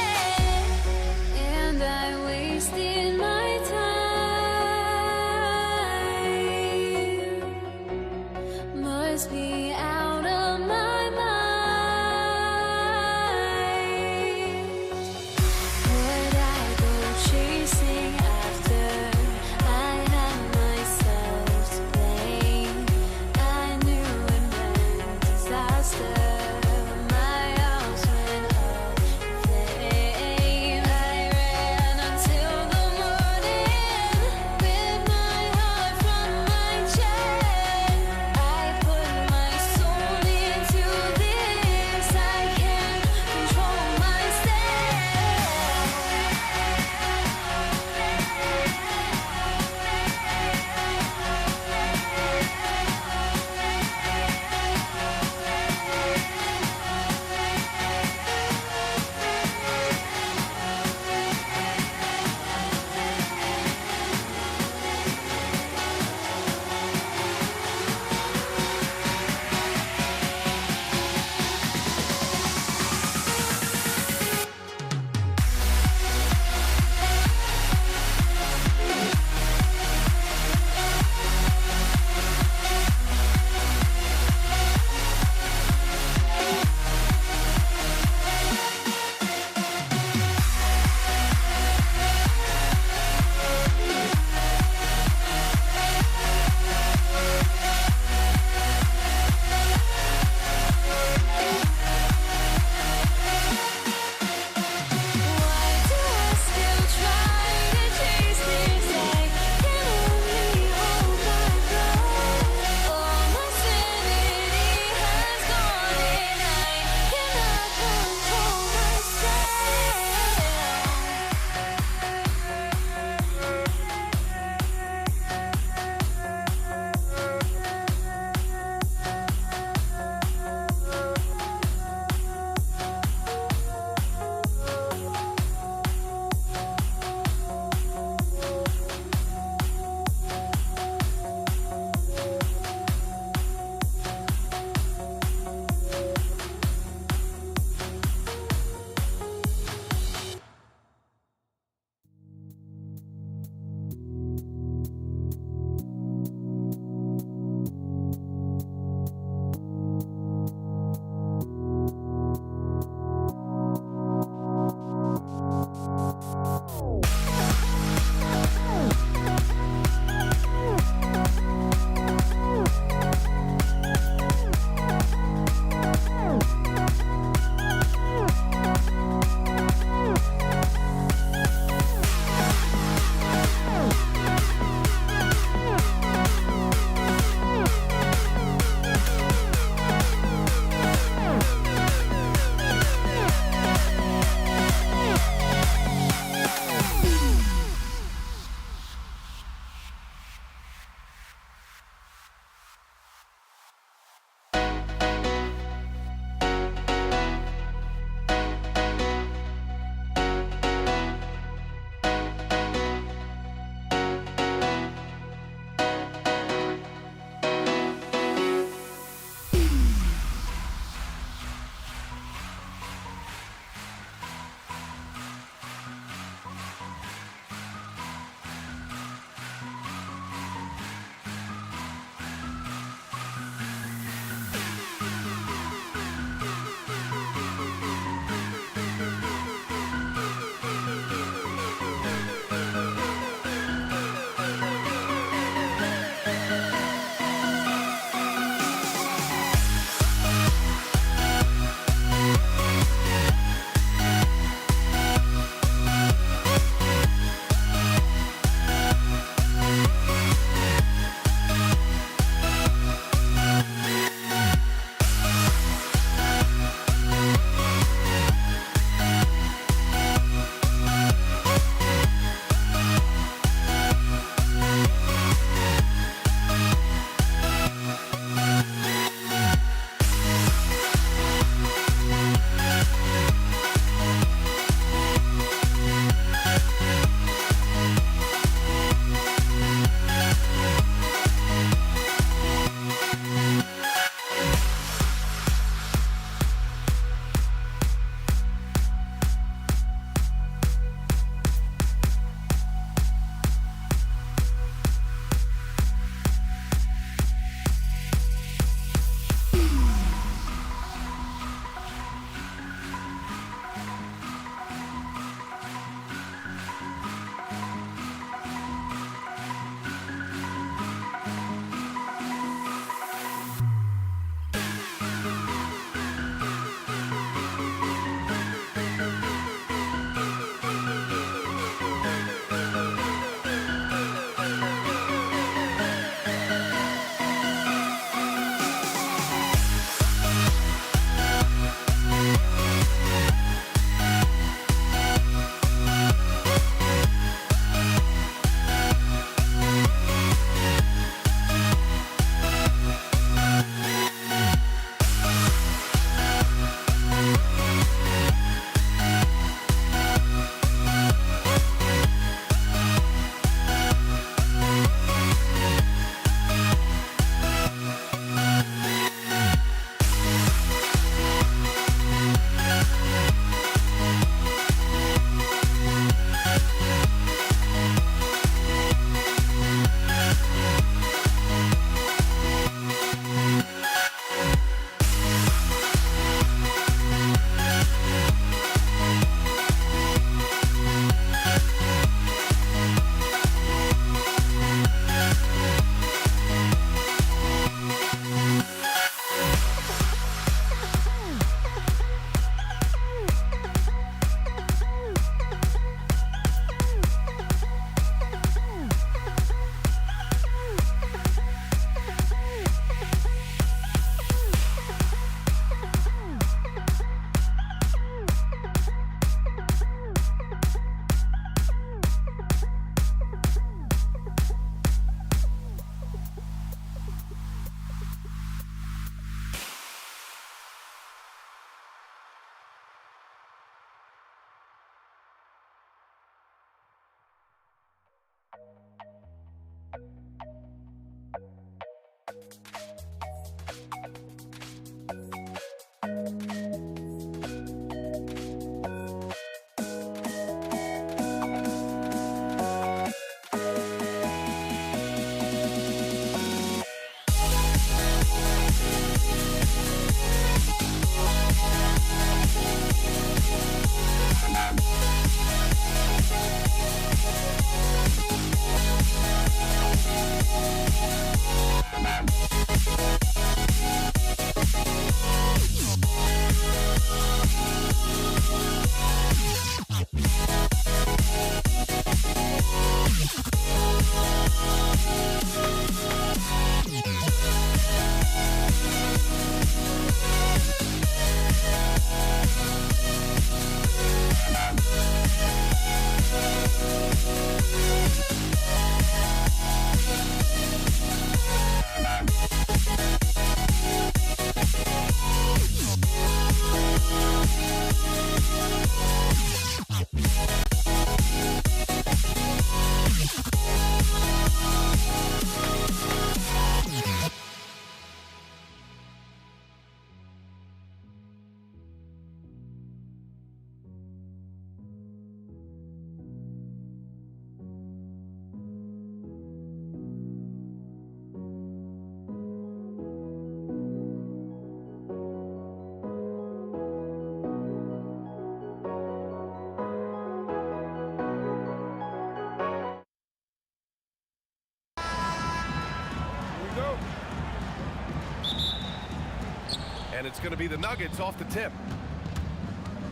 And it's going to be the Nuggets off the tip.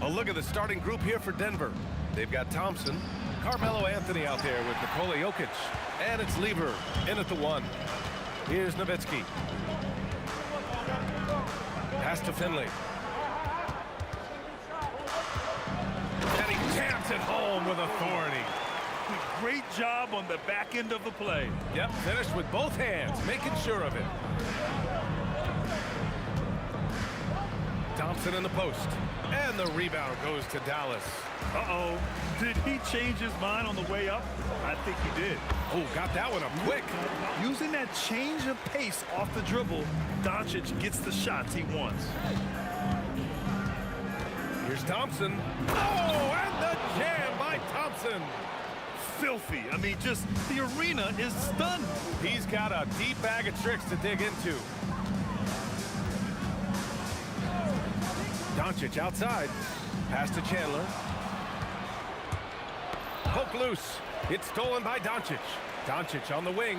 A look at the starting group here for Denver. They've got Thompson, Carmelo Anthony out there with Nikola Jokic. And it's Lever in at the 1. Here's Nowitzki. Pass to Finley. And he jams it home with authority. Great job on the back end of the play. Yep, finished with both hands, making sure of it. Thompson in the post. And the rebound goes to Dallas. Uh-oh. Did he change his mind on the way up? I think he did. Oh, got that one up quick. Using that change of pace off the dribble, Doncic gets the shots he wants. Here's Thompson. Oh, and the jam by Thompson. Filthy. I mean, just the arena is stunned. He's got a deep bag of tricks to dig into. Doncic outside. Pass to Chandler. Poke loose. It's stolen by Doncic. Doncic on the wing.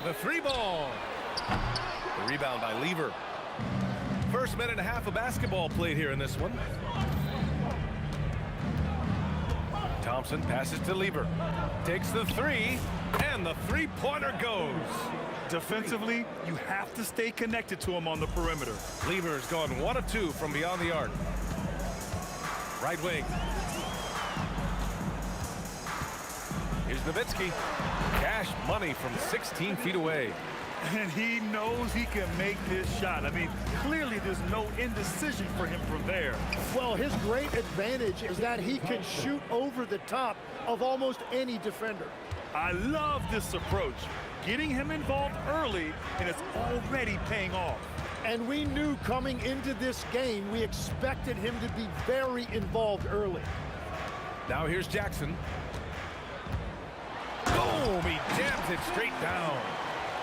The 3 ball. The rebound by Lever. First minute and a half of basketball played here in this one. Thompson passes to Lever. Takes the 3, and the 3-pointer goes. Defensively, you have to stay connected to him on the perimeter. Lever's gone 1 of 2 from beyond the arc. Right wing. Here's Nowitzki. Cash money from 16 feet away. And he knows he can make this shot. I mean, clearly there's no indecision for him from there. Well, his great advantage is that he can shoot over the top of almost any defender. I love this approach. Getting him involved early, and it's already paying off. And we knew coming into this game, we expected him to be very involved early. Now here's Jackson. Boom! He jams it straight down.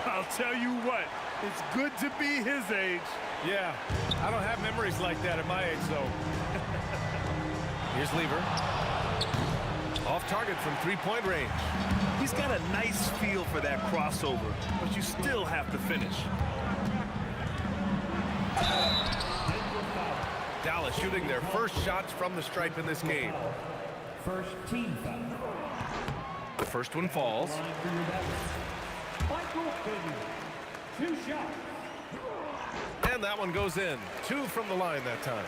I'll tell you what, it's good to be his age. Yeah, I don't have memories like that at my age, though. Here's Lever. Off target from 3-point range. He's got a nice feel for that crossover, but you still have to finish. Dallas shooting their first shots from the stripe in this game. First team foul. The first one falls. Michael Finley, 2 shots. And that one goes in. 2 from the line that time.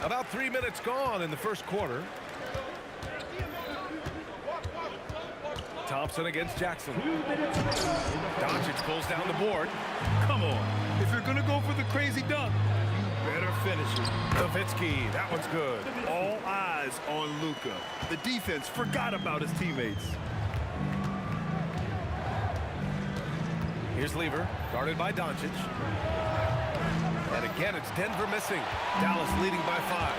About 3 minutes gone in the first quarter. Thompson against Jackson. Doncic pulls down the board. Come on. If you're going to go for the crazy dunk, you better finish it. Nowitzki, that one's good. All eyes on Luka. The defense forgot about his teammates. Here's Lever, guarded by Doncic. And again, it's Denver missing. Dallas leading by 5.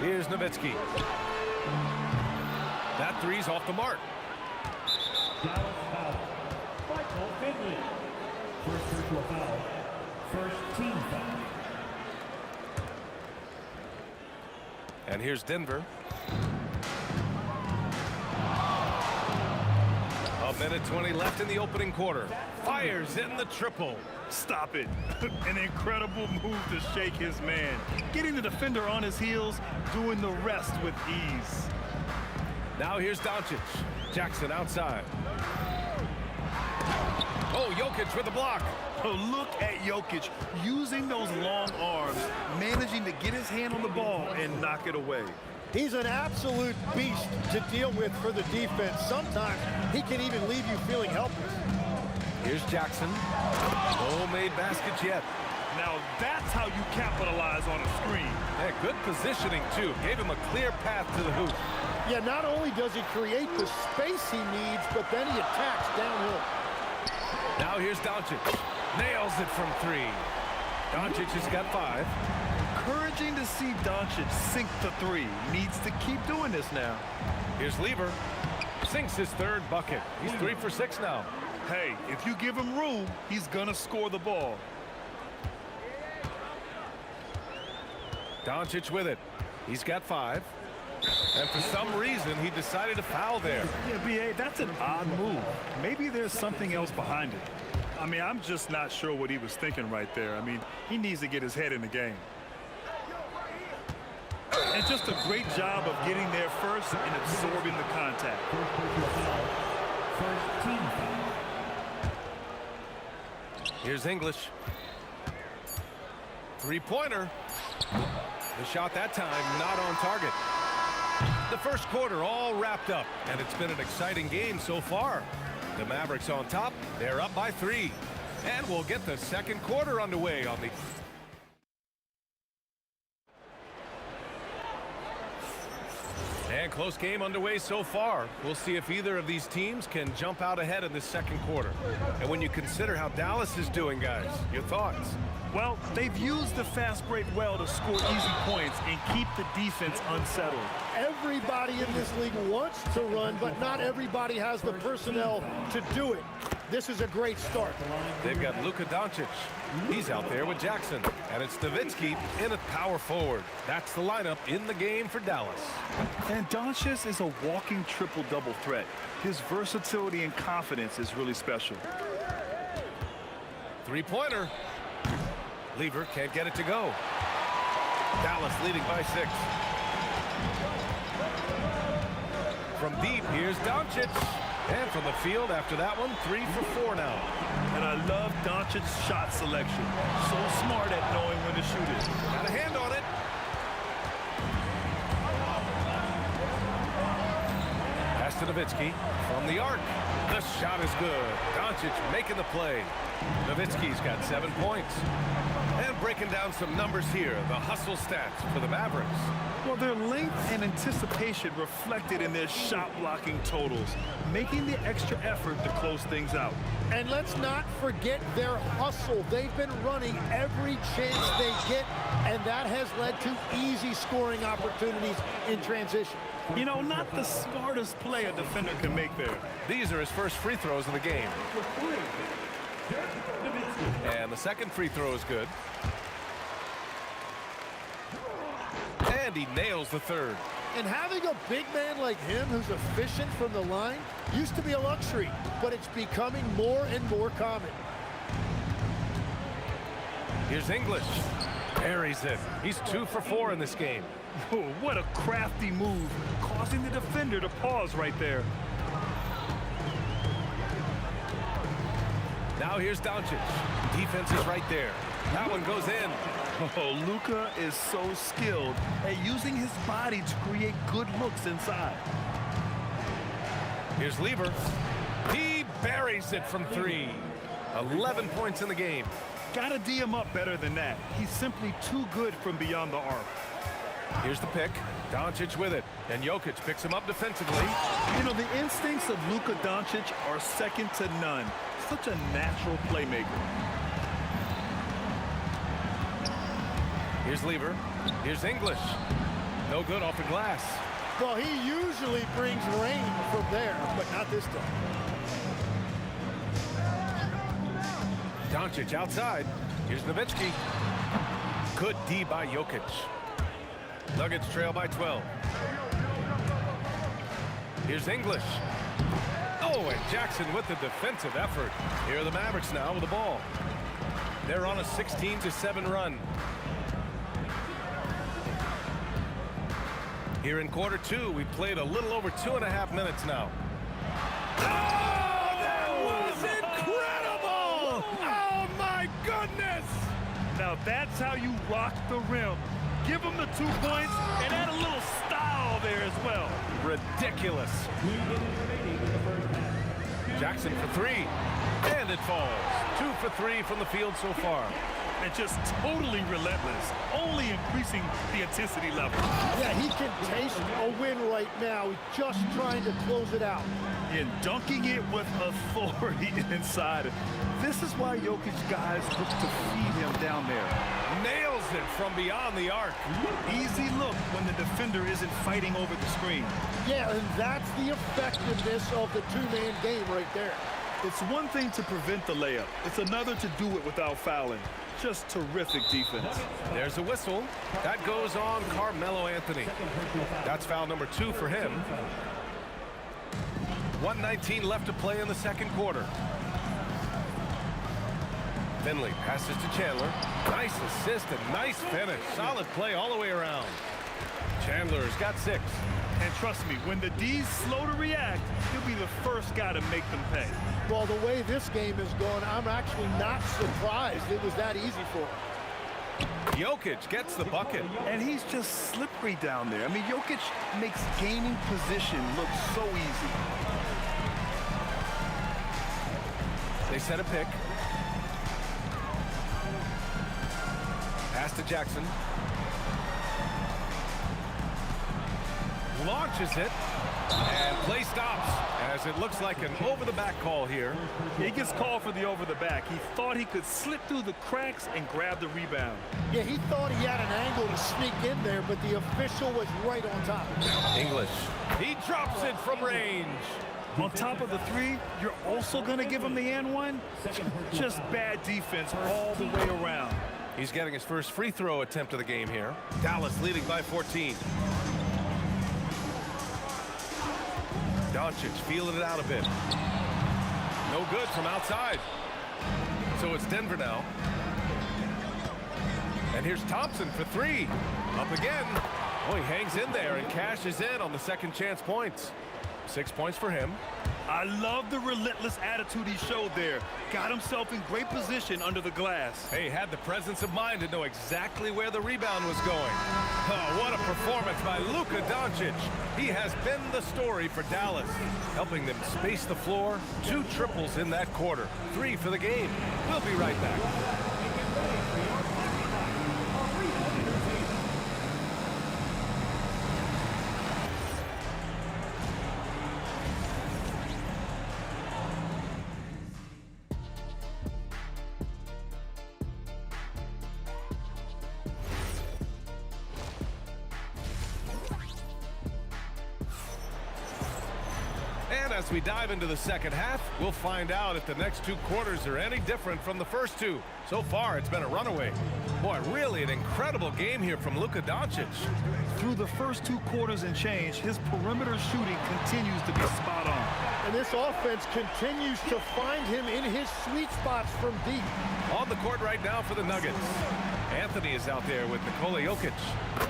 Here's Nowitzki. That 3's off the mark. Dallas foul. Michael Finley. First personal foul. First team foul. And here's Denver. A minute 20 left in the opening quarter. Fires in the triple. Stop it. An incredible move to shake his man. Getting the defender on his heels, doing the rest with ease. Now here's Doncic. Jackson outside. Oh, Jokic with the block. Oh, look at Jokic using those long arms, managing to get his hand on the ball and knock it away. He's an absolute beast to deal with for the defense. Sometimes he can even leave you feeling helpless. Here's Jackson. No made baskets yet. Now that's how you capitalize on a screen. Yeah, good positioning, too. Gave him a clear path to the hoop. Yeah, not only does he create the space he needs, but then he attacks downhill. Now here's Doncic. Nails it from 3. Doncic has got 5. Encouraging to see Doncic sink the 3. Needs to keep doing this now. Here's Lever. Sinks his 3rd bucket. He's 3 for 6 now. Hey, if you give him room, he's gonna score the ball. Doncic with it. He's got 5. And for some reason, he decided to foul there. Yeah, B.A., that's an odd move. Maybe there's something else behind it. I mean, I'm just not sure what he was thinking right there. I mean, he needs to get his head in the game. And just a great job of getting there first and absorbing the contact. Here's English. Three-pointer. The shot that time not on target. The first quarter all wrapped up, and it's been an exciting game so far. The Mavericks on top. They're up by 3. And we'll get the second quarter underway on the... And close game underway so far. We'll see if either of these teams can jump out ahead in the second quarter. And when you consider how Dallas is doing, guys, your thoughts? Well, they've used the fast break well to score easy points and keep the defense unsettled. Everybody in this league wants to run, but not everybody has the personnel to do it. This is a great start. They've got Luka Doncic. He's out there with Jackson. And it's Nowitzki in at power forward. That's the lineup in the game for Dallas. And Doncic is a walking triple-double threat. His versatility and confidence is really special. Three-pointer. Lever can't get it to go. Dallas leading by 6. From deep, here's Doncic. And from the field after that one, 3 for 4 now. And I love Doncic's shot selection. So smart at knowing when to shoot it. Got a hand on it. Pass to Nowitzki from the arc. The shot is good. Doncic making the play. Nowitzki's got 7 points. And breaking down some numbers here, the hustle stats for the Mavericks. Well, their length and anticipation reflected in their shot blocking totals, making the extra effort to close things out. And let's not forget their hustle. They've been running every chance they get, and that has led to easy scoring opportunities in transition. You know, not the smartest play a defender can make there. These are his first free throws of the game. And the second free throw is good. And he nails the third. And having a big man like him who's efficient from the line used to be a luxury, but it's becoming more and more common. Here's English. Buries it. He's 2 for 4 in this game. Oh, what a crafty move, causing the defender to pause right there. Now here's Doncic. Defense is right there. That one goes in. Oh, Luka is so skilled at using his body to create good looks inside. Here's Lever. He buries it from 3. 11 points in the game. Gotta D him up better than that. He's simply too good from beyond the arc. Here's the pick. Doncic with it. And Jokic picks him up defensively. You know, the instincts of Luka Doncic are second to none. Such a natural playmaker. Here's Lever. Here's English. No good off the glass. Well, he usually brings rain from there, but not this time. Doncic outside. Here's Nowitzki. Good D by Jokic. Nuggets trail by 12. Here's English. Oh, and Jackson with the defensive effort. Here are the Mavericks now with the ball. They're on a 16-7 run. Here in quarter 2, we played a little over 2.5 minutes now. Oh, that was incredible! Oh, my goodness! Now, that's how you rock the rim. Give him the 2 points and add a little style there as well. Ridiculous. Jackson for 3. And it falls. 2 for 3 from the field so far. And just totally relentless, only increasing the intensity level. Yeah, he can taste a win right now. He's just trying to close it out. And dunking it with authority inside. This is why Jokic guys look to feed him down there. Nails it from beyond the arc. Easy look when the defender isn't fighting over the screen. Yeah, and that's the effectiveness of the two-man game right there. It's one thing to prevent the layup. It's another to do it without fouling. Just terrific defense. There's a whistle. That goes on Carmelo Anthony. That's foul number 2 for him. 1:19 left to play in the second quarter. Finley passes to Chandler. Nice assist and nice finish. Solid play all the way around. Chandler's got 6. And trust me, when the D's slow to react, he'll be the first guy to make them pay. Well, the way this game is going, I'm actually not surprised it was that easy for him. Jokic gets the bucket. And he's just slippery down there. I mean, Jokic makes gaining position look so easy. They set a pick. Pass to Jackson. Launches it. And play stops as it looks like an over-the-back call here. He gets called for the over-the-back. He thought he could slip through the cracks and grab the rebound. Yeah, he thought he had an angle to sneak in there, but the official was right on top. English. He drops it from range. On top of the 3, you're also going to give him the and one? Just bad defense all the way around. He's getting his first free throw attempt of the game here. Dallas leading by 14. Doncic feeling it out a bit. No good from outside. So it's Denver now. And here's Thompson for 3. Up again. Oh, he hangs in there and cashes in on the second chance points. 6 points for him. I love the relentless attitude he showed there. Got himself in great position under the glass. Hey, had the presence of mind to know exactly where the rebound was going. Oh, what a performance by Luka Doncic. He has been the story for Dallas, helping them space the floor. 2 triples in that quarter. 3 for the game. We'll be right back. And as we dive into the second half, we'll find out if the next 2 quarters are any different from the first 2. So far, it's been a runaway. Boy, really an incredible game here from Luka Doncic. Through the first 2 quarters and change, his perimeter shooting continues to be spot on. And this offense continues to find him in his sweet spots from deep. On the court right now for the Nuggets. Anthony is out there with Nikola Jokic.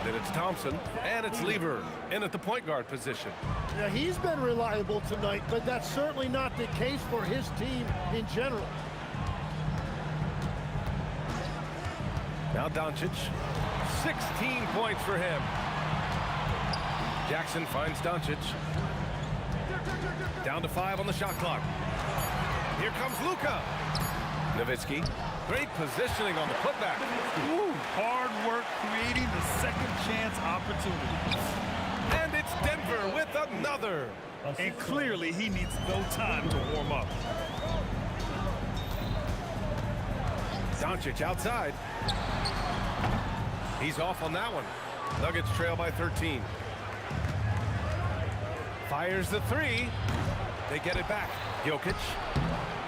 Then it's Thompson, and it's Lever in at the point guard position. Yeah, he's been reliable tonight, but that's certainly not the case for his team in general. Now Doncic, 16 points for him. Jackson finds Doncic. Down to 5 on the shot clock. Here comes Luka. Nowitzki, great positioning on the putback. Ooh, hard work creating the second chance opportunity. And it's Denver with another. And clearly he needs no time to warm up. Doncic outside. He's off on that one. Nuggets trail by 13. Fires the 3. They get it back. Jokic.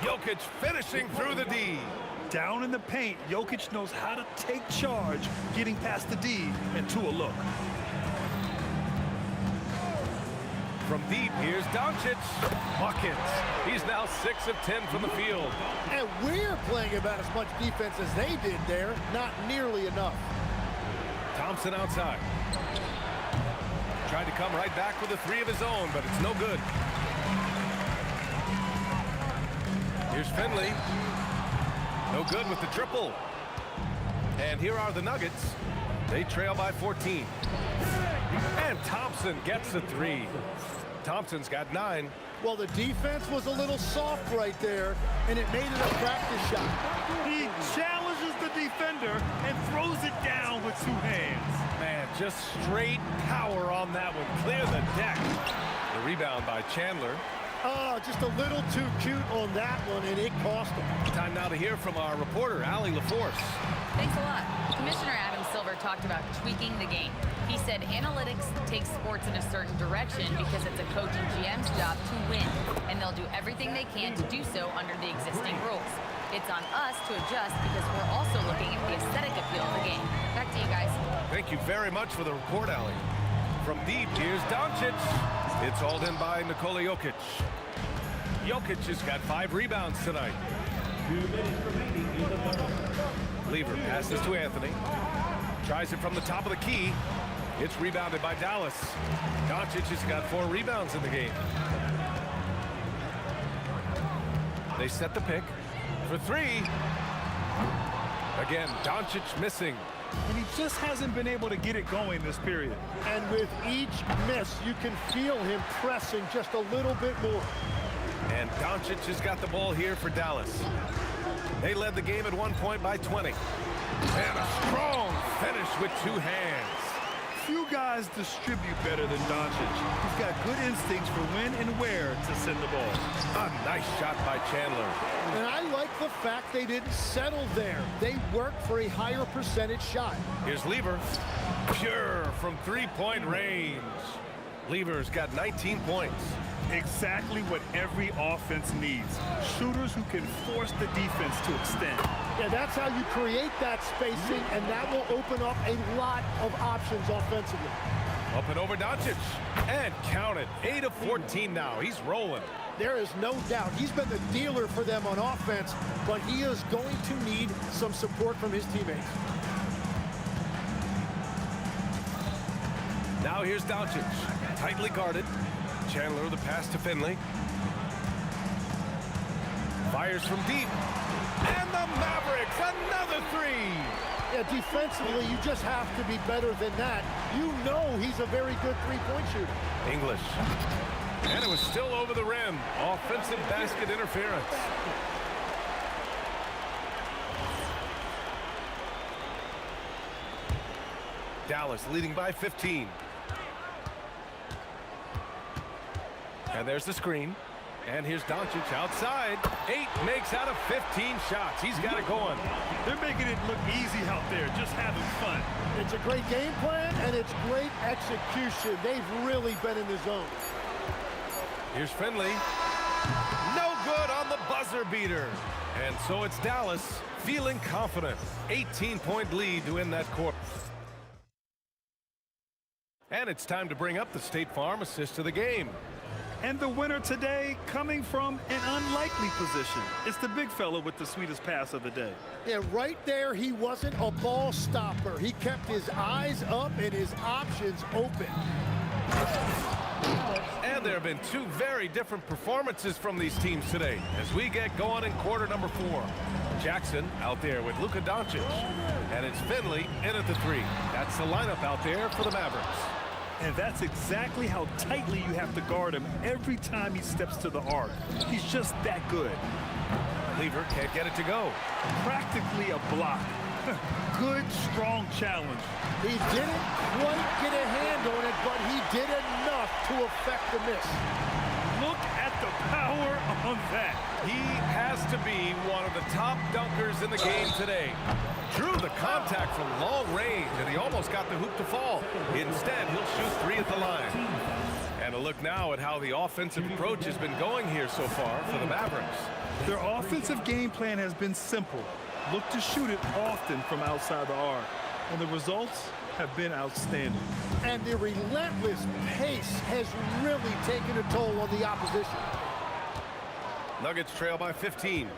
Jokic finishing through the D. Down in the paint, Jokic knows how to take charge, getting past the D and to a look. From deep, here's Doncic. Buckets. He's now 6 of 10 from the field. And we're playing about as much defense as they did there. Not nearly enough. Thompson outside. Tried to come right back with a 3 of his own, but it's no good. Here's Finley. No good with the triple. And here are the Nuggets. They trail by 14. And Thompson gets the 3. Thompson's got 9. Well, the defense was a little soft right there, and it made it a practice shot. He challenges the defender and throws it down with 2 hands. Man, just straight power on that one. Clear the deck. The rebound by Chandler. Oh, just a little too cute on that one, and it cost him. Time now to hear from our reporter, Allie LaForce. Thanks a lot. Commissioner Adam Silver talked about tweaking the game. He said analytics takes sports in a certain direction because it's a coach and GM's job to win, and they'll do everything they can to do so under the existing rules. It's on us to adjust because we're also looking at the aesthetic appeal of the game. Back to you guys. Thank you very much for the report, Allie. From deep, here's Doncic. It's all in by Nikola Jokic. Jokic has got 5 rebounds tonight. Lever passes to Anthony. Tries it from the top of the key. It's rebounded by Dallas. Doncic has got 4 rebounds in the game. They set the pick for 3. Again, Doncic missing. And he just hasn't been able to get it going this period. And with each miss, you can feel him pressing just a little bit more. And Doncic has got the ball here for Dallas. They led the game at one point by 20. And a strong finish with 2 hands. Few guys distribute better than Doncic. He's got good instincts for when and where to send the ball. A nice shot by Chandler. And I like the fact they didn't settle there. They worked for a higher percentage shot. Here's Lever. Pure from 3-point range. Lever's got 19 points. Exactly what every offense needs. Shooters who can force the defense to extend. Yeah, that's how you create that spacing, and that will open up a lot of options offensively. Up and over Doncic. And count it. 8 of 14 now. He's rolling. There is no doubt. He's been the dealer for them on offense, but he is going to need some support from his teammates. Now here's Doncic. Tightly guarded. Chandler the pass to Finley. Fires from deep. And the Mavericks, another 3. Yeah, defensively, you just have to be better than that. You know he's a very good three-point shooter. English. And it was still over the rim. Offensive basket interference. Dallas leading by 15. And there's the screen. And here's Doncic outside. 8 makes out of 15 shots. He's got it going. They're making it look easy out there, just having fun. It's a great game plan, and it's great execution. They've really been in the zone. Here's Finley. No good on the buzzer beater. And so it's Dallas feeling confident. 18-point lead to win that quarter. And it's time to bring up the State Farm assist of the game. And the winner today coming from an unlikely position. It's the big fella with the sweetest pass of the day. Yeah, right there, he wasn't a ball stopper. He kept his eyes up and his options open. And there have been 2 very different performances from these teams today as we get going in quarter number 4. Jackson out there with Luka Doncic. And it's Finley in at the 3. That's the lineup out there for the Mavericks. And that's exactly how tightly you have to guard him every time he steps to the arc. He's just that good. Lever can't get it to go. Practically a block. Good, strong challenge. He didn't quite get a hand on it, but he did enough to affect the miss. Look at the power on that. He has to be one of the top dunkers in the game today. Drew the contact from long range, and he almost got the hoop to fall. Instead, he'll shoot 3 at the line. And a look now at how the offensive approach has been going here so far for the Mavericks. Their offensive game plan has been simple. Look to shoot it often from outside the arc. And the results have been outstanding. And the relentless pace has really taken a toll on the opposition. Nuggets trail by 15.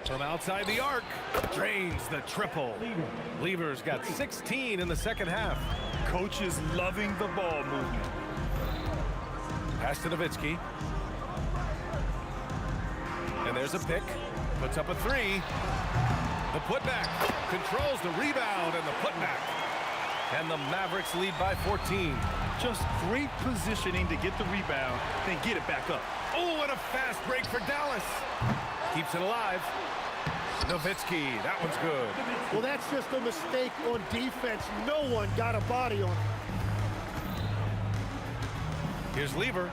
From outside the arc, drains the triple. Lever's got 16 in the second half. Coach is loving the ball movement. Pass to Nowitzki. And there's a pick. Puts up a 3. The putback. Controls the rebound and the putback. And the Mavericks lead by 14. Just great positioning to get the rebound, then get it back up. Oh, and a fast break for Dallas. Keeps it alive. Nowitzki, that one's good. Well, that's just a mistake on defense. No one got a body on it. Here's Lever.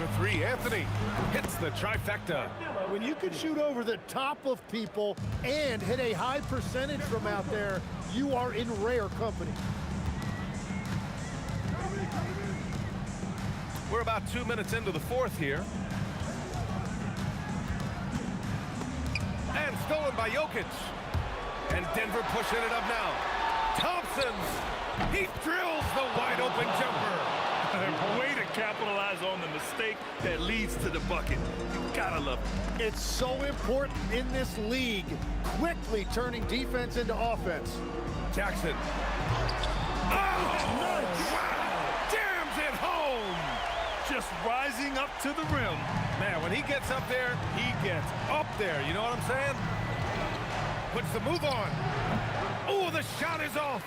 for three. Anthony hits the trifecta. When you can shoot over the top of people and hit a high percentage from out there, you are in rare company. We're about 2 minutes into the fourth here. And stolen by Jokic. And Denver pushing it up now. Thompson, he drills the wide open jumper. Way to capitalize on the mistake that leads to the bucket. You gotta love it. It's so important in this league, quickly turning defense into offense. Jackson. Oh, nice. Wow. Jams it home. Just rising up to the rim. Man, when he gets up there, he gets up there. You know what I'm saying? Puts the move on. Oh, the shot is off.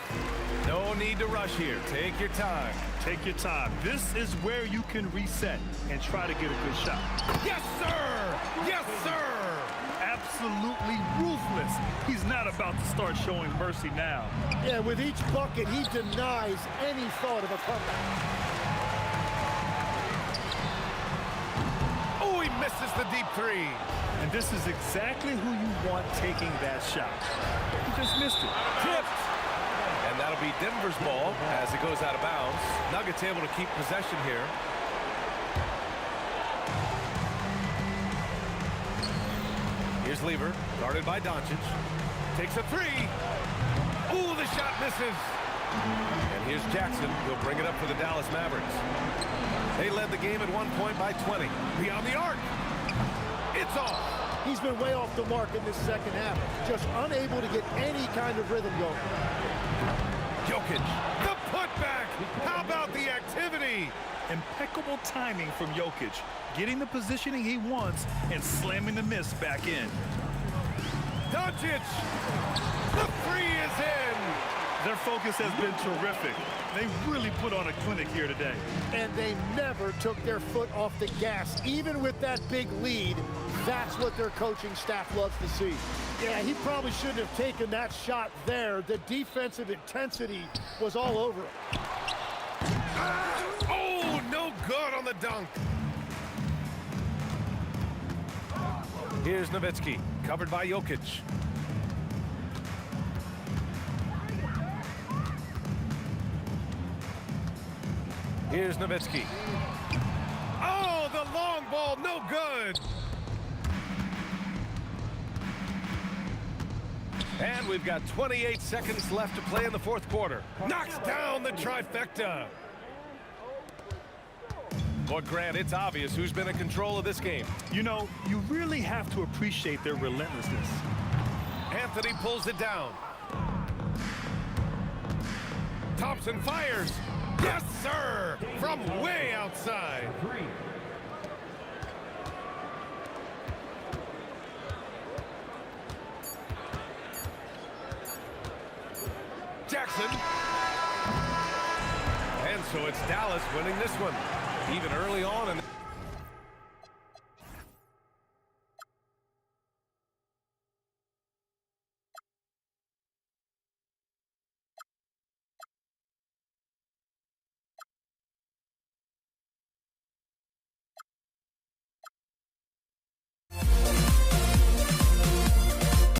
No need to rush here. Take your time. Take your time. This is where you can reset and try to get a good shot. Yes, sir! Yes, sir! Absolutely ruthless. He's not about to start showing mercy now. Yeah, with each bucket, he denies any thought of a comeback. Oh, he misses the deep three. And this is exactly who you want taking that shot. He just missed it. Tipped. And that'll be Denver's ball as it goes out of bounds. Nuggets able to keep possession here. Here's Lever, guarded by Doncic. Takes a three. Ooh, the shot misses. And here's Jackson. He'll bring it up for the Dallas Mavericks. They led the game at 1 point by 20. Beyond the arc. It's off. He's been way off the mark in this second half. Just unable to get any kind of rhythm going. Jokic, the putback. How about the activity? Impeccable timing from Jokic, getting the positioning he wants and slamming the miss back in. Doncic, the three is in. Their focus has been terrific. They really put on a clinic here today. And they never took their foot off the gas. Even with that big lead, that's what their coaching staff loves to see. Yeah, he probably shouldn't have taken that shot there. The defensive intensity was all over it. Oh, no good on the dunk. Here's Nowitzki, covered by Jokic. Here's Nowitzki. Oh, the long ball, no good. And we've got 28 seconds left to play in the fourth quarter. Knocks down the trifecta. But Grant, it's obvious who's been in control of this game. You know, you really have to appreciate their relentlessness. Anthony pulls it down. Thompson fires. Yes, sir! From way outside. Jackson. And so it's Dallas winning this one. Even early on in